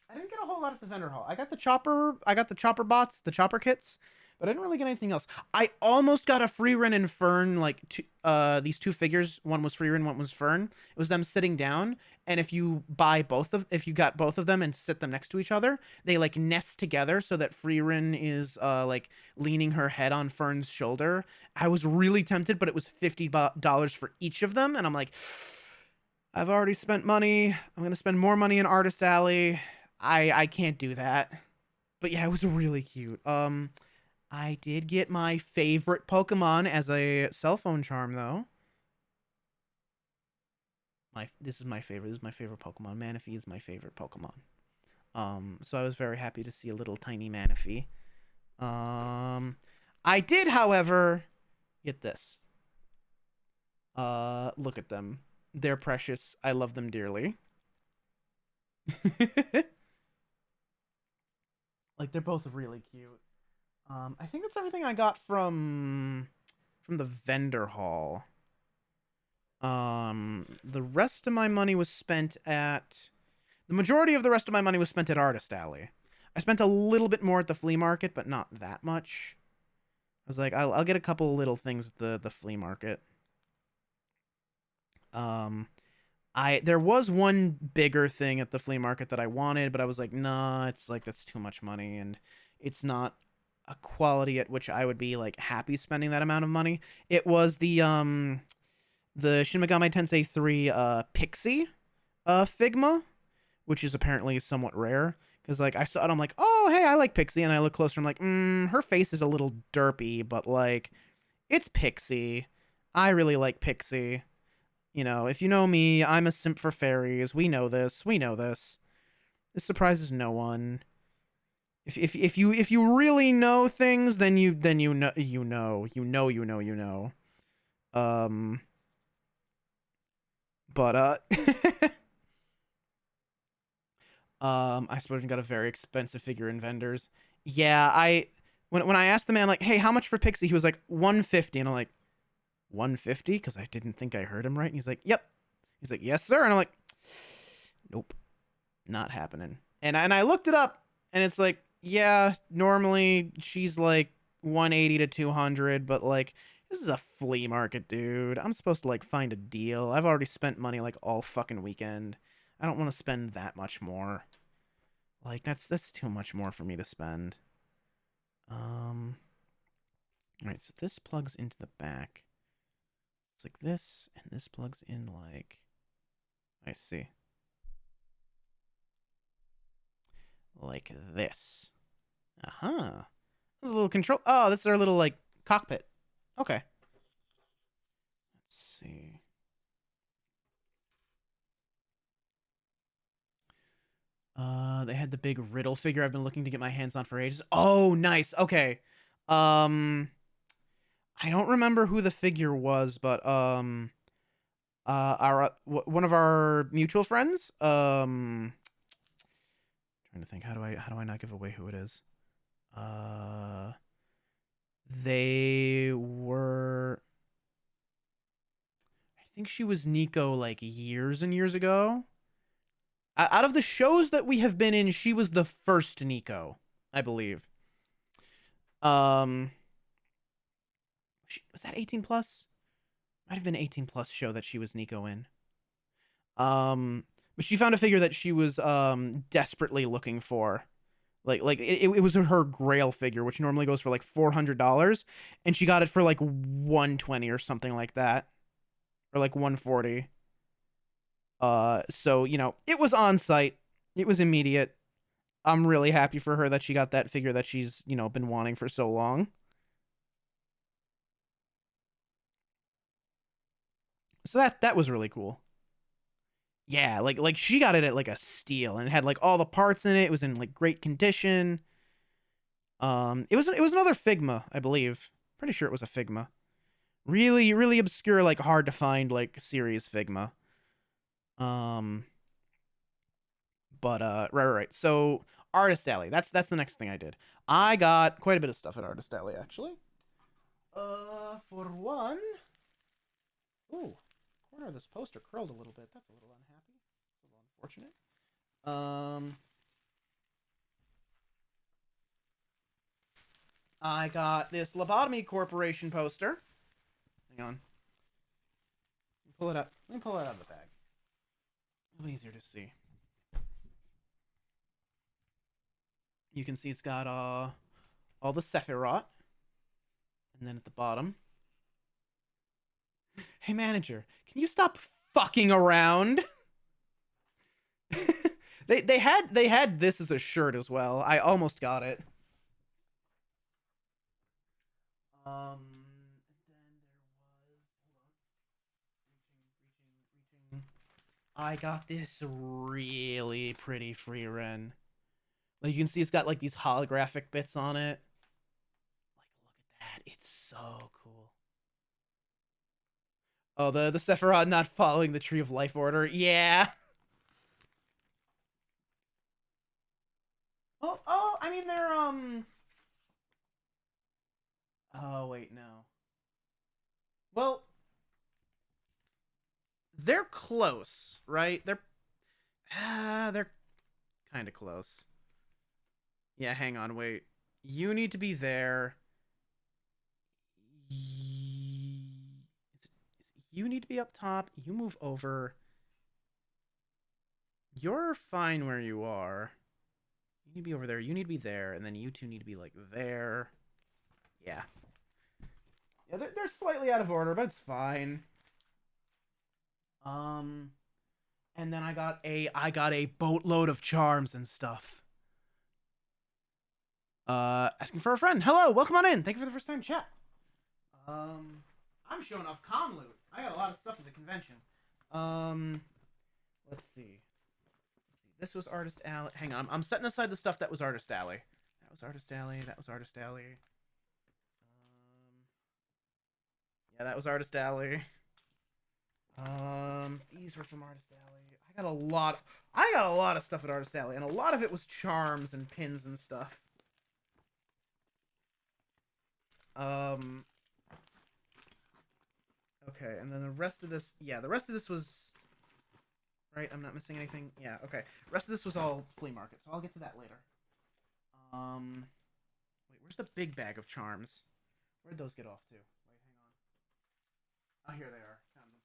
I didn't get a whole lot at the vendor hall. I got the chopper bots, the chopper kits, but I didn't really get anything else. I almost got a free Ren and Fern, like these two figures. One was free Ren, one was Fern. It was them sitting down, and if you got both of them and sit them next to each other, they like nest together so that free Ren is like leaning her head on Fern's shoulder. I was really tempted, but it was $50 for each of them, and I'm like, I've already spent money. I'm gonna spend more money in Artist Alley. I can't do that. But yeah, it was really cute. I did get my favorite Pokemon as a cell phone charm though. This is my favorite. This is my favorite Pokemon. Manaphy is my favorite Pokemon. So I was very happy to see a little tiny Manaphy. I did, however, get this. Look at them. They're precious. I love them dearly. Like they're both really cute. I think that's everything I got from the vendor hall. The rest of my money was spent at the majority of the rest of my money was spent at Artist Alley. I spent a little bit more at the flea market, but not that much. I was like, I'll get a couple little things at the flea market. There was one bigger thing at the flea market that I wanted, but I was like, nah, it's like that's too much money, and it's not a quality at which I would be like happy spending that amount of money. It was the Shin Megami Tensei 3 Pixie Figma, which is apparently somewhat rare. Because, like, I saw it, I'm like, oh, hey, I like Pixie. And I look closer, I'm like, her face is a little derpy, but, like, it's Pixie. I really like Pixie. You know, if you know me, I'm a simp for fairies. We know this. We know this. This surprises no one. If you really know things, then you know. But I suppose you got a very expensive figure in vendors. Yeah, when I asked the man like, "Hey, how much for Pixie?" He was like, 150, and I'm like, 150? Because I didn't think I heard him right. And he's like, "Yep." He's like, "Yes, sir." And I'm like, "Nope, not happening." And I looked it up, and it's like, yeah, normally she's like 180 to 200, but like this is a flea market, dude. I'm supposed to like find a deal. I've already spent money like all fucking weekend. I don't want to spend that much more. Like that's too much more for me to spend. All right, so this plugs into the back. It's like this, and this plugs in like, I see. Like this. Uh-huh. This is a little control. Oh, this is our little like cockpit. Okay. Let's see. They had the big riddle figure I've been looking to get my hands on for ages. Oh, nice. Okay. I don't remember who the figure was, but our one of our mutual friends. Trying to think, how do I not give away who it is? They were. I think she was Nico like years and years ago. Out of the shows that we have been in, she was the first Nico, I believe. Was that 18 plus? Might have been 18 plus show that she was Nico in. But she found a figure that she was desperately looking for. Like it was her Grail figure, which normally goes for like $400, and she got it for like 120 or something like that, or like 140. So you know, it was on site, it was immediate. I'm really happy for her that she got that figure that she's, you know, been wanting for so long. So that was really cool. Yeah, like she got it at like a steal, and it had like all the parts in it. It was in like great condition. It was another Figma, I believe. Pretty sure it was a Figma. Really, really obscure, like hard to find, like series Figma. But right. So Artist Alley. That's the next thing I did. I got quite a bit of stuff at Artist Alley actually. For one. Ooh, corner of this poster curled a little bit. That's a little unhappy. It's a little unfortunate. I got this Lobotomy Corporation poster. Hang on. Pull it up. Let me pull it out of the bag. A little easier to see. You can see it's got all the Sephiroth. And then at the bottom. Hey manager, can you stop fucking around? they had this as a shirt as well. I almost got it. I got this really pretty free Ren. Like you can see it's got like these holographic bits on it. Like look at that. It's so cool. Oh, the Sephiroth not following the Tree of Life order. Yeah. Oh, I mean, they're, oh, wait, no. Well, they're close, right? They're kind of close. Yeah, hang on, wait. You need to be there. You need to be up top. You move over. You're fine where you are. You need to be over there. You need to be there. And then you two need to be, like, there. Yeah. Yeah, they're slightly out of order, but it's fine. And then I got a boatload of charms and stuff. Asking for a friend. Hello, welcome on in. Thank you for the first time chat. I'm showing off com loot. I got a lot of stuff at the convention. Let's see. This was Artist Alley. Hang on, I'm setting aside the stuff that was Artist Alley. That was Artist Alley. That was Artist Alley. Yeah, that was Artist Alley. These were from Artist Alley. I got a lot of stuff at Artist Alley, and a lot of it was charms and pins and stuff. Okay, and then the rest of this, yeah, the rest of this was, right, I'm not missing anything, yeah, okay. The rest of this was all flea market, so I'll get to that later. Wait, where's the big bag of charms? Where'd those get off to? Wait, hang on. Oh, here they are. Found them.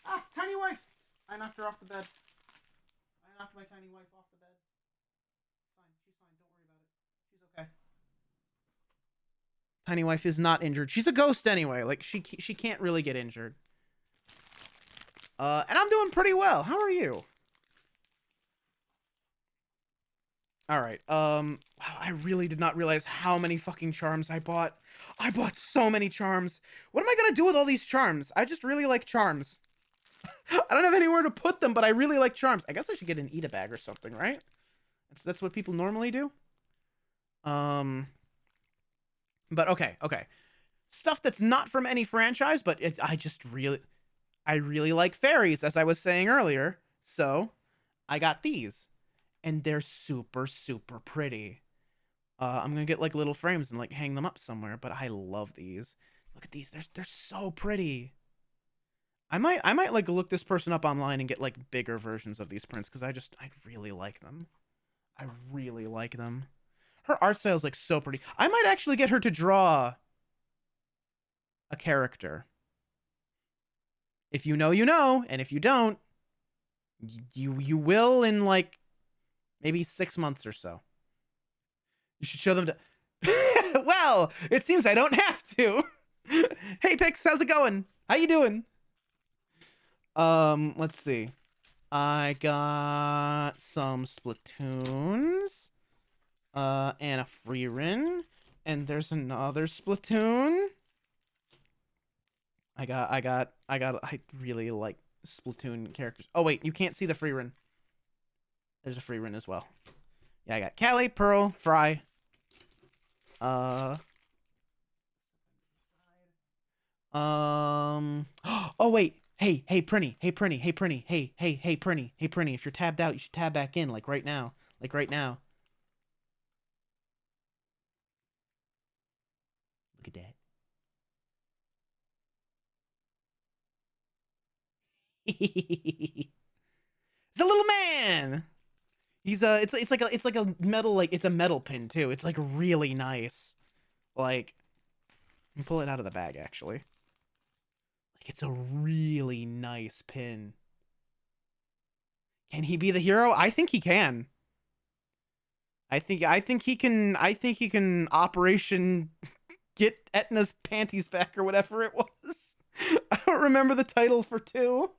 Ah, tiny wife! I knocked her off the bed. I knocked my tiny wife off the bed. It's fine, she's fine, don't worry about it. She's okay. Tiny wife is not injured. She's a ghost anyway. Like, she can't really get injured. And I'm doing pretty well. How are you? Alright, wow, I really did not realize how many fucking charms I bought. I bought so many charms. What am I gonna do with all these charms? I just really like charms. I don't have anywhere to put them, but I really like charms. I guess I should get an eat-a bag or something, right? That's what people normally do. But okay. Stuff that's not from any franchise, but I really like fairies, as I was saying earlier. So, I got these. And they're super, super pretty. I'm gonna get, like, little frames and, like, hang them up somewhere, but I love these. Look at these. They're so pretty. I might, like, look this person up online and get, like, bigger versions of these prints, because I really like them. I really like them. Her art style is, like, so pretty. I might actually get her to draw a character. If you know, you know. And if you don't, you will in, like, maybe 6 months or so. You should show them to... Well, it seems I don't have to. Hey, Pix, how's it going? How you doing? Let's see. I got some Splatoons. And a Freerin. And there's another Splatoon. I really like Splatoon characters. Oh, wait, you can't see the Freerin. There's a Freerin as well. Yeah, I got Callie, Pearl, Fry. Oh, wait. Hey, Prinny. Hey, Prinny. Hey, Prinny. If you're tabbed out, you should tab back in, like, right now. Like, right now. Look at that. It's a little man. He's it's like a metal, like, it's a metal pin too. It's, like, really nice. Like, let me pull it out of the bag, actually. Like, it's a really nice pin. Can he be the hero? I think he can. I think he can Operation Get Etna's Panties Back or whatever it was. I don't remember the title for 2.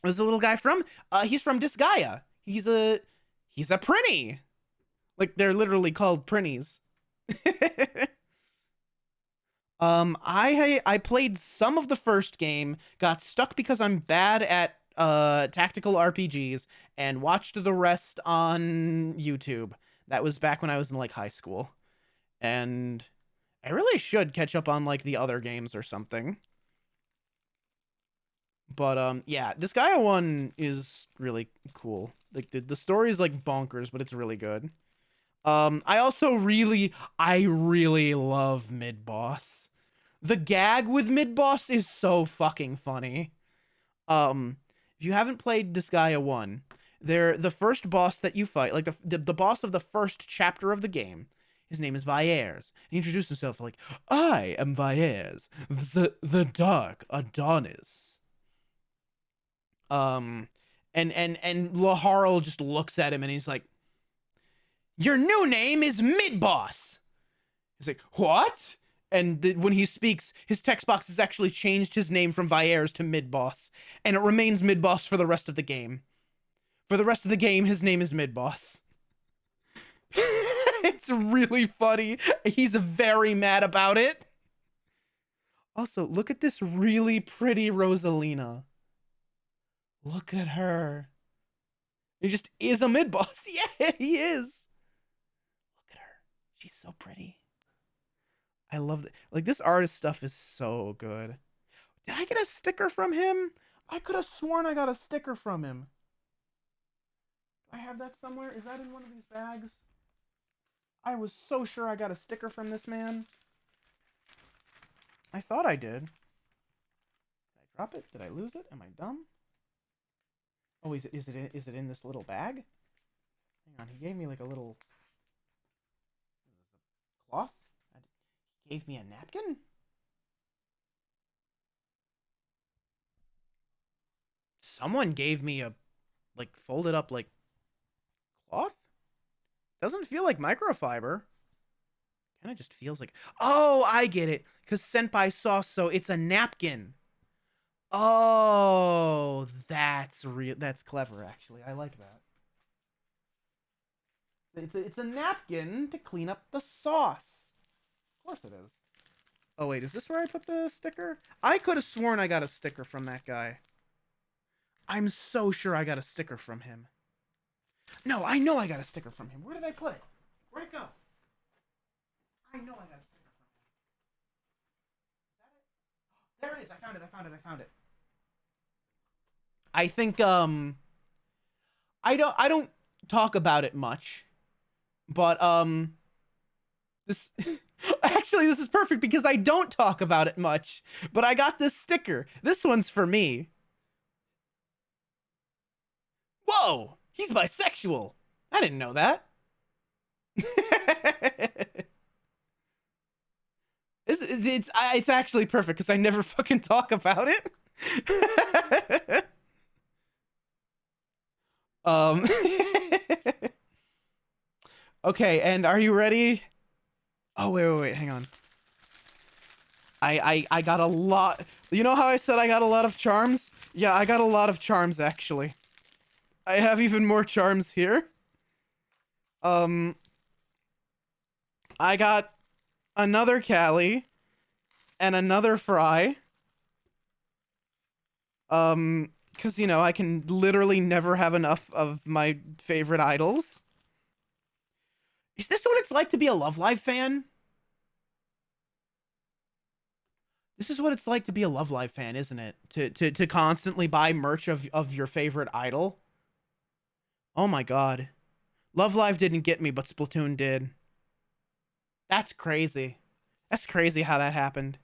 Where's the little guy from? He's from Disgaea. He's a Prinny. Like, they're literally called Prinnies. I played some of the first game, got stuck because I'm bad at tactical RPGs, and watched the rest on YouTube. That was back when I was in, like, high school. And I really should catch up on, like, the other games or something. But yeah, Disgaea 1 is really cool. Like the story is like bonkers, but it's really good. I really love Mid Boss. The gag with Mid Boss is so fucking funny. If you haven't played Disgaea 1, the first boss that you fight, like the boss of the first chapter of the game, his name is Viers. He introduced himself like, I am Viers, the Dark Adonis. And Laharl just looks at him and he's like, your new name is Mid-Boss. He's like, what? And when he speaks, his text box has actually changed his name from Viers to Mid-Boss. And it remains Mid-Boss for the rest of the game. For the rest of the game, his name is Mid-Boss. It's really funny. He's very mad about it. Also, look at this really pretty Rosalina. Look at her. He just is a mid-boss. Yeah, he is. Look at her. She's so pretty. I love that. Like, this artist stuff is so good. Did I get a sticker from him? I could have sworn I got a sticker from him. Do I have that somewhere? Is that in one of these bags? I was so sure I got a sticker from this man. I thought I did. Did I drop it? Did I lose it? Am I dumb? Oh, is it in this little bag? Hang on, he gave me like a little cloth. He gave me a napkin. Someone gave me a like folded up like cloth. Doesn't feel like microfiber. Kind of just feels like, oh, I get it. Because Senpai sauce, so it's a napkin. Oh, that's real. That's clever, actually. I like that. It's a napkin to clean up the sauce. Of course it is. Oh, wait, is this where I put the sticker? I could have sworn I got a sticker from that guy. I'm so sure I got a sticker from him. No, I know I got a sticker from him. Where did I put it? Where'd it go? I know I got a sticker from him. Is that it? There it is. I found it. I think I don't talk about it much. But this actually this is perfect because I don't talk about it much, but I got this sticker. This one's for me. Whoa, he's bisexual. I didn't know that. It's actually perfect because I never fucking talk about it. Okay, and are you ready? Oh, wait, hang on. I got a lot. You know how I said I got a lot of charms? Yeah, I got a lot of charms, actually. I have even more charms here. I got another Callie and another Fry. Because, you know, I can literally never have enough of my favorite idols. Is this what it's like to be a Love Live fan? This is what it's like to be a Love Live fan, isn't it? To constantly buy merch of your favorite idol. Oh my god. Love Live didn't get me, but Splatoon did. That's crazy. That's crazy how that happened.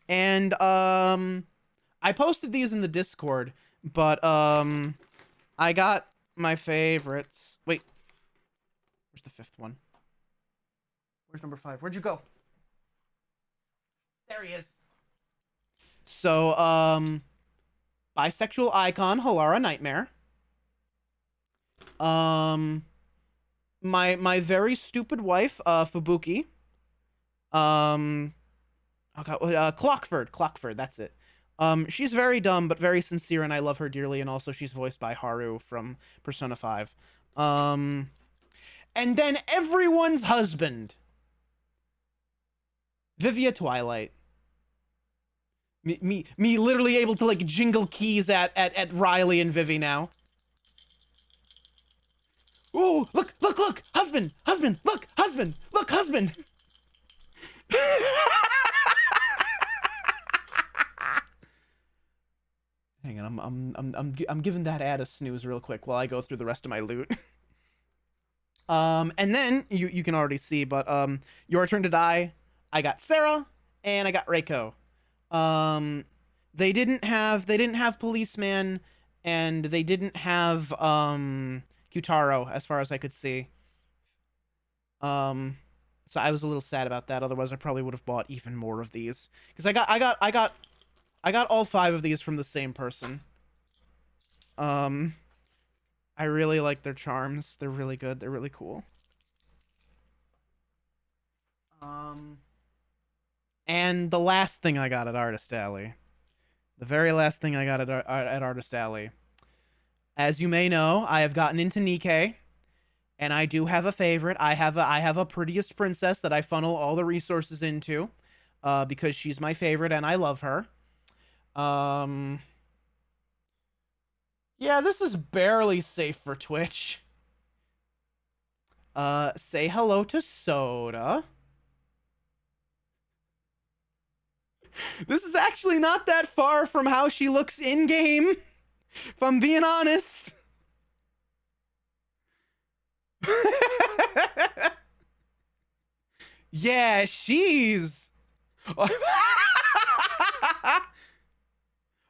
And I posted these in the Discord, but I got my favorites. Wait. Where's the fifth one? Where's number 5? Where'd you go? There he is. So, bisexual icon Halara Nightmare. My very stupid wife, Fubuki. Clockford, that's it. She's very dumb, but very sincere, and I love her dearly, and also she's voiced by Haru from Persona 5. And then everyone's husband. Vivia Twilight. Me literally able to, like, jingle keys at Riley and Vivi now. Ooh, look! Husband! husband, husband, look, husband, look, husband. Hang on, I'm giving that ad a snooze real quick while I go through the rest of my loot. And then you can already see, but Your Turn to Die, I got Sarah and I got Reiko. They didn't have Policeman, and they didn't have Kyutaro as far as I could see. So I was a little sad about that. Otherwise, I probably would have bought even more of these because I got all 5 of these from the same person. I really like their charms. They're really good. They're really cool. And the last thing I got at Artist Alley. The very last thing I got at Artist Alley. As you may know, I have gotten into Nikkei, and I do have a favorite. I have a prettiest princess that I funnel all the resources into, because she's my favorite and I love her. Yeah, this is barely safe for Twitch. Say hello to Soda. This is actually not that far from how she looks in-game, if I'm being honest. Yeah, she's...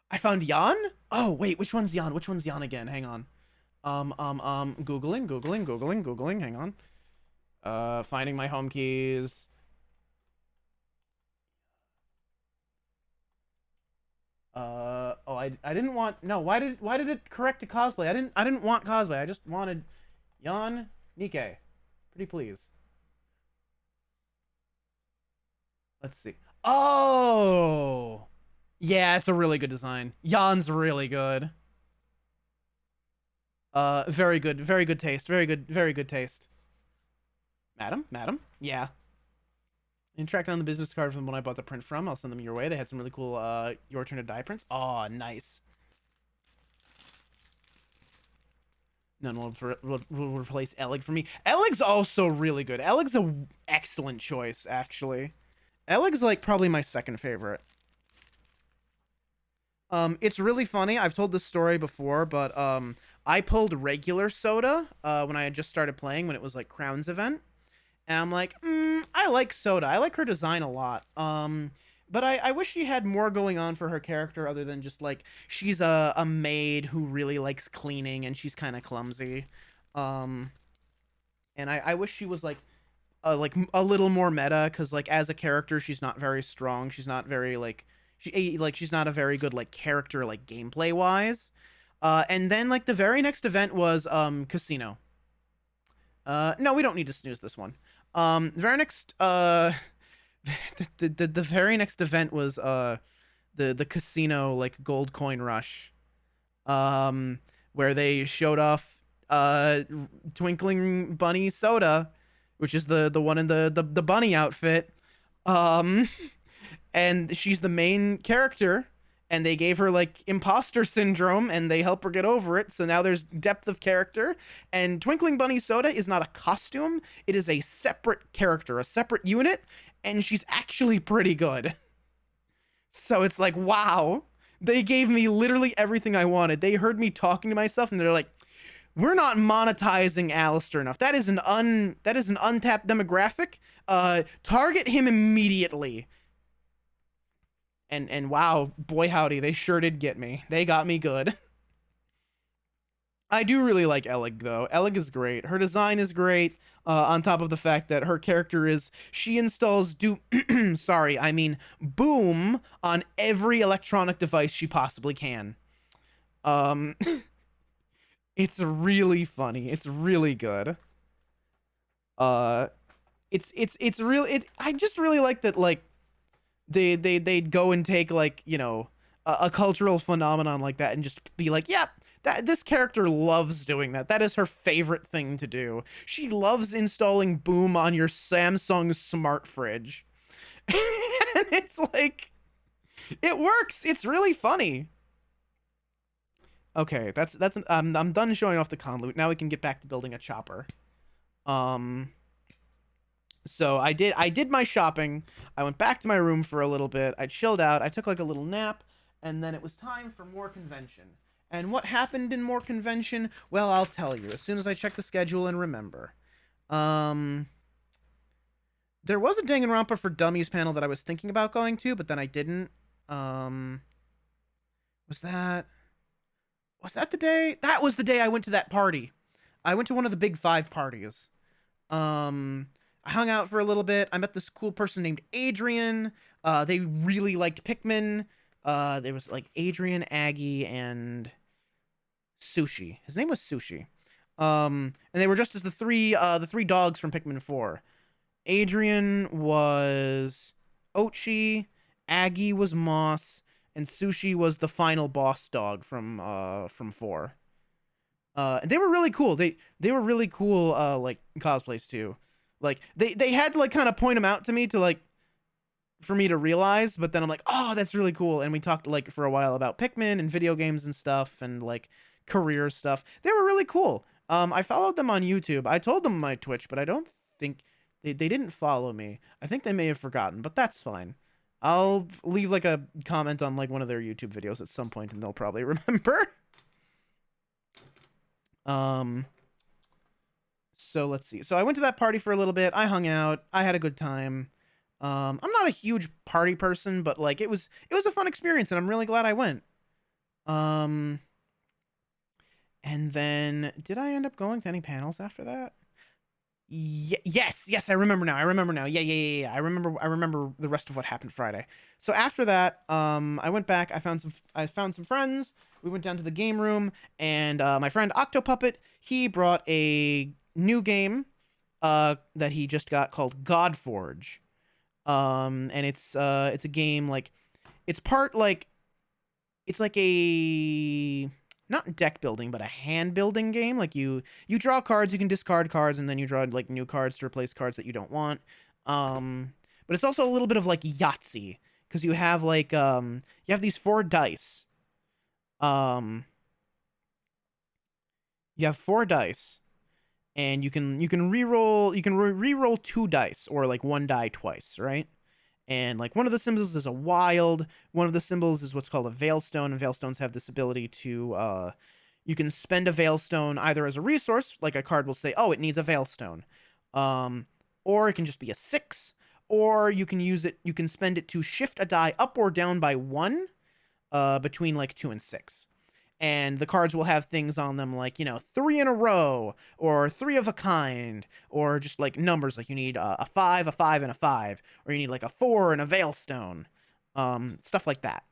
I found Jan? Oh, wait, which one's Jan? Which one's Jan again? Hang on. Googling. Hang on. Finding my home keys. Oh, I didn't want... No, why did it correct to cosplay? I didn't want cosplay. I just wanted Jan Nikkei. Pretty please. Let's see. Oh! Yeah, it's a really good design. Jan's really good. Very good taste. Very good taste. Madam? Yeah. And track down the business card from when I bought the print from. I'll send them your way. They had some really cool, Your Turn to Die prints. Aw, nice. None will replace Elig for me. Elig's also really good. Elig's a excellent choice, actually. Elig's, like, probably my second favorite. It's really funny. I've told this story before, but, I pulled regular Soda, when I had just started playing, when it was, like, Crown's event. And I'm like, I like Soda. I like her design a lot. But I wish she had more going on for her character other than just, like, she's a maid who really likes cleaning and she's kind of clumsy. And I wish she was, like a little more meta, because, like, as a character, she's not very strong. She's not very, like, she's not a very good, like, character, like, gameplay-wise. And then, like, the very next event was, Casino. No, we don't need to snooze this one. The very next, the very next event was, the casino, like, gold coin rush. Where they showed off, Twinkling Bunny Soda, which is the one in the bunny outfit. And she's the main character, and they gave her, like, imposter syndrome, and they help her get over it, so now there's depth of character. And Twinkling Bunny Soda is not a costume, it is a separate character, a separate unit, and she's actually pretty good. So it's like, wow, they gave me literally everything I wanted. They heard me talking to myself, and they're like, we're not monetizing Alistair enough. That is an untapped demographic. Target him immediately. And wow, boy howdy, they sure did get me. They got me good. I do really like Elig, though. Elig is great. Her design is great, on top of the fact that her character is... She installs Boom on every electronic device she possibly can. It's really funny. It's really good. I just really like that, like, they'd go and take, like, you know, a cultural phenomenon like that and just be like, yep, this character loves doing that. That is her favorite thing to do. She loves installing Boom on your Samsung smart fridge. And it's like, it works. It's really funny. Okay, I'm done showing off the con loot. Now we can get back to building a chopper. So I did my shopping. I went back to my room for a little bit. I chilled out. I took like a little nap, and then it was time for more convention. And what happened in more convention? Well, I'll tell you as soon as I check the schedule and remember. There was a Danganronpa for Dummies panel that I was thinking about going to, but then I didn't. Was that the day? That was the day I went to that party. I went to one of the big 5 parties. I hung out for a little bit. I met this cool person named Adrian. They really liked Pikmin. There was like Adrian, Aggie, and Sushi. His name was Sushi. And they were just as the three dogs from Pikmin 4. Adrian was Ochi, Aggie was Moss, and Sushi was the final boss dog from 4. And they were really cool. They were really cool like cosplays too. Like they had to like kind of point them out to me to like for me to realize, but then I'm like, "Oh, that's really cool." And we talked like for a while about Pikmin and video games and stuff and like career stuff. They were really cool. I followed them on YouTube. I told them my Twitch, but I don't think they didn't follow me. I think they may have forgotten, but that's fine. I'll leave like a comment on like one of their YouTube videos at some point and they'll probably remember. So let's see. So I went to that party for a little bit. I hung out. I had a good time. I'm not a huge party person, but like it was a fun experience and I'm really glad I went. And then did I end up going to any panels after that? Yes, I remember now. Yeah. I remember the rest of what happened Friday. So after that, I went back. I found some friends. We went down to the game room, and my friend Octopuppet, he brought a new game that he just got called Godforge. And it's a game like it's part like it's like a not deck building, but a hand building game. Like you draw cards, you can discard cards, and then you draw like new cards to replace cards that you don't want. But it's also a little bit of like Yahtzee because you have like you have these 4 dice. You have 4 dice, and you can re-roll 2 dice or like 1 die twice, right? And like one of the symbols is a wild, one of the symbols is what's called a veilstone, and veilstones have this ability to you can spend a veilstone either as a resource, like a card will say, oh, it needs a veilstone. Or it can just be a 6, or you can spend it to shift a die up or down by 1 between like 2 and 6. And the cards will have things on them like, 3 in a row, or 3 of a kind, or just like numbers like you need a 5, and a 5, or you need like a 4 and a veilstone, stuff like that.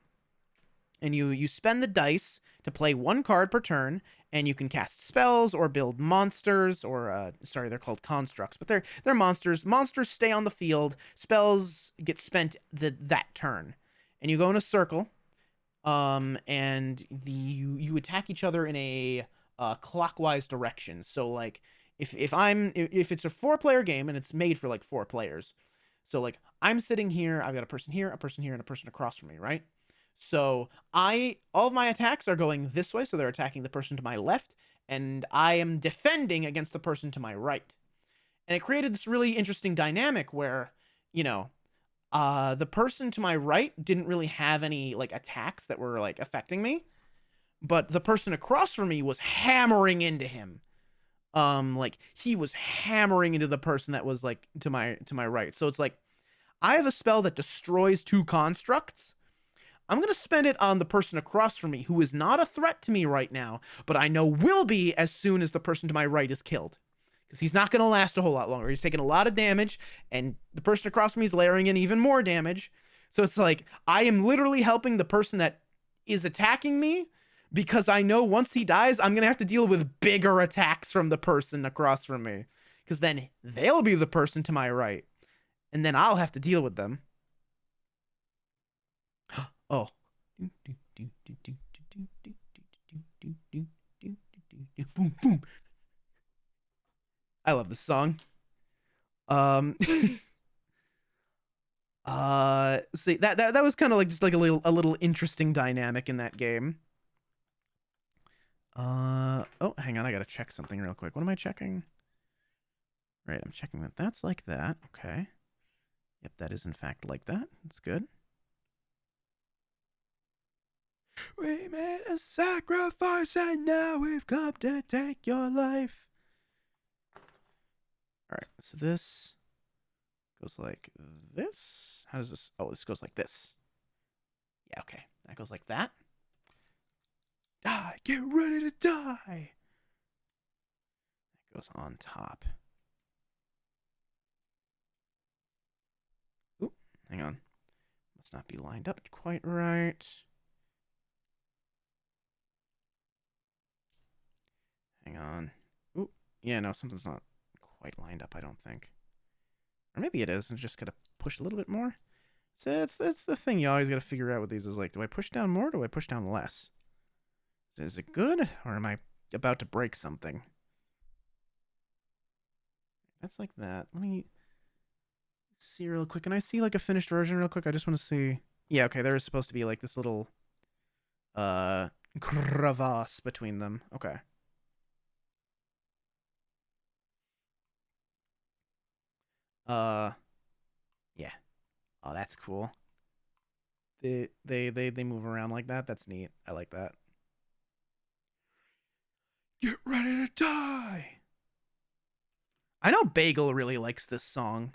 And you spend the dice to play 1 card per turn, and you can cast spells or build monsters, or sorry, they're called constructs, but they're monsters. Monsters stay on the field. Spells get spent that turn, and you go in a circle. And you attack each other in a clockwise direction. So like if it's a 4-player game and it's made for like 4 players, so like I'm sitting here, I've got a person here, and a person across from me, right? So all of my attacks are going this way, so they're attacking the person to my left, and I am defending against the person to my right. And it created this really interesting dynamic where, the person to my right didn't really have any like attacks that were like affecting me, but the person across from me was hammering into him. Like he was hammering into the person that was like to my right. So it's like I have a spell that destroys 2 constructs. I'm going to spend it on the person across from me who is not a threat to me right now, but I know will be as soon as the person to my right is killed. Because he's not going to last a whole lot longer. He's taking a lot of damage, and the person across from me is layering in even more damage. So it's like, I am literally helping the person that is attacking me, because I know once he dies, I'm going to have to deal with bigger attacks from the person across from me. Because then they'll be the person to my right, and then I'll have to deal with them. Oh. Boom, boom. I love this song. See that was kind of like just like a little interesting dynamic in that game. Oh, hang on, I gotta check something real quick. What am I checking? Right, I'm checking that. That's like that. Okay. Yep, that is in fact like that. That's good. We made a sacrifice and now we've come to take your life. Alright, so this goes like this. How does this? Oh, this goes like this. Yeah, okay. That goes like that. Die! Get ready to die! That goes on top. Oop, hang on. Must not be lined up quite right. Hang on. Oop. Yeah, no, something's not quite lined up, I don't think. Or maybe it is, and just gotta push a little bit more. So that's the thing you always gotta figure out with these is like, do I push down more or do I push down less? Is it good, or am I about to break something? That's like that. Let me see real quick. Can I see like a finished version real quick? I just want to see. Yeah, okay, there is supposed to be like this little crevasse between them. Okay. Yeah. Oh, that's cool. They move around like that. That's neat. I like that. Get ready to die. I know Bagel really likes this song.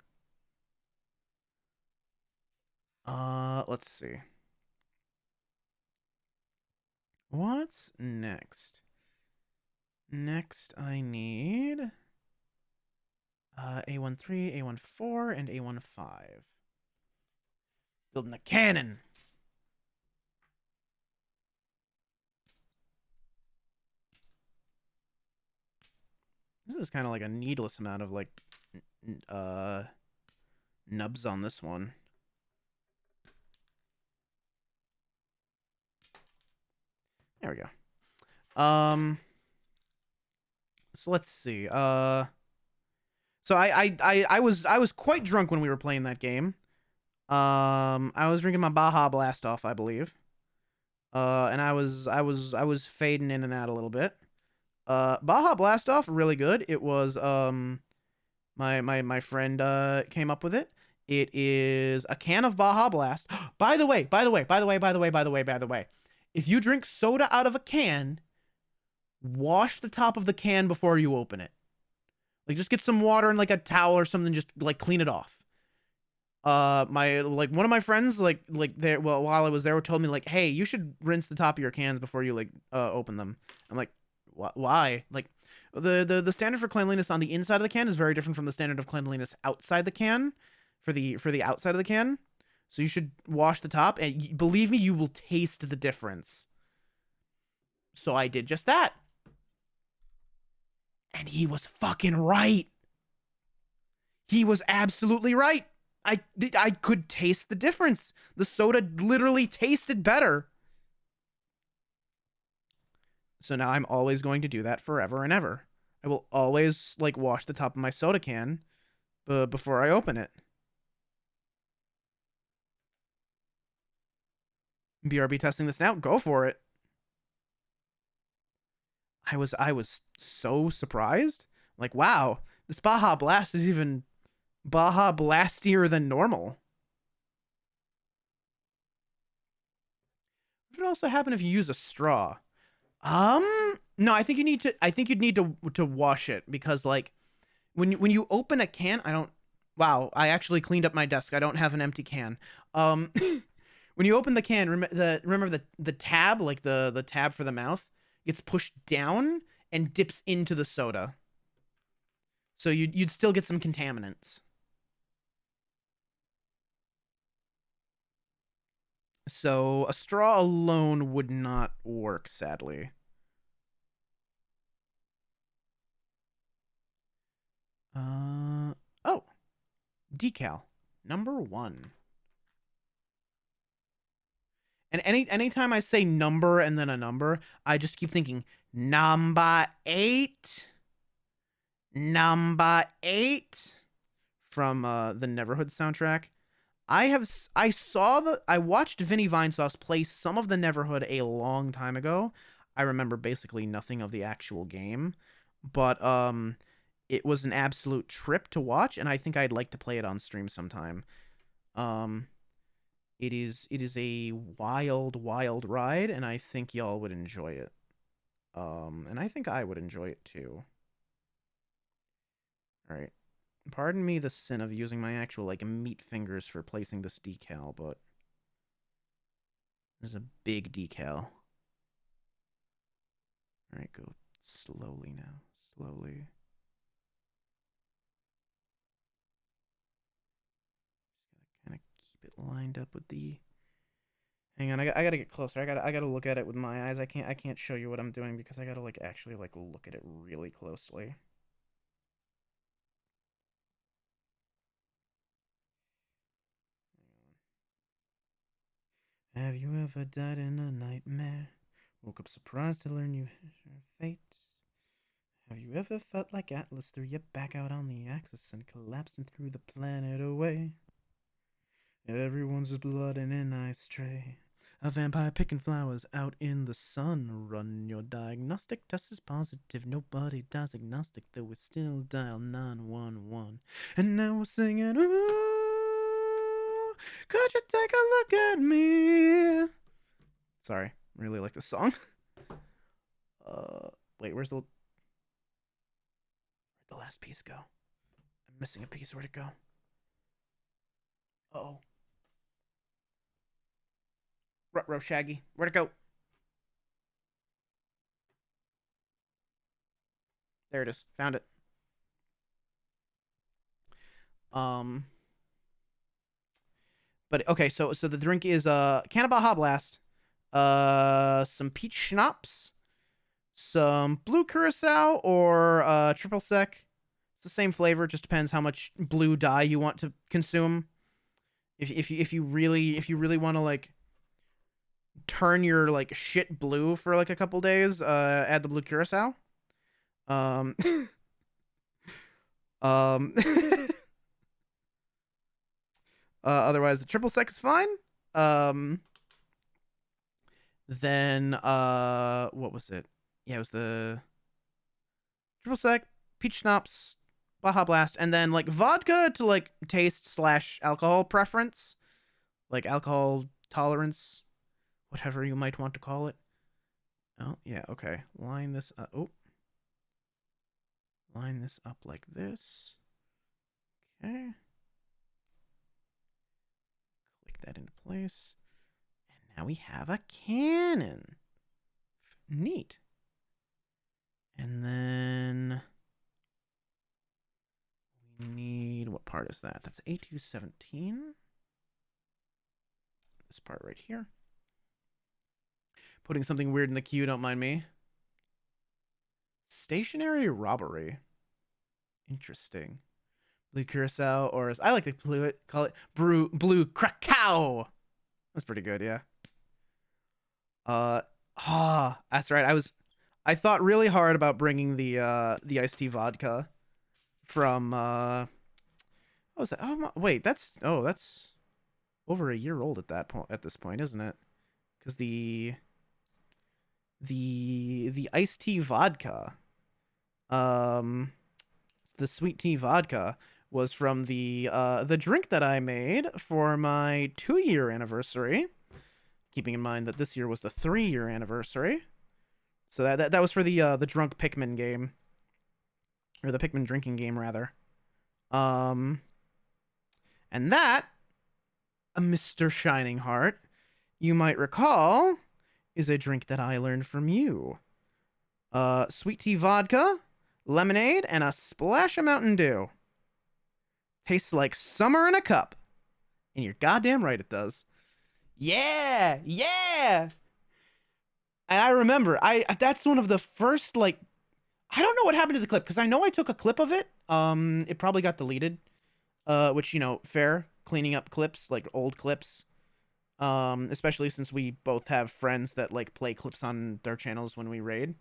Let's see. What's next? Next I need A13, A14, and A15. Building a cannon. This is kind of like a needless amount of like nubs on this one. There we go. So let's see. So I was quite drunk when we were playing that game. I was drinking my Baja Blast off, I believe. And I was fading in and out a little bit. Baja Blast off, really good. It was my friend came up with it. It is a can of Baja Blast. By the way. If you drink soda out of a can, wash the top of the can before you open it. Like, just get some water and like a towel or something, just like clean it off. One of my friends, while I was there, told me like, hey, you should rinse the top of your cans before you open them. I'm like, why? Like, the standard for cleanliness on the inside of the can is very different from the standard of cleanliness outside the can for the outside of the can. So you should wash the top, and believe me, you will taste the difference. So I did just that. And he was fucking right. He was absolutely right. I could taste the difference. The soda literally tasted better. So now I'm always going to do that forever and ever. I will always wash the top of my soda can before I open it. BRB testing this now? Go for it. I was so surprised. Like, wow, this Baja Blast is even Baja Blastier than normal. What would also happen if you use a straw? No, I think you'd need to wash it, because like when you open a can, wow, I actually cleaned up my desk. I don't have an empty can. When you open the can, remember the tab, like the tab for the mouth, gets pushed down and dips into the soda. So you'd still get some contaminants. So a straw alone would not work, sadly. Oh, decal number 1. And anytime I say number and then a number, I just keep thinking number 8 from the Neverhood soundtrack. I watched Vinny Vinesauce play some of the Neverhood a long time ago. I remember basically nothing of the actual game, but it was an absolute trip to watch, and I think I'd like to play it on stream sometime. It is a wild ride, and I think y'all would enjoy it. And I think I would enjoy it too. All right. Pardon me the sin of using my actual like meat fingers for placing this decal, but this is a big decal. All right, go slowly now. Slowly. Just gotta kind of keep it lined up with the. Hang on, I gotta get closer. I gotta look at it with my eyes. I can't show you what I'm doing because I gotta like actually like look at it really closely. Have you ever died in a nightmare? Woke up surprised to learn you had your fate. Have you ever felt like Atlas threw you back out on the axis and collapsed and threw the planet away? Everyone's blood in an ice tray. A vampire picking flowers out in the sun. Run your diagnostic test is positive. Nobody dies agnostic, though we still dial 911. And now we're singing, ooh, could you take a look at me? Sorry, really like this song. Wait, where'd the last piece go? I'm missing a piece. Where'd it go? Uh-oh. Ruh-roh, Shaggy. Where'd it go? There it is. Found it. But okay, so the drink is can of Baja Blast, some peach schnapps, some blue curacao or triple sec. It's the same flavor, just depends how much blue dye you want to consume. If you really want to like turn your like shit blue for like a couple days, add the blue curacao. Otherwise the triple sec is fine. Then what was it? Yeah, it was the triple sec, peach schnapps, Baja Blast, and then like vodka to like taste / alcohol preference, like alcohol tolerance, whatever you might want to call it. Oh yeah, okay. Line this up. Oh, line this up like this. Okay. Click that into place. And now we have a cannon. Neat. And then we need, what part is that? That's A217. This part right here. Putting something weird in the queue, don't mind me. Stationary robbery. Interesting. Blue curacao, or as I like to call it blue krakow. That's pretty good, yeah. That's right. I thought really hard about bringing the iced tea vodka from what was that? Oh wait, that's over a year old at this point, isn't it? Because the iced tea vodka, the sweet tea vodka was from the drink that I made for my 2-year anniversary. Keeping in mind that this year was the 3-year anniversary. So that was for the drunk Pikmin game. Or the Pikmin drinking game, rather. And that, Mr. Shining Heart, you might recall, is a drink that I learned from you. Sweet tea vodka, lemonade, and a splash of Mountain Dew. Tastes like summer in a cup. And you're goddamn right it does. Yeah! Yeah! And I remember, that's one of the first, like, I don't know what happened to the clip, because I know I took a clip of it. It probably got deleted. Which, you know, fair. Cleaning up clips, like old clips. Especially since we both have friends that, like, play clips on their channels when we raid.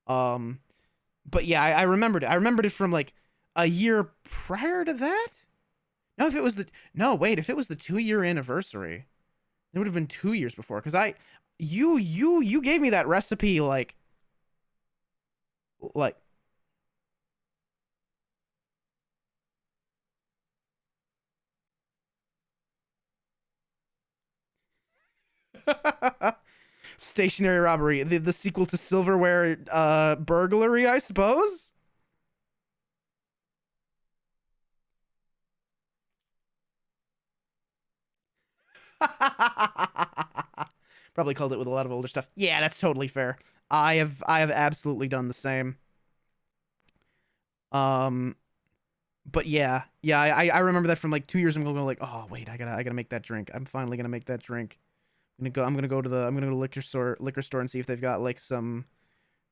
But yeah, I remembered it. I remembered it from, like, a year prior to that? No, if it was the 2-year anniversary. It would have been 2 years before, because you gave me that recipe like Stationary robbery, the sequel to silverware burglary, I suppose. Probably called it with a lot of older stuff. Yeah, that's totally fair. I have absolutely done the same. But yeah, I remember that from like 2 years ago. Like, oh wait, I gotta make that drink. I'm finally gonna make that drink. I'm gonna go to the liquor store and see if they've got like some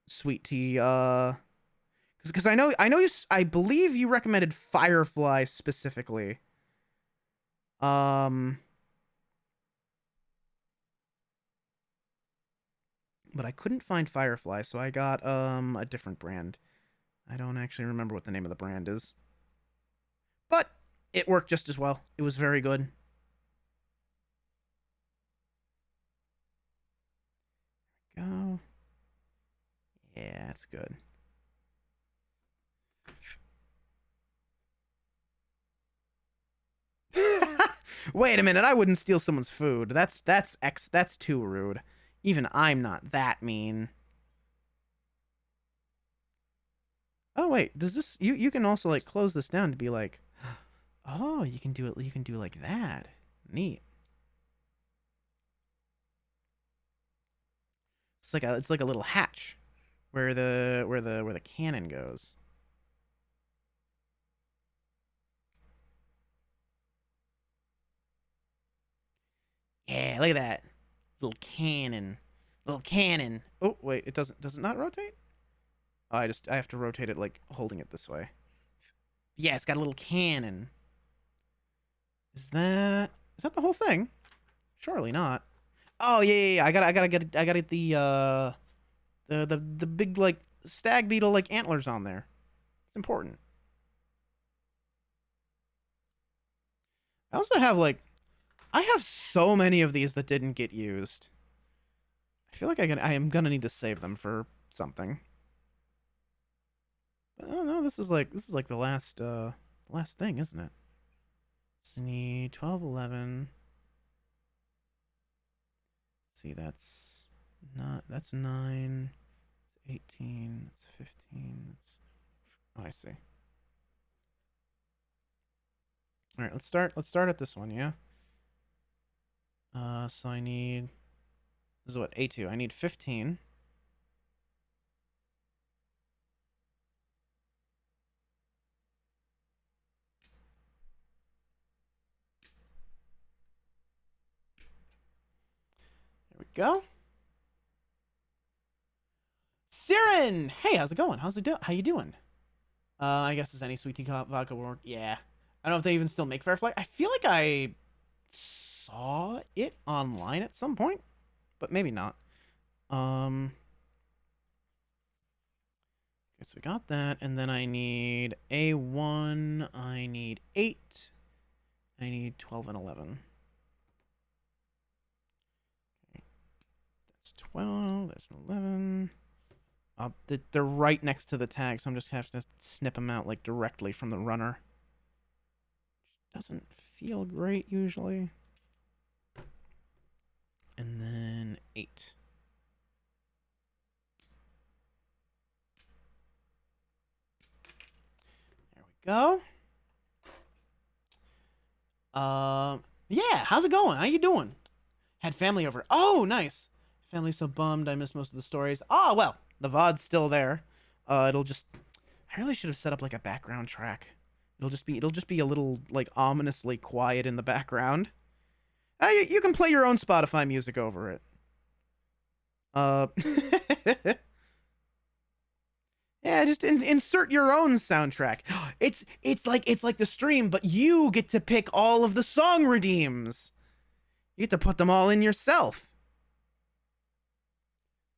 sweet tea. Because I know I believe you recommended Firefly specifically. But I couldn't find Firefly, so I got a different brand. I don't actually remember what the name of the brand is. But it worked just as well. It was very good. Go. Yeah, it's good. Wait a minute, I wouldn't steal someone's food. That's too rude. Even I'm not that mean. Oh wait, does this you can also like close this down to be like, oh, you can do like that. Neat. It's like a little hatch where the cannon goes. Yeah, look at that. Little cannon. Little cannon. Oh, wait, does it not rotate? Oh, I have to rotate it like holding it this way. Yeah, it's got a little cannon. Is that the whole thing? Surely not. Oh yeah. I gotta get the big like stag beetle like antlers on there. It's important. I also have I have so many of these that didn't get used. I feel like I am gonna need to save them for something. But oh no, this is like the last thing, isn't it? So need 12, 11. Let's see, that's 9. It's 18. It's 15. It's I see. All right, let's start at this one, yeah. So I need, this is what, A2. I need 15. There we go. Siren! Hey, how's it going? How you doing? I guess is any sweet tea vodka work? Yeah. I don't know if they even still make Firefly. I feel like I saw it online at some point, but maybe not. Okay, so we got that, and then I need A1, I need 8, I need 12 and 11. Okay. That's 12, that's 11. They're right next to the tag, so I'm just have to snip them out like directly from the runner. Doesn't feel great usually. And then 8. There we go. Yeah, how's it going? How you doing? Had family over. Oh, nice. Family's so bummed. I missed most of the stories. Oh, well, the VOD's still there. It'll just, I really should have set up like a background track. It'll just be a little like ominously quiet in the background. You can play your own Spotify music over it. Yeah, just insert your own soundtrack. It's like the stream, but you get to pick all of the song redeems. You get to put them all in yourself.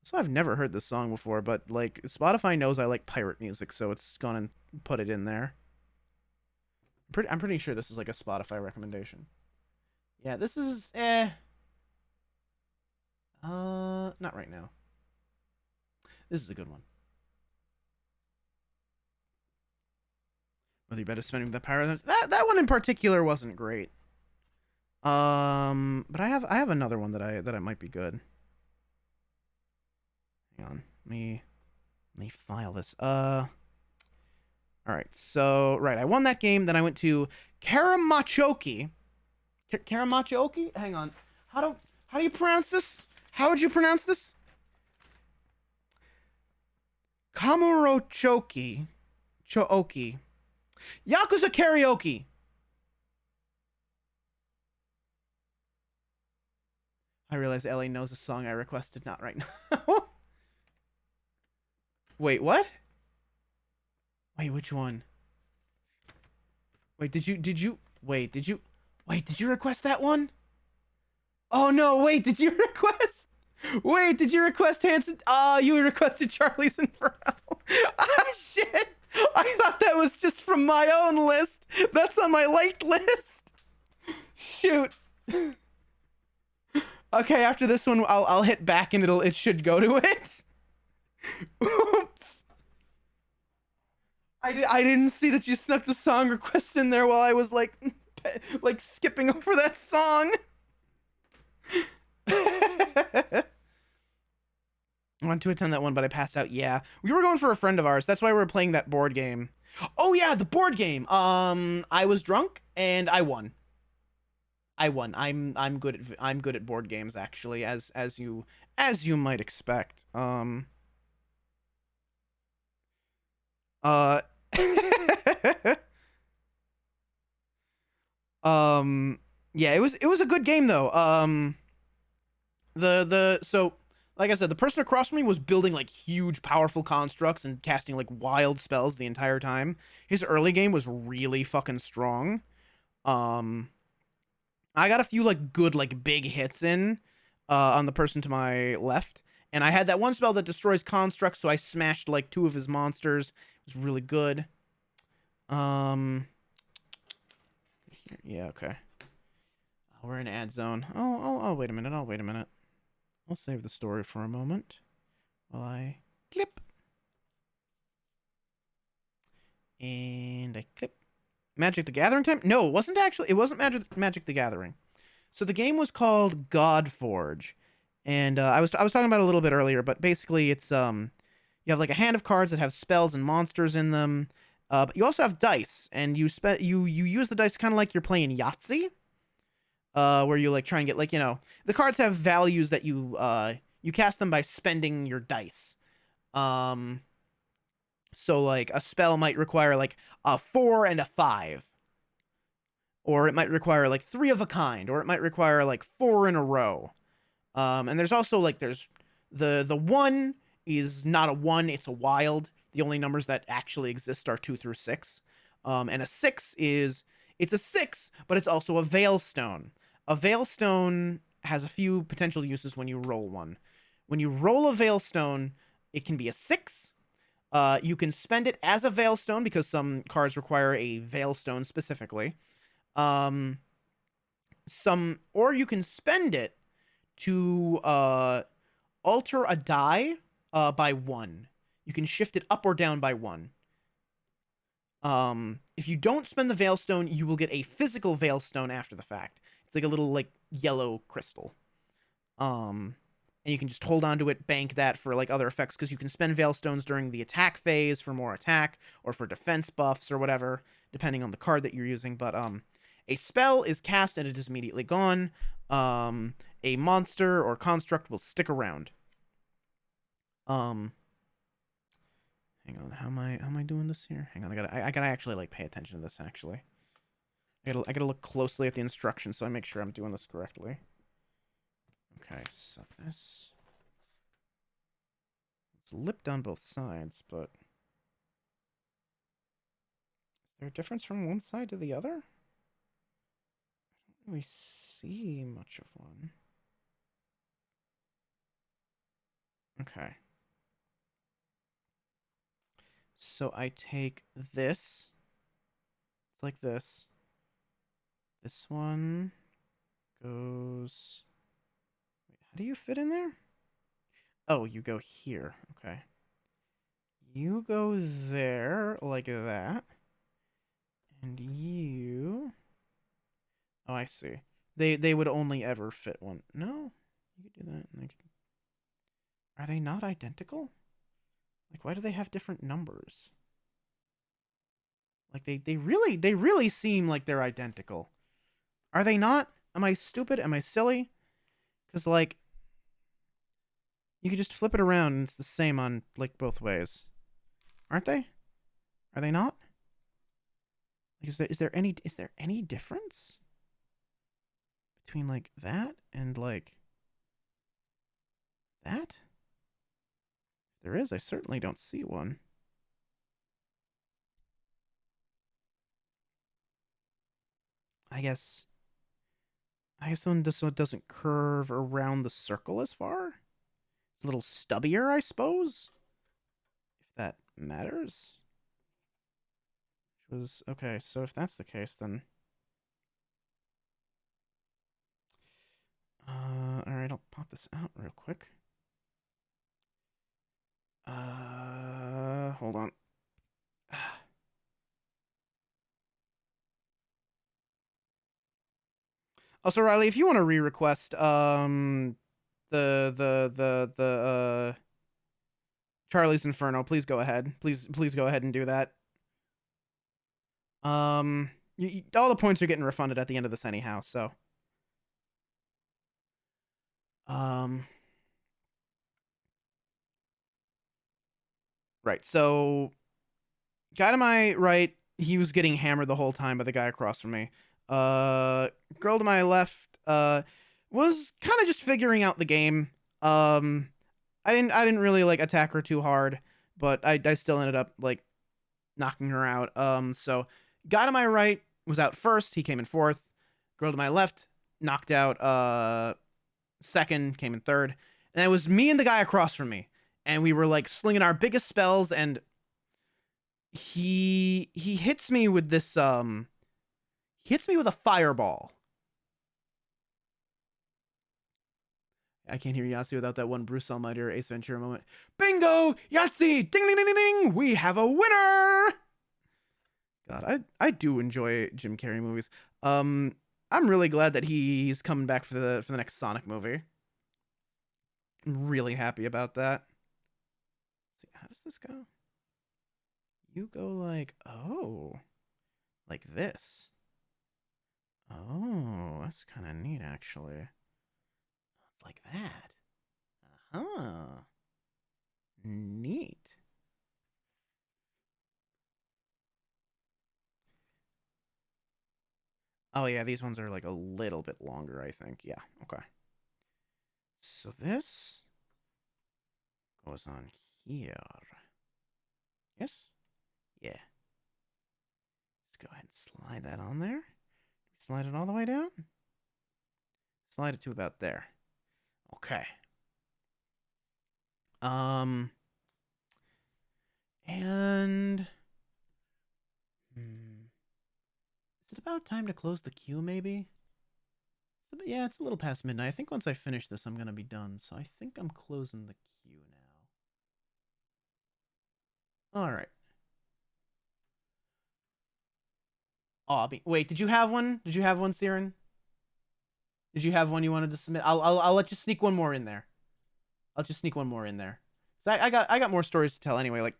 So I've never heard this song before, but like Spotify knows I like pirate music, so it's gonna put it in there. I'm pretty sure this is like a Spotify recommendation. Yeah, this is not right now. This is a good one. Whether you better spending the pirate, that one in particular wasn't great. But I have another one that I might be good. Hang on. Let me file this. All right. So, right, I won that game, then I went to Karamachoki. Karamachoki? Hang on. How do you pronounce this? How would you pronounce this? Kamurochoki. Chooki. Yakuza Karaoke. I realize Ellie knows a song I requested, not right now. Wait, what? Wait, which one? Wait, did you request that one? Oh no, wait, did you request Hanson? Oh, you requested Charlie's Inferno. Ah, shit. I thought that was just from my own list. That's on my liked list. Shoot. Okay, after this one, I'll hit back and it should go to it. Oops. I didn't see that you snuck the song request in there while I was like skipping over that song. I wanted to attend that one, but I passed out. Yeah, we were going for a friend of ours. That's why we were playing that board game. Oh yeah, the board game. I was drunk and I won. I'm good at board games actually, as you might expect. Yeah, it was a good game though. So like I said, the person across from me was building like huge powerful constructs and casting like wild spells the entire time. His early game was really fucking strong. I got a few like good like big hits in on the person to my left, and I had that one spell that destroys constructs, so I smashed like 2 of his monsters. It was really good. Yeah, okay. We're in ad zone. Oh, wait a minute. I'll save the story for a moment while I clip. And I clip. Magic the Gathering time? No, it wasn't actually. It wasn't Magic the Gathering. So the game was called Godforge. And I was talking about it a little bit earlier, but basically it's you have like a hand of cards that have spells and monsters in them. But you also have dice, and you use the dice kind of like you're playing Yahtzee. Where you like try and get like, the cards have values that you cast them by spending your dice. So like a spell might require like a 4 and a 5. Or it might require like 3 of a kind, or it might require like 4 in a row. And there's also like there's the 1 is not a 1, it's a wild. The only numbers that actually exist are 2 through 6. And a 6 it's a 6, but it's also a Veilstone. A Veilstone has a few potential uses when you roll one. When you roll a Veilstone, it can be a 6. You can spend it as a Veilstone because some cards require a Veilstone specifically. Or you can spend it to alter a die by 1. You can shift it up or down by 1. If you don't spend the Veilstone, you will get a physical Veilstone after the fact. It's like a little like yellow crystal. And you can just hold on to it, bank that for like other effects, because you can spend Veilstones during the attack phase for more attack or for defense buffs or whatever, depending on the card that you're using. But a spell is cast and it is immediately gone. A monster or construct will stick around. Hang on, how am I doing this here? Hang on, I gotta actually like pay attention to this actually. I gotta look closely at the instructions so I make sure I'm doing this correctly. Okay, so this it's lipped on both sides, but is there a difference from one side to the other? I don't really see much of one. Okay. So I take this. It's like this. This one goes... Wait, how do you fit in there? Oh, you go here. Okay. You go there, like that. And you... Oh, I see. They would only ever fit one. No, you could do that. Are they not identical? Like, why do they have different numbers? Like, they really seem like they're identical. Are they not? Am I stupid? Am I silly? Because, like, you could just flip it around and it's the same on, like, both ways. Aren't they? Are they not? Like, is there any difference between, like, that and, like, that? If there is, I certainly don't see one. I guess one doesn't curve around the circle as far. It's a little stubbier, I suppose. If that matters. Which was okay, so if that's the case, then alright, I'll pop this out real quick. Hold on. Also, Riley, if you want to re-request the Charlie's Inferno, please go ahead. Please go ahead and do that. All the points are getting refunded at the end of this anyhow, so right. So guy to my right, he was getting hammered the whole time by the guy across from me. Girl to my left was kind of just figuring out the game. I didn't really like attack her too hard, but I still ended up like knocking her out. So guy to my right was out first, he came in fourth. Girl to my left knocked out second, came in third. And it was me and the guy across from me. And we were like slinging our biggest spells, and he hits me with this he hits me with a fireball. I can't hear Yahtzee without that one Bruce Almighty or Ace Ventura moment. Bingo! Yahtzee! Ding ding ding ding ding! We have a winner! God, I do enjoy Jim Carrey movies. I'm really glad that he's coming back for the next Sonic movie. I'm really happy about that. Let's see, how does this go? You go like, oh, like this. Oh, that's kind of neat, actually. It's like that. Uh-huh. Neat. Oh, yeah, these ones are like a little bit longer, I think. Yeah, okay. So this goes on here. Yes? Yeah. Let's go ahead and slide that on there. Slide it all the way down. Slide it to about there. Okay. And is it about time to close the queue, maybe? Yeah, it's a little past midnight. I think once I finish this, I'm gonna be done. So I think I'm closing the queue now. All right. Oh, wait, did you have one? Did you have one, Siren? Did you have one you wanted to submit? I'll let you sneak one more in there. I'll just sneak one more in there. So I got more stories to tell anyway. Like,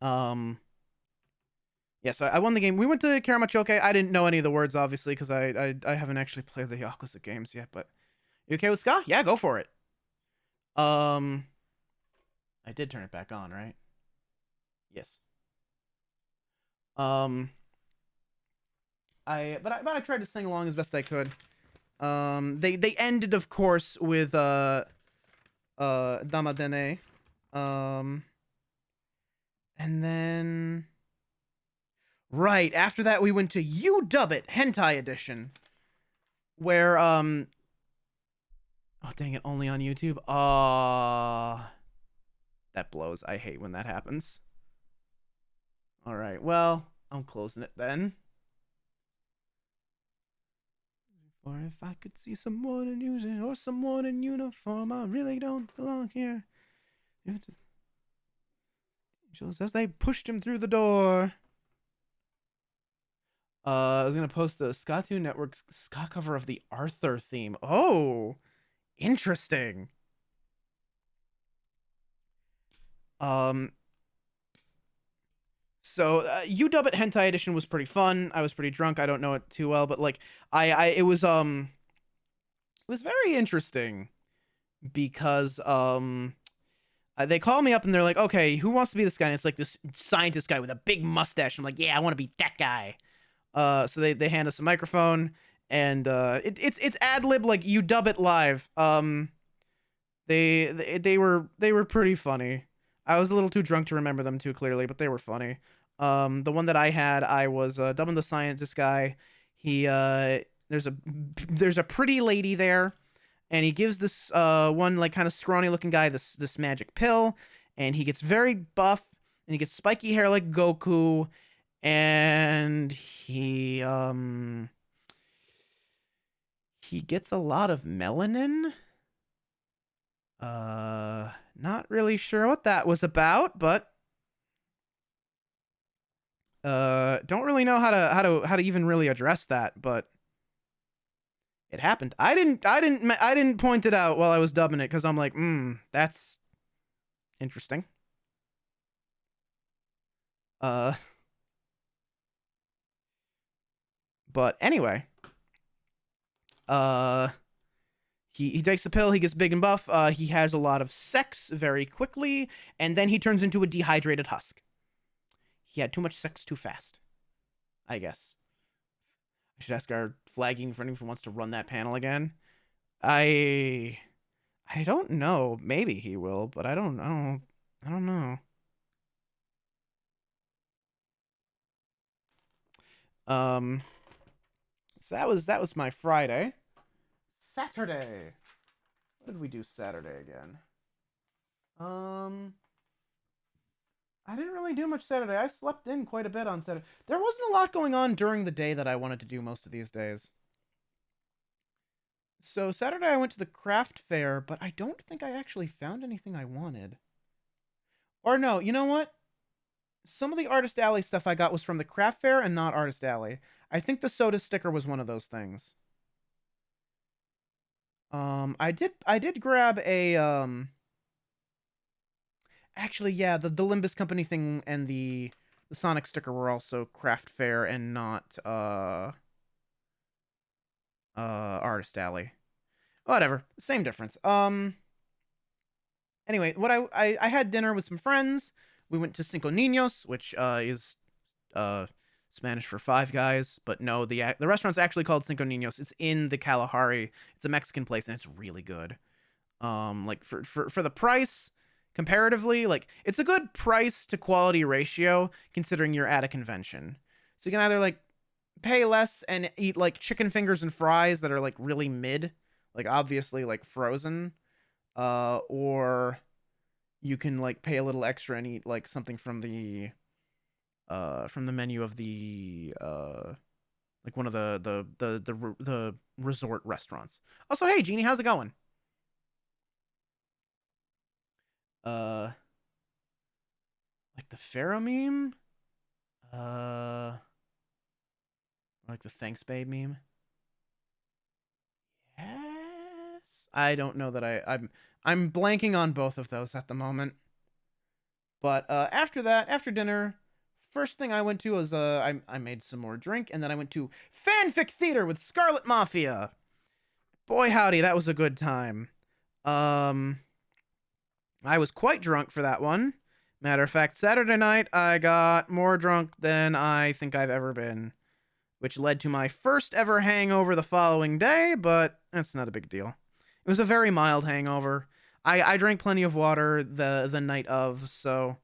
yeah. So I won the game. We went to Karamachoke. I didn't know any of the words, obviously, because I haven't actually played the Yakuza games yet. But you okay with ska? Yeah, go for it. I did turn it back on, right? Yes. I tried to sing along as best I could. They ended, of course, with Damadene. And then right after that we went to You Dub It Hentai Edition, where oh dang it, only on YouTube. That blows. I hate when that happens. All right, well, I'm closing it then. Or if I could see someone in using or someone in uniform, I really don't belong here. Just as they pushed him through the door. I was gonna post the Ska2 Network's ska cover of the Arthur theme. Oh, interesting. So You Dub It Hentai Edition was pretty fun. I was pretty drunk. I don't know it too well, but like it was very interesting because they call me up and they're like, okay, who wants to be this guy? And it's like this scientist guy with a big mustache. I'm like, yeah, I want to be that guy. So they hand us a microphone and it's ad lib, like you dub it live. They were pretty funny. I was a little too drunk to remember them too clearly, but they were funny. The one that I had, I was dubbing the scientist guy. He there's a pretty lady there, and he gives this one like kind of scrawny looking guy this magic pill, and he gets very buff, and he gets spiky hair like Goku, and he gets a lot of melanin. Not really sure what that was about, but don't really know how to even really address that, but it happened. I didn't point it out while I was dubbing it because I'm like, that's interesting. But anyway, he takes the pill, he gets big and buff, he has a lot of sex very quickly, and then he turns into a dehydrated husk. He had too much sex too fast, I guess. I should ask our flagging friend if he wants to run that panel again. I don't know. Maybe he will, but I don't know. I don't know. So that was my Friday. Saturday. What did we do Saturday again? I didn't really do much Saturday. I slept in quite a bit on Saturday. There wasn't a lot going on during the day that I wanted to do most of these days. So Saturday I went to the craft fair, but I don't think I actually found anything I wanted. Or no, you know what? Some of the Artist Alley stuff I got was from the craft fair and not Artist Alley. I think the soda sticker was one of those things. I did grab a actually, yeah, the Limbus Company thing and the Sonic sticker were also craft fair and not Artist Alley. Whatever, same difference. Anyway, what I had dinner with some friends. We went to Cinco Niños, which is Spanish for Five Guys, but no, the restaurant's actually called Cinco Niños. It's in the Kalahari. It's a Mexican place and it's really good. Like for the price, comparatively, like it's a good price to quality ratio considering you're at a convention. So you can either like pay less and eat like chicken fingers and fries that are like really mid, like obviously like frozen, or you can like pay a little extra and eat like something from the menu of the like one of the resort restaurants. Also, hey Jeannie, how's it going? Like the Pharaoh meme? Like the Thanks Babe meme? Yes. I don't know that I'm blanking on both of those at the moment. But after that, after dinner, first thing I went to was I made some more drink, and then I went to Fanfic Theater with Scarlet Mafia. Boy howdy, that was a good time. I was quite drunk for that one. Matter of fact, Saturday night I got more drunk than I think I've ever been, which led to my first ever hangover the following day, but that's not a big deal. It was a very mild hangover. I drank plenty of water the night of, so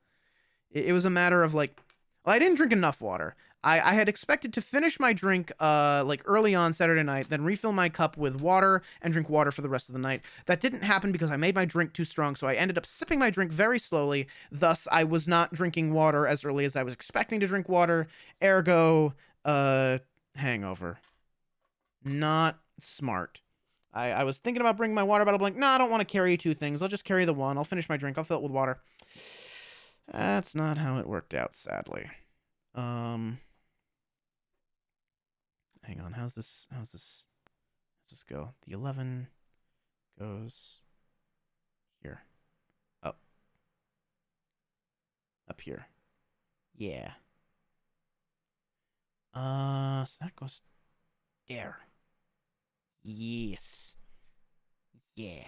it was a matter of like, well, I didn't drink enough water. I had expected to finish my drink like early on Saturday night, then refill my cup with water and drink water for the rest of the night. That didn't happen because I made my drink too strong, so I ended up sipping my drink very slowly. Thus, I was not drinking water as early as I was expecting to drink water. Ergo, hangover. Not smart. I was thinking about bringing my water bottle, but like, no, I don't want to carry two things. I'll just carry the one. I'll finish my drink. I'll fill it with water. That's not how it worked out, sadly. hang on. How's this go? The 11 goes here. Up here. Yeah. So that goes there. Yes. Yeah.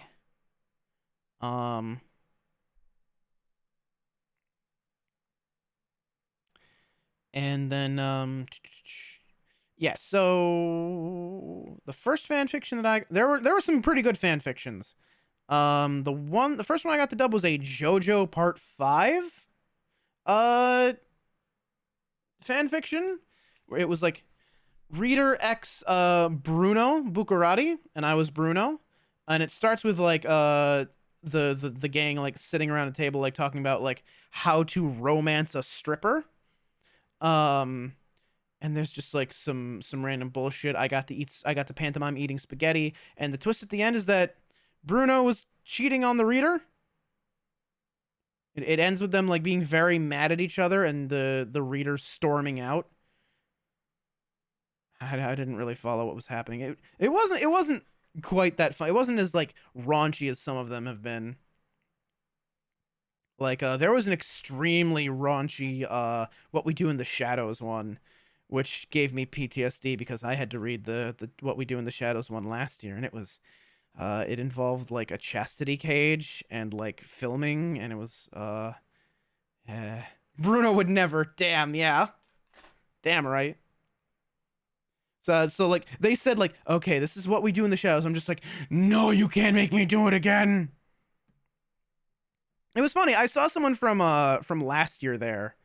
And then yeah, so the first fan fiction that there were some pretty good fan fictions. The first one I got to dub was a JoJo Part 5 fan fiction where it was like Reader X Bruno Buccarati, and I was Bruno, and it starts with like the gang like sitting around a table like talking about like how to romance a stripper. And there's just like some random bullshit. I got to pantomime eating spaghetti, and the twist at the end is that Bruno was cheating on the reader. It ends with them like being very mad at each other and the reader storming out. I didn't really follow what was happening. It wasn't quite that fun. It wasn't as like raunchy as some of them have been. Like there was an extremely raunchy What We Do in the Shadows one, which gave me PTSD because I had to read the What We Do in the Shadows one last year, and it was it involved like a chastity cage and like filming, and it was Bruno would never. Damn, yeah. Damn right. So like they said like, okay, this is What We Do in the Shadows. I'm just like, no, you can't make me do it again. It was funny. I saw someone from last year there.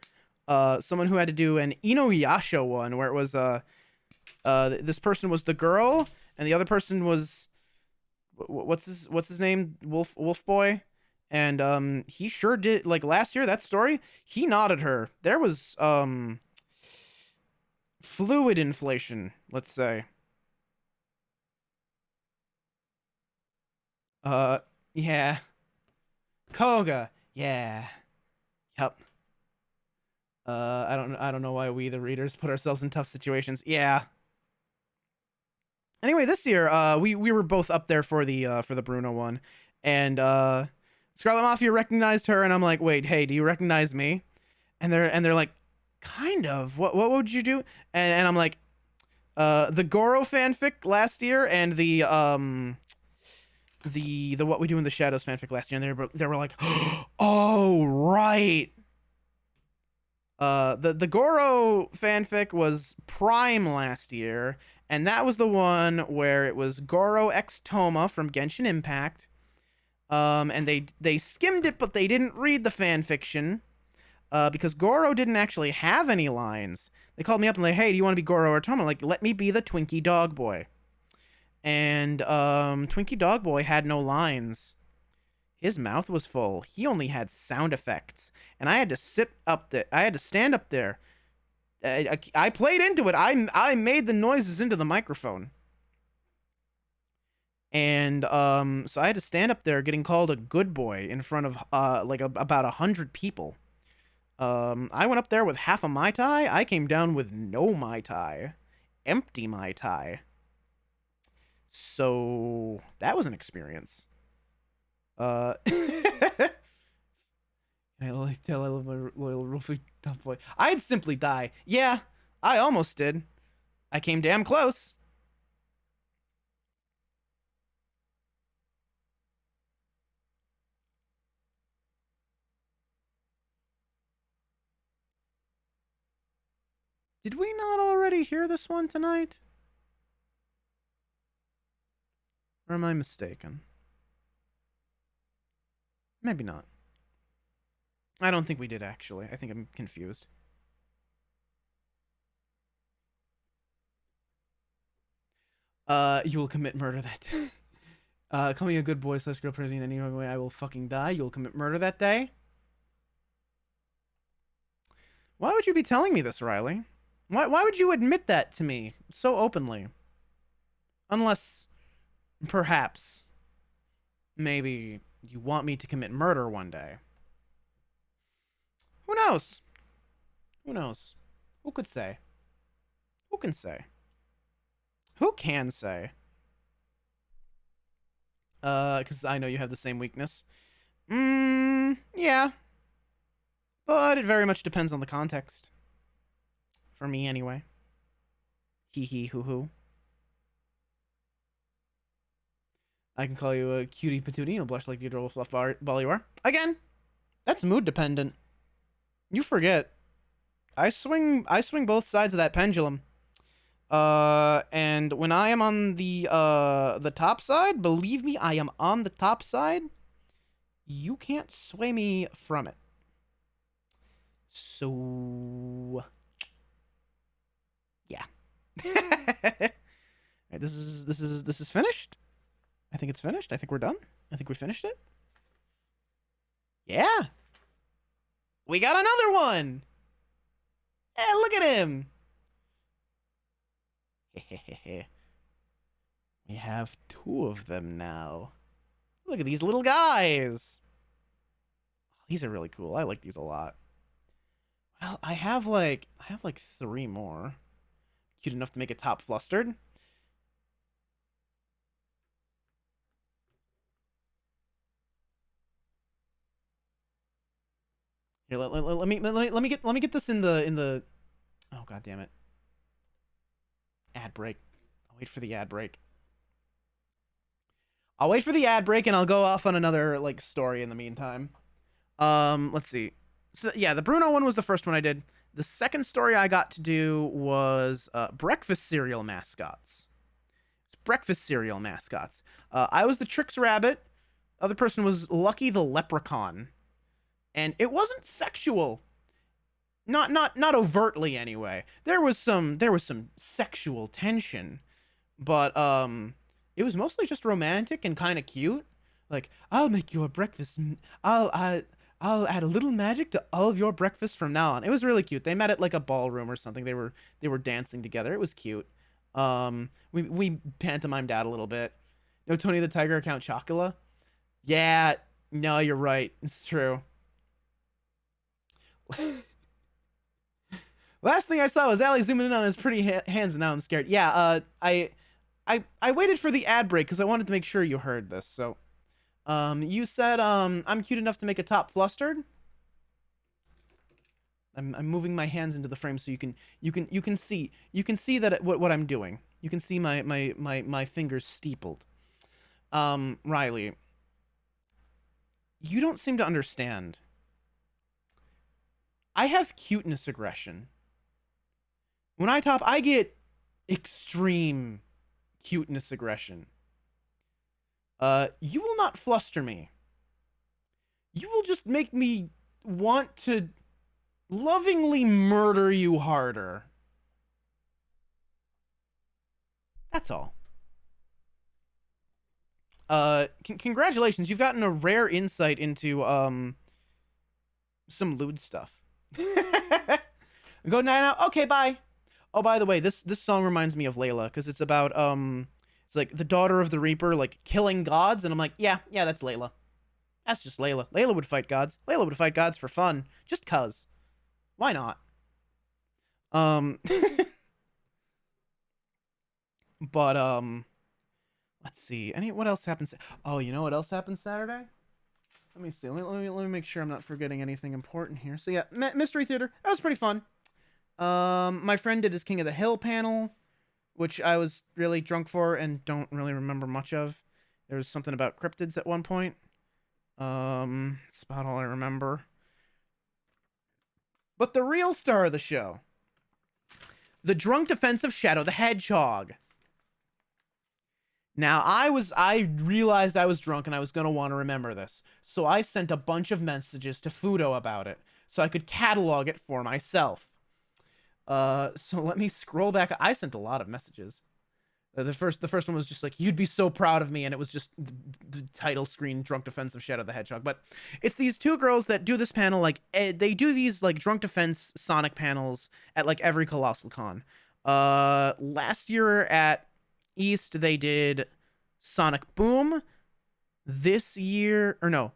Someone who had to do an Inuyasha one where it was this person was the girl and the other person was what's his name? Wolf Boy. And he sure did like last year that story, he nodded her. There was fluid inflation, let's say. Yeah. Koga. Yeah. Yep. I don't know why we the readers put ourselves in tough situations. Yeah. Anyway, this year, we were both up there for the Bruno one, and Scarlet Mafia recognized her, and I'm like, wait, hey, do you recognize me? And they're like, kind of. What would you do? And I'm like, the Goro fanfic last year, and the What We Do in the Shadows fanfic last year, and they were like, oh right. The Goro fanfic was Prime last year, and that was the one where it was Goro x Toma from Genshin Impact. And they skimmed it, but they didn't read the fanfiction, because Goro didn't actually have any lines. They called me up and like, hey, do you want to be Goro or Toma? Like, let me be the Twinkie Dog Boy. And Twinkie Dog Boy had no lines. His mouth was full. He only had sound effects, and I had to stand up there. I played into it. I made the noises into the microphone. And so I had to stand up there getting called a good boy in front of about 100 people. I went up there with half a Mai Tai. I came down with no Mai Tai. Empty Mai Tai. So that was an experience. I like tell I love my loyal Ruffy tough boy. I'd simply die. Yeah, I almost did. I came damn close. Did we not already hear this one tonight? Or am I mistaken? Maybe not. I don't think we did, actually. I think I'm confused. You will commit murder that day. Call me a good boy / girl person in any way I will fucking die. You'll commit murder that day? Why would you be telling me this, Riley? Why would you admit that to me so openly? Unless, perhaps, maybe you want me to commit murder one day. Who knows? Who knows? Who could say? Who can say? Who can say? Because I know you have the same weakness. Yeah. But it very much depends on the context. For me, anyway. Hee hee hoo hoo. I can call you a cutie patootie. You'll blush like the adorable fluff ball you are. Again, that's mood dependent. You forget. I swing both sides of that pendulum. And when I am on the top side, believe me, I am on the top side. You can't sway me from it. So, yeah. Right, this is finished. I think it's finished. I think we're done. I think we finished it. Yeah. We got another one. Hey, look at him. We have 2 of them now. Look at these little guys. These are really cool. I like these a lot. Well, I have like 3 more. Cute enough to make it top flustered. Here, let me get this in the. Oh, god damn it. Ad break. I'll wait for the ad break. I'll wait for the ad break and I'll go off on another like story in the meantime. Let's see. So yeah, the Bruno one was the first one I did. The second story I got to do was breakfast cereal mascots. It's breakfast cereal mascots. I was the Trix Rabbit. Other person was Lucky the Leprechaun. And it wasn't sexual. Not overtly anyway. There was some sexual tension, but it was mostly just romantic and kind of cute. Like, I'll make you a breakfast. I'll add a little magic to all of your breakfast from now on. It was really cute. They met at like a ballroom or something. They were dancing together. It was cute. We pantomimed out a little bit. No Tony the Tiger or Count Chocula. Yeah, no, you're right. It's true. Last thing I saw was Ali zooming in on his pretty hands, and now I'm scared. Yeah, I waited for the ad break because I wanted to make sure you heard this. So, you said I'm cute enough to make a top flustered. I'm moving my hands into the frame so you can see that what I'm doing. You can see my fingers steepled. Riley, you don't seem to understand. I have cuteness aggression. When I top, I get extreme cuteness aggression. You will not fluster me. You will just make me want to lovingly murder you harder. That's all. Congratulations, you've gotten a rare insight into some lewd stuff. Go now. Okay, bye. Oh, by the way, this song reminds me of Layla because it's about it's like the daughter of the Reaper like killing gods, and I'm like, yeah, that's Layla. That's just Layla. Layla would fight gods. Layla would fight gods for fun, just cuz. Why not? But let's see. What else happens? Oh, you know what else happened Saturday? Let me see. Let me make sure I'm not forgetting anything important here. So yeah, Mystery Theater. That was pretty fun. My friend did his King of the Hill panel, which I was really drunk for and don't really remember much of. There was something about cryptids at one point. That's about all I remember. But the real star of the show, the drunk defense of Shadow the Hedgehog. Now, I realized I was drunk and I was going to want to remember this. So I sent a bunch of messages to Fudo about it so I could catalog it for myself. So let me scroll back. I sent a lot of messages. The first one was just like, you'd be so proud of me, and it was just the title screen, Drunk Defense of Shadow the Hedgehog. But it's these 2 girls that do this panel, like, they do these, like, Drunk Defense Sonic panels at, like, every Colossal Con. Last year at East, they did Sonic Boom. This year, or no.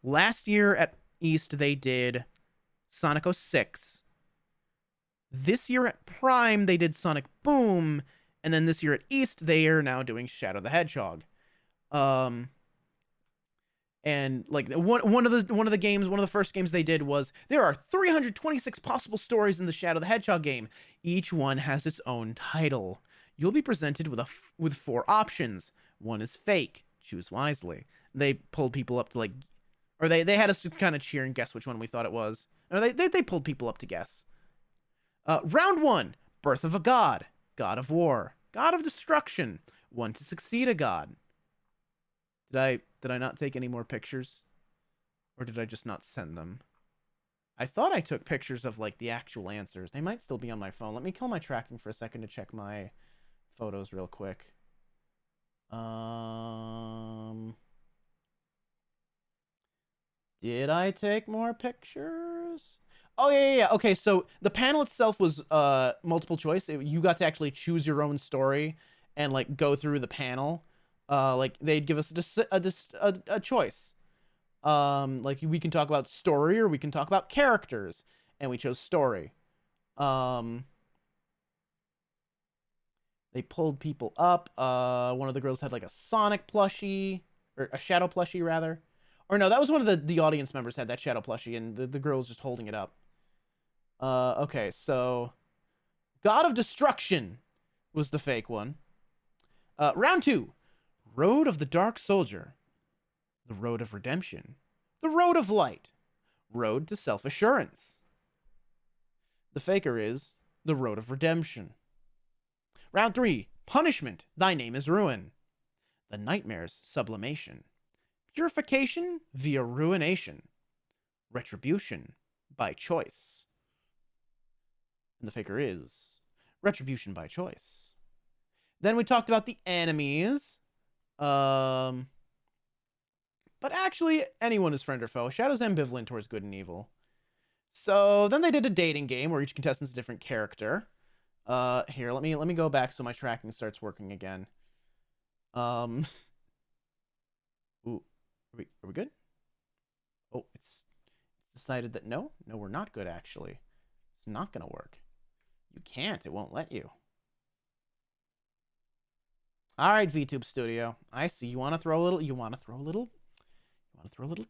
Last year at East, they did Sonic 06. This year at Prime, they did Sonic Boom, And then this year at East, they are now doing Shadow the Hedgehog. And like one of the first games they did was there are 326 possible stories in the Shadow the Hedgehog game. Each one has its own title. You'll be presented with 4 options. One is fake. Choose wisely. They pulled people up to like, or they had us to kind of cheer and guess which one we thought it was. Or they pulled people up to guess. Round 1, Birth of a God, God of War, God of Destruction, one to succeed a god. Did I not take any more pictures? Or did I just not send them? I thought I took pictures of like the actual answers. They might still be on my phone. Let me kill my tracking for a second to check my photos real quick. Did I take more pictures? Oh, yeah. Okay, so the panel itself was multiple choice. You got to actually choose your own story and like go through the panel. Like they'd give us a choice. Like we can talk about story or we can talk about characters, and we chose story. They pulled people up. One of the girls had like a Sonic plushie, or a Shadow plushie rather. Or no, that was one of the audience members had that Shadow plushie, and the girl was just holding it up. Okay, so God of Destruction was the fake one. Round 2, Road of the Dark Soldier, the Road of Redemption, the Road of Light, Road to Self-Assurance. The faker is the Road of Redemption. Round 3, Punishment, Thy Name is Ruin, the Nightmare's Sublimation, Purification via Ruination, Retribution by Choice. And the faker is Retribution by Choice. Then we talked about the enemies. But actually, anyone is friend or foe. Shadow's ambivalent towards good and evil. So then they did a dating game where each contestant's a different character. Here, let me go back so my tracking starts working again. Ooh, are we good? Oh, it's decided that no, we're not good actually. It's not gonna work. You can't. It won't let you. All right, VTube Studio. I see you want to throw a little. You want to throw a little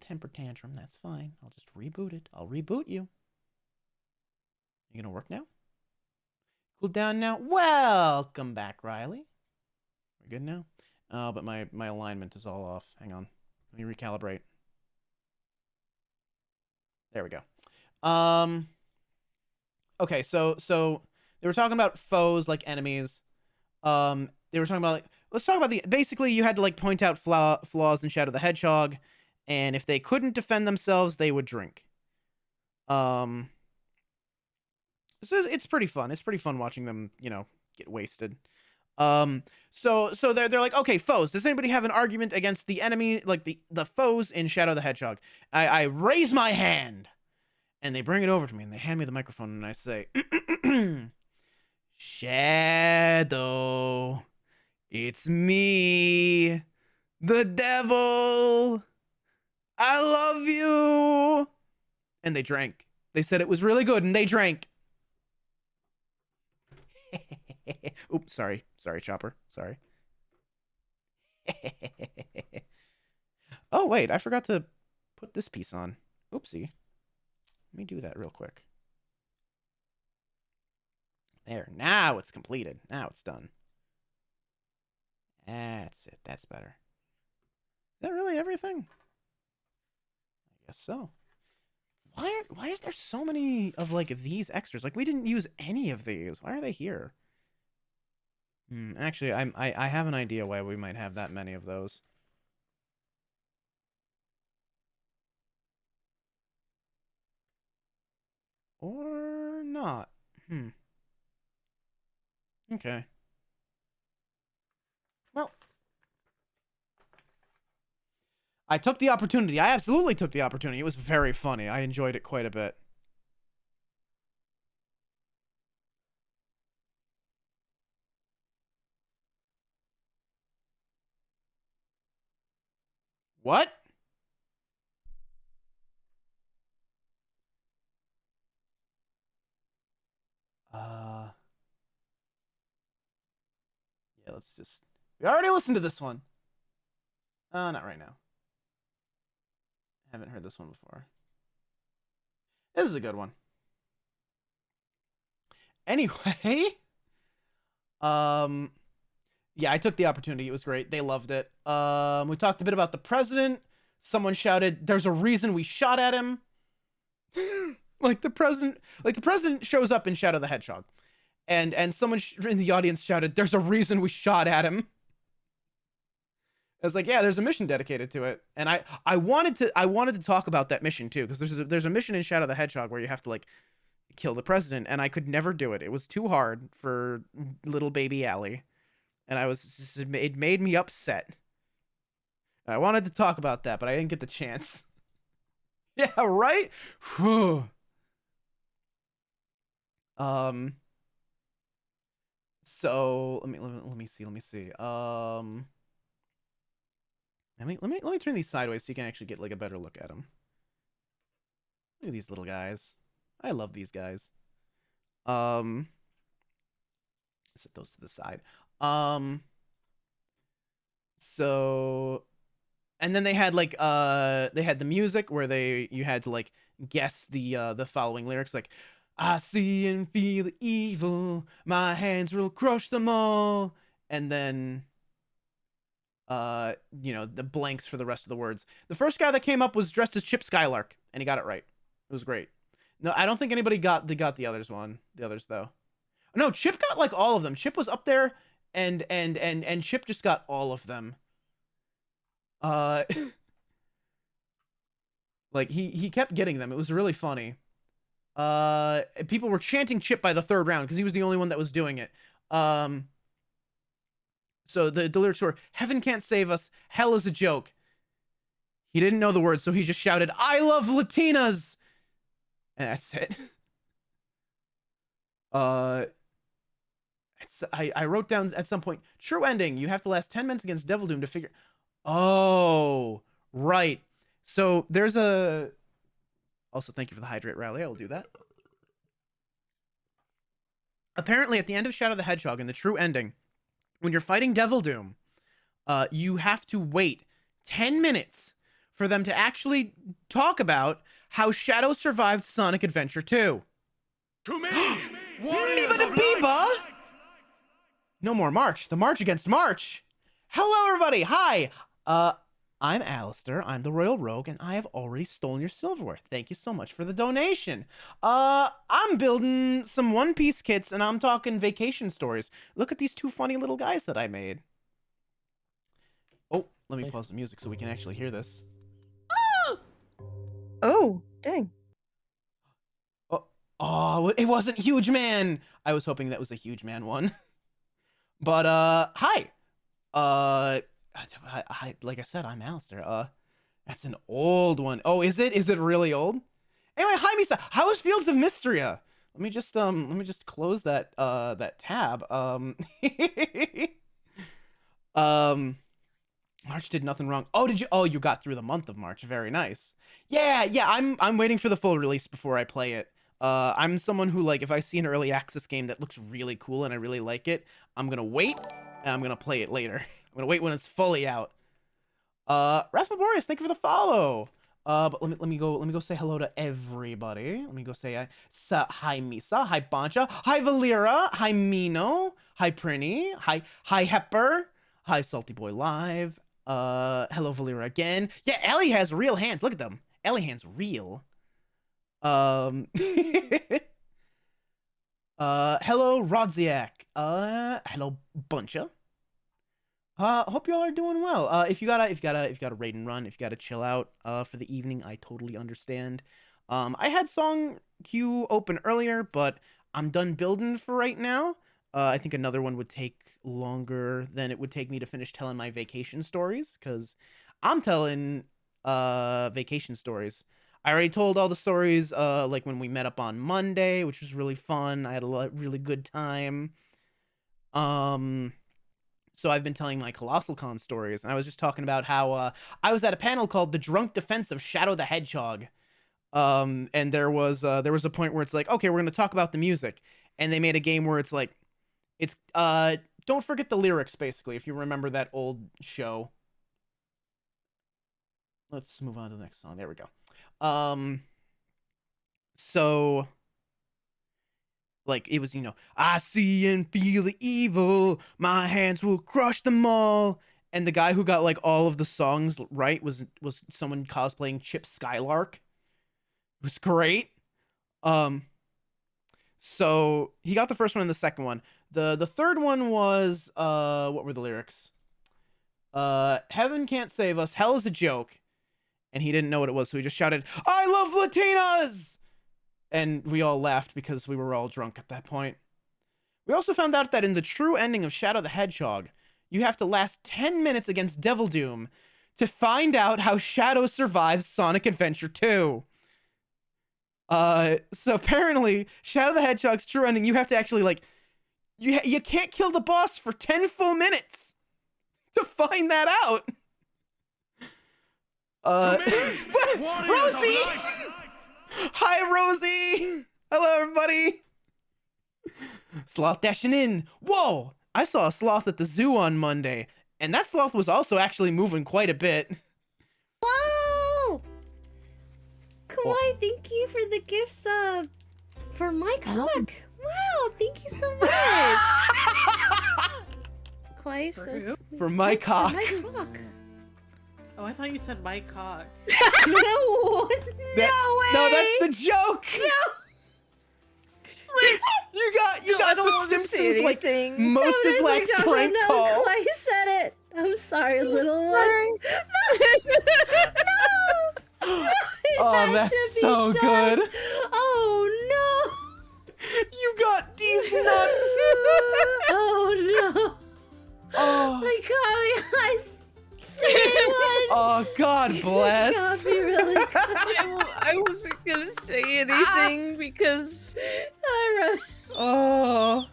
temper tantrum. That's fine. I'll just reboot it. I'll reboot you. You gonna work now? Cool down now. Welcome back, Riley. We're good now. Oh, but my alignment is all off. Hang on. Let me recalibrate. There we go. Okay, so they were talking about foes like enemies. They were talking about like, let's talk about basically you had to like point out flaws in Shadow the Hedgehog, and if they couldn't defend themselves, they would drink. So it's pretty fun. It's pretty fun watching them, get wasted. So they're like, okay, foes. Does anybody have an argument against the enemy, like the foes in Shadow the Hedgehog? I raise my hand, and they bring it over to me, and they hand me the microphone, and I say, Shadow, it's me, the devil. I love you. And they drank. They said it was really good, and they drank. Oops, sorry, Chopper. Sorry. Oh, wait, I forgot to put this piece on. Oopsie. Let me do that real quick. There, now it's completed. Now it's done. That's it. That's better. Is that really everything? I guess so. Why is there so many of like these extras? Like we didn't use any of these. Why are they here? Actually, I have an idea why we might have that many of those. Or not. Okay. Well, I took the opportunity. I absolutely took the opportunity. It was very funny. I enjoyed it quite a bit. What? Yeah, let's just... We already listened to this one. Not right now. Haven't heard this one before. This is a good one. Anyway, yeah, I took the opportunity. It was great. They loved it. We talked a bit about the president. Someone shouted, "There's a reason we shot at him." like the president shows up in Shadow the Hedgehog, and someone in the audience shouted, "There's a reason we shot at him." It's like, yeah, there's a mission dedicated to it, and I wanted to talk about that mission too, because there's a mission in Shadow the Hedgehog where you have to like kill the president, and I could never do it. It was too hard for little baby Allie, and it made me upset. I wanted to talk about that, but I didn't get the chance. Yeah, right? Whew. So let me see. Let me turn these sideways so you can actually get like a better look at them. Look at these little guys. I love these guys. Set those to the side. So, and then they had like they had the music where you had to like guess the following lyrics, like, "I see and feel the evil, my hands will crush them all," and then you know, the blanks for the rest of the words. The first guy that came up was dressed as Chip Skylark, and he got it right. It was great. No, I don't think anybody got the others though. No, Chip got like all of them. Chip was up there, and Chip just got all of them. Like he kept getting them. It was really funny. People were chanting Chip by the third round because he was the only one that was doing it. So the lyrics were, "Heaven can't save us. Hell is a joke." He didn't know the words, so he just shouted, "I love Latinas!" And that's it. I wrote down at some point, "True ending. You have to last 10 minutes against Devil Doom to figure..." Oh, right. So there's a... Also, thank you for the hydrate rally. I will do that. Apparently, at the end of Shadow the Hedgehog, in the true ending, when you're fighting Devil Doom, you have to wait 10 minutes for them to actually talk about how Shadow survived Sonic Adventure 2. To me! Biba! No more March. The March against March. Hello, everybody. Hi. I'm Alistair. I'm the Royal Rogue, and I have already stolen your silverware. Thank you so much for the donation. I'm building some One Piece kits, and I'm talking vacation stories. Look at these two funny little guys that I made. Oh, let me pause the music so we can actually hear this. Oh, dang. Oh, it wasn't Huge Man. I was hoping that was a Huge Man one. But, hi. Like I said, I'm Alistair. That's an old one. Oh, is it? Is it really old? Anyway, hi, Misa. How is Fields of Mystria? Let me just close that, that tab. March did nothing wrong. Oh, did you? Oh, you got through the month of March. Very nice. Yeah. I'm waiting for the full release before I play it. I'm someone who, like, if I see an early access game that looks really cool and I really like it, I'm gonna wait and I'm gonna play it later. I'm gonna wait when it's fully out. Rasmaborius, thank you for the follow. But let me go say hello to everybody. Let me go say hi Misa, hi Bancha, hi Valera, hi Mino, hi Prinny, hi Hepper, hi Salty Boy Live. Hello Valera again. Yeah, Ellie has real hands. Look at them. Ellie hands real. Hello Rodziak. Hello Buncha. Hope y'all are doing well. If you gotta raid and run, if you gotta chill out for the evening, I totally understand. I had song queue open earlier, but I'm done building for right now. I think another one would take longer than it would take me to finish telling my vacation stories, because I'm telling vacation stories. I already told all the stories like when we met up on Monday, which was really fun. I had a really good time. So I've been telling my Colossal Con stories, and I was just talking about how I was at a panel called "The Drunk Defense of Shadow the Hedgehog," and there was a point where it's like, okay, we're gonna talk about the music, and they made a game where it's like, it's don't forget the lyrics, basically, if you remember that old show. Let's move on to the next song. There we go. So, like, it was, you know, I see and feel the evil, my hands will crush them all. And the guy who got, like, all of the songs right was someone cosplaying Chip Skylark. It was great. So, he got the first one and the second one. The third one was, what were the lyrics? Heaven can't save us, hell is a joke. And he didn't know what it was, so he just shouted, I love Latinas! And we all laughed because we were all drunk at that point. We also found out that in the true ending of Shadow the Hedgehog, you have to last 10 minutes against Devil Doom to find out how Shadow survives Sonic Adventure 2. So apparently, Shadow the Hedgehog's true ending, you have to actually, like, you can't kill the boss for 10 full minutes to find that out. Rosie! Hi, Rosie! Hello, everybody! Sloth dashing in. Whoa! I saw a sloth at the zoo on Monday, and that sloth was also actually moving quite a bit. Whoa! Kawaii, thank you for the gift sub for my cock. Wow, thank you so much. Kawaii, so sweet. For my cock. For my cock. Oh, I thought you said my cock. No! No way! No, that's the joke! No! You got the Simpsons, like, Moses, like, prank no, call. Clay said it. I'm sorry, little one. No! Oh, that's so good. Oh, no! You got these nuts! Oh, no. Oh. My golly, Oh, God bless. That'd be really good. I wasn't gonna say anything because Oh,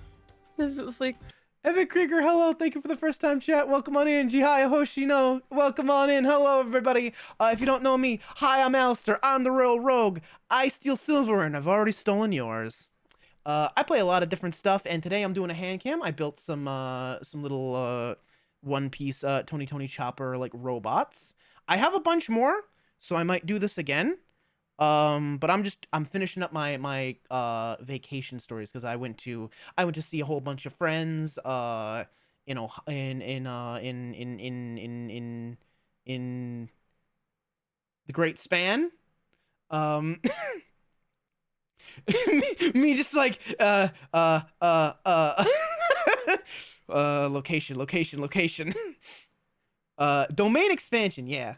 this was like Evan Krieger, hello, thank you for the first time chat. Welcome on in. Jihaya Hoshino, welcome on in. Hello, everybody. If you don't know me, hi, I'm Alistair. I'm the Royal Rogue. I steal silver, and I've already stolen yours. I play a lot of different stuff, and today I'm doing a hand cam. I built some little one-piece Tony Chopper like robots. I have a bunch more, so I might do this again. But I'm finishing up my vacation stories because I went to see a whole bunch of friends in the Great Span. Me just like location. Domain expansion, yeah.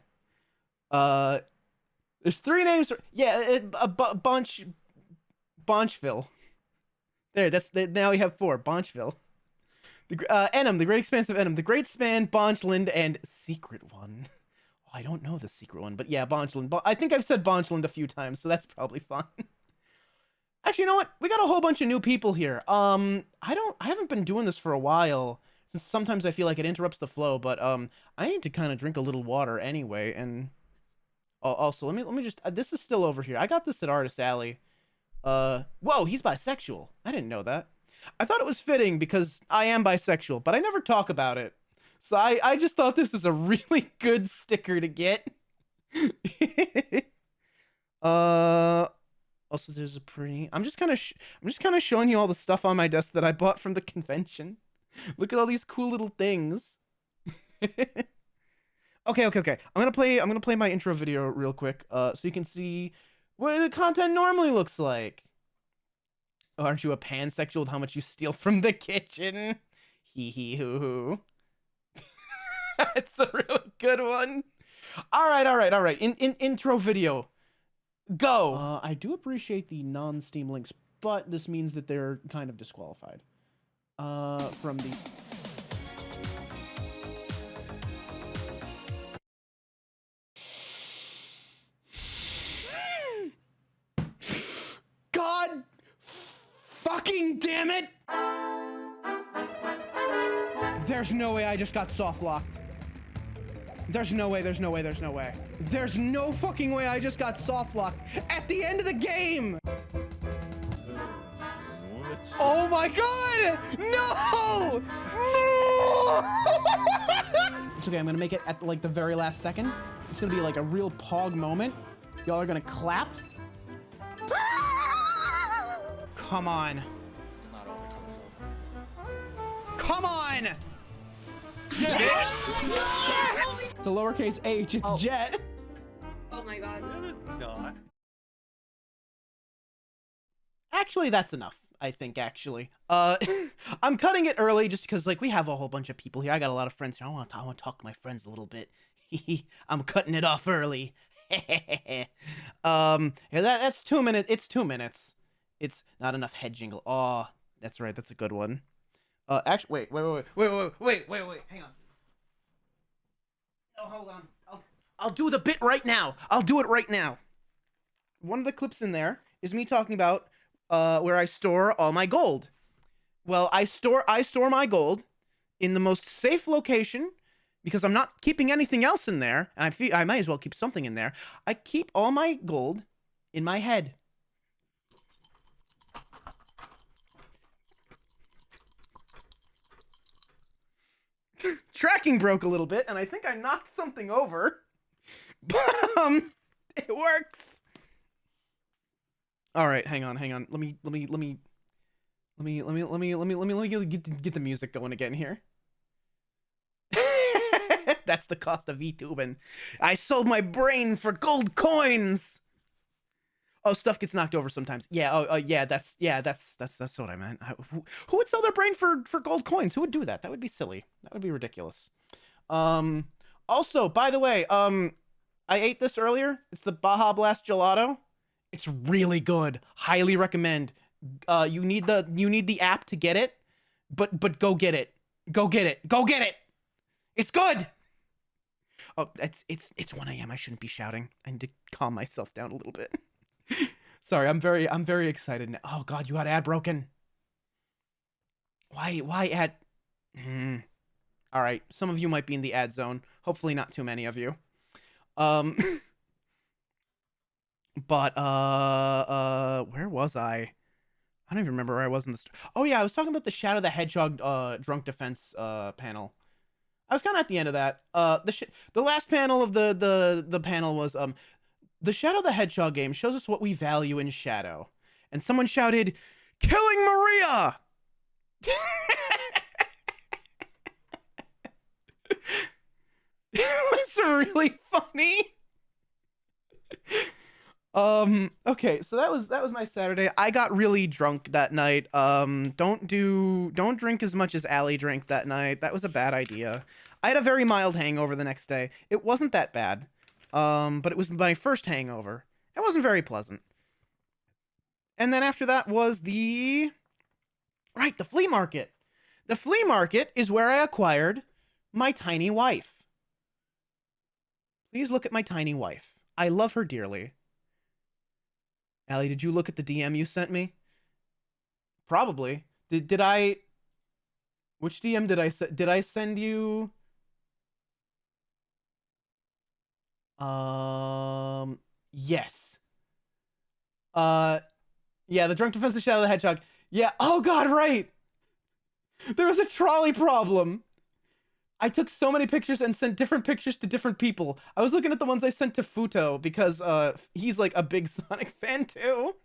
There's 3 names for, yeah, Bonchville. There, now we have 4. Bonchville. Enum, the Great Expanse of Enum, the Great Span, Bonchland, and Secret One. Oh, I don't know the secret one, but yeah, Bonchland. I think I've said Bonchland a few times, so that's probably fine. Actually, you know what? We got a whole bunch of new people here. I haven't been doing this for a while, since sometimes I feel like it interrupts the flow, but I need to kind of drink a little water anyway, and also, let me just, this is still over here. I got this at Artist Alley. Whoa, he's bisexual. I didn't know that. I thought it was fitting because I am bisexual, but I never talk about it. So I just thought this was a really good sticker to get. Also, there's a pretty, I'm just kind of showing you all the stuff on my desk that I bought from the convention. Look at all these cool little things. Okay. I'm gonna play my intro video real quick, so you can see what the content normally looks like. Oh, aren't you a pansexual with how much you steal from the kitchen? Hee hee hoo hoo. That's a really good one. All right. Intro video. Go. I do appreciate the non-Steam links, but this means that they're kind of disqualified. From the. God fucking damn it! There's no way I just got soft locked. There's no way. There's no fucking way I just got soft locked at the end of the game! Oh my god! No! It's okay, I'm gonna make it at like the very last second. It's gonna be like a real pog moment. Y'all are gonna clap. Come on. Come on! Yes! It's a lowercase h, it's Jet. Oh my god. No. Actually, that's enough. I think, actually. I'm cutting it early just because, like, we have a whole bunch of people here. I got a lot of friends here. I want to talk to my friends a little bit. I'm cutting it off early. Yeah, that's 2 minutes. It's 2 minutes. It's not enough head jingle. Oh, that's right. That's a good one. Actually, wait. Hang on. No, hold on. I'll do the bit right now. I'll do it right now. One of the clips in there is me talking about where I store all my gold. Well, I store my gold in the most safe location because I'm not keeping anything else in there, and I might as well keep something in there. I keep all my gold in my head. Tracking broke a little bit, and I think I knocked something over, but it works. All right, hang on. Let me get the music going again here. That's the cost of VTubing. I sold my brain for gold coins. Oh, stuff gets knocked over sometimes. Yeah. Yeah. That's what I meant. Who would sell their brain for gold coins? Who would do that? That would be silly. That would be ridiculous. Also, by the way, I ate this earlier. It's the Baja Blast gelato. It's really good. Highly recommend. You need the app to get it, but go get it. Go get it. Go get it. It's good. Oh, it's 1 a.m. I shouldn't be shouting. I need to calm myself down a little bit. Sorry, I'm very excited now. Oh god, you got ad broken. Why ad? All right, some of you might be in the ad zone. Hopefully not too many of you. But where was I? I don't even remember where I was in the Oh yeah, I was talking about the Shadow the Hedgehog drunk defense panel. I was kind of at the end of that. The last panel of the panel was the Shadow the Hedgehog game shows us what we value in Shadow. And someone shouted, "Killing Maria!" It was really funny. Okay, so that was my Saturday. I got really drunk that night. Don't drink as much as Allie drank that night. That was a bad idea. I had a very mild hangover the next day. It wasn't that bad. But it was my first hangover. It wasn't very pleasant. And then after that was the flea market. The flea market is where I acquired my tiny wife. Please look at my tiny wife. I love her dearly. Allie, did you look at the DM you sent me? Probably. Did I? Which DM did I send? Did I send you? Yes. Yeah, the drunk defensive Shadow the Hedgehog. Yeah. Oh god, right. There was a trolley problem. I took so many pictures and sent different pictures to different people. I was looking at the ones I sent to Futo because he's like a big Sonic fan too.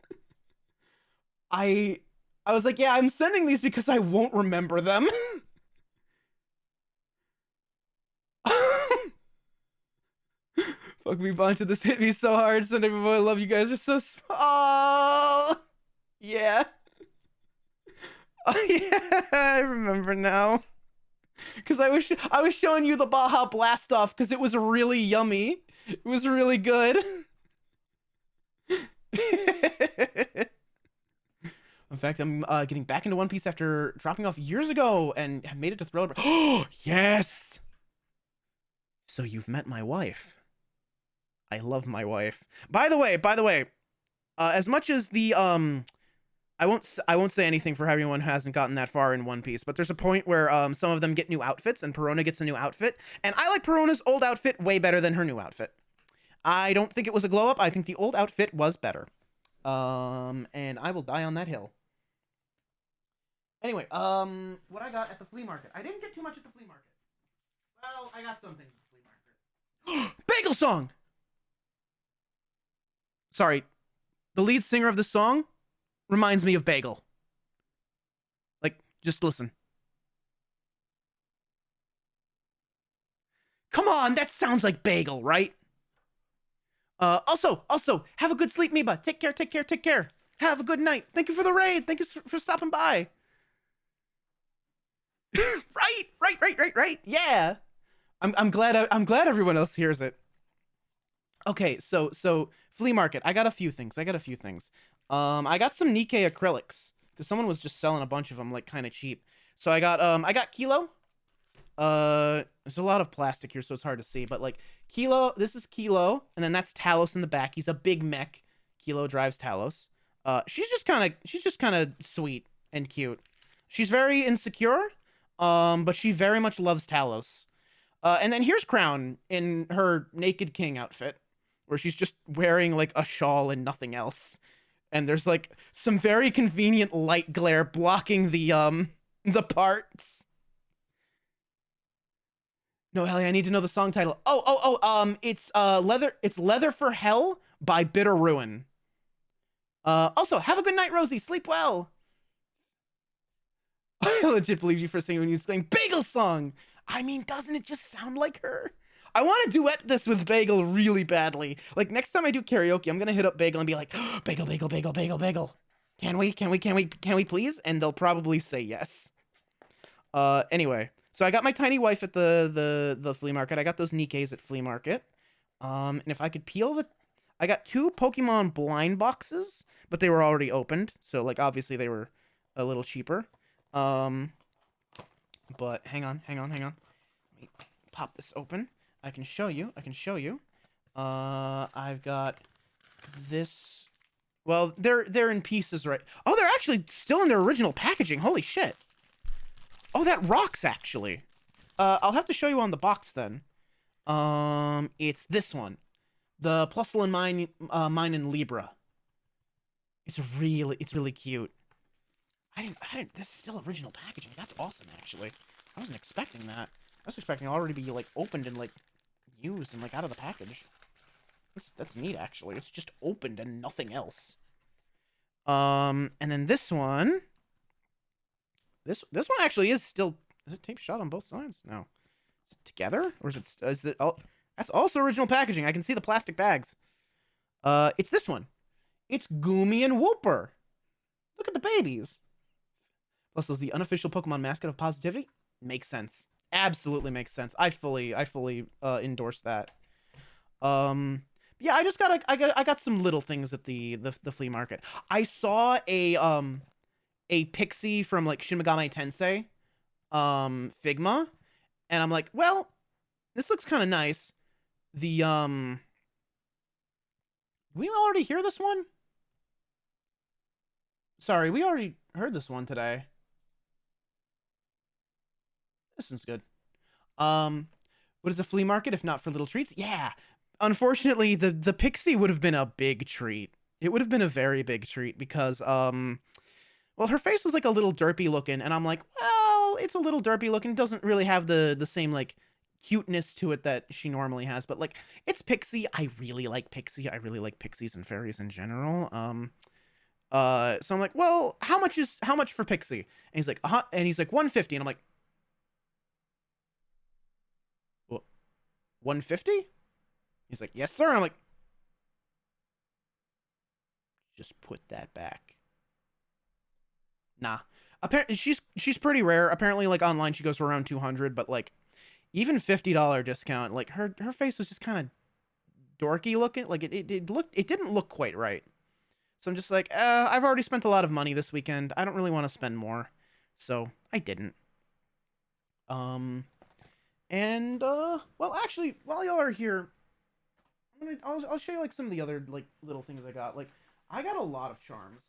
I was like, yeah, I'm sending these because I won't remember them. Fuck me, Boncha, this hit me so hard. Send everyone I love you guys are so small. Yeah. Oh yeah, I remember now. Cause I was showing you the Baja Blast off because it was really yummy. It was really good. In fact, I'm getting back into One Piece after dropping off years ago and have made it to Thriller. Oh yes. So you've met my wife. I love my wife. By the way, as much as the I won't say anything for everyone who hasn't gotten that far in One Piece, but there's a point where some of them get new outfits and Perona gets a new outfit, and I like Perona's old outfit way better than her new outfit. I don't think it was a glow up. I think the old outfit was better. And I will die on that hill. Anyway, what I got at the flea market. I didn't get too much at the flea market. Well, I got some things at the flea market. Bagel song! Sorry, the lead singer of the song reminds me of Bagel. Like, just listen. Come on, that sounds like Bagel, right? Also, have a good sleep, Miba. Take care. Have a good night. Thank you for the raid. Thank you for stopping by. right. Yeah. I'm glad everyone else hears it. Okay, so flea market. I got a few things. I got some Nikkei acrylics because someone was just selling a bunch of them like kind of cheap. So I got Kilo. There's a lot of plastic here, so it's hard to see, but like Kilo, this is Kilo, and then that's Talos in the back. He's a big mech. Kilo drives Talos. She's just kind of sweet and cute. She's very insecure, but she very much loves Talos. And then here's Crown in her Naked King outfit, where she's just wearing like a shawl and nothing else. And there's like some very convenient light glare blocking the parts. No, Ellie, I need to know the song title. It's Leather for Hell by Bitter Ruin. Also, have a good night, Rosie. Sleep well. I legit believe you for singing when you sing Bagel song. I mean, doesn't it just sound like her? I want to duet this with Bagel really badly. Like next time I do karaoke, I'm gonna hit up Bagel and be like, Bagel. Can we please? And they'll probably say yes. Anyway. So I got my tiny wife at the flea market. I got those Nikkeis at flea market. And if I could peel I got 2 Pokemon blind boxes, but they were already opened. So like obviously they were a little cheaper. But hang on. Let me pop this open. I can show you. I've got this. Well, they're in pieces, right? Oh, they're actually still in their original packaging. Holy shit. Oh, that rocks, actually. I'll have to show you on the box, then. It's this one. The Plusle and Mine in Libra. It's really cute. This is still original packaging. That's awesome, actually. I wasn't expecting that. I was expecting it already to be, like, opened and, like, used and, like, out of the package. That's neat, actually. It's just opened and nothing else. And then this one... This one actually is still... Is it tape shut on both sides? No. Is it together? Or is it... Oh, that's also original packaging. I can see the plastic bags. It's this one. It's Goomy and Whooper. Look at the babies. Plus, is the unofficial Pokemon mascot of positivity? Makes sense. Absolutely makes sense. I fully endorse that. Yeah, I got some little things at the flea market. I saw a pixie from like Shin Megami Tensei Figma, and I'm like, well, this looks kind of nice. We already hear this one? Sorry, we already heard this one today. This one's good. What is a flea market if not for little treats? Yeah. Unfortunately, the pixie would have been a big treat. It would have been a very big treat because well, her face was like a little derpy looking, and I'm like, well, it's a little derpy looking. It doesn't really have the same like cuteness to it that she normally has, but like it's Pixie. I really like Pixie. I really like pixies and fairies in general. So I'm like, well, how much for Pixie? And he's like, and he's like 150, and I'm like, what, 150? He's like, yes, sir. And I'm like, just put that back. Nah. Apparently, she's pretty rare. Apparently, like online, she goes for around 200, but like even $50 discount, like her face was just kind of dorky looking. Like it didn't look quite right. So I'm just like, I've already spent a lot of money this weekend. I don't really want to spend more, so I didn't. Well, actually, while y'all are here, I'll show you like some of the other like little things I got. Like, I got a lot of charms.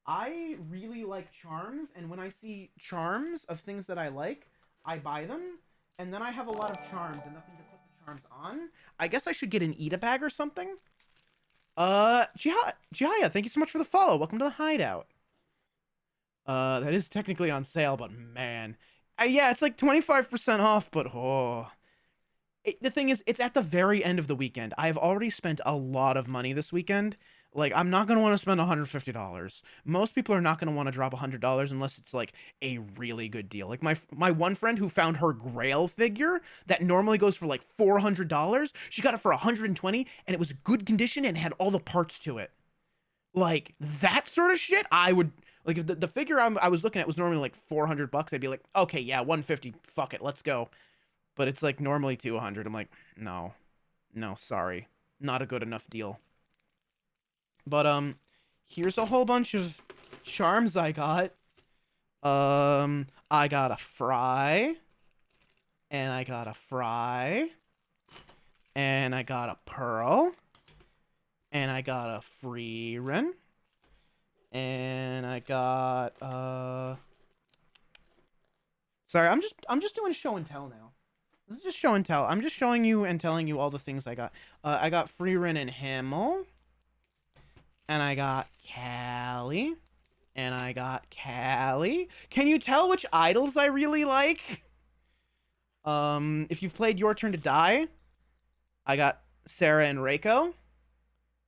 I really like charms, and when I see charms of things that I like, I buy them, and then I have a lot of charms and nothing to put the charms on. I guess I should get an Eat-a bag or something. Jihaya, thank you so much for the follow. Welcome to the hideout. That is technically on sale, but man. Yeah, it's like 25% off, but oh. The thing is, it's at the very end of the weekend. I've already spent a lot of money this weekend. Like, I'm not going to want to spend $150. Most people are not going to want to drop $100 unless it's like a really good deal. Like my one friend who found her Grail figure that normally goes for like $400, she got it for $120 and it was good condition and had all the parts to it. Like that sort of shit, I would like if the figure I was looking at was normally like $400, I'd be like, okay, yeah, 150, fuck it, let's go. But it's like normally 200. I'm like, no, sorry, not a good enough deal. But here's a whole bunch of charms I got. I got a fry, and I got a fry, and I got a pearl, and I got a free run, and I got sorry, I'm just doing show and tell now. This is just show and tell. I'm just showing you and telling you all the things I got. I got Freerin and Himmel. And I got Callie. And I got Callie. Can you tell which idols I really like? If you've played Your Turn to Die, I got Sarah and Reiko.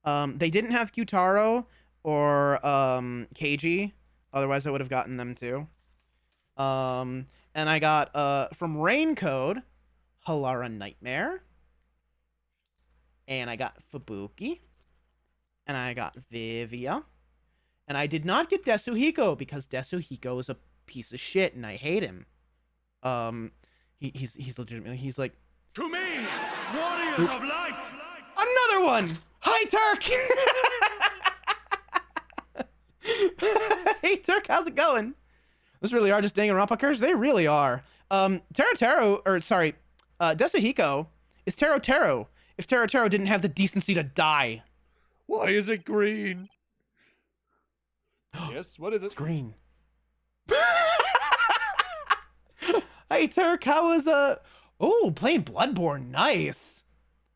They didn't have Kyutaro or Keiji. Otherwise, I would have gotten them too. And I got from Raincode, Halara Nightmare. And I got Fubuki. And I got Vivia. And I did not get Desuhiko because Desuhiko is a piece of shit and I hate him. He's legitimately, he's like, To me, warriors of light! Another one! Hi, Turk! Hey, Turk, how's it going? Those really are just Danganronpa. They really are. Desuhiko is Taro. If Taro didn't have the decency to die. Why is it green? Yes, what is it? It's green. Hey, Turk, how was oh, playing Bloodborne, nice.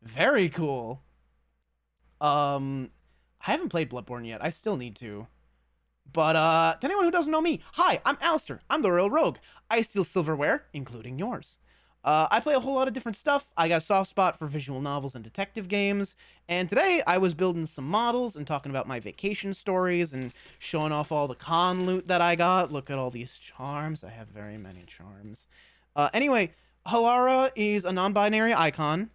Very cool. I haven't played Bloodborne yet. I still need to. But to anyone who doesn't know me, hi, I'm Alistair. I'm the Royal Rogue. I steal silverware, including yours. I play a whole lot of different stuff. I got a soft spot for visual novels and detective games. And today I was building some models and talking about my vacation stories and showing off all the con loot that I got. Look at all these charms. I have very many charms. Anyway, Halara is a non-binary icon.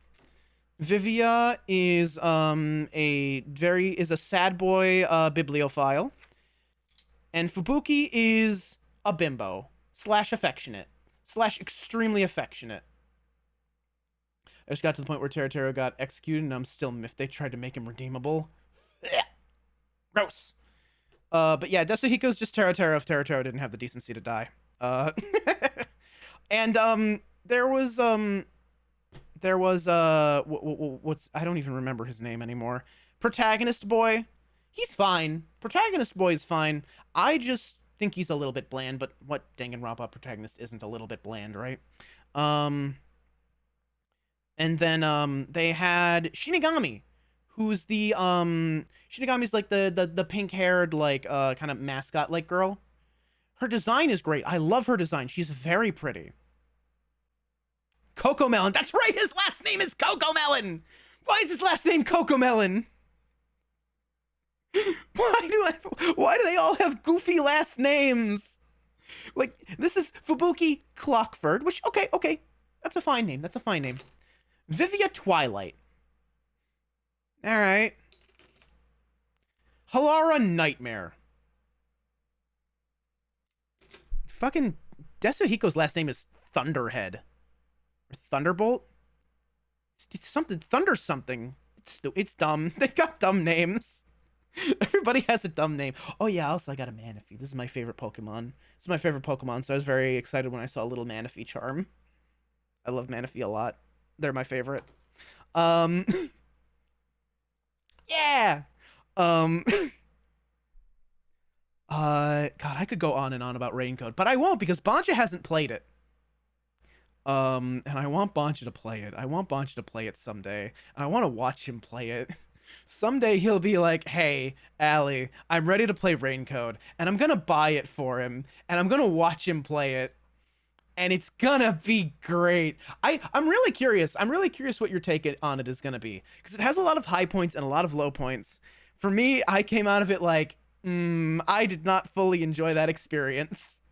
Vivia is a sad boy bibliophile. And Fubuki is a bimbo / affectionate / extremely affectionate. I just got to the point where Taro got executed and I'm still miffed they tried to make him redeemable. Gross. But yeah, Desuhiko's just Taro if Taro didn't have the decency to die. And there was what's I don't even remember his name anymore. Protagonist boy. He's fine. Protagonist boy is fine. I just think he's a little bit bland, but what Danganronpa protagonist isn't a little bit bland, right? And then they had Shinigami, who's the Shinigami's like the pink-haired like kind of mascot like girl. Her design is great. I love her design. She's very pretty. Coco Melon. That's right. His last name is Coco Melon. Why is his last name Coco Melon? Why do they all have goofy last names? Like, this is Fubuki Clockford, which, okay. That's a fine name. Vivia Twilight. All right. Halara Nightmare. Fucking Desuhiko's last name is Thunderhead. Or Thunderbolt? It's something. Thunder something. It's dumb. They've got dumb names. Everybody has a dumb name. Oh yeah, also I got a Manaphy. This is my favorite Pokemon. So I was very excited when I saw a little Manaphy charm. I love Manaphy a lot. They're my favorite. Yeah. God, I could go on and on about Raincode, but I won't because Bancha hasn't played it. And I want Bancha to play it. I want Bancha to play it someday. And I want to watch him play it. Someday he'll be like, hey, Allie, I'm ready to play Raincode, and I'm gonna buy it for him, and I'm gonna watch him play it, and it's gonna be great. I'm really curious. I'm really curious what your take on it is gonna be, because it has a lot of high points and a lot of low points. For me, I came out of it like, I did not fully enjoy that experience.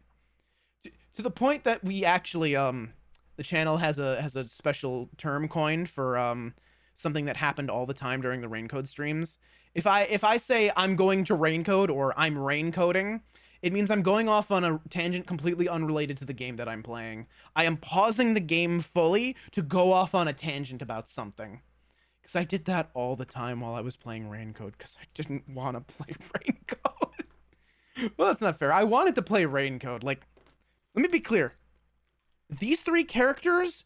To the point that we actually, the channel has a special term coined for something that happened all the time during the Raincode streams. If I say I'm going to Raincode or I'm raincoding, it means I'm going off on a tangent completely unrelated to the game that I'm playing. I am pausing the game fully to go off on a tangent about something. Because I did that all the time while I was playing Raincode, because I didn't want to play Raincode. Well, that's not fair. I wanted to play Raincode. Like, let me be clear. These three characters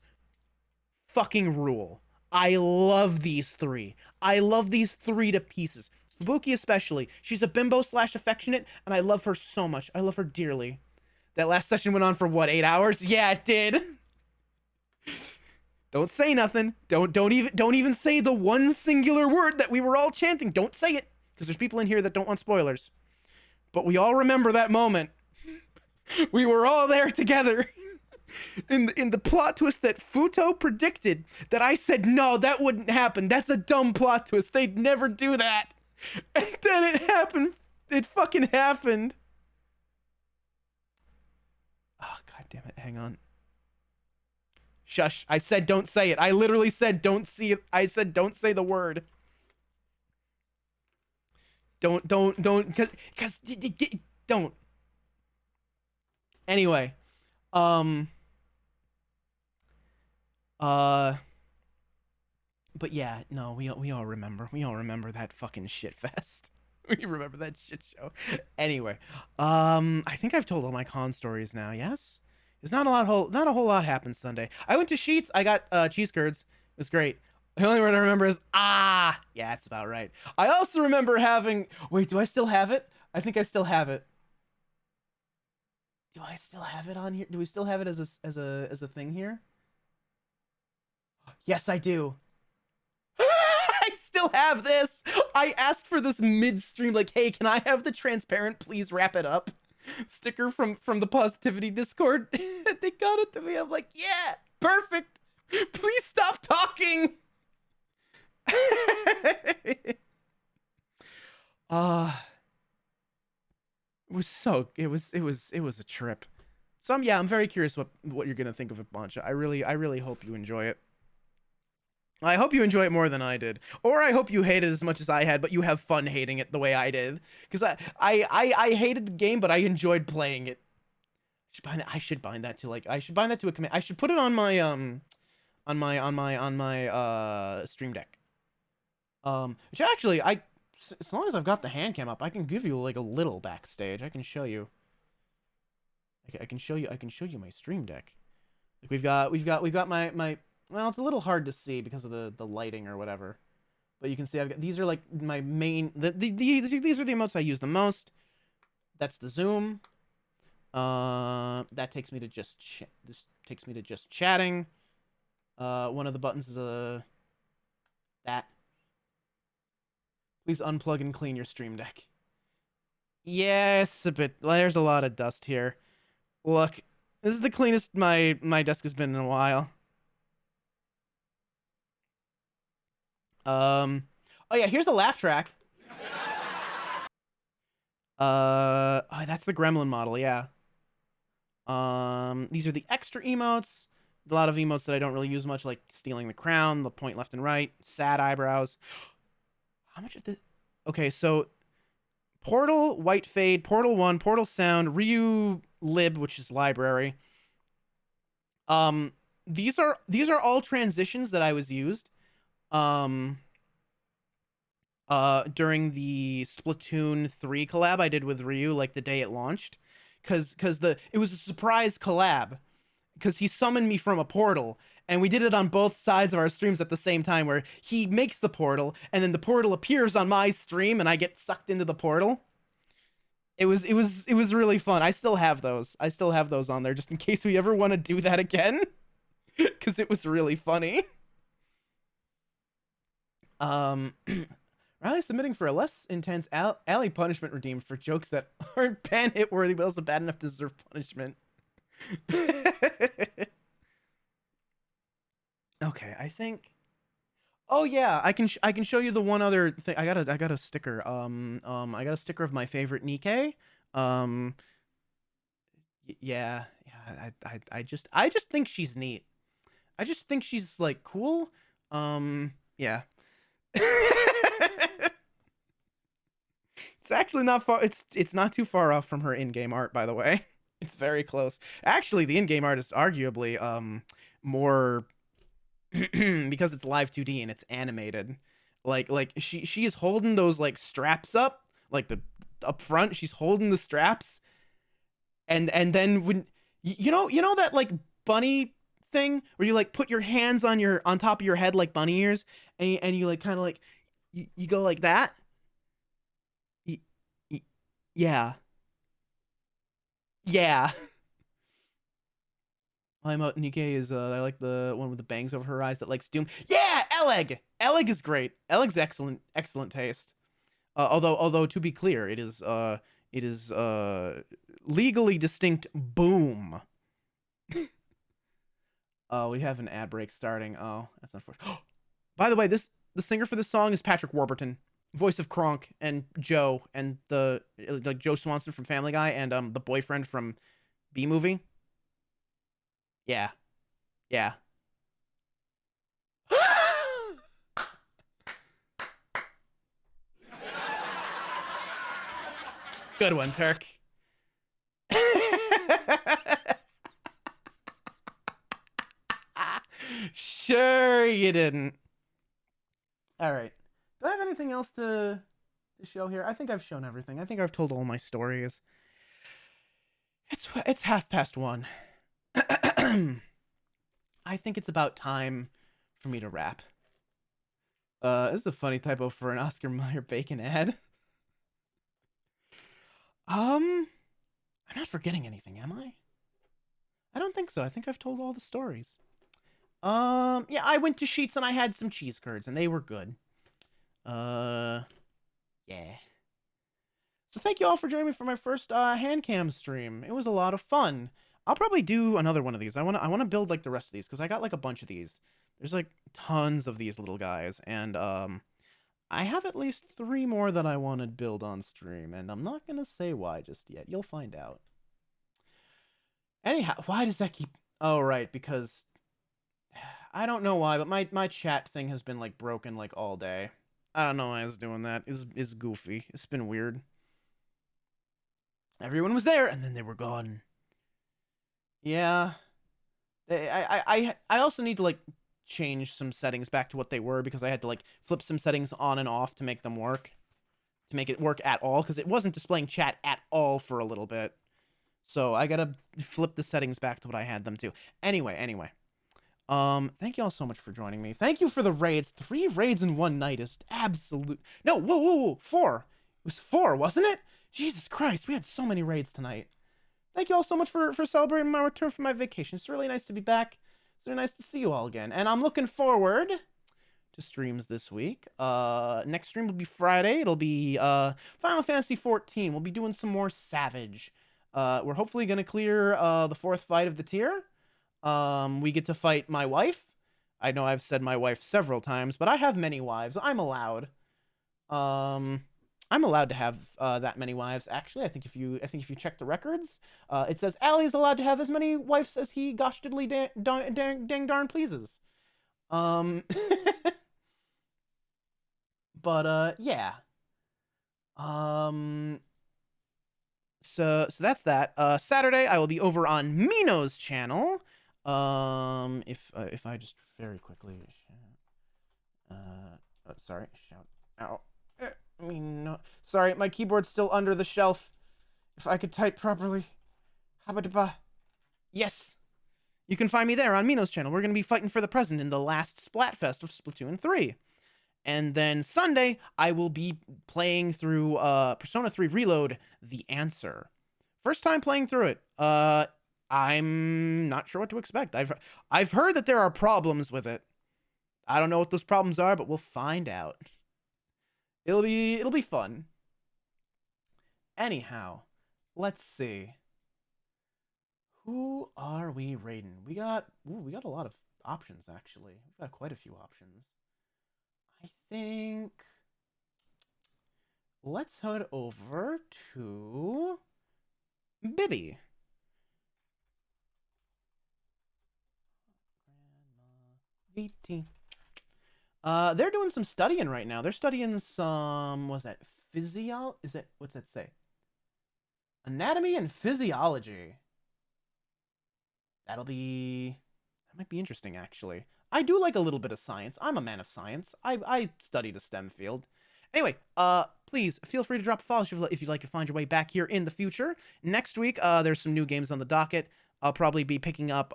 fucking rule. I love these three. I love these three to pieces. Fubuki especially. She's a bimbo / affectionate, and I love her so much. I love her dearly. That last session went on for what, 8 hours? Yeah, it did. Don't say nothing. Don't even say the one singular word that we were all chanting. Don't say it, because there's people in here that don't want spoilers. But we all remember that moment. We were all there together. In the plot twist that Futo predicted, that I said, no, that wouldn't happen. That's a dumb plot twist. They'd never do that. And then it happened. It fucking happened. Oh, god damn it. Hang on. Shush. I said don't say it. I literally said don't see it. I said don't say the word. Don't, cause don't. Anyway. But yeah, no, we all remember. We all remember that fucking shit fest. We remember that shit show. Anyway, I think I've told all my con stories now. Yes, there's not a whole lot happened Sunday. I went to Sheets. I got cheese curds. It was great. The only word I remember is yeah, that's about right. I also remember having. Wait, do I still have it? I think I still have it. Do I still have it on here? Do we still have it as a thing here? Yes, I do. I still have this. I asked for this mid-stream, like, hey, can I have the transparent please wrap it up sticker from the Positivity Discord? They got it to me. I'm like, yeah, perfect. Please stop talking. It was a trip. So I'm very curious what you're gonna think of it, Boncha. I really hope you enjoy it. I hope you enjoy it more than I did, or I hope you hate it as much as I had, but you have fun hating it the way I did. Because I hated the game, but I enjoyed playing it. I should bind that to a command. I should put it on my stream deck. Which actually as long as I've got the hand cam up, I can give you like a little backstage. I can show you. I can show you my stream deck. Like we've got my. Well, it's a little hard to see because of the lighting or whatever. But you can see I've got, these are like my main, these are the emotes I use the most. That's the zoom. That takes me to just, this takes me to just chatting. One of the buttons is that. Please unplug and clean your stream deck. Yes, a bit, there's a lot of dust here. Look, this is the cleanest my desk has been in a while. Oh yeah, here's the laugh track. Oh, that's the gremlin model, yeah. These are the extra emotes. A lot of emotes that I don't really use much, like stealing the crown, the point left and right, sad eyebrows. How much of this? Okay, so Portal, White Fade, Portal 1, Portal Sound, Ryu Lib, which is library. These are all transitions that I was used during the Splatoon 3 collab I did with Ryu, like the day it launched, because it was a surprise collab, because he summoned me from a portal, and we did it on both sides of our streams at the same time, where he makes the portal and then the portal appears on my stream and I get sucked into the portal. It was really fun. I still have those on there just in case we ever want to do that again, because it was really funny. Riley submitting for a less intense alley punishment regime for jokes that aren't ban hit worthy but also bad enough to deserve punishment. Okay, I think. Oh yeah, I can show you the one other thing. I got a sticker. I got a sticker of my favorite Nikkei. Yeah, I just think she's neat. I just think she's like cool. Yeah. It's actually not far. It's not too far off from her in-game art, by the way. It's very close. Actually, the in-game art is arguably more because it's live 2D and it's animated. Like she is holding those like straps up, like the up front. She's holding the straps, and then when you know that like bunny thing where you like put your hands on top of your head like bunny ears, and you like kind of like you go like that. Yeah. Yeah. I'm out. Nikkei is I like the one with the bangs over her eyes that likes Doom. Yeah, Eleg. Eleg is great. Eleg's excellent taste. Although to be clear, it is legally distinct. Boom. Oh, we have an ad break starting. Oh, that's unfortunate. By the way, the singer for this song is Patrick Warburton, voice of Kronk and Joe, and the like Joe Swanson from Family Guy, and the boyfriend from B Movie. Yeah. Yeah. Good one, Turk. Sure you didn't. All right. Do I have anything else to show here? I think I've shown everything. I think I've told all my stories. It's 1:30. I think it's about time for me to wrap. This is a funny typo for an Oscar Mayer bacon ad. I'm not forgetting anything, am I? I don't think so. I think I've told all the stories. Yeah, I went to Sheets and I had some cheese curds and they were good. Yeah. So thank you all for joining me for my first hand cam stream. It was a lot of fun. I'll probably do another one of these. I wanna build like the rest of these because I got like a bunch of these. There's like tons of these little guys, and I have at least 3 more that I want to build on stream, and I'm not gonna say why just yet. You'll find out. Anyhow, why does that keep? Oh right, because I don't know why, but my chat thing has been like broken like all day. I don't know why it's doing that. It's goofy. It's been weird. Everyone was there, and then they were gone. Yeah. I also need to like change some settings back to what they were because I had to like flip some settings on and off to make them work. To make it work at all, because it wasn't displaying chat at all for a little bit. So I gotta flip the settings back to what I had them to. Anyway. Thank you all so much for joining me. Thank you for the raids. 3 raids in one night is absolute. No, whoa. 4. It was 4, wasn't it? Jesus Christ, we had so many raids tonight. Thank you all so much for celebrating my return from my vacation. It's really nice to be back. It's really nice to see you all again. And I'm looking forward to streams this week. Next stream will be Friday. It'll be Final Fantasy 14. We'll be doing some more Savage. We're hopefully going to clear the 4th fight of the tier. We get to fight my wife. I know I've said my wife several times, but I have many wives. I'm allowed. I'm allowed to have that many wives. Actually, I think if you check the records, it says Allie is allowed to have as many wives as he gosh diddly dang darn pleases. But yeah. So that's that. Saturday I will be over on Mino's channel. If I just very quickly sorry, shout out. No, sorry, my keyboard's still under the shelf. If I could type properly. Habadaba. Yes. You can find me there on Mino's channel. We're going to be fighting for the president in the last Splatfest of Splatoon 3. And then Sunday, I will be playing through Persona 3 Reload: The Answer. First time playing through it. I'm not sure what to expect. I've heard that there are problems with it. I don't know what those problems are, but we'll find out. It'll be fun. Anyhow, let's see. Who are we raiding? We got a lot of options actually. We've got quite a few options. I think let's head over to Bibby. Grandma 18. They're doing some studying right now. They're studying some, what's that? What's that say? Anatomy and physiology. That might be interesting, actually. I do like a little bit of science. I'm a man of science. I studied a STEM field. Anyway, please feel free to drop a follow if you'd like to find your way back here in the future. Next week, there's some new games on the docket. I'll probably be picking up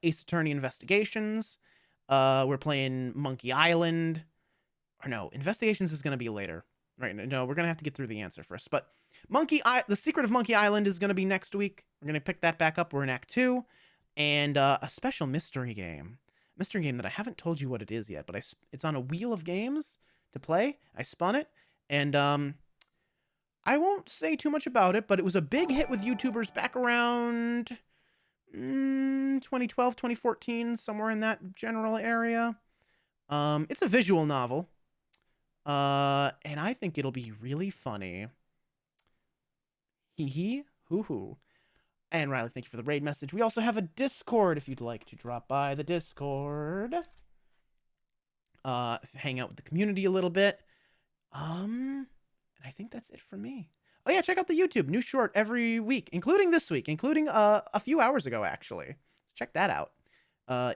Ace Attorney Investigations. We're playing Monkey Island. Or no, Investigations is going to be later. Right, no, we're going to have to get through the answer first. But The Secret of Monkey Island is going to be next week. We're going to pick that back up. We're in Act 2. And a special mystery game. Mystery game that I haven't told you what it is yet, but it's on a wheel of games to play. I spun it, and I won't say too much about it, but it was a big hit with YouTubers back around 2012, 2014, somewhere in that general area. It's a visual novel, and I think it'll be really funny. Hee hee, hoo hoo. And Riley, thank you for the raid message. We also have a Discord if you'd like to drop by the Discord. Hang out with the community a little bit. And I think that's it for me. Oh yeah, check out the YouTube. New short every week, including this week, including a few hours ago, actually. Check that out.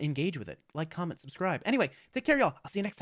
Engage with it. Like, comment, subscribe. Anyway, take care, y'all. I'll see you next time.